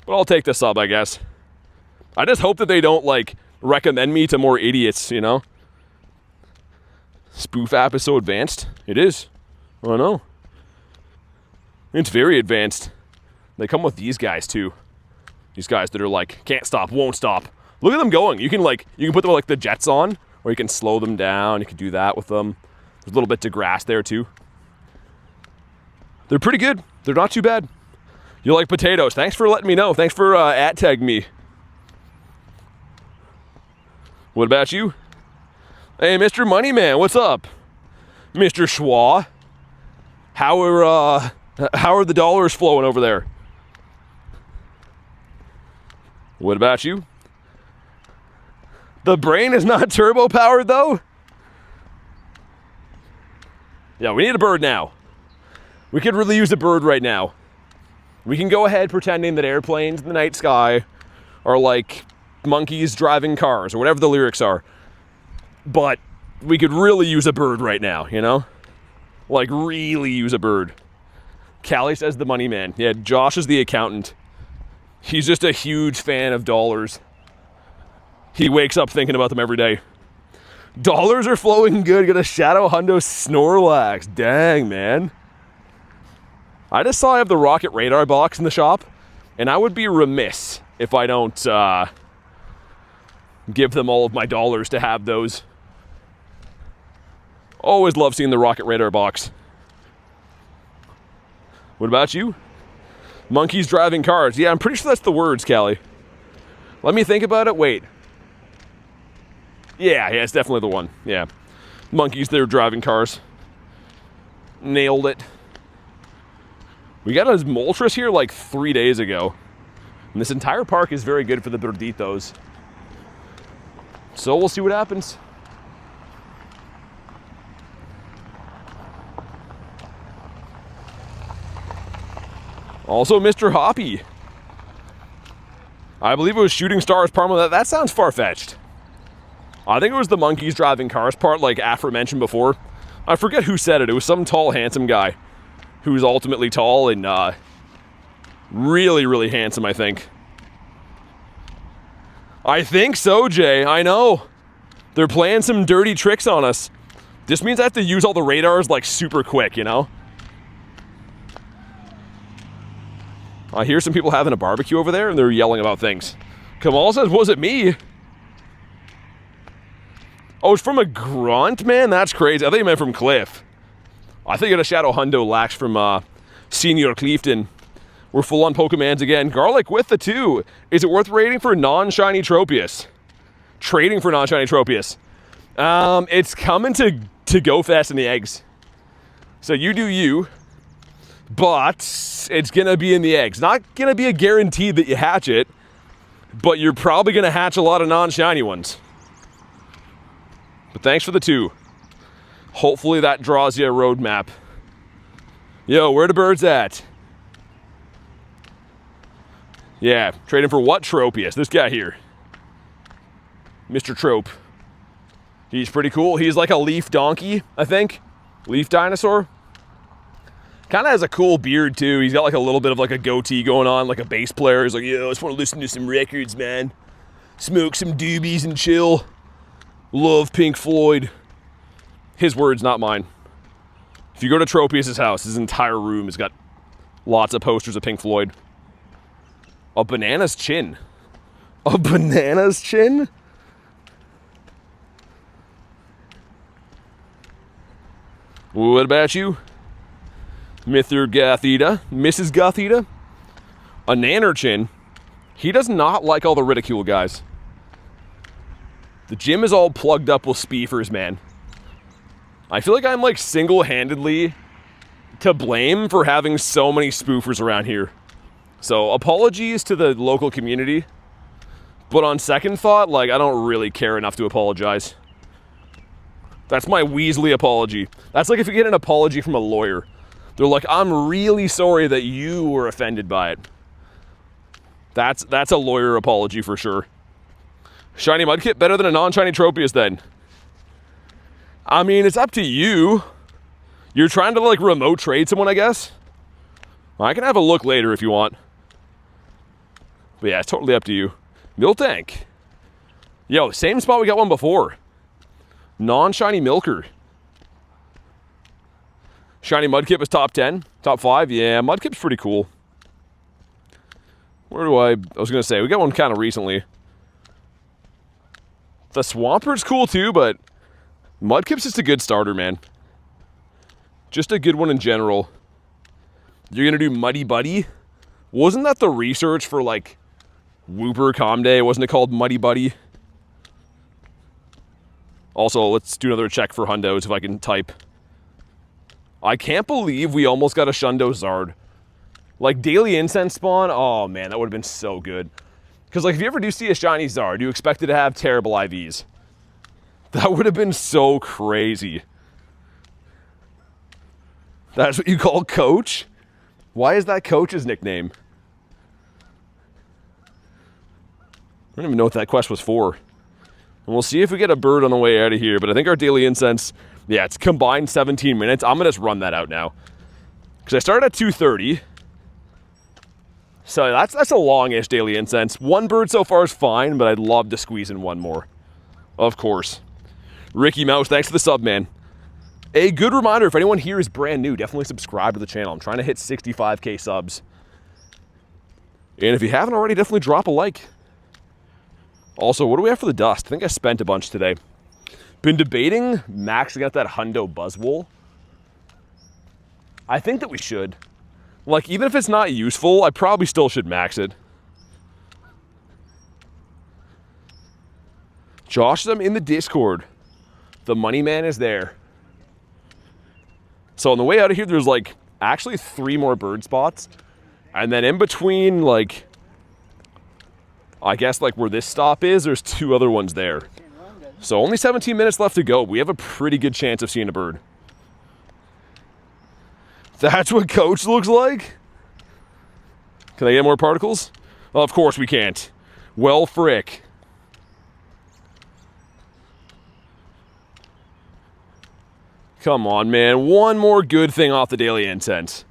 But I'll take the sub, I guess. I just hope that they don't, like, recommend me to more idiots, you know? Spoof app is so advanced. It is. I know. It's very advanced. They come with these guys, too. These guys that are like, can't stop, won't stop. Look at them going. You can put them like the jets on, or you can slow them down. You can do that with them. There's a little bit of grass there, too. They're pretty good. They're not too bad. You like potatoes. Thanks for letting me know. Thanks for @tagging me. What about you? Hey, Mr. Moneyman, what's up? Mr. Schwa. How are the dollars flowing over there? What about you? The brain is not turbo powered though? Yeah, we need a bird now. We could really use a bird right now. We can go ahead pretending that airplanes in the night sky are like monkeys driving cars or whatever the lyrics are. But we could really use a bird right now, you know? Like really use a bird. Callie says the money man. Yeah, Josh is the accountant. He's just a huge fan of dollars. He wakes up thinking about them every day. Dollars are flowing good. Got a Shadow Hundo Snorlax. Dang, man. I just saw I have the Rocket Radar box in the shop, and I would be remiss if I don't give them all of my dollars to have those. Always love seeing the Rocket Radar box. What about you? Monkeys driving cars. Yeah, I'm pretty sure that's the words, Callie. Let me think about it. Wait. Yeah, it's definitely the one. Yeah. Monkeys, they're driving cars. Nailed it. We got a Moltres here like 3 days ago. And this entire park is very good for the Birditos. So we'll see what happens. Also, Mr. Hoppy. I believe it was Shooting Stars Parma. That sounds far-fetched. I think it was the monkeys driving cars part, like aforementioned before. I forget who said it. It was some tall, handsome guy who's ultimately tall and really, really handsome, I think. I think so, Jay. I know. They're playing some dirty tricks on us. This means I have to use all the radars like super quick, you know? I hear some people having a barbecue over there and they're yelling about things. Kamal says, was it me? Oh, it's from a grunt? Man, that's crazy. I think you meant from Cliff. I think it a Shadow Hundo Lax from Senior Cleefton. We're full on Pokemans again. Garlic with the 2. Is it worth raiding for non-shiny Tropius? Trading for non-shiny Tropius. It's coming to go fast in the eggs. So you do you. But it's going to be in the eggs. Not going to be a guarantee that you hatch it, but you're probably going to hatch a lot of non-shiny ones. But thanks for the 2. Hopefully that draws you a roadmap. Yo, where the birds at? Yeah, trading for what Tropius? This guy here. Mr. Trope. He's pretty cool. He's like a leaf donkey, I think. Leaf dinosaur. Kind of has a cool beard, too. He's got like a little bit of like a goatee going on, like a bass player. He's like, yo, I just want to listen to some records, man. Smoke some doobies and chill. Love Pink Floyd. His words, not mine. If you go to Tropius' house, his entire room has got lots of posters of Pink Floyd. A banana's chin. A banana's chin? What about you? Mr. Gothita, Mrs. Gothita, a Nannerchin. He does not like all the ridicule, guys. The gym is all plugged up with speefers, man. I feel like I'm like single-handedly to blame for having so many spoofers around here. So apologies to the local community, but on second thought, like I don't really care enough to apologize. That's my Weasley apology. That's like if you get an apology from a lawyer. They're like, I'm really sorry that you were offended by it. That's a lawyer apology for sure. Shiny Mudkip better than a non-shiny Tropius then. I mean, it's up to you. You're trying to like remote trade someone, I guess. I can have a look later if you want. But yeah, it's totally up to you. Miltank. Yo, same spot we got one before. Non-shiny Milker. Shiny Mudkip is top 10, top 5. Yeah, Mudkip's pretty cool. Where do I was going to say, we got one kind of recently. The Swamper's cool too, but Mudkip's just a good starter, man. Just a good one in general. You're going to do Muddy Buddy? Wasn't that the research for like Wooper Comday? Wasn't it called Muddy Buddy? Also, let's do another check for Hundos if I can type. I can't believe we almost got a Shundo Zard. Like, Daily Incense spawn, oh man, that would have been so good. Because, like, if you ever do see a shiny Zard, you expect it to have terrible IVs. That would have been so crazy. That's what you call Coach? Why is that Coach's nickname? I don't even know what that quest was for. And we'll see if we get a bird on the way out of here, but I think our Daily Incense... Yeah, it's combined 17 minutes. I'm going to just run that out now. Because I started at 2:30. So that's a long-ish Daily Incense. One bird so far is fine, but I'd love to squeeze in one more. Of course. Ricky Mouse, thanks for the sub, man. A good reminder, if anyone here is brand new, definitely subscribe to the channel. I'm trying to hit 65K subs. And if you haven't already, definitely drop a like. Also, what do we have for the dust? I think I spent a bunch today. Been debating maxing out that Hundo Buzzwole. I think that we should. Like, even if it's not useful, I probably still should max it. Josh, I'm in the Discord. The money man is there. So on the way out of here, there's like actually 3 more bird spots. And then in between, like, I guess like where this stop is, there's 2 other ones there. So only 17 minutes left to go. We have a pretty good chance of seeing a bird. That's what Coach looks like? Can I get more particles? Well, of course we can't. Well, frick. Come on, man. One more good thing off the daily incense.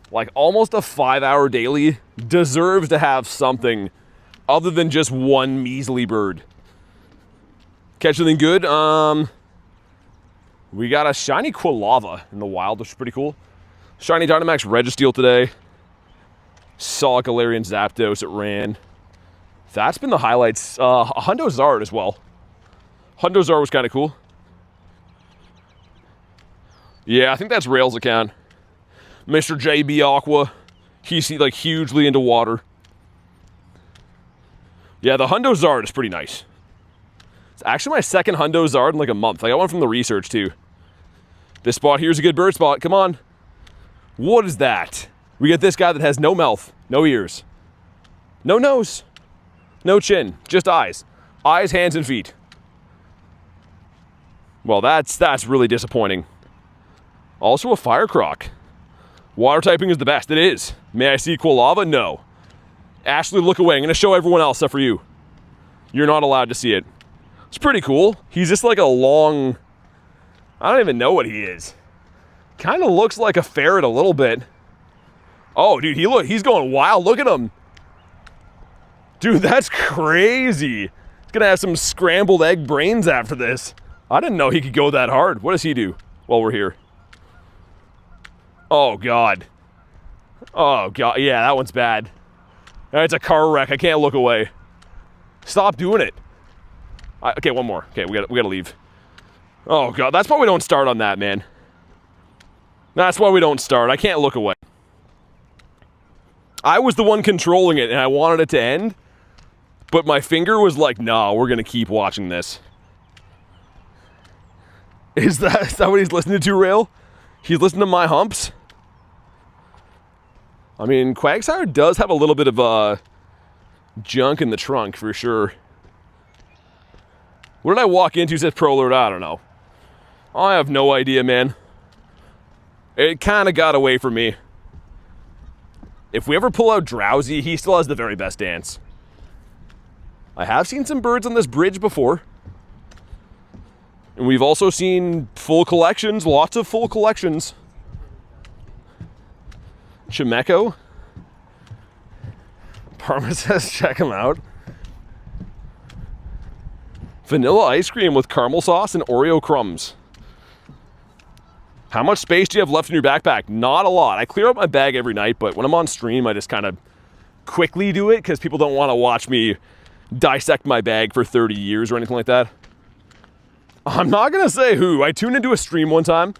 Like, almost a 5-hour daily deserves to have something other than just one measly bird. Catch anything good? We got a shiny Quilava in the wild, which is pretty cool. Shiny Dynamax Registeel today. Saw a Galarian Zapdos, it ran. That's been the highlights. A Hundo Zard as well. Hundo Zard was kind of cool. Yeah, I think that's Rail's account. Mr. JB Aqua. He's like hugely into water. Yeah, the Hundo Zard is pretty nice. It's actually my second Hundo Zard in like a month. I got one from the research too. This spot here's a good bird spot. Come on. What is that? We get this guy that has no mouth, no ears, no nose, no chin, just eyes. Eyes, hands, and feet. Well, that's really disappointing. Also a fire croc. Water typing is the best. It is. May I see Quilava? No. Ashley, look away. I'm going to show everyone else except for you. You're not allowed to see it. It's pretty cool. He's just like a long... I don't even know what he is. Kind of looks like a ferret a little bit. Oh, dude, he's going wild. Look at him. Dude, that's crazy. He's going to have some scrambled egg brains after this. I didn't know he could go that hard. What does he do while we're here? Oh, God. Oh, God. Yeah, that one's bad. It's a car wreck. I can't look away. Stop doing it. Okay, one more. Okay, we gotta leave. Oh, God. That's why we don't start on that, man. That's why we don't start. I can't look away. I was the one controlling it, and I wanted it to end. But my finger was like, nah, we're going to keep watching this. Is that what he's listening to, Rail? He's listening to my humps? I mean, Quagsire does have a little bit of junk in the trunk, for sure. What did I walk into? Says Pro Alert? I don't know. I have no idea, man. It kind of got away from me. If we ever pull out Drowsy, he still has the very best dance. I have seen some birds on this bridge before. And we've also seen full collections, lots of full collections. Chimeco. Parma says check him out. Vanilla ice cream with caramel sauce and Oreo crumbs. How much space do you have left in your backpack? Not a lot. I clear out my bag every night, but when I'm on stream, I just kind of quickly do it because people don't want to watch me dissect my bag for 30 years or anything like that. I'm not going to say who. I tuned into a stream one time.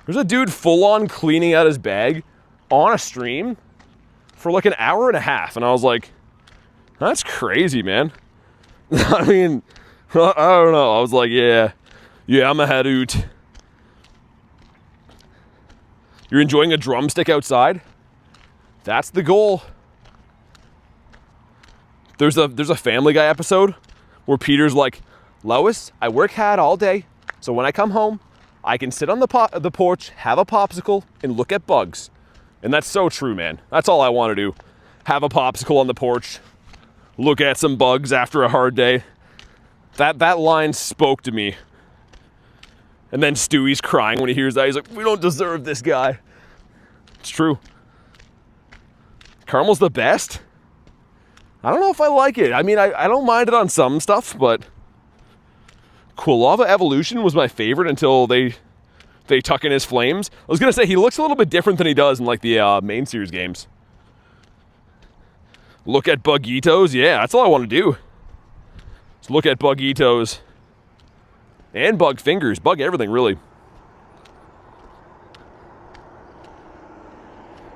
There's a dude full on cleaning out his bag on a stream for like an hour and a half. And I was like, that's crazy, man. I mean, I don't know. I was like, yeah, I'm a head oot. You're enjoying a drumstick outside? That's the goal. There's a Family Guy episode where Peter's like, Lois, I work hard all day, so when I come home, I can sit on the porch, have a popsicle, and look at bugs. And that's so true, man. That's all I want to do. Have a popsicle on the porch, look at some bugs after a hard day. That line spoke to me. And then Stewie's crying when he hears that. He's like, we don't deserve this guy. It's true. Caramel's the best? I don't know if I like it. I mean, I don't mind it on some stuff, but Quilava Evolution was my favorite until they tuck in his flames. I was going to say, he looks a little bit different than he does in like the main series games. Look at Bugitos. Yeah, that's all I want to do. Just look at Bugitos. And bug fingers. Bug everything, really.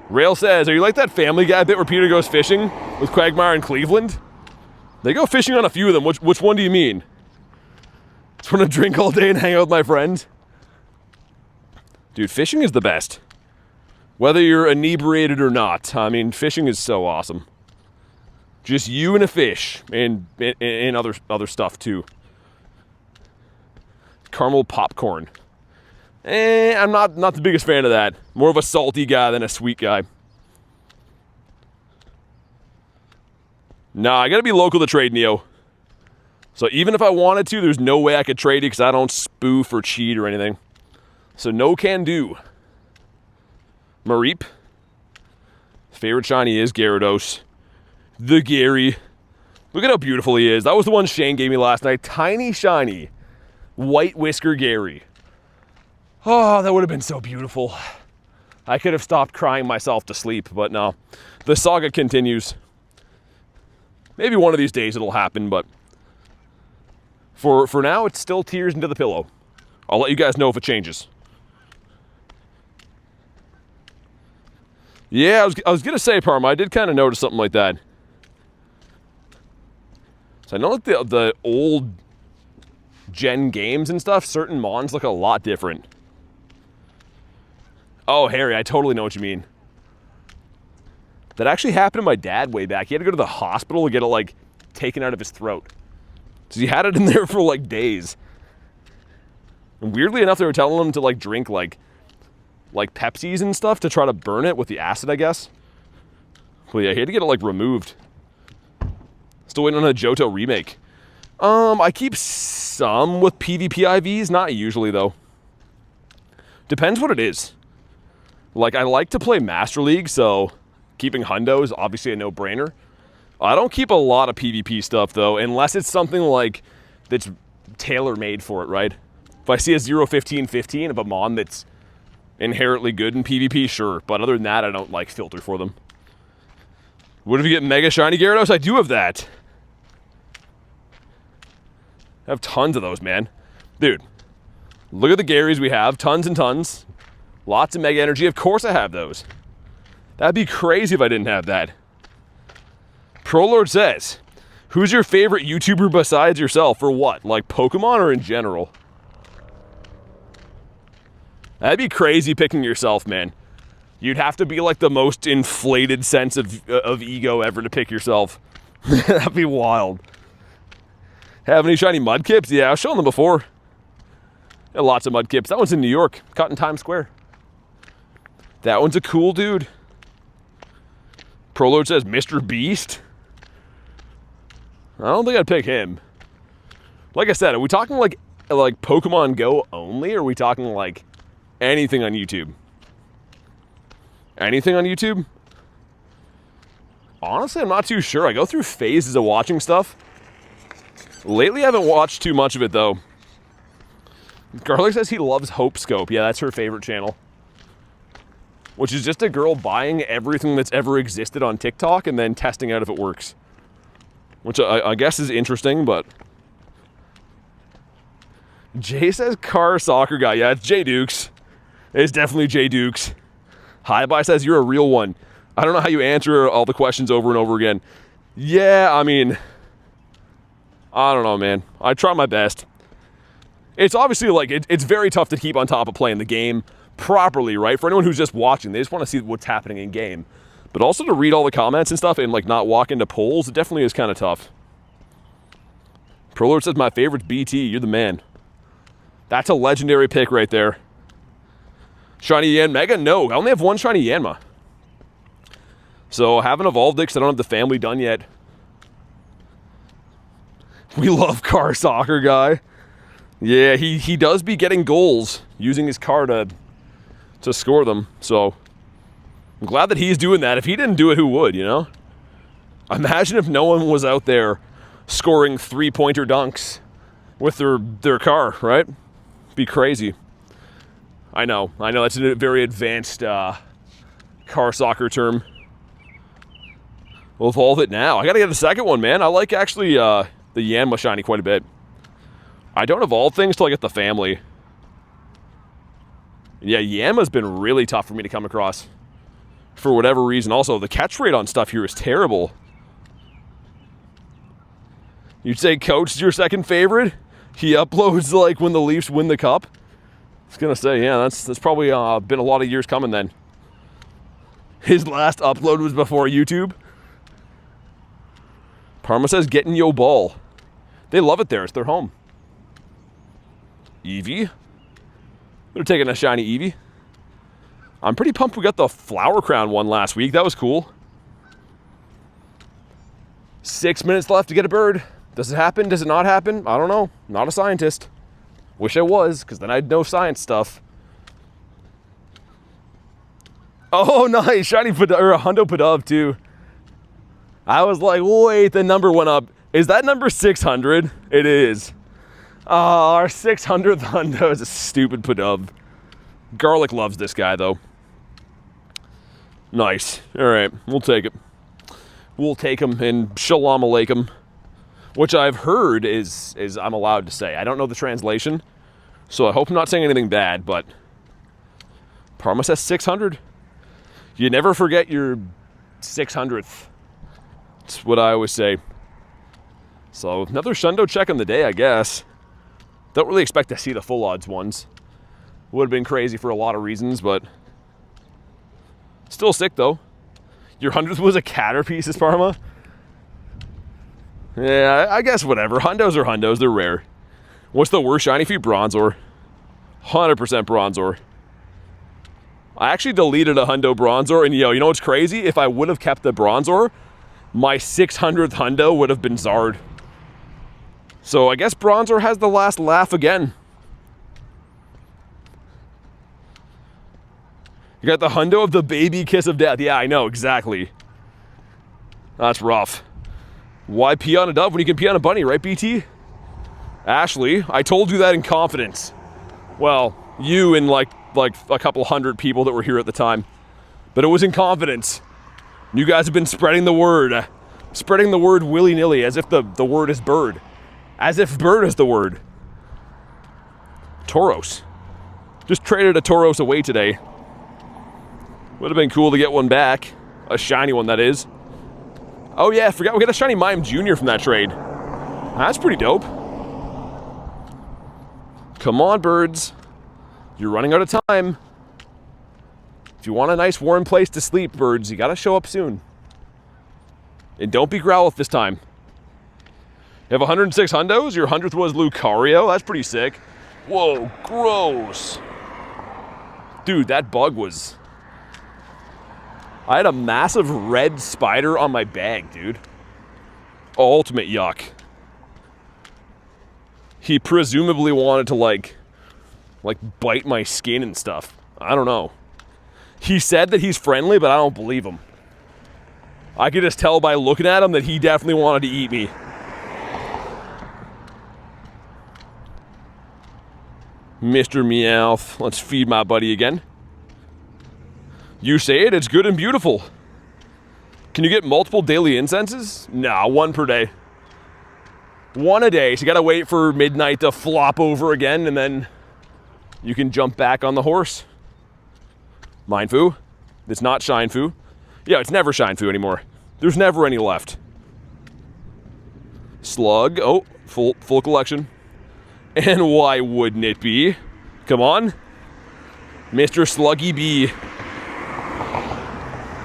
Rail says, are you like that Family Guy bit where Peter goes fishing with Quagmire in Cleveland? They go fishing on a few of them. Which one do you mean? Just want to drink all day and hang out with my friends? Dude, fishing is the best. Whether you're inebriated or not. I mean, fishing is so awesome. Just you and a fish. And other stuff, too. Caramel popcorn. I'm not the biggest fan of that. More of a salty guy than a sweet guy. Nah, I gotta be local to trade, Neo. So even if I wanted to, there's no way I could trade it because I don't spoof or cheat or anything. So no can do. Mareep. Favorite shiny is Gyarados. The Gary. Look at how beautiful he is. That was the one Shane gave me last night. Tiny shiny. White whisker Gary. Oh, that would have been so beautiful. I could have stopped crying myself to sleep, but no. The saga continues. Maybe one of these days it'll happen, but for now, it's still tears into the pillow. I'll let you guys know if it changes. Yeah, I was going to say, Parma, I did kind of notice something like that. So I know that the old gen games and stuff, certain mons look a lot different. Oh, Harry, I totally know what you mean. That actually happened to my dad way back. He had to go to the hospital to get it, like, taken out of his throat. So he had it in there for, like, days. And weirdly enough, they were telling him to, like, drink, like Pepsis and stuff to try to burn it with the acid, I guess. But yeah, he had to get it, like, removed. Still waiting on a Johto remake. I keep some with PvP IVs, not usually, though. Depends what it is. Like, I like to play Master League, so keeping hundo is obviously a no-brainer. I don't keep a lot of PvP stuff, though, unless it's something, like, that's tailor-made for it, right? If I see a 0-15-15 of a mon that's inherently good in PvP, sure. But other than that, I don't, like, filter for them. What if you get Mega Shiny Gyarados? I do have that. I have tons of those, man. Dude, look at the Garys we have. Tons and tons. Lots of Mega Energy. Of course I have those. That'd be crazy if I didn't have that. Prolord says, who's your favorite YouTuber besides yourself? For what? Like Pokemon or in general? That'd be crazy picking yourself, man. You'd have to be like the most inflated sense of ego ever to pick yourself. That'd be wild. Have any shiny Mudkips? Yeah, I've shown them before. Yeah, lots of Mudkips. That one's in New York, caught in Times Square. That one's a cool dude. Prolord says Mr. Beast. I don't think I'd pick him. Like I said, are we talking like Pokemon GO only, or are we talking like anything on YouTube? Anything on YouTube? Honestly, I'm not too sure. I go through phases of watching stuff. Lately, I haven't watched too much of it, though. Garlic says he loves Hope Scope. Yeah, that's her favorite channel. Which is just a girl buying everything that's ever existed on TikTok and then testing out if it works. Which I guess is interesting, but... Jay says car soccer guy. Yeah, it's Jay Dukes. It's definitely Jay Dukes. Hi Bye says you're a real one. I don't know how you answer all the questions over and over again. Yeah, I mean... I don't know, man. I try my best. It's obviously like, it's very tough to keep on top of playing the game properly, right? For anyone who's just watching, they just want to see what's happening in game. But also to read all the comments and stuff and like not walk into polls, it definitely is kind of tough. Prolord says my favorite's BT. You're the man. That's a legendary pick right there. Shiny Yan Mega? No, I only have one Shiny Yanma. So I haven't evolved it because I don't have the family done yet. We love car soccer guy. Yeah, he does be getting goals using his car to score them. So I'm glad that he's doing that. If he didn't do it, who would, you know? Imagine if no one was out there scoring three-pointer dunks with their car, right? Be crazy. I know. That's a very advanced car soccer term. We'll evolve it now. I gotta get the second one, man. I like actually the Yanma shiny quite a bit. I don't evolve things till I get the family. Yeah, Yama's been really tough for me to come across. For whatever reason. Also, the catch rate on stuff here is terrible. You'd say Coach is your second favorite? He uploads like when the Leafs win the cup? I was gonna say, yeah, that's probably been a lot of years coming then. His last upload was before YouTube. Parma says, getting yo ball. They love it there, it's their home. Eevee. They're taking a shiny Eevee. I'm pretty pumped we got the Flower Crown one last week. That was cool. 6 minutes left to get a bird. Does it happen? Does it not happen? I don't know. Not a scientist. Wish I was, because then I'd know science stuff. Oh, nice. Shiny or a Hundo Pidove, too. I was like, wait, the number went up. Is that number 600? It is. Our 600th Hundo is a stupid Pidove. Garlic loves this guy, though. Nice. All right, we'll take it. We'll take him and shalom alaikum, which I've heard is I'm allowed to say. I don't know the translation, so I hope I'm not saying anything bad, but Parma says 600. You never forget your 600th. That's what I always say. So another Shundo check on the day, I guess. Don't really expect to see the full odds ones. Would have been crazy for a lot of reasons, but still sick though. Your 100th was a Caterpieces, Parma? Yeah, I guess whatever. Hundos are Hundos, they're rare. What's the worst shiny for you? Bronzor. 100% Bronzor. I actually deleted a Hundo Bronzor, and you know what's crazy? If I would have kept the Bronzor, my 600th Hundo would have been Zard. So I guess Bronzor has the last laugh again. You got the Hundo of the baby kiss of death. Yeah, I know, exactly. That's rough. Why pee on a dove when you can pee on a bunny, right, BT? Ashley, I told you that in confidence. Well, you and like a couple hundred people that were here at the time. But it was in confidence. You guys have been spreading the word. Spreading the word willy-nilly as if the word is bird. As if bird is the word. Tauros. Just traded a Tauros away today. Would have been cool to get one back. A shiny one, that is. Oh yeah, I forgot we got a shiny Mime Jr. from that trade. That's pretty dope. Come on, birds. You're running out of time. If you want a nice warm place to sleep, birds, you gotta show up soon. And don't be Growlithe this time. You have 106 Hundos? Your 100th was Lucario? That's pretty sick. Whoa, gross. Dude, that bug was... I had a massive red spider on my bag, dude. Ultimate yuck. He presumably wanted to, like bite my skin and stuff. I don't know. He said that he's friendly, but I don't believe him. I could just tell by looking at him that he definitely wanted to eat me. Mr. Meowth. Let's feed my buddy again. You say it, it's good and beautiful. Can you get multiple daily incenses? Nah, one per day. One a day, so you gotta wait for midnight to flop over again, and then you can jump back on the horse. Mindfu. It's not Shinefu. Yeah, it's never Shinefu anymore. There's never any left. Slug. Oh, full collection. And why wouldn't it be? Come on. Mr. Sluggy B.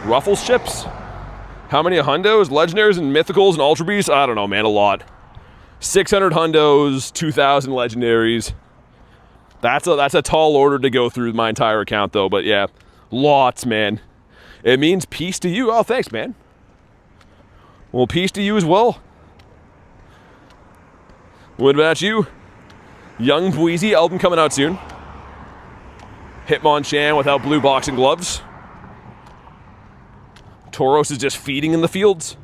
Ruffles ships. How many Hundos, Legendaries, and Mythicals, and Ultra Beasts? I don't know, man, a lot. 600 Hundos, 2,000 Legendaries. That's a tall order to go through my entire account, though, but yeah. Lots, man. It means peace to you. Oh, thanks, man. Well, peace to you as well. What about you? Young Bweezy, album coming out soon. Hitmonchan without blue boxing gloves. Tauros is just feeding in the fields.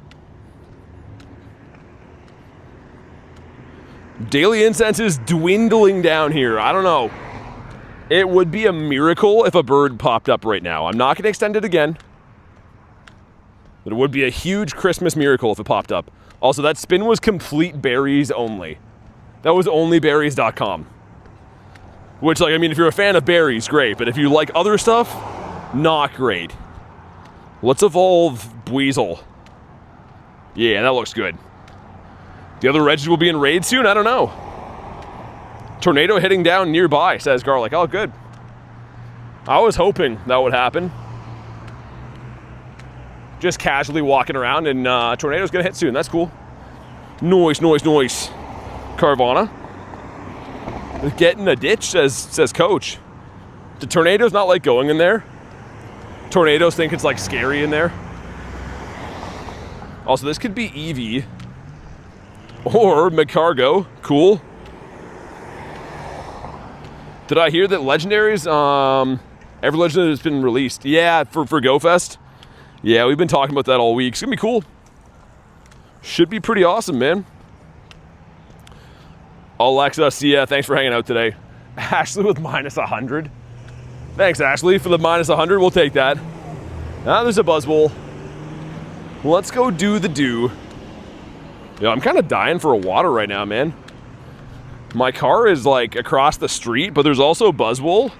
Daily incense is dwindling down here. I don't know. It would be a miracle if a bird popped up right now. I'm not going to extend it again. But it would be a huge Christmas miracle if it popped up. Also, that spin was complete berries only. That was onlyberries.com. Which, like, I mean, if you're a fan of berries, great. But if you like other stuff, not great. Let's evolve Buzzwole. Yeah, that looks good. The other Regis will be in raid soon? I don't know. Tornado hitting down nearby, says Garlic. Oh, good. I was hoping that would happen. Just casually walking around, and Tornado's gonna hit soon. That's cool. Noise. Carvana. Get in a ditch, says Coach. Do Tornadoes not like going in there? Tornadoes think it's like scary in there. Also, this could be Eevee or McCargo. Cool. Did I hear that legendaries? Every legendary has been released. Yeah, for GoFest. Yeah, we've been talking about that all week. It's gonna be cool. Should be pretty awesome, man. Alexa, see ya. Thanks for hanging out today. Ashley with minus 100. Thanks, Ashley, for the minus 100. We'll take that. Now there's a Buzzwole. Let's go do the do. Yeah, I'm kind of dying for a water right now, man. My car is like across the street, but there's also Buzzwole.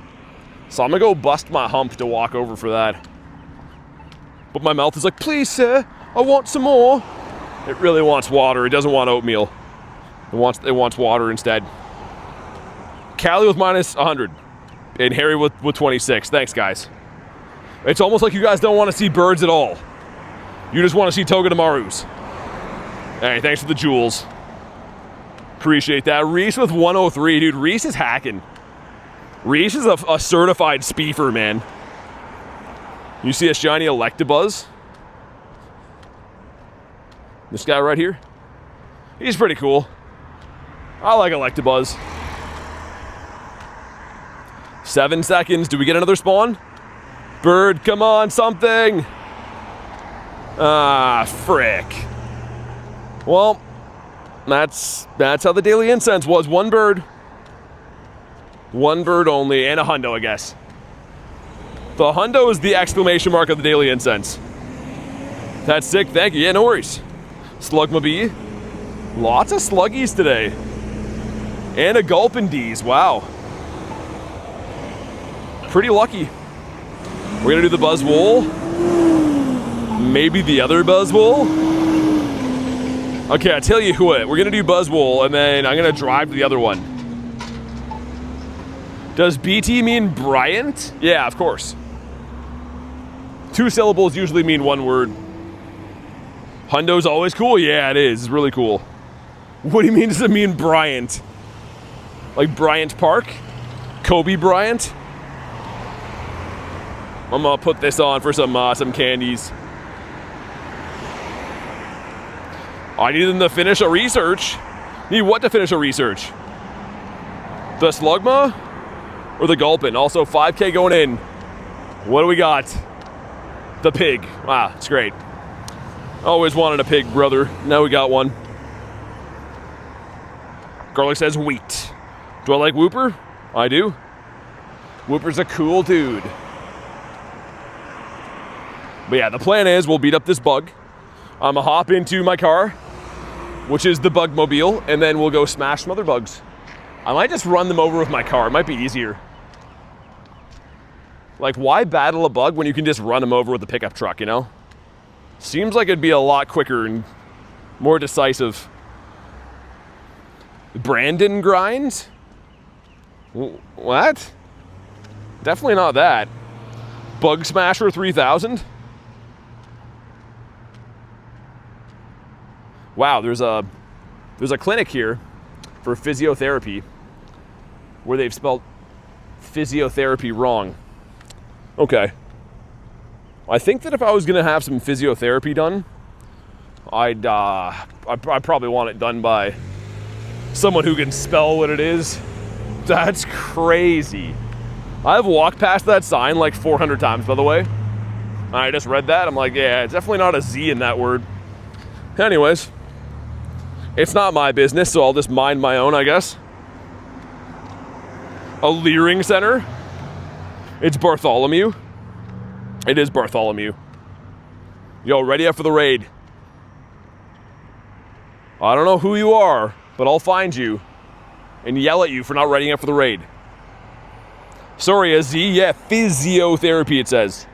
So I'm gonna go bust my hump to walk over for that. But my mouth is like, please, sir, I want some more. It really wants water. It doesn't want oatmeal. It wants water instead. Callie with minus 100. And Harry with 26. Thanks, guys. It's almost like you guys don't want to see birds at all. You just want to see Togedemaru's. Hey, thanks for the jewels. Appreciate that. Reese with 103. Dude, Reese is hacking. Reese is a certified spiefer, man. You see a shiny Electabuzz? This guy right here? He's pretty cool. I like Electabuzz. 7 seconds. Do we get another spawn? Bird, come on, something. Ah, frick. Well, that's how the daily incense was. One bird. One bird only, and a hundo, I guess. The hundo is the exclamation mark of the daily incense. That's sick, thank you. Yeah, no worries. Slugma. Lots of sluggies today. And a Gulpin D's, wow. Pretty lucky. We're gonna do the Buzzwole. Maybe the other Buzzwole. Okay, I tell you what, we're gonna do Buzzwole and then I'm gonna drive to the other one. Does BT mean Bryant? Yeah, of course. 2 syllables usually mean 1 word. Hundo's always cool? Yeah, it is. It's really cool. What do you mean, does it mean Bryant? Like Bryant Park? Kobe Bryant? I'm gonna put this on for some candies. I need them to finish a research. Need what to finish a research? The Slugma or the Gulpin? Also 5K going in. What do we got? The pig. Wow, it's great. Always wanted a pig, brother. Now we got one. Garlic says wheat. Do I like Whooper? I do. Whooper's a cool dude. But yeah, the plan is we'll beat up this bug. I'm gonna hop into my car, which is the Bugmobile, and then we'll go smash some other bugs. I might just run them over with my car. It might be easier. Like, why battle a bug when you can just run them over with a pickup truck, you know? Seems like it'd be a lot quicker and more decisive. Brandon grind? What? Definitely not that. Bug Smasher 3000? Wow, there's a clinic here for physiotherapy where they've spelled physiotherapy wrong. Okay. I think that if I was gonna have some physiotherapy done, I'd probably want it done by someone who can spell what it is. That's crazy. I've walked past that sign like 400 times, by the way. I just read that. I'm like, yeah, it's definitely not a Z in that word. Anyways, it's not my business, so I'll just mind my own, I guess. A Leering Center. It's Bartholomew. It is Bartholomew. Yo, ready up for the raid. I don't know who you are, but I'll find you. and yell at you for not writing up for the raid. Sorry, Z. Yeah, physiotherapy, it says.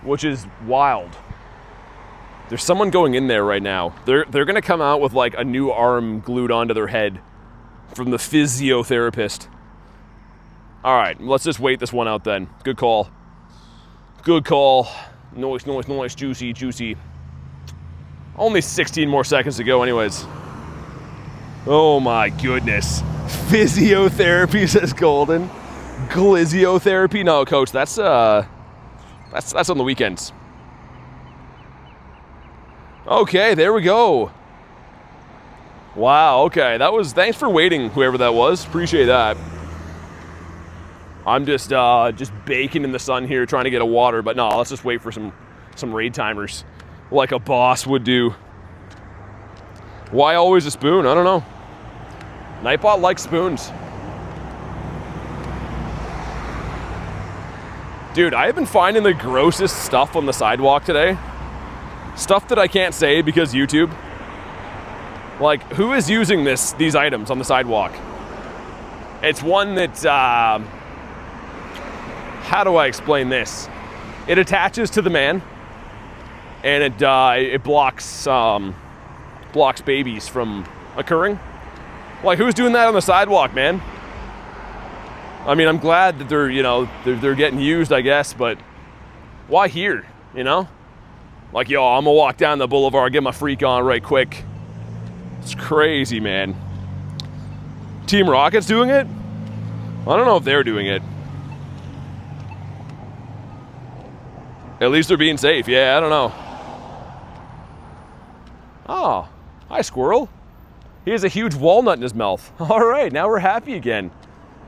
Which is wild. There's someone going in there right now. They're gonna come out with like a new arm glued onto their head from the physiotherapist. All right, let's just wait this one out then. Good call. Good call. Nice, nice, nice, juicy, juicy. Only 16 more seconds to go anyways. Oh my goodness. Physiotherapy, says Golden. Gliziotherapy? No, coach, that's on the weekends. Okay, there we go. Wow, okay, thanks for waiting, whoever that was. Appreciate that. I'm just baking in the sun here, trying to get a water, but no, let's just wait for some raid timers, like a boss would do. Why always a spoon? I don't know. Nightbot likes spoons. Dude, I have been finding the grossest stuff on the sidewalk today. Stuff that I can't say because YouTube. Like, who is using these items on the sidewalk? It's one that, how do I explain this? It attaches to the man, and it blocks babies from occurring. Like, who's doing that on the sidewalk, man? I mean, I'm glad that they're getting used, I guess, but why here, you know? Like, yo, I'm gonna walk down the boulevard, get my freak on right quick. It's crazy, man. Team Rocket's doing it? I don't know if they're doing it. At least they're being safe. Yeah, I don't know. Oh, hi, squirrel. He has a huge walnut in his mouth. All right, now we're happy again.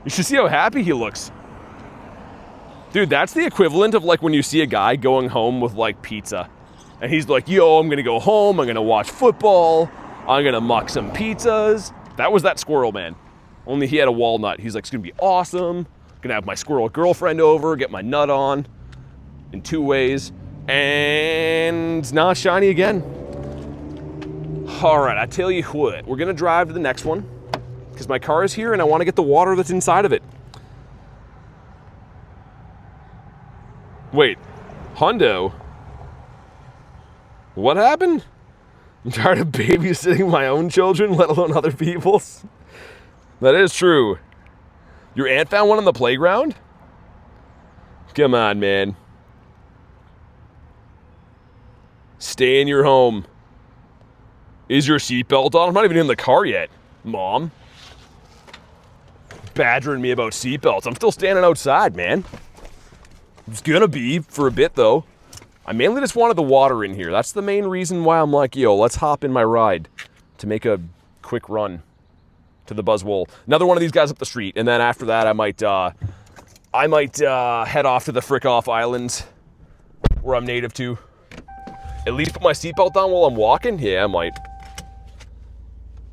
You should see how happy he looks. Dude, that's the equivalent of like when you see a guy going home with like pizza. And he's like, yo, I'm gonna go home, I'm gonna watch football, I'm gonna muck some pizzas. That was that squirrel, man. Only he had a walnut. He's like, it's gonna be awesome. Gonna have my squirrel girlfriend over, get my nut on in 2 ways. And not shiny again. All right, I tell you what, we're gonna drive to the next one because my car is here and I wanna get the water that's inside of it. Wait, Hondo? What happened? I'm tired of babysitting my own children, let alone other people's. That is true. Your aunt found one on the playground? Come on, man. Stay in your home. Is your seatbelt on? I'm not even in the car yet, Mom. Badgering me about seatbelts. I'm still standing outside, man. It's gonna be for a bit, though. I mainly just wanted the water in here. That's the main reason why I'm like, yo, let's hop in my ride to make a quick run to the Buzzwole. Another one of these guys up the street, and then after that, I might head off to the Frick-Off Islands, where I'm native to. At least put my seatbelt on while I'm walking? Yeah, I might.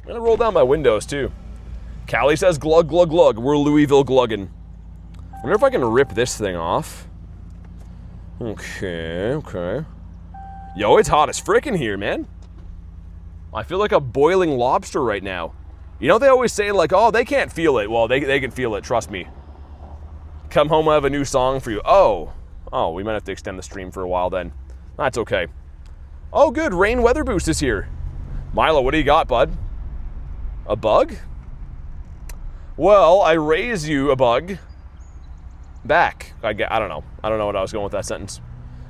I'm gonna roll down my windows, too. Callie says glug, glug, glug. We're Louisville glugging. I wonder if I can rip this thing off. Okay. Yo, it's hot as frickin' here, man. I feel like a boiling lobster right now. You know, they always say, like, oh, they can't feel it. Well, they can feel it, trust me. Come home, I have a new song for you. Oh, we might have to extend the stream for a while then. That's okay. Oh, good, rain weather boost is here. Milo, what do you got, bud? A bug? Well, I raise you a bug back. I don't know. I don't know what I was going with that sentence.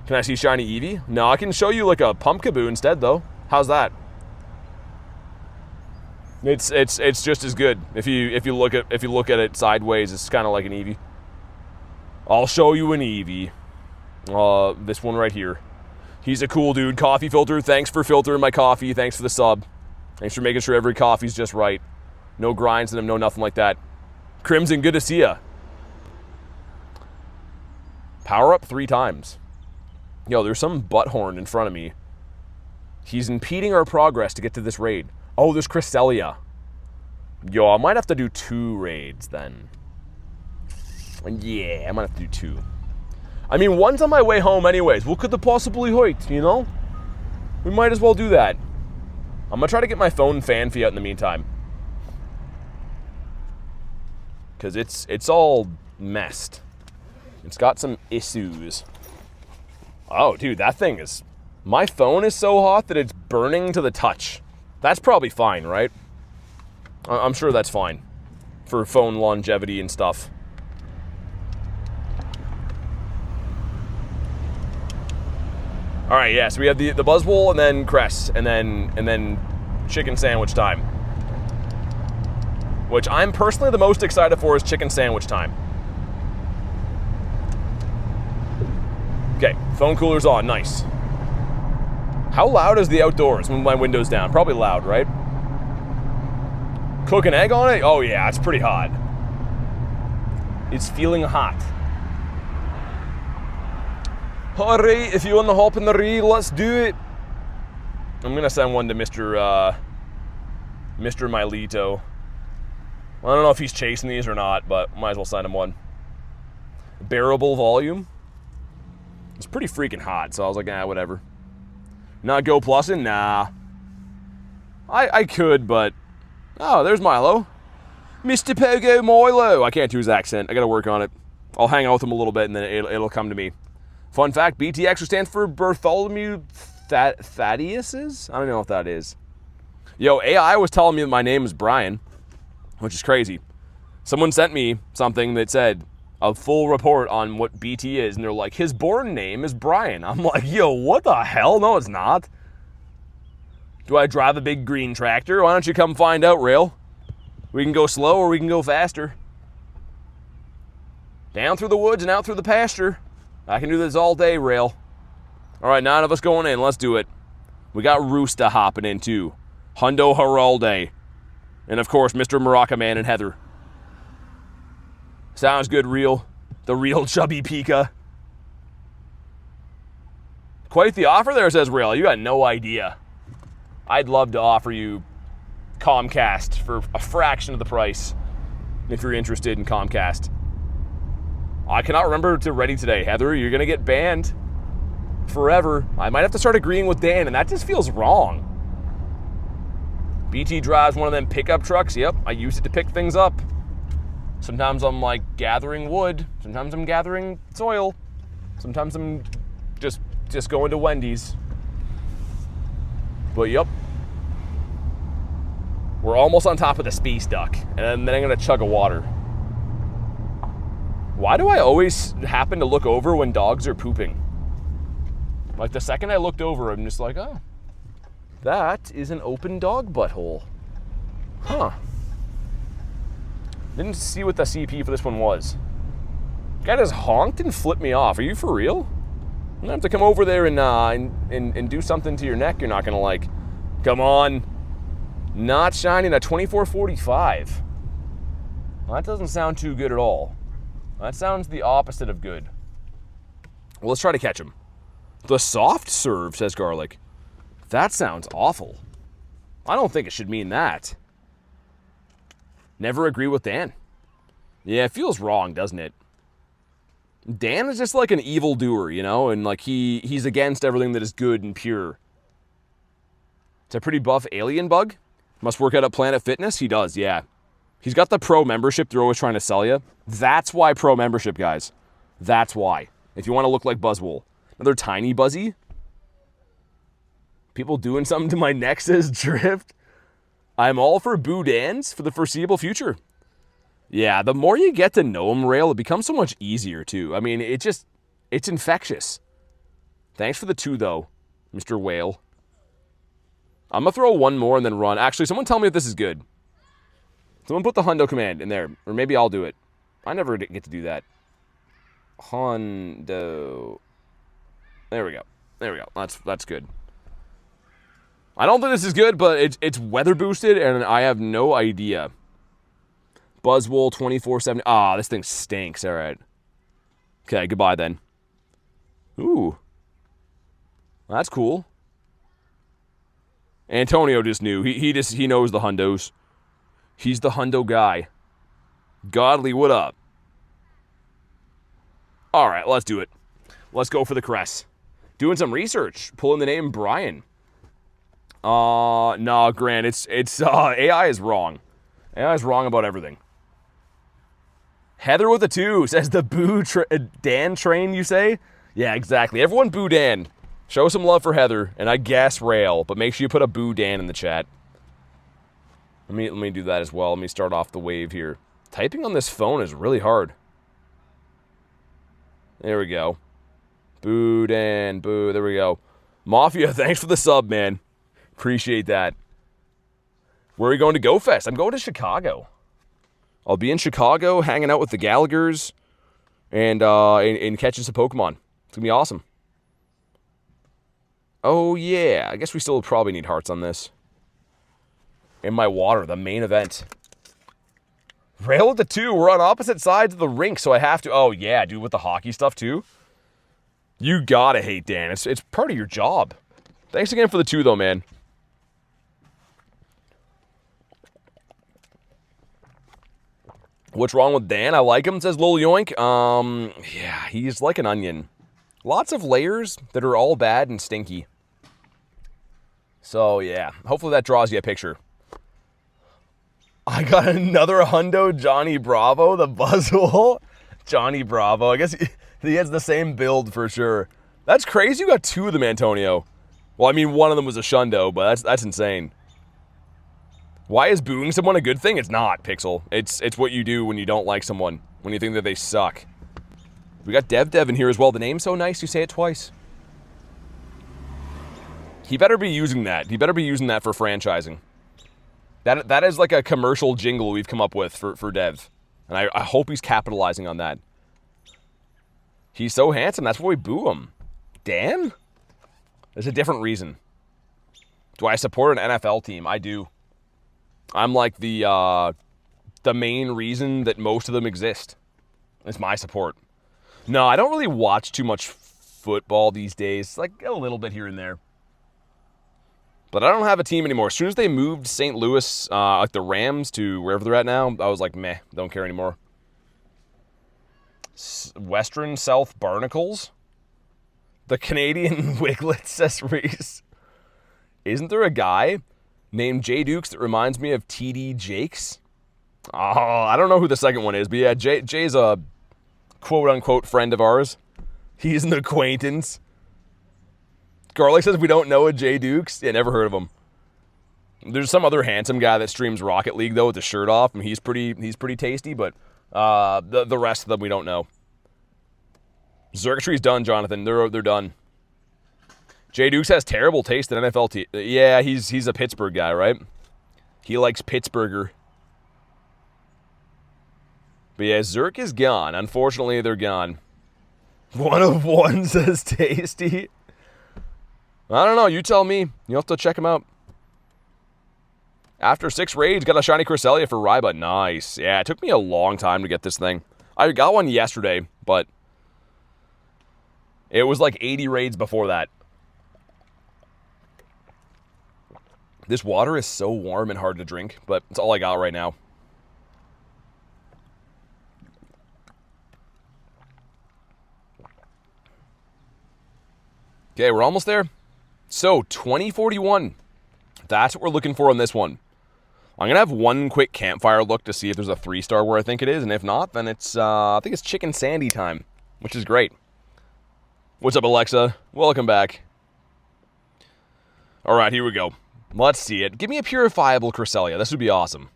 Can I see shiny Eevee? No, I can show you like a Pumpkaboo instead, though. How's that? It's just as good. If you look at it sideways, it's kind of like an Eevee. I'll show you an Eevee. This one right here. He's a cool dude. Coffee filter. Thanks for filtering my coffee. Thanks for the sub. Thanks for making sure every coffee's just right. No grinds in them. No nothing like that. Crimson, good to see ya. Power up 3 times. Yo, there's some butthorn in front of me. He's impeding our progress to get to this raid. Oh, there's Cresselia. Yo, I might have to do 2 raids then. Yeah, I might have to do 2. I mean, one's on my way home anyways. What could the possibly hurt, you know? We might as well do that. I'm going to try to get my phone fan fee out in the meantime. Because it's all messed. It's got some issues. Oh, dude, that thing is... My phone is so hot that it's burning to the touch. That's probably fine, right? I'm sure that's fine. For phone longevity and stuff. Alright, yeah, so we have the Buzzwole and then Cress. And then chicken sandwich time. Which I'm personally the most excited for is chicken sandwich time. Okay, phone cooler's on, nice. How loud is the outdoors when my window's down? Probably loud, right? Cook an egg on it? Oh yeah, it's pretty hot. It's feeling hot. Alright, if you want to hop in the raid, let's do it. I'm gonna send one to Mr. Milito. I don't know if he's chasing these or not, but might as well send him one. Bearable volume. It's pretty freaking hot, so I was like, whatever. Not Go Plusin'? Nah. I could, but... Oh, there's Milo. Mr. Pogo Milo. I can't do his accent. I gotta work on it. I'll hang out with him a little bit, and then it'll come to me. Fun fact, BT actually stands for Bartholomew Thaddeus's? I don't know what that is. Yo, AI was telling me that my name is Brian, which is crazy. Someone sent me something that said a full report on what BT is, and they're like, his born name is Brian. I'm like, yo, what the hell? No, it's not. Do I drive a big green tractor? Why don't you come find out, Rail? We can go slow or we can go faster. Down through the woods and out through the pasture. I can do this all day, Rail. All right, 9 of us going in. Let's do it. We got Roosta hopping in, too. Hundo Haralde. And, of course, Mr. Maraca Man and Heather. Sounds good, Real. The real chubby Pika. Quite the offer there, says Real. You got no idea. I'd love to offer you Comcast for a fraction of the price if you're interested in Comcast. I cannot remember to ready today, Heather. You're going to get banned forever. I might have to start agreeing with Dan, and that just feels wrong. BT drives one of them pickup trucks. Yep, I use it to pick things up. Sometimes I'm like gathering wood. Sometimes I'm gathering soil. Sometimes I'm just going to Wendy's. But yep. We're almost on top of the space duck. And then I'm going to chug a water. Why do I always happen to look over when dogs are pooping? Like the second I looked over, I'm just like, oh, that is an open dog butthole. Huh. Didn't see what the CP for this one was. Guy just honked and flipped me off. Are you for real? I'm gonna have to come over there and do something to your neck you're not gonna like. Come on. Not shining a 2445. Well, that doesn't sound too good at all. That sounds the opposite of good. Well, let's try to catch him. The soft serve, says Garlic. That sounds awful. I don't think it should mean that. Never agree with Dan. Yeah, it feels wrong, doesn't it? Dan is just like an evildoer, you know? And like he's against everything that is good and pure. It's a pretty buff alien bug. Must work out at Planet Fitness? He does, yeah. He's got the pro membership they're always trying to sell you. That's why pro membership, guys. That's why. If you want to look like Buzzwole. Another tiny Buzzy. People doing something to my neck, says Drift. I'm all for Boudins for the foreseeable future. Yeah, the more you get to know him, Rail, it becomes so much easier, too. I mean, it's infectious. Thanks for the 2, though, Mr. Whale. I'm going to throw one more and then run. Actually, someone tell me if this is good. Someone put the Hundo command in there. Or maybe I'll do it. I never get to do that. Hundo. There we go. There we go. That's good. I don't think this is good, but it's weather boosted, and I have no idea. Buzzwole 2470. Ah, this thing stinks. All right. Okay, goodbye then. Ooh. That's cool. Antonio just knew. He knows the Hundos. He's the Hundo guy. Godly, what up? All right, let's do it. Let's go for the Cress. Doing some research. Pulling the name Brian. No, Grant, AI is wrong. AI is wrong about everything. Heather with a 2 says the boo Dan train, you say? Yeah, exactly. Everyone boo Dan. Show some love for Heather, and I guess Rail, but make sure you put a boo Dan in the chat. Let me do that as well. Let me start off the wave here. Typing on this phone is really hard. There we go. Boo Dan, boo, there we go. Mafia, thanks for the sub, man. Appreciate that. Where are we going to Go Fest? I'm going to Chicago. I'll be in Chicago hanging out with the Gallaghers and catching some Pokemon. It's going to be awesome. Oh, yeah. I guess we still probably need hearts on this. In my water, the main event. Rail at the 2. We're on opposite sides of the rink, so I have to... Oh, yeah, dude, with the hockey stuff, too. You gotta hate Dan. It's part of your job. Thanks again for the 2, though, man. What's wrong with Dan? I like him, says Lil Yoink. Yeah, he's like an onion. Lots of layers that are all bad and stinky. So, yeah. Hopefully that draws you a picture. I got another hundo Johnny Bravo, the Buzzwole. Johnny Bravo. I guess he has the same build for sure. That's crazy you got 2 of them, Antonio. Well, I mean, one of them was a shundo, but that's insane. Why is booing someone a good thing? It's not, Pixel. It's what you do when you don't like someone, when you think that they suck. We got Dev in here as well. The name's so nice, you say it twice. He better be using that. He better be using that for franchising. That is like a commercial jingle we've come up with for Dev. And I hope he's capitalizing on that. He's so handsome, that's why we boo him. Dan? There's a different reason. Do I support an NFL team? I do. I'm like the main reason that most of them exist. It's my support. No, I don't really watch too much football these days. Like a little bit here and there. But I don't have a team anymore. As soon as they moved St. Louis, like the Rams, to wherever they're at now, I was like, meh, don't care anymore. Western South Barnacles? The Canadian Wiglet, says Reese. Isn't there a guy named Jay Dukes that reminds me of TD Jakes? Oh, I don't know who the second one is, but yeah, Jay's a quote-unquote friend of ours. He's an acquaintance. Garlic says we don't know a Jay Dukes. Yeah, never heard of him. There's some other handsome guy that streams Rocket League, though, with the shirt off, and he's pretty tasty, but the rest of them we don't know. Xurkatree's done, Jonathan. They're done. Jay Dukes has terrible taste in NFL team. Yeah, he's a Pittsburgh guy, right? He likes Pittsburgher. But yeah, Zerk is gone. Unfortunately, they're gone. 1 of 1 says tasty. I don't know. You tell me. You'll have to check him out. After 6 raids, got a shiny Cresselia for Ryba. Nice. Yeah, it took me a long time to get this thing. I got one yesterday, but it was like 80 raids before that. This water is so warm and hard to drink, but it's all I got right now. Okay, we're almost there. So, 2041. That's what we're looking for on this one. I'm going to have one quick campfire look to see if there's a 3-star where I think it is, and if not, then it's, I think it's Chicken Sandy time, which is great. What's up, Alexa? Welcome back. All right, here we go. Let's see it. Give me a purifiable Cresselia. This would be awesome.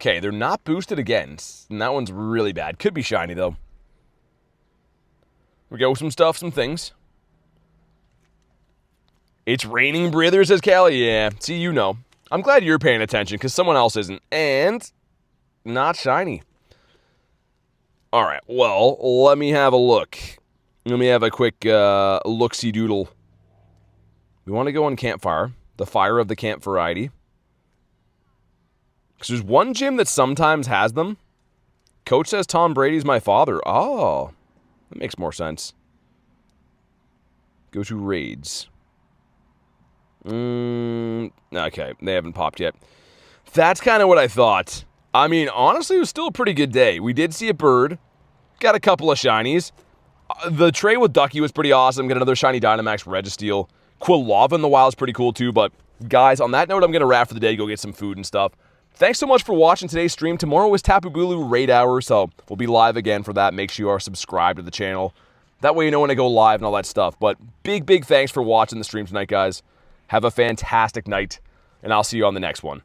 Okay, they're not boosted again, and that one's really bad. Could be shiny, though. We go with some stuff, some things. It's raining breather, says Callie. Yeah, see, you know. I'm glad you're paying attention, because someone else isn't. And not shiny. All right, well, let me have a look. Let me have a quick look-see-doodle. We want to go on Campfire, the fire of the camp variety. Because there's one gym that sometimes has them. Coach says Tom Brady's my father. Oh, that makes more sense. Go to raids. Okay, they haven't popped yet. That's kind of what I thought. I mean, honestly, it was still a pretty good day. We did see a bird. Got a couple of shinies. The trade with Ducky was pretty awesome. Get another shiny Dynamax Registeel. Quilava in the wild is pretty cool too. But guys, on that note, I'm going to wrap for the day, go get some food and stuff. Thanks so much for watching today's stream. Tomorrow is Tapu Bulu Raid Hour, so we'll be live again for that. Make sure you are subscribed to the channel. That way you know when I go live and all that stuff. But big thanks for watching the stream tonight, guys. Have a fantastic night, and I'll see you on the next one.